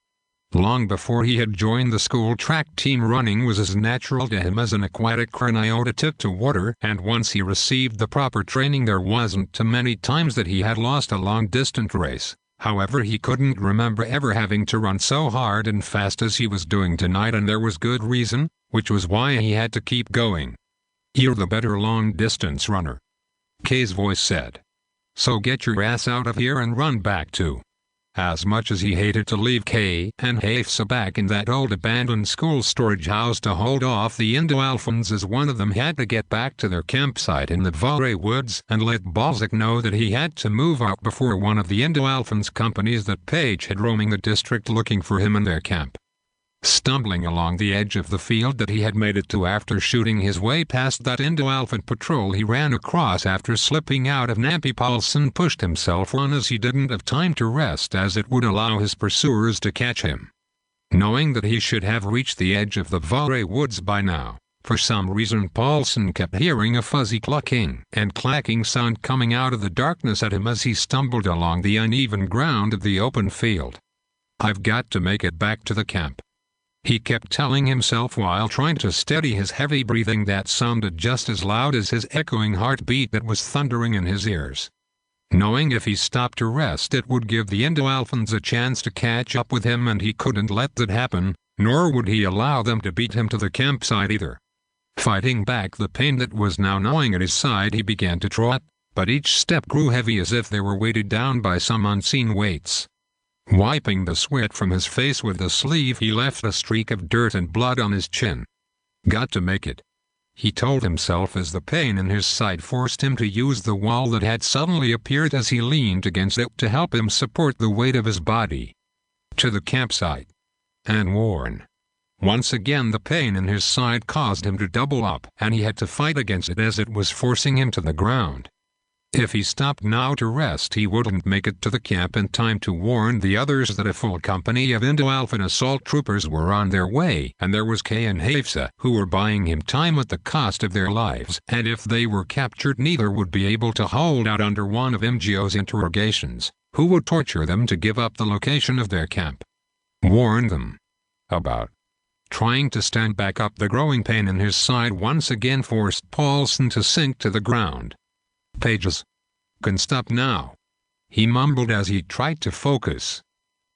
Long before he had joined the school track team, running was as natural to him as an aquatic craniota took to water, and once he received the proper training there wasn't too many times that he had lost a long-distance race. However, he couldn't remember ever having to run so hard and fast as he was doing tonight, and there was good reason, which was why he had to keep going. You're the better long-distance runner, Kay's voice said. So get your ass out of here and run back to. As much as he hated to leave Kay and Hafsa back in that old abandoned school storage house to hold off the Indo-Alphans, as one of them had to get back to their campsite in the Vare woods and let Balzac know that he had to move out before one of the Indo-Alphans' companies that Page had roaming the district looking for him in their camp. Stumbling along the edge of the field that he had made it to after shooting his way past that Indo-Alphan patrol he ran across after slipping out of Nampi, Paulson pushed himself on as he didn't have time to rest, as it would allow his pursuers to catch him. Knowing that he should have reached the edge of the Vare woods by now, for some reason Paulson kept hearing a fuzzy clucking and clacking sound coming out of the darkness at him as he stumbled along the uneven ground of the open field. I've got to make it back to the camp, he kept telling himself while trying to steady his heavy breathing that sounded just as loud as his echoing heartbeat that was thundering in his ears. Knowing if he stopped to rest it would give the Indo-Alphans a chance to catch up with him, and he couldn't let that happen, nor would he allow them to beat him to the campsite either. Fighting back the pain that was now gnawing at his side, he began to trot, but each step grew heavy as if they were weighted down by some unseen weights. Wiping the sweat from his face with the sleeve, he left a streak of dirt and blood on his chin. Got to make it, he told himself as the pain in his side forced him to use the wall that had suddenly appeared as he leaned against it to help him support the weight of his body. To the campsite. And Warren. Once again the pain in his side caused him to double up, and he had to fight against it as it was forcing him to the ground. If he stopped now to rest he wouldn't make it to the camp in time to warn the others that a full company of Indo-Alphan assault troopers were on their way, and there was Kay and Hafsa who were buying him time at the cost of their lives, and if they were captured neither would be able to hold out under one of MGO's interrogations, who would torture them to give up the location of their camp. Warn them. About. Trying to stand back up, the growing pain in his side once again forced Paulson to sink to the ground. Pages. Can stop now, he mumbled as he tried to focus.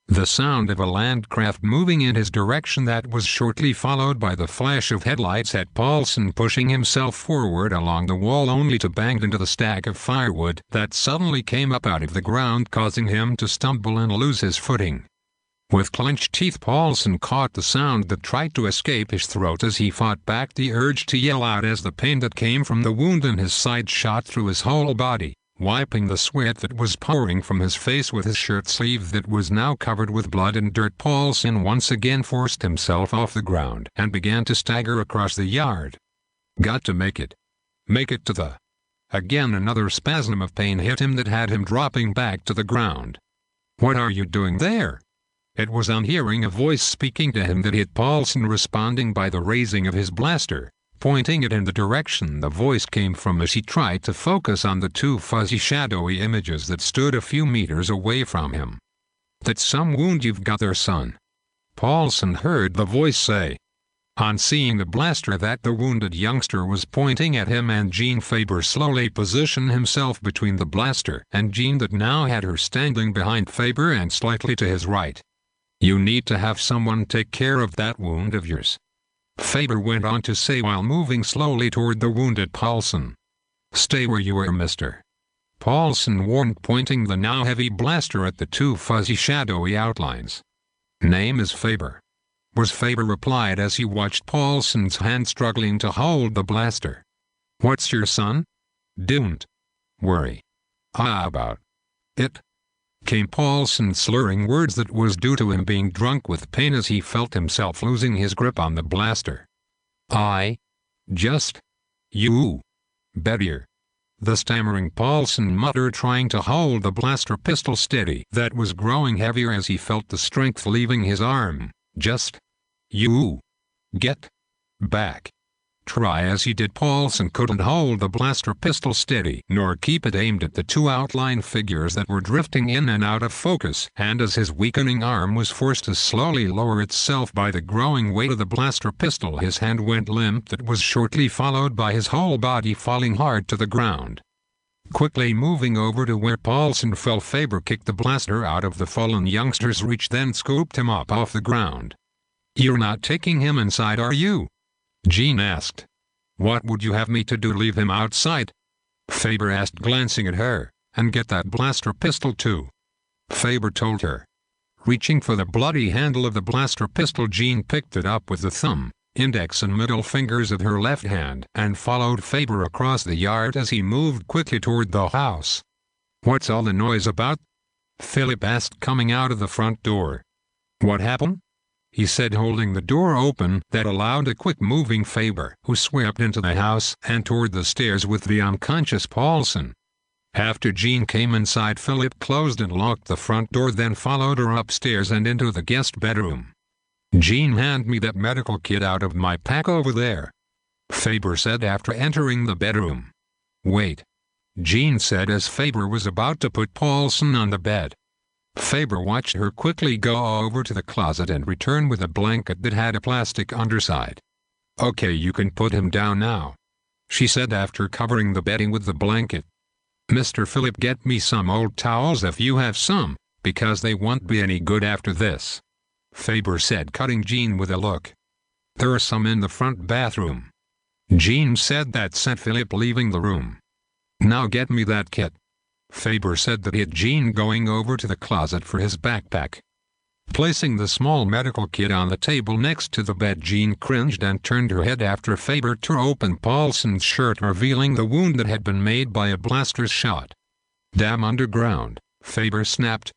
The sound of a landcraft moving in his direction that was shortly followed by the flash of headlights had Paulson pushing himself forward along the wall, only to bang into the stack of firewood that suddenly came up out of the ground, causing him to stumble and lose his footing. With clenched teeth Paulson caught the sound that tried to escape his throat as he fought back the urge to yell out as the pain that came from the wound in his side shot through his whole body. Wiping the sweat that was pouring from his face with his shirt sleeve that was now covered with blood and dirt, Paulson once again forced himself off the ground and began to stagger across the yard. Got to make it. Make it to the... Again another spasm of pain hit him that had him dropping back to the ground. What are you doing there? It was on hearing a voice speaking to him that hit Paulson, responding by the raising of his blaster, pointing it in the direction the voice came from as he tried to focus on the two fuzzy shadowy images that stood a few meters away from him. That's some wound you've got there, son, Paulson heard the voice say. On seeing the blaster that the wounded youngster was pointing at him and Jean, Faber slowly positioned himself between the blaster and Jean that now had her standing behind Faber and slightly to his right. "You need to have someone take care of that wound of yours," Faber went on to say while moving slowly toward the wounded Paulson. "Stay where you are, mister," Paulson warned, pointing the now heavy blaster at the two fuzzy shadowy outlines. "Name is Faber," was Faber replied as he watched Paulson's hand struggling to hold the blaster. "What's your son?" "Don't worry about it," came Paulson's slurring words that was due to him being drunk with pain as he felt himself losing his grip on the blaster. "I just you better," the stammering Paulson muttered, trying to hold the blaster pistol steady that was growing heavier as he felt the strength leaving his arm. "Just you get back." Try as he did, Paulson couldn't hold the blaster pistol steady nor keep it aimed at the two outline figures that were drifting in and out of focus, and as his weakening arm was forced to slowly lower itself by the growing weight of the blaster pistol, his hand went limp. That was shortly followed by his whole body falling hard to the ground. Quickly moving over to where Paulson fell, Faber kicked the blaster out of the fallen youngster's reach, then scooped him up off the ground. "You're not taking him inside, are you?" Jean asked. "What would you have me to do, leave him outside?" Faber asked, glancing at her. "And get that blaster pistol too," Faber told her. Reaching for the bloody handle of the blaster pistol, Jean picked it up with the thumb, index and middle fingers of her left hand and followed Faber across the yard as he moved quickly toward the house. "What's all the noise about?" Philip asked, coming out of the front door. "What happened?" he said, holding the door open that allowed a quick-moving Faber, who swept into the house and toward the stairs with the unconscious Paulson. After Jean came inside, Philip closed and locked the front door, then followed her upstairs and into the guest bedroom. "Jean, hand me that medical kit out of my pack over there," Faber said after entering the bedroom. "Wait," Jean said as Faber was about to put Paulson on the bed. Faber watched her quickly go over to the closet and return with a blanket that had a plastic underside. "Okay, you can put him down now," she said after covering the bedding with the blanket. "Mr. Philip, get me some old towels if you have some, because they won't be any good after this," Faber said, cutting Jean with a look. "There are some in the front bathroom," Jean said. That sent Philip leaving the room. "Now get me that kit," Faber said, that hit Jean going over to the closet for his backpack. Placing the small medical kit on the table next to the bed, Jean cringed and turned her head after Faber tore open Paulson's shirt, revealing the wound that had been made by a blaster's shot. "Damn underground," Faber snapped.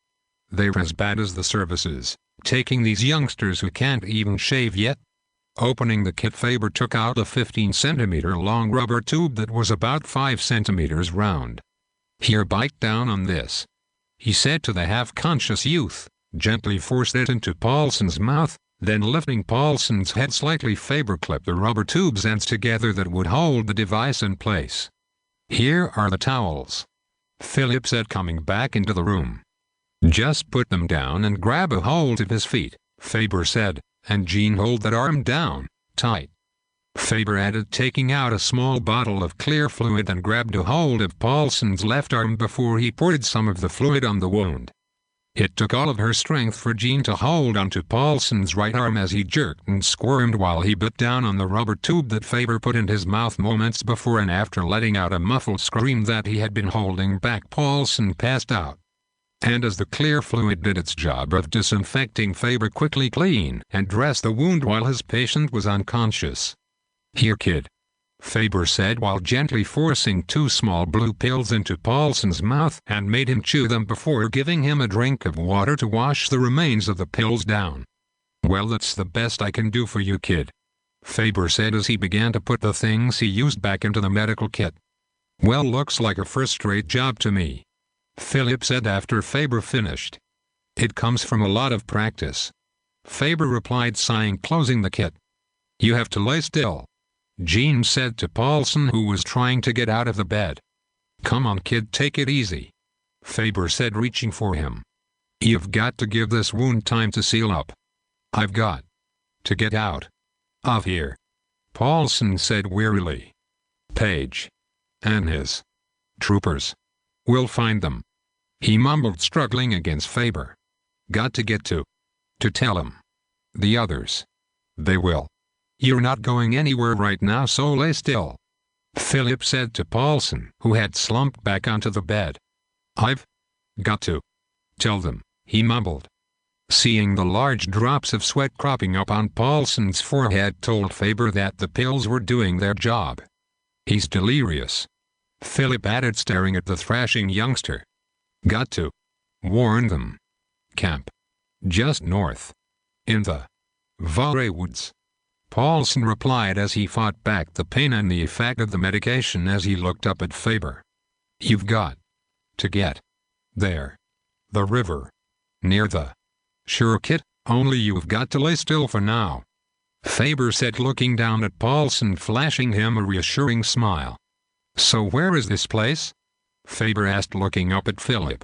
"They're as bad as the services, taking these youngsters who can't even shave yet." Opening the kit, Faber took out a 15-centimeter long rubber tube that was about 5 centimeters round. "Here, bite down on this," he said to the half-conscious youth, gently forced it into Paulson's mouth, then lifting Paulson's head slightly, Faber clipped the rubber tube's ends together that would hold the device in place. "Here are the towels," Philip said, coming back into the room. "Just put them down and grab a hold of his feet," Faber said, "and Jean, hold that arm down, tight," Faber added, taking out a small bottle of clear fluid and grabbed a hold of Paulson's left arm before he poured some of the fluid on the wound. It took all of her strength for Jean to hold onto Paulson's right arm as he jerked and squirmed while he bit down on the rubber tube that Faber put in his mouth moments before, and after letting out a muffled scream that he had been holding back, Paulson passed out. And as the clear fluid did its job of disinfecting, Faber quickly cleaned and dressed the wound while his patient was unconscious. "Here, kid," Faber said while gently forcing 2 small blue pills into Paulson's mouth and made him chew them before giving him a drink of water to wash the remains of the pills down. "Well, that's the best I can do for you, kid," Faber said as he began to put the things he used back into the medical kit. "Well, looks like a first-rate job to me," Philip said after Faber finished. "It comes from a lot of practice," Faber replied, sighing, closing the kit. "You have to lie still," Jean said to Paulson, who was trying to get out of the bed. "Come on, kid, take it easy," Faber said, reaching for him. "You've got to give this wound time to seal up. I've got to get out. "Off here," Paulson said wearily. "Page and his troopers will find them," he mumbled, struggling against Faber. "Got to get to tell him. The others, they will. You're not going anywhere right now, so lay still," Philip said to Paulson, who had slumped back onto the bed. "I've got to tell them," he mumbled. Seeing the large drops of sweat cropping up on Paulson's forehead told Faber that the pills were doing their job. "He's delirious," Philip added, staring at the thrashing youngster. "Got to warn them. Camp just north, in the Faber woods," Paulson replied as he fought back the pain and the effect of the medication as he looked up at Faber. "You've got to get there. The river. Near the Sure, kid, only you've got to lay still for now," Faber said, looking down at Paulson, flashing him a reassuring smile. "So where is this place?" Faber asked, looking up at Philip.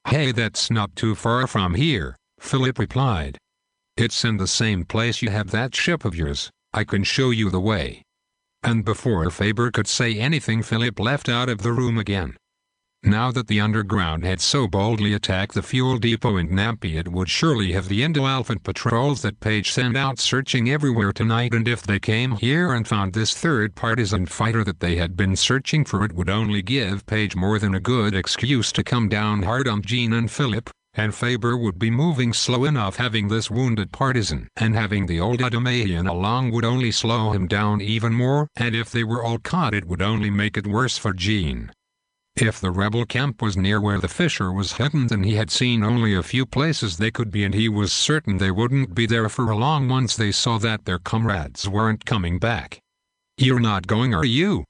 "Hey, that's not too far from here," Philip replied. "It's in the same place you have that ship of yours. I can show you the way." And before Faber could say anything, Philip left out of the room again. Now that the underground had so boldly attacked the fuel depot in Nampi, it would surely have the Indo-Alpha patrols that Page sent out searching everywhere tonight, and if they came here and found this third partisan fighter that they had been searching for, it would only give Page more than a good excuse to come down hard on Jean and Philip, and Faber would be moving slow enough. Having this wounded partisan and having the old Adamayan along would only slow him down even more, and if they were all caught, it would only make it worse for Jean. If the rebel camp was near where the fisher was hidden, then he had seen only a few places they could be, and he was certain they wouldn't be there for long once they saw that their comrades weren't coming back. "You're not going, are you?"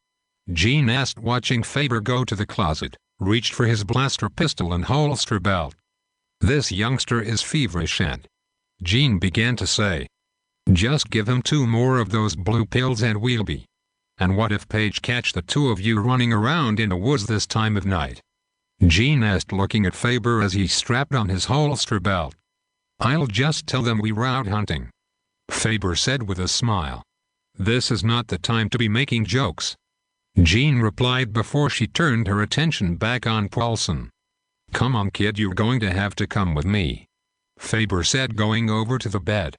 Jean asked, watching Faber go to the closet, reached for his blaster pistol and holster belt. "This youngster is feverish and," Jean began to say, "just give him 2 more of those blue pills and we'll be. And what if Page catch the 2 of you running around in the woods this time of night?" Jean asked, looking at Faber as he strapped on his holster belt. "I'll just tell them we were out hunting," Faber said with a smile. "This is not the time to be making jokes," Jean replied before she turned her attention back on Paulson. "Come on, kid, you're going to have to come with me," Faber said, going over to the bed.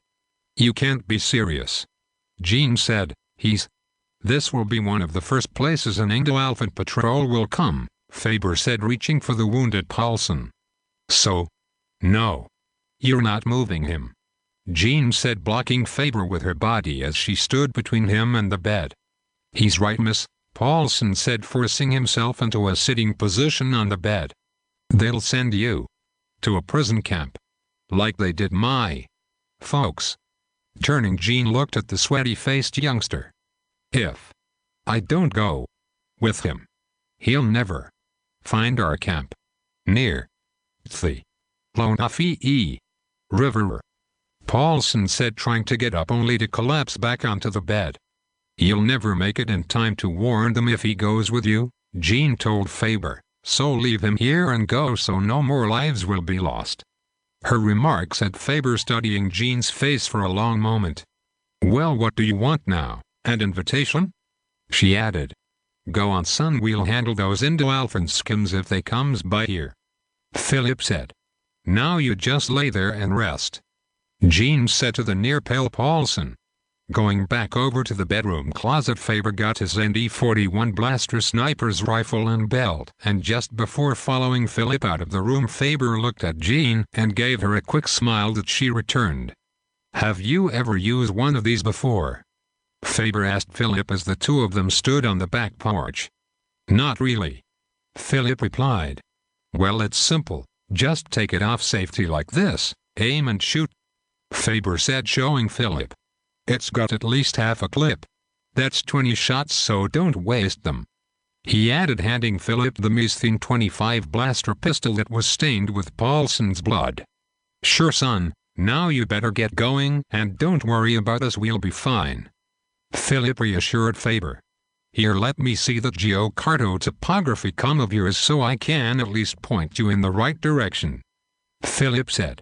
"You can't be serious," Jean said. This will be one of the first places an Indo-Alpha patrol will come," Faber said, reaching for the wounded Paulson. "So? No. You're not moving him," Jean said, blocking Faber with her body as she stood between him and the bed. "He's right, miss," Paulson said, forcing himself into a sitting position on the bed. "They'll send you to a prison camp, like they did my folks." Turning, Jean looked at the sweaty-faced youngster. "If I don't go with him, he'll never find our camp near the Lonafi River," Paulson said, trying to get up only to collapse back onto the bed. "He'll never make it in time to warn them if he goes with you," Jean told Faber, "so leave him here and go so no more lives will be lost." Her remarks had Faber studying Jean's face for a long moment. "Well, what do you want now? An invitation?" she added. "Go on, son, we'll handle those Indo-Alpha skims if they comes by here," Philip said. "Now you just lay there and rest," Jean said to the near-pale Paulson. Going back over to the bedroom closet, Faber got his ND-41 blaster sniper's rifle and belt, and just before following Philip out of the room, Faber looked at Jean and gave her a quick smile that she returned. "Have you ever used one of these before?" Faber asked Philip as the 2 of them stood on the back porch. "Not really," Philip replied. "Well, it's simple. Just take it off safety like this, aim and shoot," Faber said, showing Philip. "It's got at least half a clip. That's 20 shots, so don't waste them," he added, handing Philip the Methane 25 blaster pistol that was stained with Paulson's blood. "Sure, son, now you better get going, and don't worry about us, we'll be fine," Philip reassured Faber. "Here, let me see that geocartotopography com of yours so I can at least point you in the right direction," Philip said.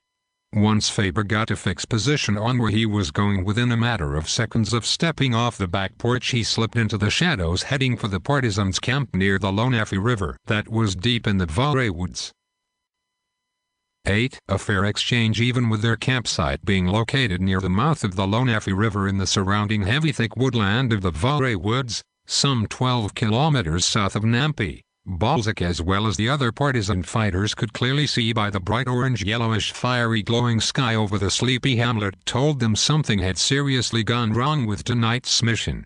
Once Faber got a fixed position on where he was going, within a matter of seconds of stepping off the back porch he slipped into the shadows, heading for the partisans' camp near the Lonafi River that was deep in the Vare woods. 8. A fair exchange. Even with their campsite being located near the mouth of the Lonafi River in the surrounding heavy thick woodland of the Vare woods, some 12 kilometers south of Nampi, Balzac as well as the other partisan fighters could clearly see by the bright orange-yellowish fiery glowing sky over the sleepy hamlet told them something had seriously gone wrong with tonight's mission.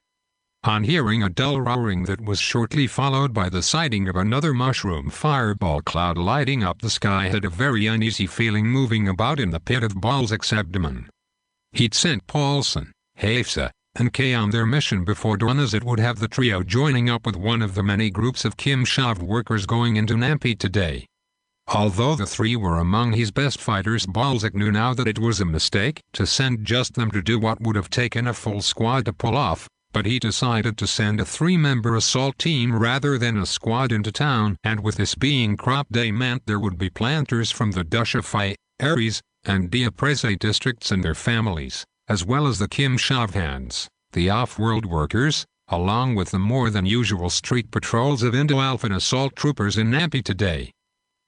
On hearing a dull roaring that was shortly followed by the sighting of another mushroom fireball cloud lighting up the sky, had a very uneasy feeling moving about in the pit of Balzac's abdomen. He'd sent Paulson, Hafsa, and Kay on their mission before dawn, as it would have the trio joining up with one of the many groups of Kimshav workers going into Nampi today. Although the three were among his best fighters, Balzac knew now that it was a mistake to send just them to do what would have taken a full squad to pull off, but he decided to send a 3-member assault team rather than a squad into town, and with this being crop day meant there would be planters from the Dushafi, Aries, and Diaprese districts and their families, as well as the Kimshav hands, the off-world workers, along with the more than usual street patrols of Indo-Alpha assault troopers in Nampi today.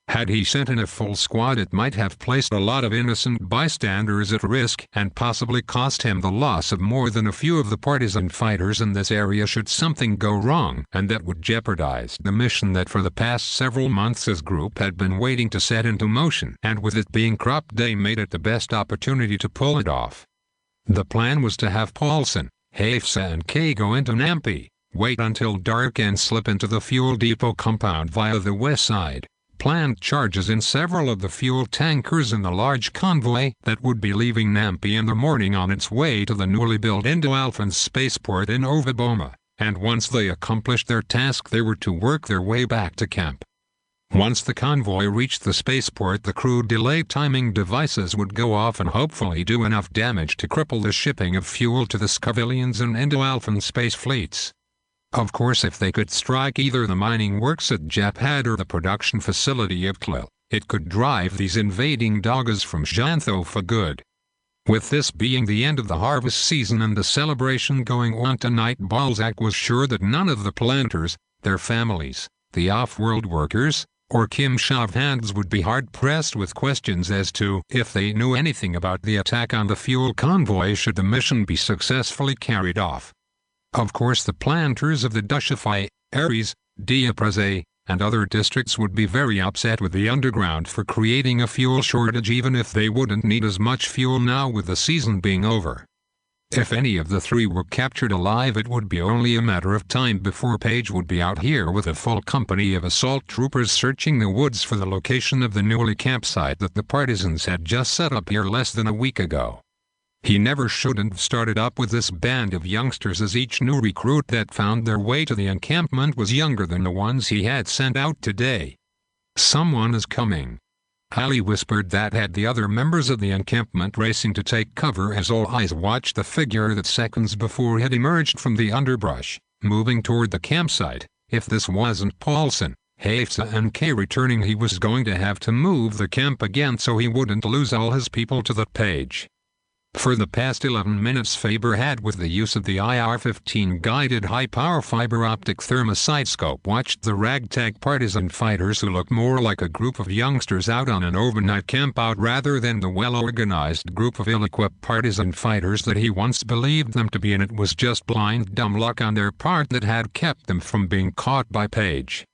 Had he sent in a full squad, it might have placed a lot of innocent bystanders at risk and possibly cost him the loss of more than a few of the partisan fighters in this area should something go wrong, and that would jeopardize the mission that for the past several months his group had been waiting to set into motion, and with it being crop day made it the best opportunity to pull it off. The plan was to have Paulson, Hafsa and Kay go into Nampi, wait until dark and slip into the fuel depot compound via the west side, plant charges in several of the fuel tankers in the large convoy that would be leaving Nampi in the morning on its way to the newly built Indo-Alpha spaceport in Ovaboma, and once they accomplished their task they were to work their way back to camp. Once the convoy reached the spaceport, the crude delay timing devices would go off and hopefully do enough damage to cripple the shipping of fuel to the Skavilians and Indo-Alpha space fleets. Of course, if they could strike either the mining works at Japad or the production facility at Klil, it could drive these invading doggers from Zhantho for good. With this being the end of the harvest season and the celebration going on tonight, Balzac was sure that none of the planters, their families, the off-world workers, or Kimshav hands would be hard-pressed with questions as to if they knew anything about the attack on the fuel convoy should the mission be successfully carried off. Of course, the planters of the Dushafi, Aries, Diaprese, and other districts would be very upset with the underground for creating a fuel shortage, even if they wouldn't need as much fuel now with the season being over. If any of the three were captured alive, it would be only a matter of time before Page would be out here with a full company of assault troopers searching the woods for the location of the newly campsite that the partisans had just set up here less than a week ago. He never shouldn't have started up with this band of youngsters, as each new recruit that found their way to the encampment was younger than the ones he had sent out today. "Someone is coming," Ali whispered. That had the other members of the encampment racing to take cover as all eyes watched the figure that seconds before had emerged from the underbrush, moving toward the campsite. If this wasn't Paulson, Hafsa and Kay returning, he was going to have to move the camp again so he wouldn't lose all his people to that Page. For the past 11 minutes Faber had, with the use of the IR-15 guided high-power fiber optic thermocytoscope, watched the ragtag partisan fighters who looked more like a group of youngsters out on an overnight campout rather than the well-organized group of ill-equipped partisan fighters that he once believed them to be, and it was just blind dumb luck on their part that had kept them from being caught by Page.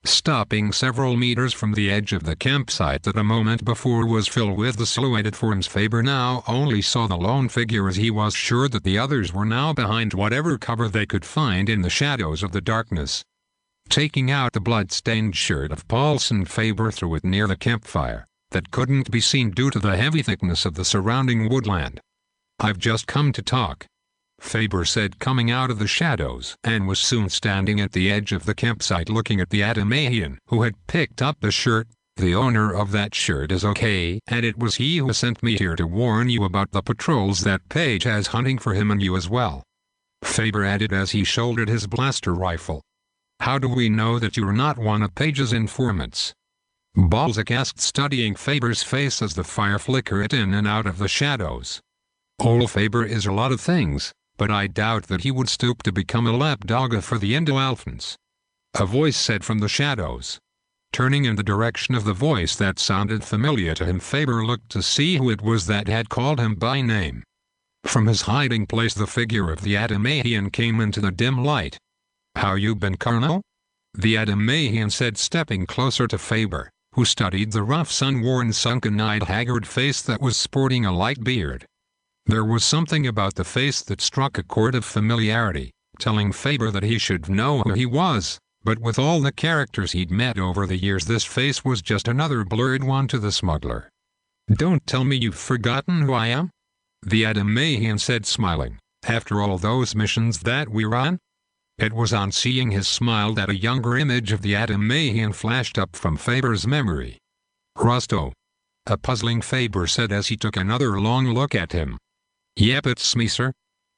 Stopping several meters from the edge of the campsite that a moment before was filled with the silhouetted forms, Faber now only saw the lone figure, as he was sure that the others were now behind whatever cover they could find in the shadows of the darkness. Taking out the blood-stained shirt of Paulson, Faber threw it near the campfire, that couldn't be seen due to the heavy thickness of the surrounding woodland. "I've just come to talk," Faber said, coming out of the shadows, and was soon standing at the edge of the campsite looking at the Adamahian who had picked up the shirt. "The owner of that shirt is okay, and it was he who sent me here to warn you about the patrols that Page has hunting for him and you as well," Faber added as he shouldered his blaster rifle. "How do we know that you're not one of Page's informants?" Balzac asked, studying Faber's face as the fire flickered in and out of the shadows. Old Faber is a lot of things, but I doubt that he would stoop to become a lapdog for the Indo-Alphans. A voice said from the shadows. Turning in the direction of the voice that sounded familiar to him, Faber looked to see who it was that had called him by name. From his hiding place the figure of the Adamahian came into the dim light. "How you been, Colonel?" the Adamahian said, stepping closer to Faber, who studied the rough, sun-worn, sunken-eyed, haggard face that was sporting a light beard. There was something about the face that struck a chord of familiarity, telling Faber that he should know who he was, but with all the characters he'd met over the years, this face was just another blurred one to the smuggler. "Don't tell me you've forgotten who I am?" the Adamahian said, smiling. "After all those missions that we ran?" It was on seeing his smile that a younger image of the Adamahian flashed up from Faber's memory. "Rusto," a puzzling Faber said as he took another long look at him. "Yep, it's me, sir,"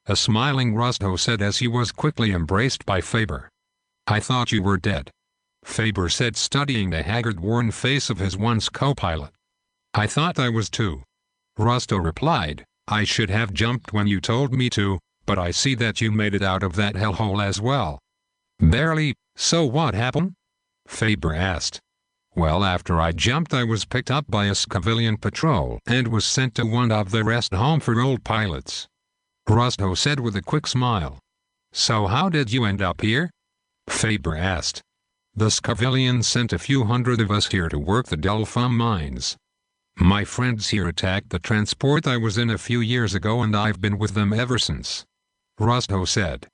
a smiling Rusto said as he was quickly embraced by Faber. "I thought you were dead," Faber said, studying the haggard, worn face of his once co-pilot. "I thought I was too," Rusto replied. "I should have jumped when you told me to, but I see that you made it out of that hellhole as well." "Barely. So what happened?" Faber asked. "Well, after I jumped I was picked up by a civilian patrol and was sent to one of the rest home for old pilots," Rusto said with a quick smile. "So how did you end up here?" Faber asked. "The civilians sent a few hundred of us here to work the Delphi mines. My friends here attacked the transport I was in a few years ago and I've been with them ever since," Rusto said.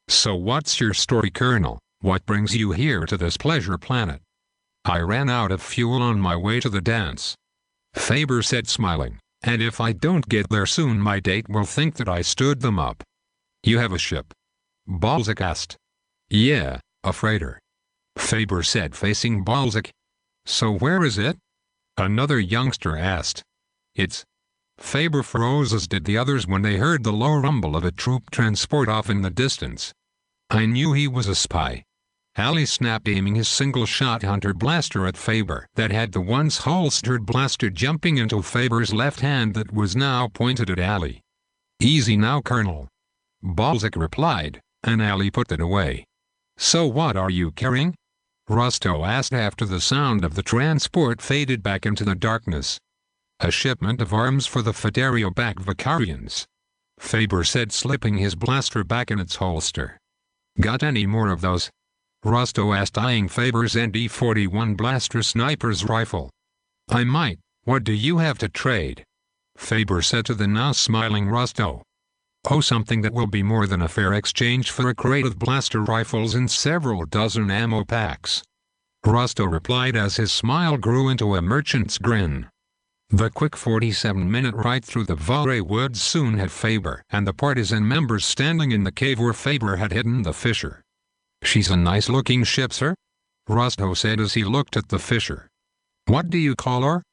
"So what's your story, Colonel? What brings you here to this pleasure planet?" "I ran out of fuel on my way to the dance," Faber said, smiling, "and if I don't get there soon my date will think that I stood them up." "You have a ship?" Balzac asked. "Yeah, a freighter," Faber said, facing Balzac. "So where is it?" another youngster asked. "It's..." Faber froze, as did the others when they heard the low rumble of a troop transport off in the distance. "I knew he was a spy," Ali snapped, aiming his single-shot hunter blaster at Faber that had the once holstered blaster jumping into Faber's left hand that was now pointed at Ali. "Easy now, Colonel," Balzac replied, and Ali put it away. "So what are you carrying?" Rusto asked after the sound of the transport faded back into the darkness. "A shipment of arms for the Phederian, Faber said, slipping his blaster back in its holster. "Got any more of those?" Rusto asked, eyeing Faber's ND-41 blaster sniper's rifle. "I might. What do you have to trade?" Faber said to the now smiling Rusto. "Oh, something that will be more than a fair exchange for a crate of blaster rifles and several dozen ammo packs," Rusto replied as his smile grew into a merchant's grin. The quick 47-minute ride through the Valre woods soon had Faber and the partisan members standing in the cave where Faber had hidden the Fisher. "She's a nice-looking ship, sir," Rusto said as he looked at the Fisher. "What do you call her?"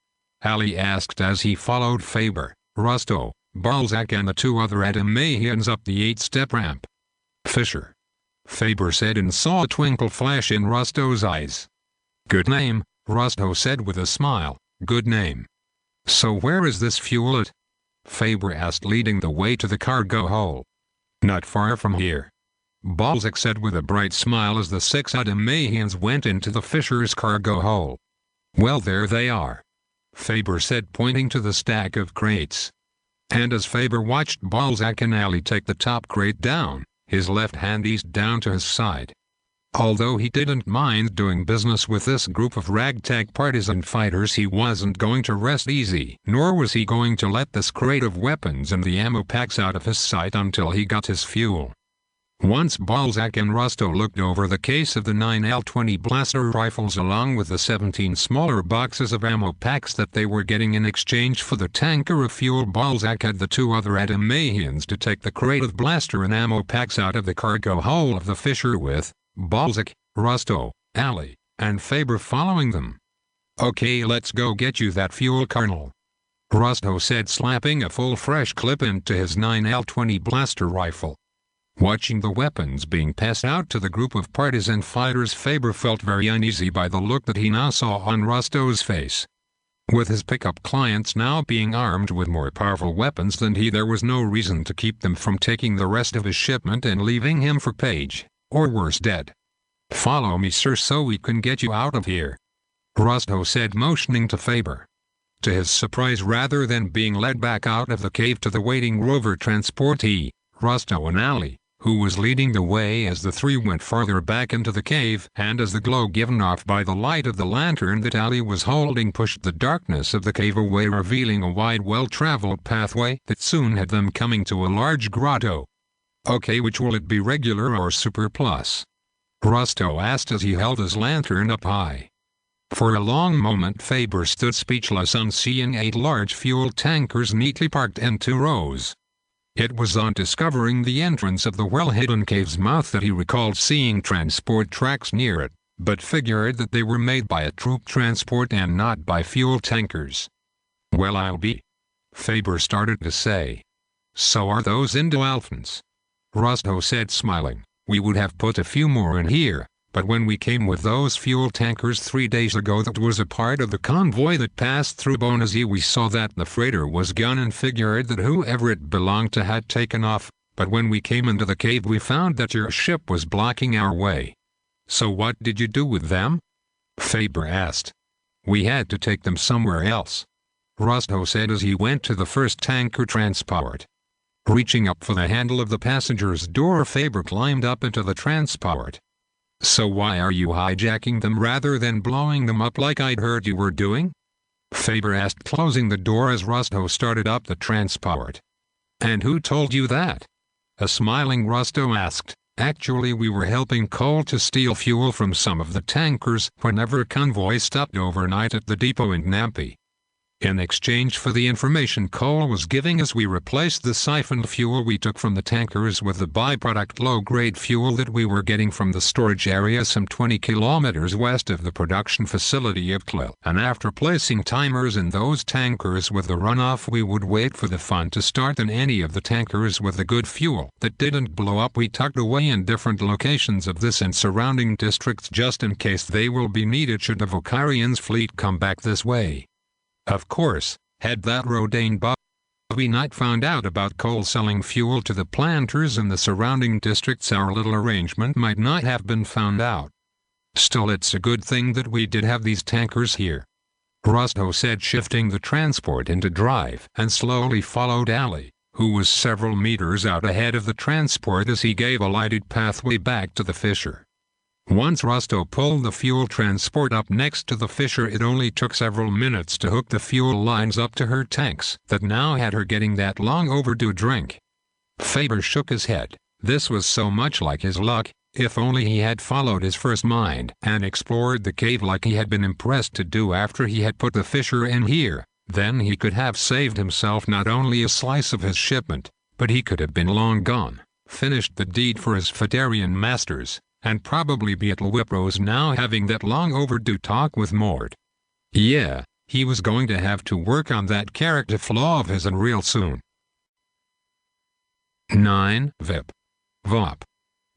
Ali asked as he followed Faber, Rusto, Balzac and the two other Adamahians up the 8-step ramp. "Fisher," Faber said, and saw a twinkle flash in Rusto's eyes. "Good name," Rusto said with a smile. "Good name." "So where is this fuel at?" Faber asked, leading the way to the cargo hold. "Not far from here," Balzac said with a bright smile as the 6 Adamahians went into the Fisher's cargo hold. "Well, there they are," Faber said, pointing to the stack of crates. And as Faber watched Balzac and Ali take the top crate down, his left hand eased down to his side. Although he didn't mind doing business with this group of ragtag partisan fighters, he wasn't going to rest easy, nor was he going to let this crate of weapons and the ammo packs out of his sight until he got his fuel. Once Balzac and Rusto looked over the case of the 9L-20 blaster rifles along with the 17 smaller boxes of ammo packs that they were getting in exchange for the tanker of fuel, Balzac had the two other Adamahians to take the crate of blaster and ammo packs out of the cargo hold of the Fisher with Balzac, Rusto, Ali, and Faber following them. "Okay, let's go get you that fuel, Colonel," Rusto said, slapping a full fresh clip into his 9L-20 blaster rifle. Watching the weapons being passed out to the group of partisan fighters, Faber felt very uneasy by the look that he now saw on Rusto's face. With his pickup clients now being armed with more powerful weapons than he, there was no reason to keep them from taking the rest of his shipment and leaving him for Page, or worse, dead. "Follow me, sir, so we can get you out of here," Zhantho said, motioning to Faber. To his surprise, rather than being led back out of the cave to the waiting rover transportee, Zhantho and Ali, who was leading the way as the three went farther back into the cave, and as the glow given off by the light of the lantern that Ali was holding pushed the darkness of the cave away, revealing a wide, well-traveled pathway that soon had them coming to a large grotto. "Okay, which will it be, regular or super plus?" Zhantho asked as he held his lantern up high. For a long moment Faber stood speechless on seeing 8 large fuel tankers neatly parked in 2 rows. It was on discovering the entrance of the well-hidden cave's mouth that he recalled seeing transport tracks near it, but figured that they were made by a troop transport and not by fuel tankers. "Well, I'll be," Faber started to say. "So are those Indo-Alphans," Zhantho said, smiling. "We would have put a few more in here, but when we came with those fuel tankers 3 days ago that was a part of the convoy that passed through Bonazi, we saw that the freighter was gone and figured that whoever it belonged to had taken off, but when we came into the cave we found that your ship was blocking our way." "So what did you do with them?" Faber asked. "We had to take them somewhere else," Zhantho said as he went to the first tanker transport. Reaching up for the handle of the passenger's door, Faber climbed up into the transport. "So why are you hijacking them rather than blowing them up like I'd heard you were doing?" Faber asked, closing the door as Zhantho started up the transport. "And who told you that?" A smiling Zhantho asked. "Actually, we were helping Cole to steal fuel from some of the tankers whenever convoy stopped overnight at the depot in Nampi. In exchange for the information Cole was giving us, we replaced the siphoned fuel we took from the tankers with the byproduct low-grade fuel that we were getting from the storage area some 20 kilometers west of the production facility of Klil. And after placing timers in those tankers with the runoff, we would wait for the fun to start in any of the tankers with the good fuel that didn't blow up. We tucked away in different locations of this and surrounding districts just in case they will be needed should the Vocarian's fleet come back this way. Of course, had that Rodain Bobby Knight found out about Cole selling fuel to the planters in the surrounding districts, our little arrangement might not have been found out. Still, it's a good thing that we did have these tankers here," Zhantho said, shifting the transport into drive, and slowly followed Ali, who was several meters out ahead of the transport as he gave a lighted pathway back to the fissure. Once Zhantho pulled the fuel transport up next to the fissure, it only took several minutes to hook the fuel lines up to her tanks that now had her getting that long overdue drink. Faber shook his head. This was so much like his luck. If only he had followed his first mind and explored the cave like he had been impressed to do after he had put the fissure in here, then he could have saved himself not only a slice of his shipment, but he could have been long gone, finished the deed for his Phederian masters, and probably be at Wipro's now having that long overdue talk with Mord. Yeah, he was going to have to work on that character flaw of his and real soon. 9. Vip. Vop.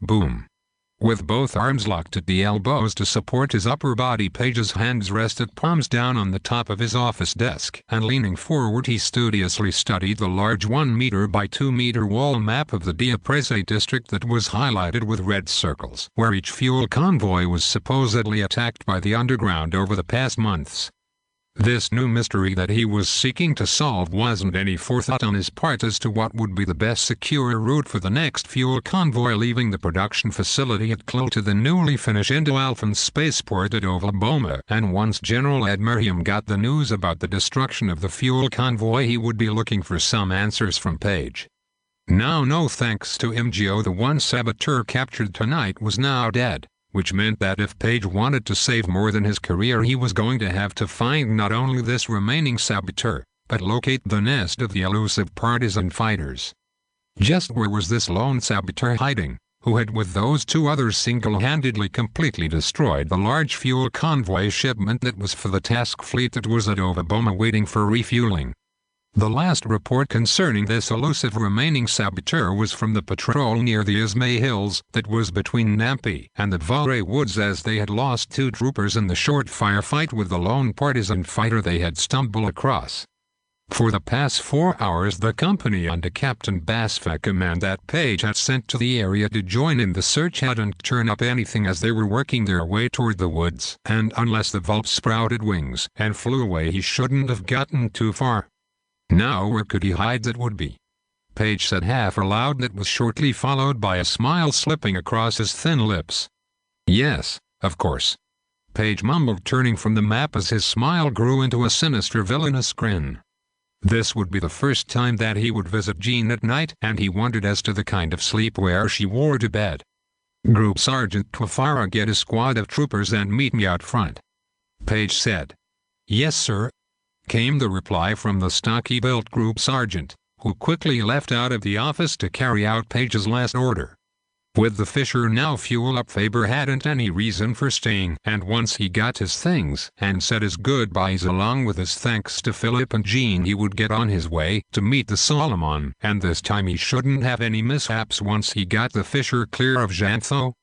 Boom. With both arms locked at the elbows to support his upper body, Page's hands rested palms down on the top of his office desk, and leaning forward he studiously studied the large 1 meter by 2 meter wall map of the Diaprese district that was highlighted with red circles, where each fuel convoy was supposedly attacked by the underground over the past months. This new mystery that he was seeking to solve wasn't any forethought on his part as to what would be the best secure route for the next fuel convoy leaving the production facility at Klil to the newly finished Indo-Alphan spaceport at Ovalboma. And once General Admiriam got the news about the destruction of the fuel convoy, he would be looking for some answers from Page. Now, no thanks to MGO, the one saboteur captured tonight was now dead, which meant that if Page wanted to save more than his career, he was going to have to find not only this remaining saboteur, but locate the nest of the elusive partisan fighters. Just where was this lone saboteur hiding, who had with those 2 others single-handedly completely destroyed the large fuel convoy shipment that was for the task fleet that was at Ovalboma waiting for refueling? The last report concerning this elusive remaining saboteur was from the patrol near the Ismay Hills that was between Nampi and the Valray Woods, as they had lost 2 troopers in the short firefight with the lone partisan fighter they had stumbled across. For the past 4 hours the company under Captain Basfe's command that Page had sent to the area to join in the search hadn't turned up anything as they were working their way toward the woods, and unless the vulp sprouted wings and flew away he shouldn't have gotten too far. Now where could he hide that would be? Page said half aloud, that was shortly followed by a smile slipping across his thin lips. Yes, of course. Page mumbled, turning from the map as his smile grew into a sinister villainous grin. This would be the first time that he would visit Jean at night, and he wondered as to the kind of sleepwear she wore to bed. Group Sergeant Twafara, get a squad of troopers and meet me out front. Page said. Yes, sir, came the reply from the stocky-built group sergeant, who quickly left out of the office to carry out Page's last order. With the Fisher now fuel up, Faber hadn't any reason for staying, and once he got his things and said his goodbyes along with his thanks to Philip and Jean, he would get on his way to meet the Solomon, and this time he shouldn't have any mishaps once he got the Fisher clear of Zhantho.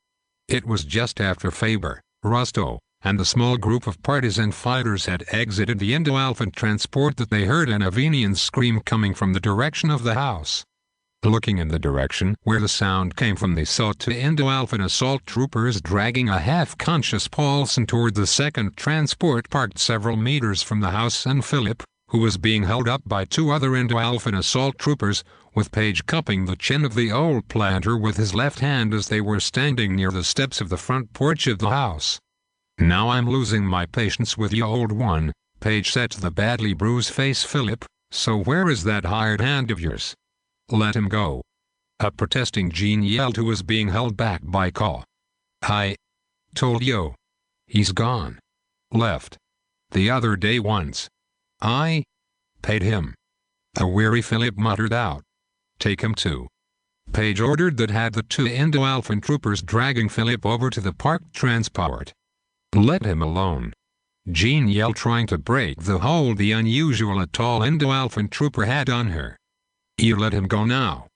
It was just after Faber, Rusto, and the small group of partisan fighters had exited the Indo-Alpha transport that they heard an Avenian scream coming from the direction of the house. Looking in the direction where the sound came from, they saw 2 Indo-Alpha assault troopers dragging a half-conscious Paulson toward the second transport parked several meters from the house, and Philip, who was being held up by 2 other Indo-Alpha assault troopers, with Page cupping the chin of the old planter with his left hand as they were standing near the steps of the front porch of the house. Now I'm losing my patience with you, old one, Page said to the badly bruised-faced Philip, so where is that hired hand of yours? Let him go. A protesting Jean yelled, who was being held back by Caw. I told you. He's gone. Left. The other day once. I paid him. A weary Philip muttered out. Take him too. Page ordered that had the 2 Indo-Alpha troopers dragging Philip over to the parked transport. Let him alone. Jean yelled, trying to break the hold the unusual tall Indo-Alpha trooper had on her. You let him go now.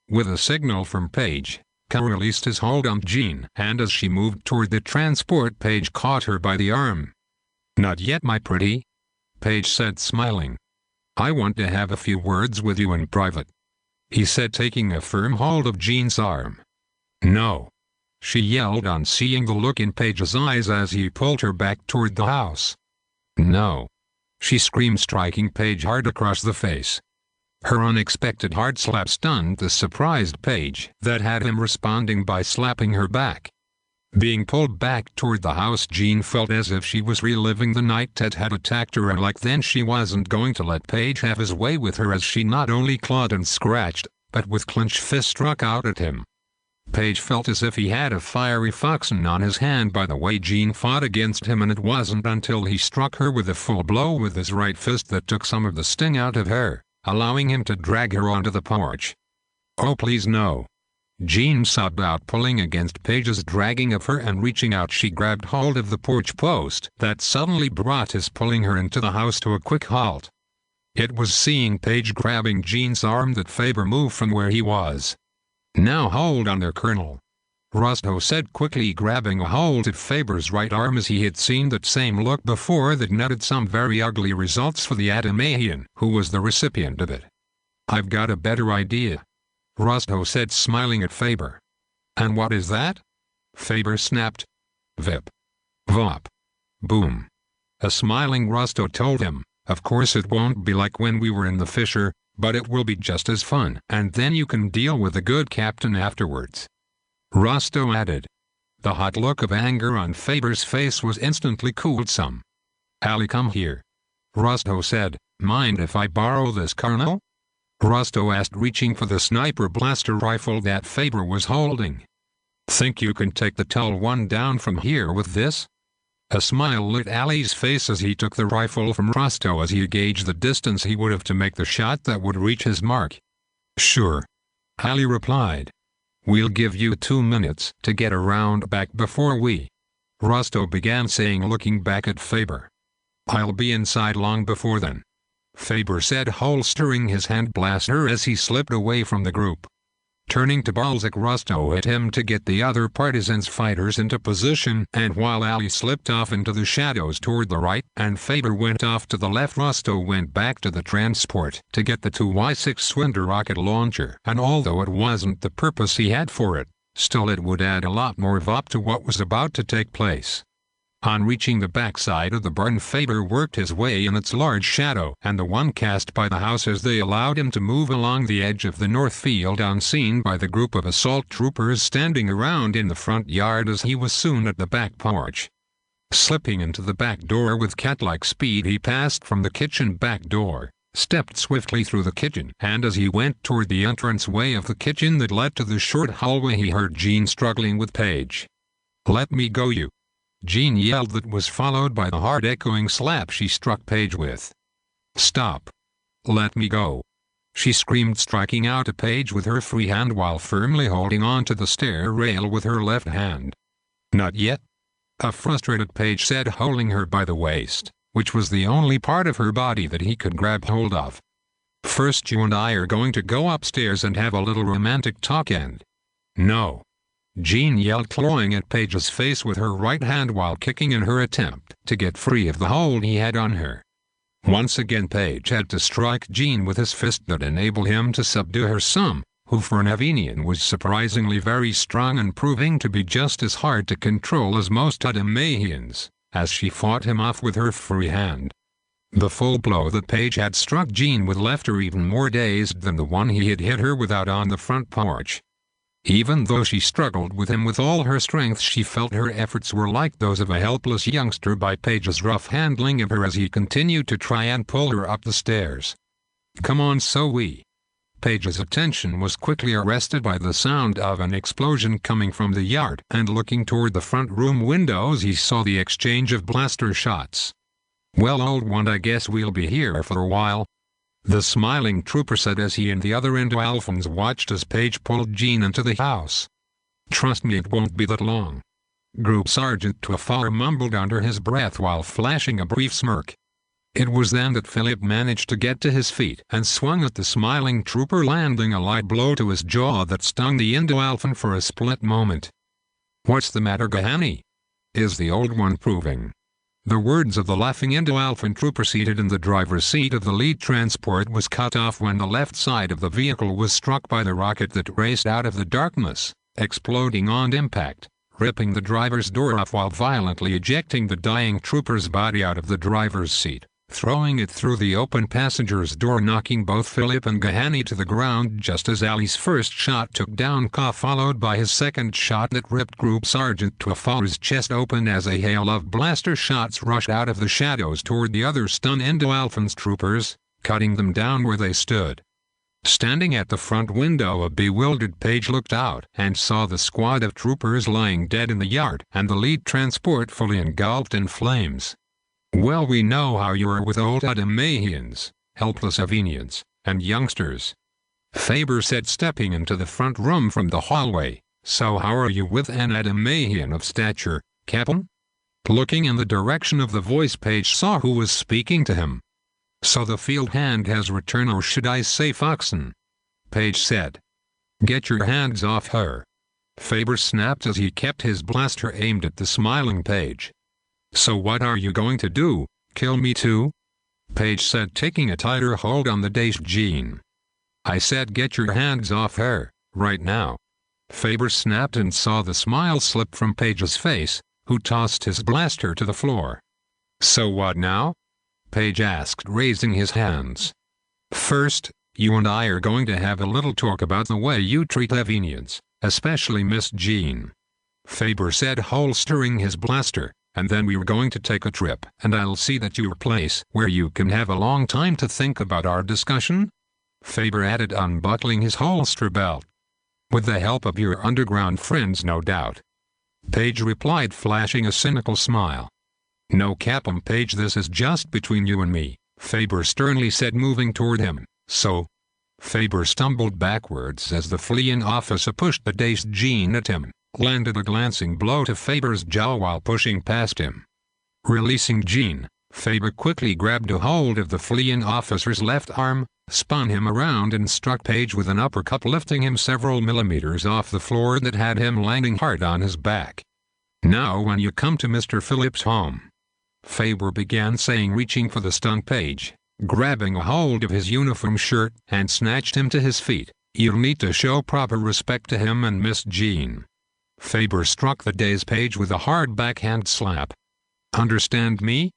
With a signal from Page, Caw released his hold on Jean, and as she moved toward the transport, Page caught her by the arm. Not yet, my pretty, Page said, smiling. I want to have a few words with you in private, he said, taking a firm hold of Jean's arm. No, she yelled, on seeing the look in Page's eyes as he pulled her back toward the house. No, she screamed, striking Page hard across the face. Her unexpected hard slap stunned the surprised Page, that had him responding by slapping her back. Being pulled back toward the house, Jean felt as if she was reliving the night Ted had attacked her, and like then she wasn't going to let Page have his way with her, as she not only clawed and scratched, but with clenched fist struck out at him. Page felt as if he had a fiery foxen on his hand by the way Jean fought against him, and it wasn't until he struck her with a full blow with his right fist that took some of the sting out of her, allowing him to drag her onto the porch. Oh, please no, Jean sobbed out, pulling against Page's dragging of her, and reaching out she grabbed hold of the porch post that suddenly brought his pulling her into the house to a quick halt. It was seeing Page grabbing Jean's arm that Faber moved from where he was. Now hold on there, Colonel, Rusto said quickly, grabbing a hold of Faber's right arm as he had seen that same look before that netted some very ugly results for the Adamahian, who was the recipient of it. I've got a better idea, Rusto said, smiling at Faber. And what is that? Faber snapped. Vip. Vop. Boom. A smiling Rusto told him, of course it won't be like when we were in the Fisher, but it will be just as fun, and then you can deal with the good captain afterwards, Rusto added. The hot look of anger on Faber's face was instantly cooled some. Ali, come here, Rusto said. Mind if I borrow this, Colonel? Rusto asked, reaching for the sniper blaster rifle that Faber was holding. Think you can take the tall one down from here with this? A smile lit Ali's face as he took the rifle from Rusto as he gauged the distance he would have to make the shot that would reach his mark. Sure, Ali replied. We'll give you 2 minutes to get around back before we, Rusto began saying, looking back at Faber. I'll be inside long before then. Faber said, holstering his hand blaster as he slipped away from the group. Turning to Balzac, Rusto hit him to get the other partisans' fighters into position, and while Ali slipped off into the shadows toward the right and Faber went off to the left, Rusto went back to the transport to get the 2Y6 Swinter rocket launcher, and although it wasn't the purpose he had for it, still it would add a lot more vop to what was about to take place. On reaching the backside of the barn, Faber worked his way in its large shadow and the one cast by the house as they allowed him to move along the edge of the north field unseen by the group of assault troopers standing around in the front yard, as he was soon at the back porch. Slipping into the back door with cat-like speed, he passed from the kitchen back door, stepped swiftly through the kitchen, and as he went toward the entranceway of the kitchen that led to the short hallway, he heard Jean struggling with Paige. "Let me go, you!" Jean yelled, that was followed by the hard-echoing slap she struck Paige with. "Stop! Let me go!" she screamed, striking out at Paige with her free hand while firmly holding on to the stair rail with her left hand. "Not yet," a frustrated Paige said, holding her by the waist, which was the only part of her body that he could grab hold of. "First, you and I are going to go upstairs and have a little romantic talk and—" "No!" Jean yelled, clawing at Paige's face with her right hand while kicking in her attempt to get free of the hold he had on her. Once again Paige had to strike Jean with his fist that enabled him to subdue her son, who for an Avenian was surprisingly very strong and proving to be just as hard to control as most Adamahians, as she fought him off with her free hand. The full blow that Paige had struck Jean with left her even more dazed than the one he had hit her with out on the front porch. Even though she struggled with him with all her strength, she felt her efforts were like those of a helpless youngster by Paige's rough handling of her as he continued to try and pull her up the stairs. "Come on, Zoe." Paige's attention was quickly arrested by the sound of an explosion coming from the yard, and looking toward the front room windows he saw the exchange of blaster shots. "Well, old one, I guess we'll be here for a while," the smiling trooper said as he and the other Indo-Alphans watched as Paige pulled Jean into the house. "Trust me, it won't be that long," Group Sergeant Faber mumbled under his breath while flashing a brief smirk. It was then that Philip managed to get to his feet and swung at the smiling trooper, landing a light blow to his jaw that stung the Indo-Alphan for a split moment. "What's the matter, Gahani? Is the old one proving?" The words of the laughing Indo-Alphan trooper seated in the driver's seat of the lead transport was cut off when the left side of the vehicle was struck by the rocket that raced out of the darkness, exploding on impact, ripping the driver's door off while violently ejecting the dying trooper's body out of the driver's seat, throwing it through the open passenger's door, knocking both Philip and Gahani to the ground just as Ali's first shot took down Ka, followed by his second shot that ripped Group Sergeant Faber's chest open as a hail of blaster shots rushed out of the shadows toward the other stunned Indo-Alphans troopers, cutting them down where they stood. Standing at the front window, a bewildered Paige looked out and saw the squad of troopers lying dead in the yard and the lead transport fully engulfed in flames. "Well, we know how you are with old Adamahians, helpless Avenians, and youngsters," Faber said, stepping into the front room from the hallway. "So how are you with an Adamahian of stature, Captain?" Looking in the direction of the voice, Paige saw who was speaking to him. "So the field hand has returned, or should I say Foxen?" Paige said. "Get your hands off her," Faber snapped as he kept his blaster aimed at the smiling Paige. "So what are you going to do, kill me too?" Paige said, taking a tighter hold on the dazed Jean. "I said get your hands off her, right now." Faber snapped and saw the smile slip from Paige's face, who tossed his blaster to the floor. "So what now?" Paige asked, raising his hands. "First, you and I are going to have a little talk about the way you treat Avenians, especially Miss Jean," Faber said, holstering his blaster. "And then we're going to take a trip, and I'll see that you're a place where you can have a long time to think about our discussion," Faber added, unbuckling his holster belt. "With the help of your underground friends, no doubt," Paige replied, flashing a cynical smile. "No, Captain Paige, this is just between you and me," Faber sternly said, moving toward him. "So?" Faber stumbled backwards as the fleeing officer pushed the dazed Jean at him, landed a glancing blow to Faber's jaw while pushing past him. Releasing Jean, Faber quickly grabbed a hold of the fleeing officer's left arm, spun him around and struck Page with an uppercut, lifting him several millimeters off the floor that had him landing hard on his back. "Now when you come to Mr. Phillips' home," Faber began saying, reaching for the stunned Page, grabbing a hold of his uniform shirt and snatched him to his feet, "you'll need to show proper respect to him and Miss Jean." Faber struck the dazed Page with a hard backhand slap. "Understand me?"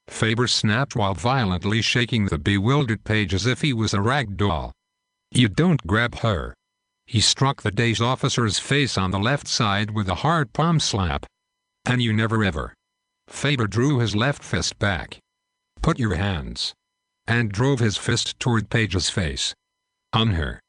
Faber snapped while violently shaking the bewildered Page as if he was a rag doll. "You don't grab her." He struck the dazed officer's face on the left side with a hard palm slap. "And you never ever." Faber drew his left fist back. "Put your hands," and drove his fist toward Page's face. "On her."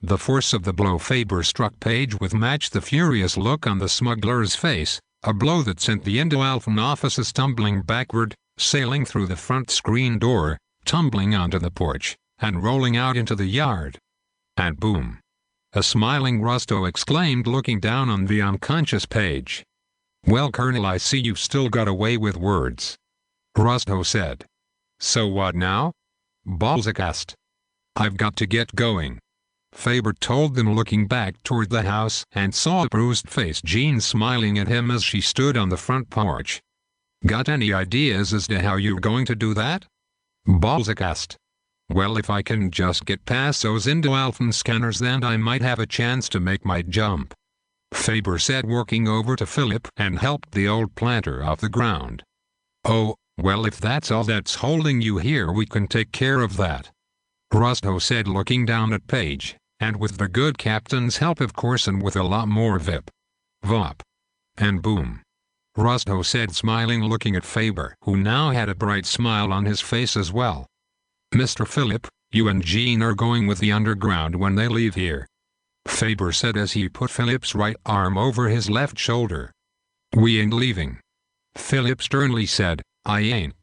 The force of the blow Faber struck Page with matched the furious look on the smuggler's face, a blow that sent the Indo-Alphan officers tumbling backward, sailing through the front screen door, tumbling onto the porch, and rolling out into the yard. And boom! A smiling Zhantho exclaimed, looking down on the unconscious Page. "Well, Colonel, I see you've still got away with words," Zhantho said. "So what now?" Balzac asked. "I've got to get going," Faber told them, looking back toward the house and saw a bruised-faced Jean smiling at him as she stood on the front porch. "Got any ideas as to how you're going to do that?" Balzac asked. "Well, if I can just get past those Indo-Alphan scanners, then I might have a chance to make my jump," Faber said, working over to Philip and helped the old planter off the ground. "Oh, well, if that's all that's holding you here, we can take care of that," Zhantho said, looking down at Page, "and with the good captain's help, of course, and with a lot more vop. And boom," Zhantho said, smiling, looking at Faber, who now had a bright smile on his face as well. "Mr. Philip, you and Jean are going with the underground when they leave here," Faber said as he put Philip's right arm over his left shoulder. "We ain't leaving," Philip sternly said. "I ain't."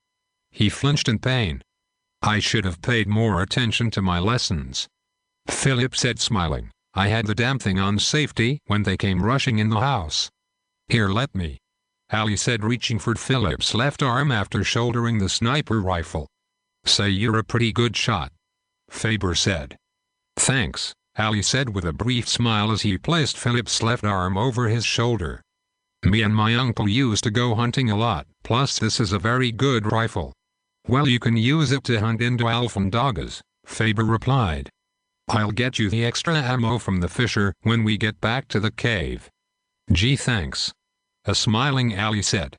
He flinched in pain. "I should have paid more attention to my lessons," Philip said, smiling. "I had the damn thing on safety when they came rushing in the house." "Here, let me," Ali said, reaching for Philip's left arm after shouldering the sniper rifle. "Say, you're a pretty good shot," Faber said. "Thanks," Ali said with a brief smile as he placed Philip's left arm over his shoulder. "Me and my uncle used to go hunting a lot, plus this is a very good rifle." "Well, you can use it to hunt Indo-Alphan dogs," Faber replied. "I'll get you the extra ammo from the fisher when we get back to the cave." "Gee, thanks," a smiling Ali said.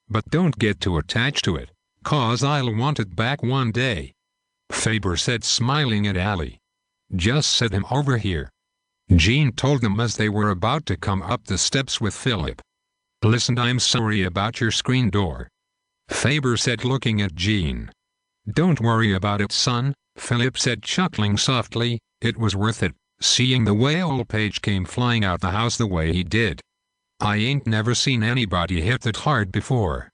"But don't get too attached to it, 'cause I'll want it back one day," Faber said, smiling at Ali. "Just set him over here," Jean told them as they were about to come up the steps with Philip. "Listen, I'm sorry about your screen door," Faber said, looking at Jean. "Don't worry about it, son," Philip said, chuckling softly. "It was worth it, seeing the way old Page came flying out the house the way he did. I ain't never seen anybody hit that hard before,"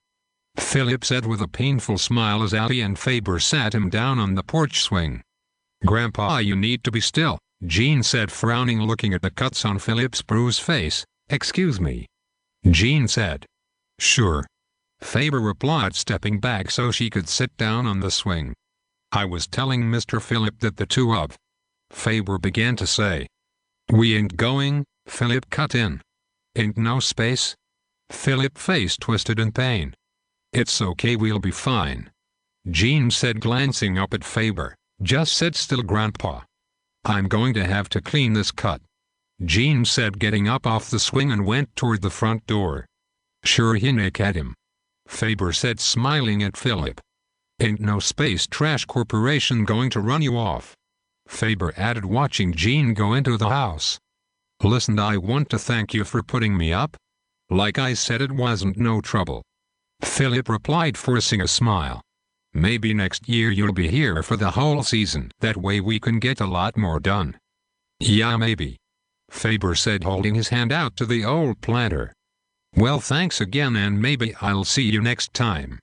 Philip said with a painful smile as Ali and Faber sat him down on the porch swing. "Grandpa, you need to be still," Jean said, frowning, looking at the cuts on Philip's bruised face. "Excuse me," Jean said. "Sure," Faber replied, stepping back so she could sit down on the swing. "I was telling Mr. Philip that the two of," Faber began to say. "We ain't going," Philip cut in. "Ain't no space?" Philip's face twisted in pain. "It's okay, we'll be fine," Jean said, glancing up at Faber. "Just sit still, Grandpa. I'm going to have to clean this cut," Jean said, getting up off the swing and went toward the front door. "Sure, he nick at him," Faber said, smiling at Philip. "Ain't no Space Trash Corporation going to run you off," Faber added, watching Jean go into the house. "Listen, I want to thank you for putting me up. Like I said, it wasn't no trouble," Philip replied, forcing a smile. "Maybe next year you'll be here for the whole season. That way we can get a lot more done." "Yeah, maybe," Faber said, holding his hand out to the old planter. "Well, thanks again, and maybe I'll see you next time."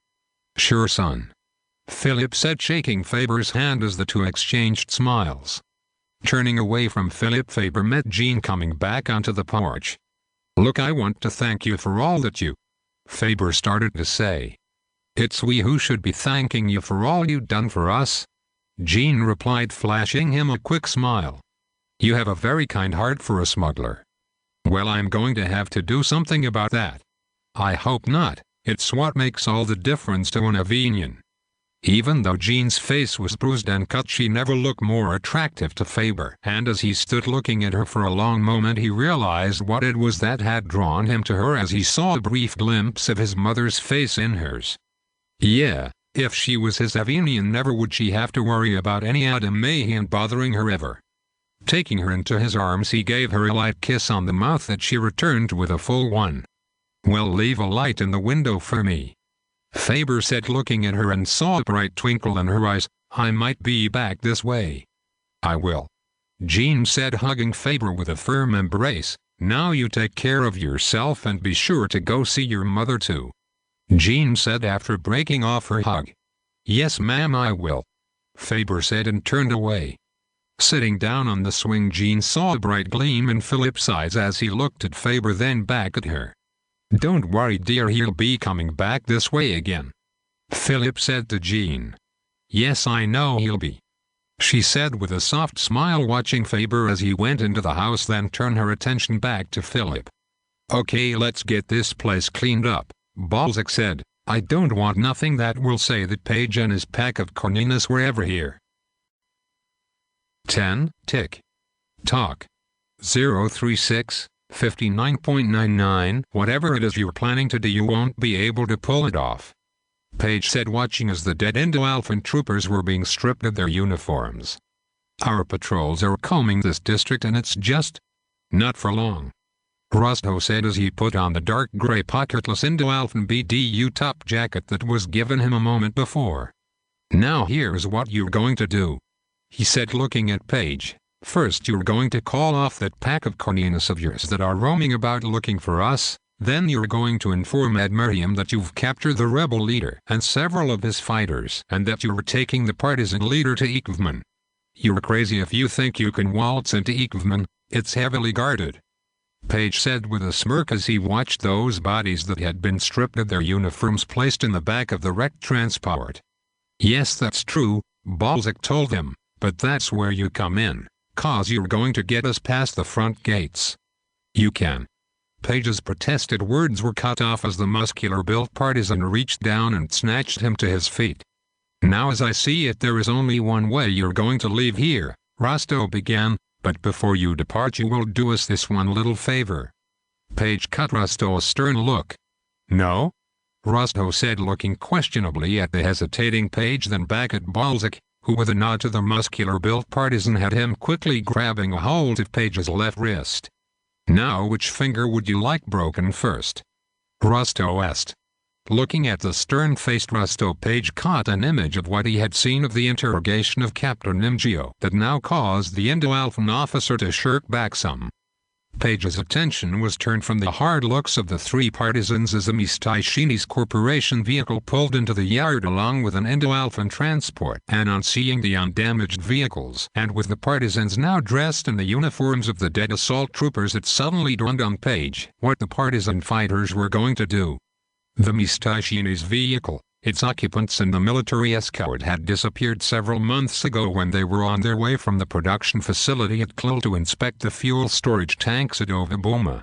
"Sure, son," Philip said, shaking Faber's hand as the two exchanged smiles. Turning away from Philip, Faber met Jean coming back onto the porch. "Look, I want to thank you for all that you," Faber started to say. It's we who should be thanking you for all you've done for us," Jean replied, flashing him a quick smile. "You have a very kind heart for a smuggler." "Well, I'm going to have to do something about that." "I hope not. It's what makes all the difference to an Avenian." Even though Jean's face was bruised and cut, she never looked more attractive to Faber, and as he stood looking at her for a long moment, he realized what it was that had drawn him to her as he saw a brief glimpse of his mother's face in hers. Yeah, if she was his Avenian, never would she have to worry about any Adam Mahan bothering her ever. Taking her into his arms, he gave her a light kiss on the mouth that she returned with a full one. "Well, leave a light in the window for me," Faber said, looking at her, and saw a bright twinkle in her eyes. "I might be back this way." "I will," Jean said, hugging Faber with a firm embrace. "Now you take care of yourself and be sure to go see your mother too," Jean said after breaking off her hug. "Yes, ma'am, I will," Faber said and turned away. Sitting down on the swing, Jean saw a bright gleam in Philip's eyes as he looked at Faber, then back at her. "Don't worry, dear, he'll be coming back this way again," Philip said to Jean. "Yes, I know he'll be," she said with a soft smile, watching Faber as he went into the house, then turned her attention back to Philip. "Okay, let's get this place cleaned up," Balzac said. "I don't want nothing that will say that Page and his pack of corninas were ever here." 10. Tick. Talk. 036. 59.99. "Whatever it is you're planning to do, you won't be able to pull it off," Page said, watching as the dead Indo-Alphan troopers were being stripped of their uniforms. "Our patrols are combing this district and it's just not for long," Zhantho said as he put on the dark gray pocketless Indo-Alphan BDU top jacket that was given him a moment before. "Now here's what you're going to do," he said, looking at Page. "First, you're going to call off that pack of corninas of yours that are roaming about looking for us. Then you're going to inform Admiriam that you've captured the rebel leader and several of his fighters, and that you're taking the partisan leader to Ikvman. You're crazy if you think you can waltz into Ikvman. It's heavily guarded," Page said with a smirk as he watched those bodies that had been stripped of their uniforms placed in the back of the wrecked transport. "Yes, that's true," Balzac told him, "but that's where you come in. 'Cause you're going to get us past the front gates." "You can." Page's protested words were cut off as the muscular-built partisan reached down and snatched him to his feet. "Now, as I see it, there is only one way you're going to leave here," Zhantho began, "but before you depart you will do us this one little favor." Page cut Zhantho a stern look. "No?" Zhantho said, looking questionably at the hesitating Page, then back at Balzac, who with a nod to the muscular-built partisan had him quickly grabbing a hold of Page's left wrist. "Now, which finger would you like broken first?" Zhantho asked. Looking at the stern-faced Zhantho, Page caught an image of what he had seen of the interrogation of Captain Nimgio that now caused the Indo-Alphan officer to shirk back some. Page's attention was turned from the hard looks of the three partisans as a Mistashini's corporation vehicle pulled into the yard along with an Indo-Alphan transport, and on seeing the undamaged vehicles and with the partisans now dressed in the uniforms of the dead assault troopers, it suddenly dawned on Page what the partisan fighters were going to do. The Mistashini's vehicle, its occupants and the military escort had disappeared several months ago when they were on their way from the production facility at Klil to inspect the fuel storage tanks at Ovaboma.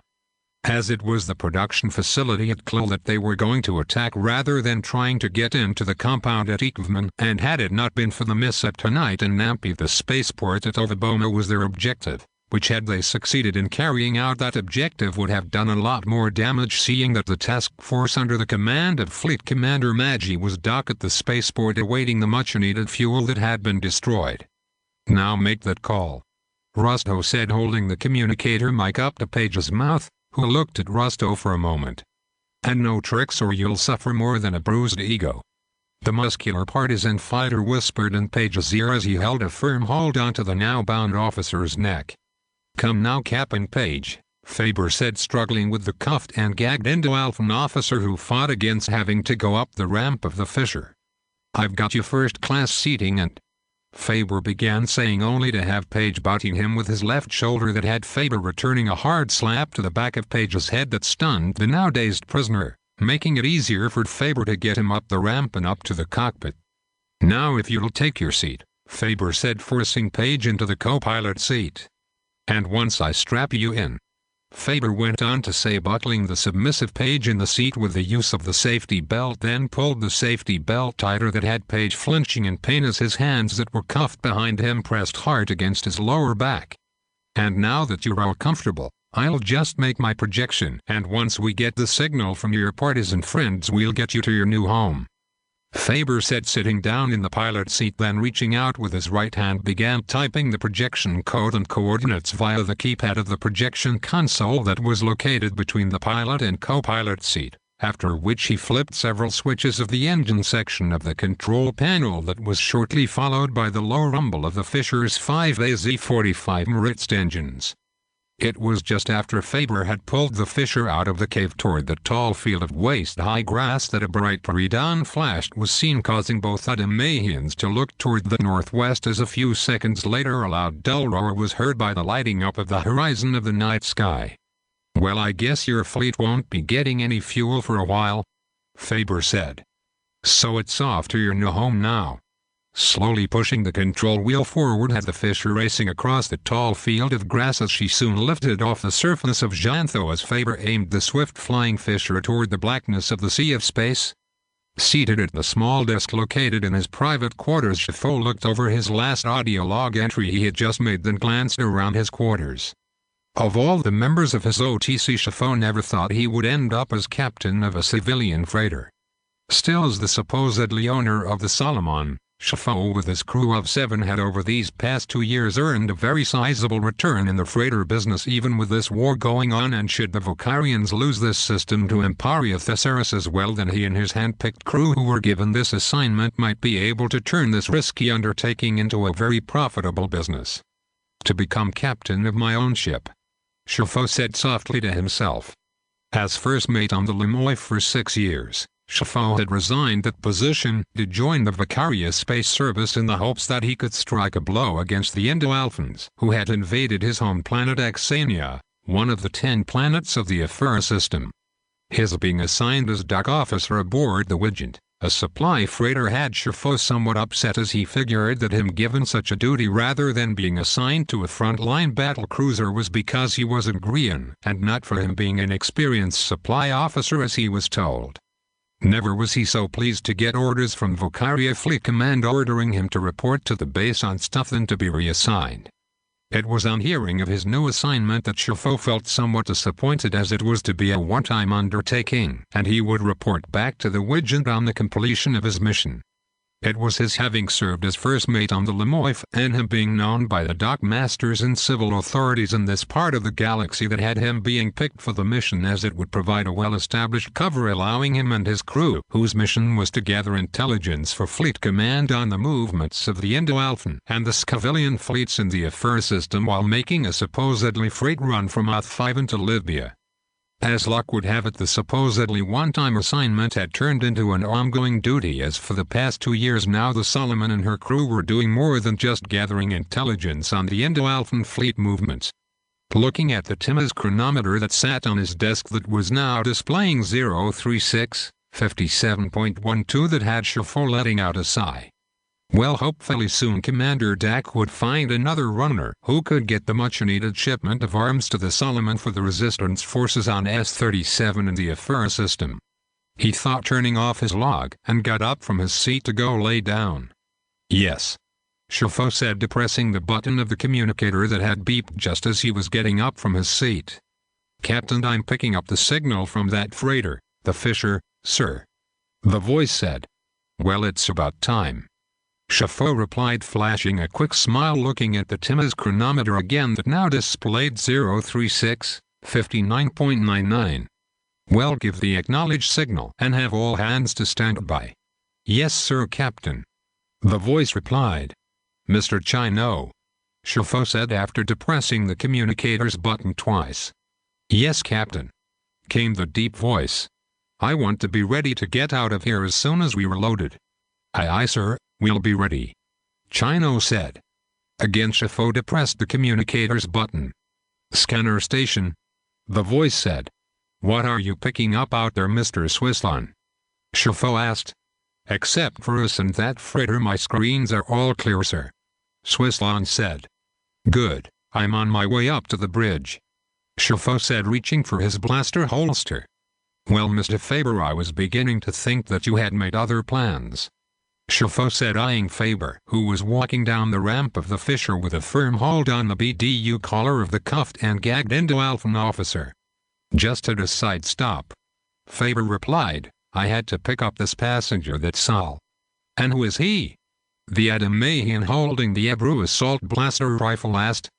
As it was the production facility at Klil that they were going to attack rather than trying to get into the compound at Ikvman, and had it not been for the mishap tonight in Nampi, the spaceport at Ovaboma was their objective, which, had they succeeded in carrying out that objective, would have done a lot more damage, seeing that the task force under the command of Fleet Commander Maggi was docked at the spaceport awaiting the much-needed fuel that had been destroyed. "Now make that call," Zhantho said, holding the communicator mic up to Page's mouth, who looked at Zhantho for a moment. "And no tricks or you'll suffer more than a bruised ego," the muscular partisan fighter whispered in Page's ear as he held a firm hold onto the now-bound officer's neck. "Come now, Captain Page," Faber said, struggling with the cuffed and gagged Indo-Alphan officer who fought against having to go up the ramp of the fissure. "I've got you first-class seating and—" Faber began saying, only to have Page butting him with his left shoulder that had Faber returning a hard slap to the back of Page's head that stunned the now-dazed prisoner. making it easier for Faber to get him up the ramp and up to the cockpit. "Now if you'll take your seat," Faber said, forcing Page into the co-pilot seat. "And once I strap you in," Faber went on to say, buckling the submissive Page in the seat with the use of the safety belt, then pulled the safety belt tighter, that had Page flinching in pain as his hands that were cuffed behind him pressed hard against his lower back. "And now that you're all comfortable, I'll just make my projection, and once we get the signal from your partisan friends we'll get you to your new home," Faber said, sitting down in the pilot seat, then reaching out with his right hand began typing the projection code and coordinates via the keypad of the projection console that was located between the pilot and co-pilot seat, after which he flipped several switches of the engine section of the control panel that was shortly followed by the low rumble of the Fisher's 5AZ-45 Maritz engines. It was just after Faber had pulled the Fisher out of the cave toward the tall field of waist-high grass that a bright pre-dawn flash was seen, causing both Adamahians to look toward the northwest, as a few seconds later a loud dull roar was heard by the lighting up of the horizon of the night sky. "Well, I guess your fleet won't be getting any fuel for a while," Faber said. "So it's off to your new home now." Slowly pushing the control wheel forward had the Fisher racing across the tall field of grass as she soon lifted off the surface of Zhantho as Faber aimed the swift-flying Fisher toward the blackness of the sea of space. Seated at the small desk located in his private quarters, Zhantho looked over his last audio log entry he had just made, then glanced around his quarters. Of all the members of his OTC, Zhantho never thought he would end up as captain of a civilian freighter. Still, as the supposedly owner of the Solomon, Zhantho with his crew of 7 had over these past 2 years earned a very sizable return in the freighter business, even with this war going on, and should the Vocarians lose this system to Emparia Thesaurus as well, then he and his hand-picked crew who were given this assignment might be able to turn this risky undertaking into a very profitable business. "To become captain of my own ship," Zhantho said softly to himself. As first mate on the Lemoyne for 6 years, Zhantho had resigned that position to join the Vicaria Space Service in the hopes that he could strike a blow against the Indo-Alphans, who had invaded his home planet Exania, one of the 10 planets of the Ephera system. His being assigned as dock officer aboard the Widgeon, a supply freighter, had Zhantho somewhat upset, as he figured that him given such a duty rather than being assigned to a front-line battle cruiser was because he was a Ngrian, and not for him being an experienced supply officer as he was told. Never was he so pleased to get orders from Vocaria Fleet Command ordering him to report to the base on stuff than to be reassigned. It was on hearing of his new assignment that Zhantho felt somewhat disappointed, as it was to be a one-time undertaking, and he would report back to the Widgeon on the completion of his mission. It was his having served as first mate on the Lemoyne and him being known by the dock masters and civil authorities in this part of the galaxy that had him being picked for the mission, as it would provide a well-established cover allowing him and his crew, whose mission was to gather intelligence for Fleet Command on the movements of the Indo-Alphan and the Skavilian fleets in the Ephera system, while making a supposedly freight run from Oth-5 into Libya. As luck would have it, the supposedly one-time assignment had turned into an ongoing duty, as for the past 2 years now the Solomon and her crew were doing more than just gathering intelligence on the Indo-Alphan fleet movements. Looking at the Timmins chronometer that sat on his desk, that was now displaying 036:57.12, that had Zhantho letting out a sigh. Well, hopefully soon Commander Dak would find another runner who could get the much-needed shipment of arms to the Solomon for the resistance forces on S-37 in the Ephera system. He thought, turning off his log, and got up from his seat to go lay down. "Yes," Zhantho said, depressing the button of the communicator that had beeped just as he was getting up from his seat. "Captain, I'm picking up the signal from that freighter, the Fisher, sir," the voice said. "Well, it's about time," Zhantho replied, flashing a quick smile, looking at the Timmins chronometer again that now displayed 036:59.99. "Well, give the acknowledged signal and have all hands to stand by." "Yes, sir, Captain," the voice replied. "Mr. Chino," Zhantho said after depressing the communicator's button twice. "Yes, Captain," came the deep voice. "I want to be ready to get out of here as soon as we were loaded." "Aye, aye, sir, we'll be ready," Chino said. Again Zhantho depressed the communicator's button. "Scanner station," the voice said. "What are you picking up out there, Mr. Swisslon?" Zhantho asked. "Except for us and that freighter, my screens are all clear, sir," Swisslon said. "Good, I'm on my way up to the bridge," Zhantho said, reaching for his blaster holster. "Well, Mr. Faber, I was beginning to think that you had made other plans," Zhantho said, eyeing Faber, who was walking down the ramp of the Fisher with a firm hold on the BDU collar of the cuffed and gagged Indo-Alphan officer. "Just at a side stop," Faber replied. "I had to pick up this passenger, that's all." "And who is he?" the Adamahian holding the Ebru assault blaster rifle asked.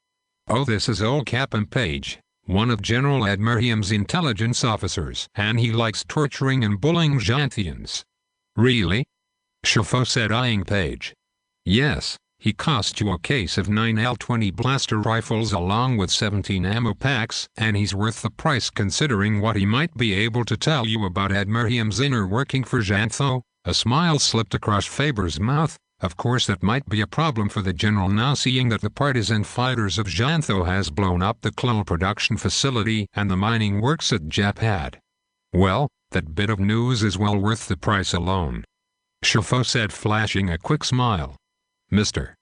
"Oh, this is old Captain Page, one of General Admiriam's intelligence officers, and he likes torturing and bullying Zhanthians." "Really?" Zhantho said, eyeing Page. "Yes, he cost you a case of 9 L-20 blaster rifles along with 17 ammo packs, and he's worth the price considering what he might be able to tell you about Admiriam's inner working for Zhantho." A smile slipped across Faber's mouth. "Of course that might be a problem for the general now, seeing that the partisan fighters of Zhantho has blown up the coal production facility and the mining works at Japad. Well, that bit of news is well worth the price alone," Zhantho said, flashing a quick smile. "Mr.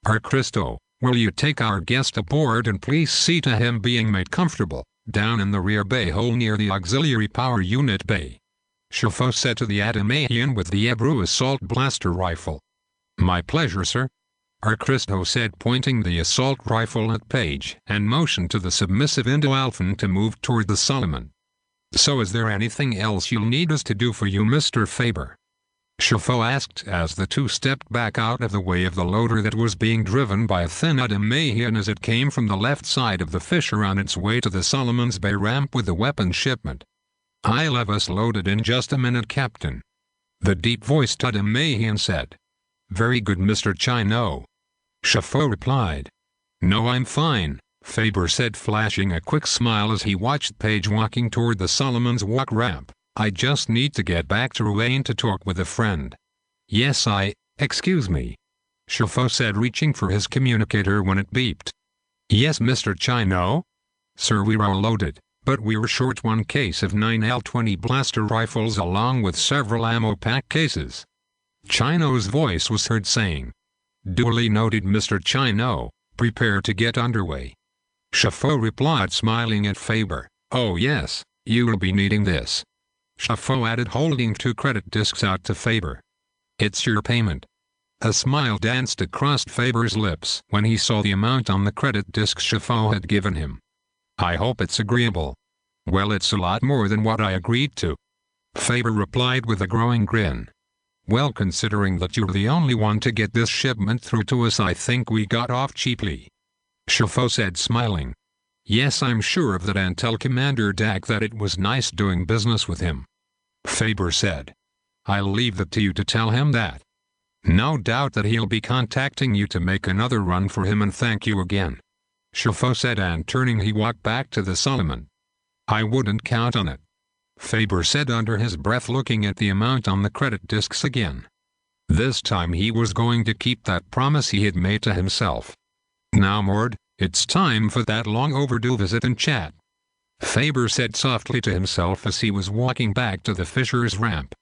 Arcristo, will you take our guest aboard and please see to him being made comfortable, down in the rear bay hole near the auxiliary power unit bay," Zhantho said to the Adamahian with the Ebru assault blaster rifle. "My pleasure, sir," Arcristo said, pointing the assault rifle at Page, and motioned to the submissive Indo-Alphan to move toward the Solomon. "So is there anything else you'll need us to do for you, Mr. Faber?" Zhantho asked as the two stepped back out of the way of the loader that was being driven by a thin Adamahian as it came from the left side of the Fisher on its way to the Solomon's Bay ramp with the weapons shipment. "I'll have us loaded in just a minute, Captain," the deep-voiced Adamahian said. "Very good, Mr. Chino," Zhantho replied. "No, I'm fine," Faber said, flashing a quick smile as he watched Page walking toward the Solomon's walk ramp. "I just need to get back to Ruane to talk with a friend." "Yes, excuse me," Zhantho said, reaching for his communicator when it beeped. "Yes, Mr. Chino?" "Sir, we're all loaded, but we're short one case of 9 L-20 blaster rifles along with several ammo pack cases." Chino's voice was heard saying. "Duly noted, Mr. Chino, prepare to get underway," Zhantho replied, smiling at Faber. "Oh yes, you'll be needing this," Zhantho added, holding 2 credit discs out to Faber. "It's your payment." A smile danced across Faber's lips when he saw the amount on the credit discs Zhantho had given him. "I hope it's agreeable." "Well, it's a lot more than what I agreed to," Faber replied with a growing grin. "Well, considering that you're the only one to get this shipment through to us, I think we got off cheaply," Zhantho said, smiling. "Yes, I'm sure of that, and tell Commander Dak that it was nice doing business with him," Faber said. "I'll leave that to you to tell him that. No doubt that he'll be contacting you to make another run for him, and thank you again," Zhantho said, and turning he walked back to the Solomon. "I wouldn't count on it," Faber said under his breath, looking at the amount on the credit discs again. This time he was going to keep that promise he had made to himself. "Now, Mord, it's time for that long overdue visit and chat," Faber said softly to himself as he was walking back to the Fisher's ramp.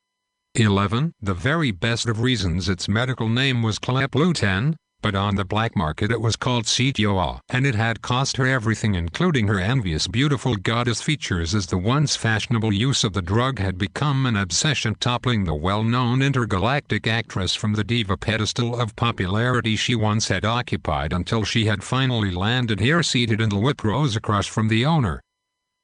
11. The very best of reasons its medical name was Cleplutan, but on the black market it was called Sitioa, and it had cost her everything, including her envious beautiful goddess features, as the once fashionable use of the drug had become an obsession, toppling the well-known intergalactic actress from the diva pedestal of popularity she once had occupied, until she had finally landed here seated in the whip rows across from the owner.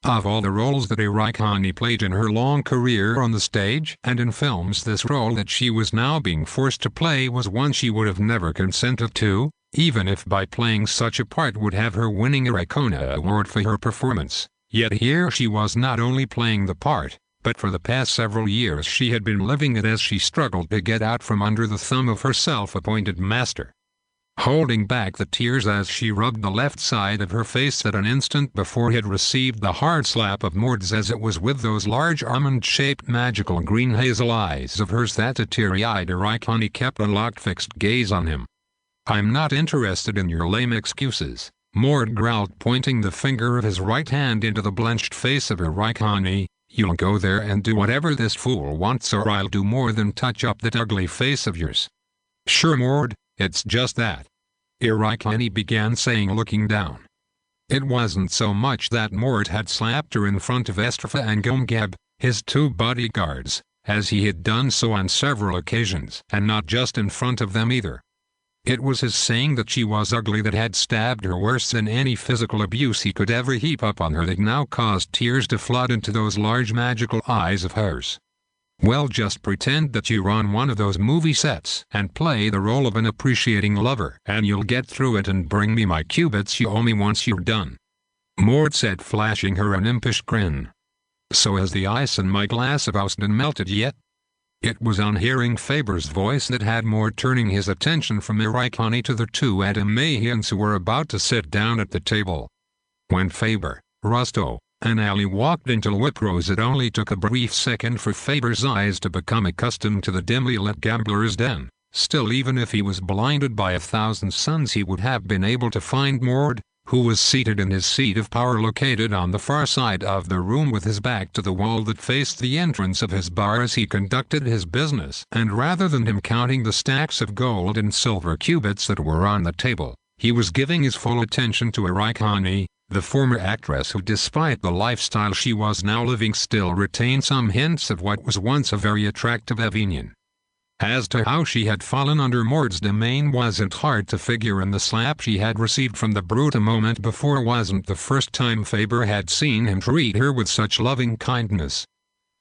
Of all the roles that Irikani played in her long career on the stage and in films, this role that she was now being forced to play was one she would have never consented to, even if by playing such a part would have her winning a Icona award for her performance. Yet here she was not only playing the part, but for the past several years she had been living it as she struggled to get out from under the thumb of her self-appointed master. Holding back the tears as she rubbed the left side of her face at an instant before he had received the hard slap of Mord's, as it was with those large almond-shaped magical green hazel eyes of hers that the teary-eyed Irikani kept a locked fixed gaze on him. "I'm not interested in your lame excuses," Mord growled, pointing the finger of his right hand into the blenched face of Irikani. "You'll go there and do whatever this fool wants, or I'll do more than touch up that ugly face of yours." "Sure, Mord, it's just that," Irikani began saying, looking down. It wasn't so much that Mord had slapped her in front of Estrafa and Gomgeb, his two bodyguards, as he had done so on several occasions, and not just in front of them either. It was his saying that she was ugly that had stabbed her worse than any physical abuse he could ever heap up on her that now caused tears to flood into those large magical eyes of hers. "Well, just pretend that you're on one of those movie sets and play the role of an appreciating lover, and you'll get through it and bring me my cubits you owe me once you're done," Mord said, flashing her an impish grin. "So has the ice in my glass of Austin melted yet?" It was on hearing Faber's voice that had Mord turning his attention from Irikani to the two Adamahians who were about to sit down at the table. When Faber, Rusto, and Ali walked into Whiprose, it only took a brief second for Faber's eyes to become accustomed to the dimly lit gambler's den. Still, even if he was blinded by 1,000 suns, he would have been able to find Mord, who was seated in his seat of power located on the far side of the room with his back to the wall that faced the entrance of his bar as he conducted his business. And rather than him counting the stacks of gold and silver cubits that were on the table, he was giving his full attention to Irikani, the former actress who, despite the lifestyle she was now living, still retained some hints of what was once a very attractive Avenian. As to how she had fallen under Mord's domain wasn't hard to figure, and the slap she had received from the brute a moment before wasn't the first time Faber had seen him treat her with such loving kindness.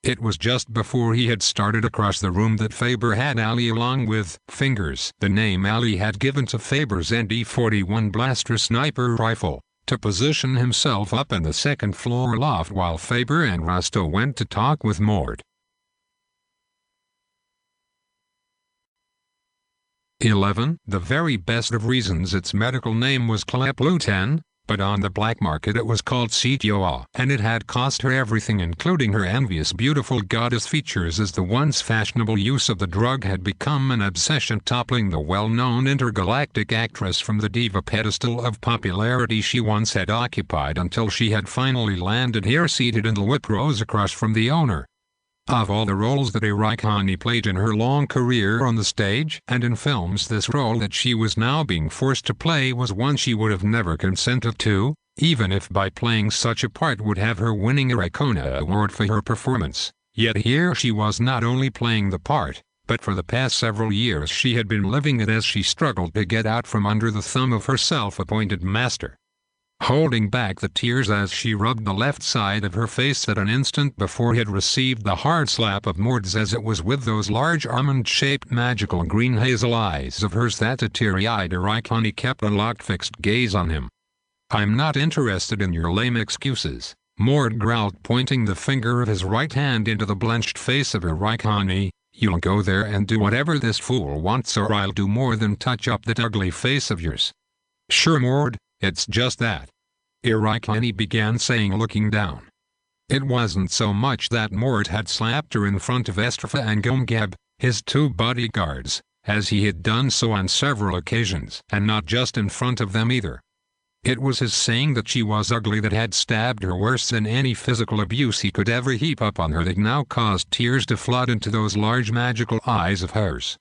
It was just before he had started across the room that Faber had Ali along with Fingers, the name Ali had given to Faber's ND-41 blaster sniper rifle, to position himself up in the second-floor loft while Faber and Rusto went to talk with Mord. 11. The very best of reasons its medical name was Cleplutan, but on the black market it was called Sitioa, and it had cost her everything, including her envious beautiful goddess features, as the once fashionable use of the drug had become an obsession, toppling the well-known intergalactic actress from the diva pedestal of popularity she once had occupied, until she had finally landed here seated in the Whiprose across from the owner. Of all the roles that Irikani played in her long career on the stage and in films, this role that she was now being forced to play was one she would have never consented to, even if by playing such a part would have her winning a Ricona award for her performance. Yet here she was not only playing the part, but for the past several years she had been living it as she struggled to get out from under the thumb of her self-appointed master. Holding back the tears as she rubbed the left side of her face that an instant before had received the hard slap of Mord's, as it was with those large almond-shaped magical green hazel eyes of hers that the teary-eyed Irikani kept a locked fixed gaze on him. "I'm not interested in your lame excuses," Mord growled, pointing the finger of his right hand into the blenched face of Irikani. "You'll go there and do whatever this fool wants, or I'll do more than touch up that ugly face of yours." "Sure, Mord, it's just that," Irikani began saying, looking down. It wasn't so much that Mord had slapped her in front of Estrafa and Gomgeb, his two bodyguards, as he had done so on several occasions, and not just in front of them either. It was his saying that she was ugly that had stabbed her worse than any physical abuse he could ever heap up on her that now caused tears to flood into those large magical eyes of hers.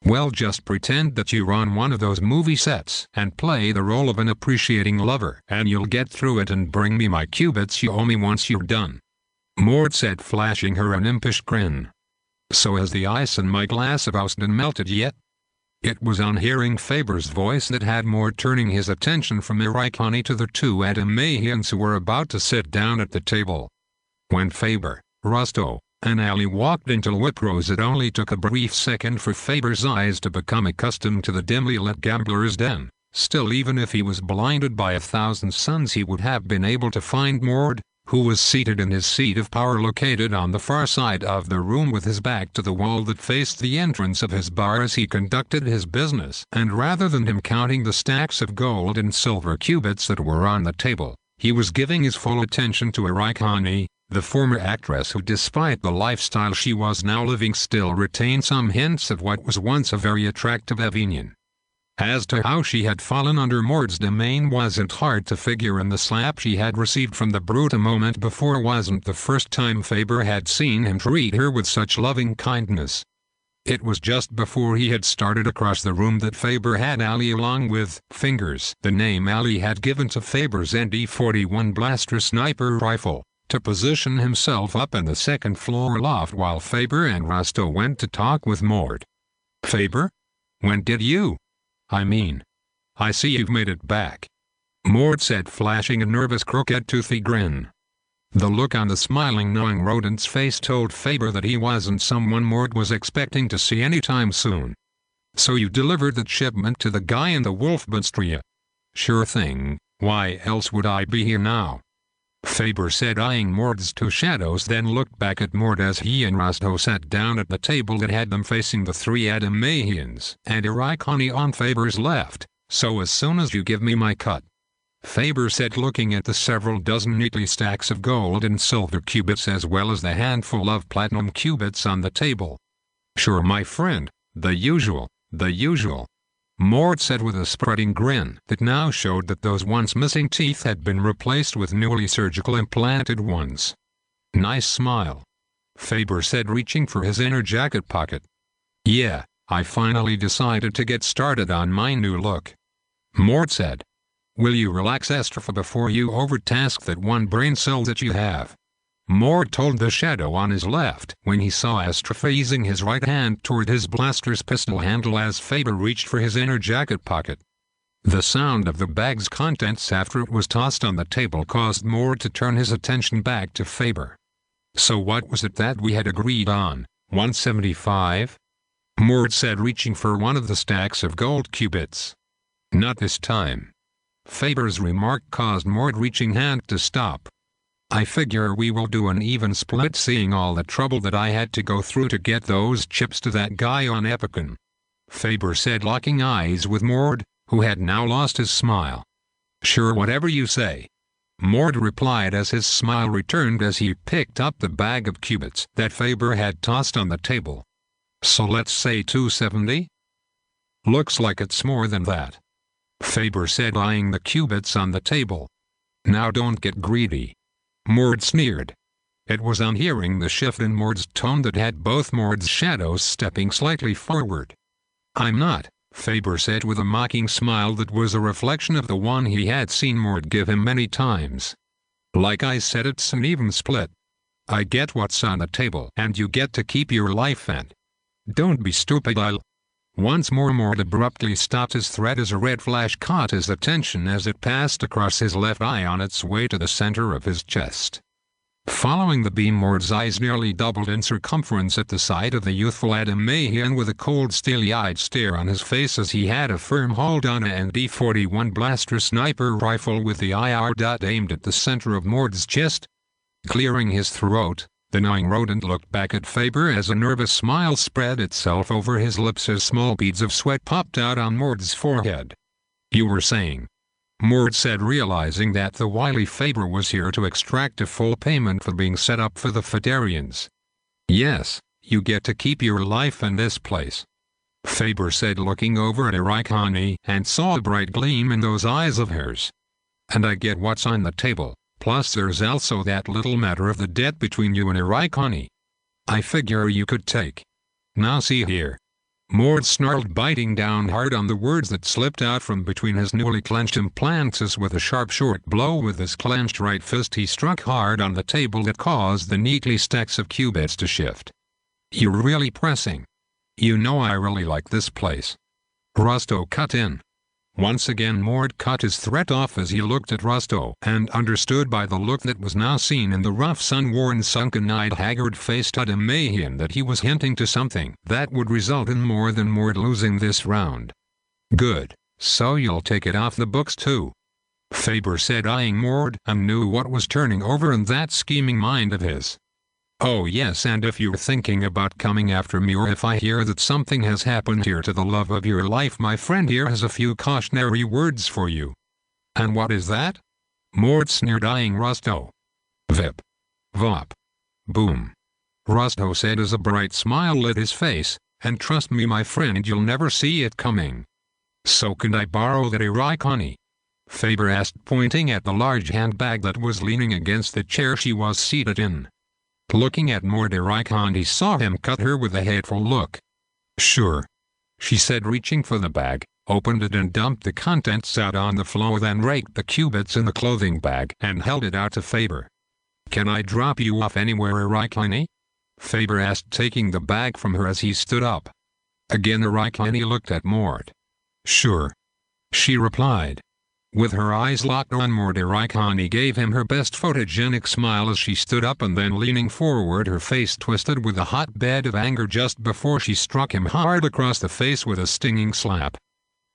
"Well, just pretend that you're on one of those movie sets and play the role of an appreciating lover, and you'll get through it and bring me my cubits you owe me once you're done," Mord said, flashing her an impish grin. "So has the ice in my glass of Austin melted yet?" It was on hearing Faber's voice that had Mord turning his attention from Irikani to the two Adamahians who were about to sit down at the table. When Faber, Rusto, and Ali walked into Whiprose, it only took a brief second for Faber's eyes to become accustomed to the dimly lit gambler's den. Still, even if he was blinded by 1,000 suns, he would have been able to find Mord, who was seated in his seat of power located on the far side of the room with his back to the wall that faced the entrance of his bar as he conducted his business. And rather than him counting the stacks of gold and silver cubits that were on the table, he was giving his full attention to Irikani, the former actress who, despite the lifestyle she was now living, still retained some hints of what was once a very attractive Avenian. As to how she had fallen under Mord's domain wasn't hard to figure, and the slap she had received from the brute a moment before wasn't the first time Faber had seen him treat her with such loving kindness. It was just before he had started across the room that Faber had Ali, along with Fingers, the name Ali had given to Faber's ND-41 blaster sniper rifle, to position himself up in the second floor loft while Faber and Zhantho went to talk with Mord. "Faber? When did you? I see you've made it back," Mord said, flashing a nervous crooked toothy grin. The look on the smiling knowing rodent's face told Faber that he wasn't someone Mord was expecting to see anytime soon. "So you delivered that shipment to the guy in the Wolfbundstria?" "Sure thing, why else would I be here now?" Faber said, eyeing Mord's two shadows, then looked back at Mord as he and Zhantho sat down at the table that had them facing the three Adamahians and Irikani on Faber's left. "So as soon as you give me my cut," Faber said, looking at the several dozen neatly stacks of gold and silver cubits as well as the handful of platinum cubits on the table. "Sure, my friend, the usual, Mord said with a spreading grin that now showed that those once missing teeth had been replaced with newly surgical implanted ones. "Nice smile," Faber said, reaching for his inner jacket pocket. "Yeah, I finally decided to get started on my new look," Mord said. "Will you relax, Estrafa, before you overtask that one brain cell that you have?" Mord told the shadow on his left when he saw Estrafa easing his right hand toward his blaster's pistol handle as Faber reached for his inner jacket pocket. The sound of the bag's contents after it was tossed on the table caused Mord to turn his attention back to Faber. "So what was it that we had agreed on, 175? Mord said, reaching for one of the stacks of gold cubits. "Not this time." Faber's remark caused Mord's reaching hand to stop. "I figure we will do an even split, seeing all the trouble that I had to go through to get those chips to that guy on Epicon," Faber said, locking eyes with Mord, who had now lost his smile. "Sure, whatever you say," Mord replied as his smile returned as he picked up the bag of cubits that Faber had tossed on the table. "So let's say 270? "Looks like it's more than that," Faber said, eyeing the cubits on the table. "Now don't get greedy," Mord sneered. It was on hearing the shift in Mord's tone that had both Mord's shadows stepping slightly forward. "I'm not," Faber said with a mocking smile that was a reflection of the one he had seen Mord give him many times. "Like I said, it's an even split. I get what's on the table and you get to keep your life, and don't be stupid, I'll..." Once more Mord abruptly stopped his threat as a red flash caught his attention as it passed across his left eye on its way to the center of his chest. Following the beam, Mord's eyes nearly doubled in circumference at the sight of the youthful Adamahian with a cold, steely-eyed stare on his face as he had a firm hold on a ND-41 blaster sniper rifle with the IR dot aimed at the center of Mord's chest. Clearing his throat, the gnawing rodent looked back at Faber as a nervous smile spread itself over his lips as small beads of sweat popped out on Mord's forehead. "You were saying," Mord said, realizing that the wily Faber was here to extract a full payment for being set up for the Phederians. "Yes, you get to keep your life in this place," Faber said, looking over at Irikani and saw a bright gleam in those eyes of hers. "And I get what's on the table. Plus there's also that little matter of the debt between you and Irikani. I figure you could take. Now see here." Mord snarled, biting down hard on the words that slipped out from between his newly clenched implants as with a sharp short blow with his clenched right fist he struck hard on the table that caused the neatly stacks of cubits to shift. "You're really pressing. You know I really like this place." Zhantho cut in. Once again Mord cut his threat off as he looked at Zhantho and understood by the look that was now seen in the rough, sun-worn, sunken-eyed, haggard-faced Adamahian that he was hinting to something that would result in more than Mord losing this round. "Good, so you'll take it off the books too," Faber said, eyeing Mord, and knew what was turning over in that scheming mind of his. "Oh yes, and if you're thinking about coming after me, or if I hear that something has happened here to the love of your life, my friend here has a few cautionary words for you." "And what is that?" Mord sneered, eyeing Zhantho. "Vip. Vop. Boom," Zhantho said as a bright smile lit his face, "and trust me, my friend, you'll never see it coming." "So can I borrow that Irikani?" Faber asked, pointing at the large handbag that was leaning against the chair she was seated in. Looking at Mordecai, he saw him cut her with a hateful look. "Sure," she said, reaching for the bag, opened it and dumped the contents out on the floor, then raked the cubits in the clothing bag and held it out to Faber. "Can I drop you off anywhere, Irikani?" Faber asked, taking the bag from her as he stood up. Again Irikani looked at Mord. "Sure," she replied. With her eyes locked on Mord, Irikani gave him her best photogenic smile as she stood up, and then leaning forward, her face twisted with a hotbed of anger just before she struck him hard across the face with a stinging slap.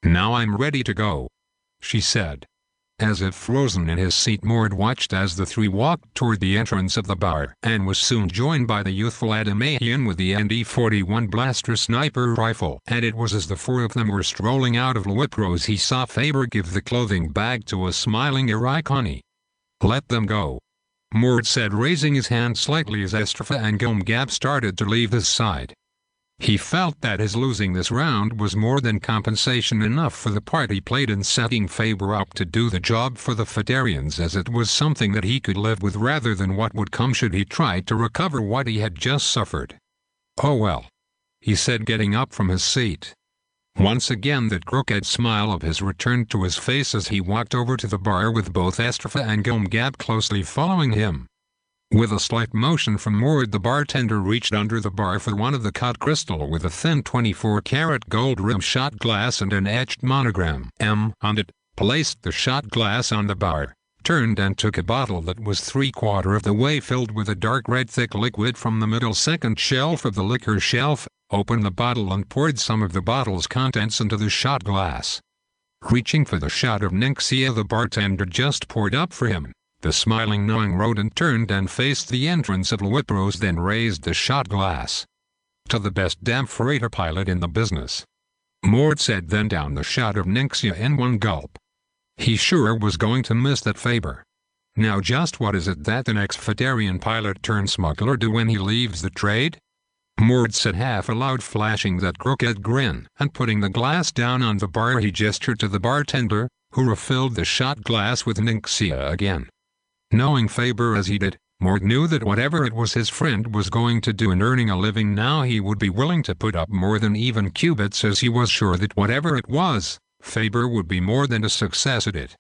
"Now I'm ready to go," she said. As if frozen in his seat, Mord watched as the three walked toward the entrance of the bar, and was soon joined by the youthful Adamahian with the ND-41 blaster sniper rifle. And it was as the four of them were strolling out of Wipro's he saw Faber give the clothing bag to a smiling Irikani. "Let them go," Mord said, raising his hand slightly as Estrafa and Gomgab started to leave his side. He felt that his losing this round was more than compensation enough for the part he played in setting Faber up to do the job for the Phederians, as it was something that he could live with rather than what would come should he try to recover what he had just suffered. "Oh well," he said, getting up from his seat. Once again that crooked smile of his returned to his face as he walked over to the bar with both Estrafa and Gomgab closely following him. With a slight motion from Mord, the bartender reached under the bar for one of the cut crystal with a thin 24-karat gold rim shot glass and an etched monogram M on it, placed the shot glass on the bar, turned and took a bottle that was 3/4 of the way filled with a dark red thick liquid from the middle second shelf of the liquor shelf, opened the bottle and poured some of the bottle's contents into the shot glass. Reaching for the shot of Nixia the bartender just poured up for him, the smiling knowing rodent turned and faced the entrance of Wipro's, then raised the shot glass. "To the best damn freighter pilot in the business," Mord said, then downed the shot of Nixia in one gulp. He sure was going to miss that Faber. Now just what is it that an ex-Phederian pilot turned smuggler do when he leaves the trade? Mord said half aloud, flashing that crooked grin, and putting the glass down on the bar he gestured to the bartender, who refilled the shot glass with Nixia again. Knowing Faber as he did, Mord knew that whatever it was his friend was going to do in earning a living now, he would be willing to put up more than even cubits, as he was sure that whatever it was, Faber would be more than a success at it.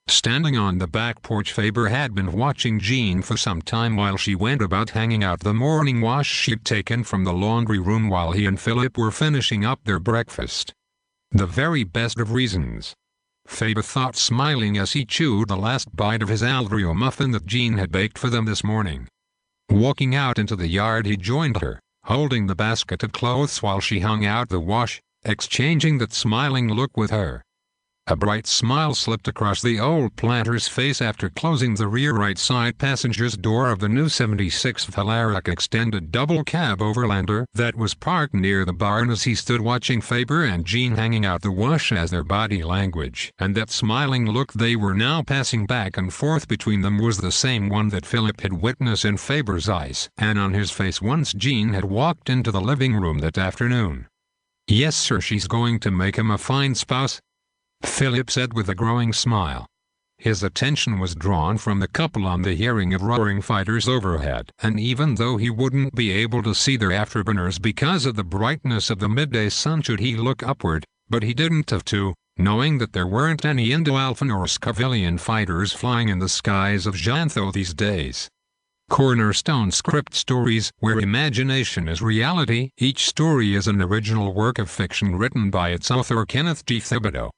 Standing on the back porch, Faber had been watching Jean for some time while she went about hanging out the morning wash sheet taken from the laundry room while he and Philip were finishing up their breakfast. The very best of reasons, Faber thought, smiling as he chewed the last bite of his Alvario muffin that Jean had baked for them this morning. Walking out into the yard, he joined her, holding the basket of clothes while she hung out the wash, exchanging that smiling look with her. A bright smile slipped across the old planter's face after closing the rear right side passenger's door of the new 76 Valeric extended double cab overlander that was parked near the barn, as he stood watching Faber and Jean hanging out the wash as their body language and that smiling look they were now passing back and forth between them was the same one that Philip had witnessed in Faber's eyes and on his face once Jean had walked into the living room that afternoon. "Yes sir, she's going to make him a fine spouse," Philip said with a growing smile. His attention was drawn from the couple on the hearing of roaring fighters overhead, and even though he wouldn't be able to see their afterburners because of the brightness of the midday sun should he look upward, but he didn't have to, knowing that there weren't any Indo-Alphan or Scavillian fighters flying in the skies of Zhantho these days. Cornerstone Script Stories, where imagination is reality. Each story is an original work of fiction written by its author Kenneth G. Thibodeau.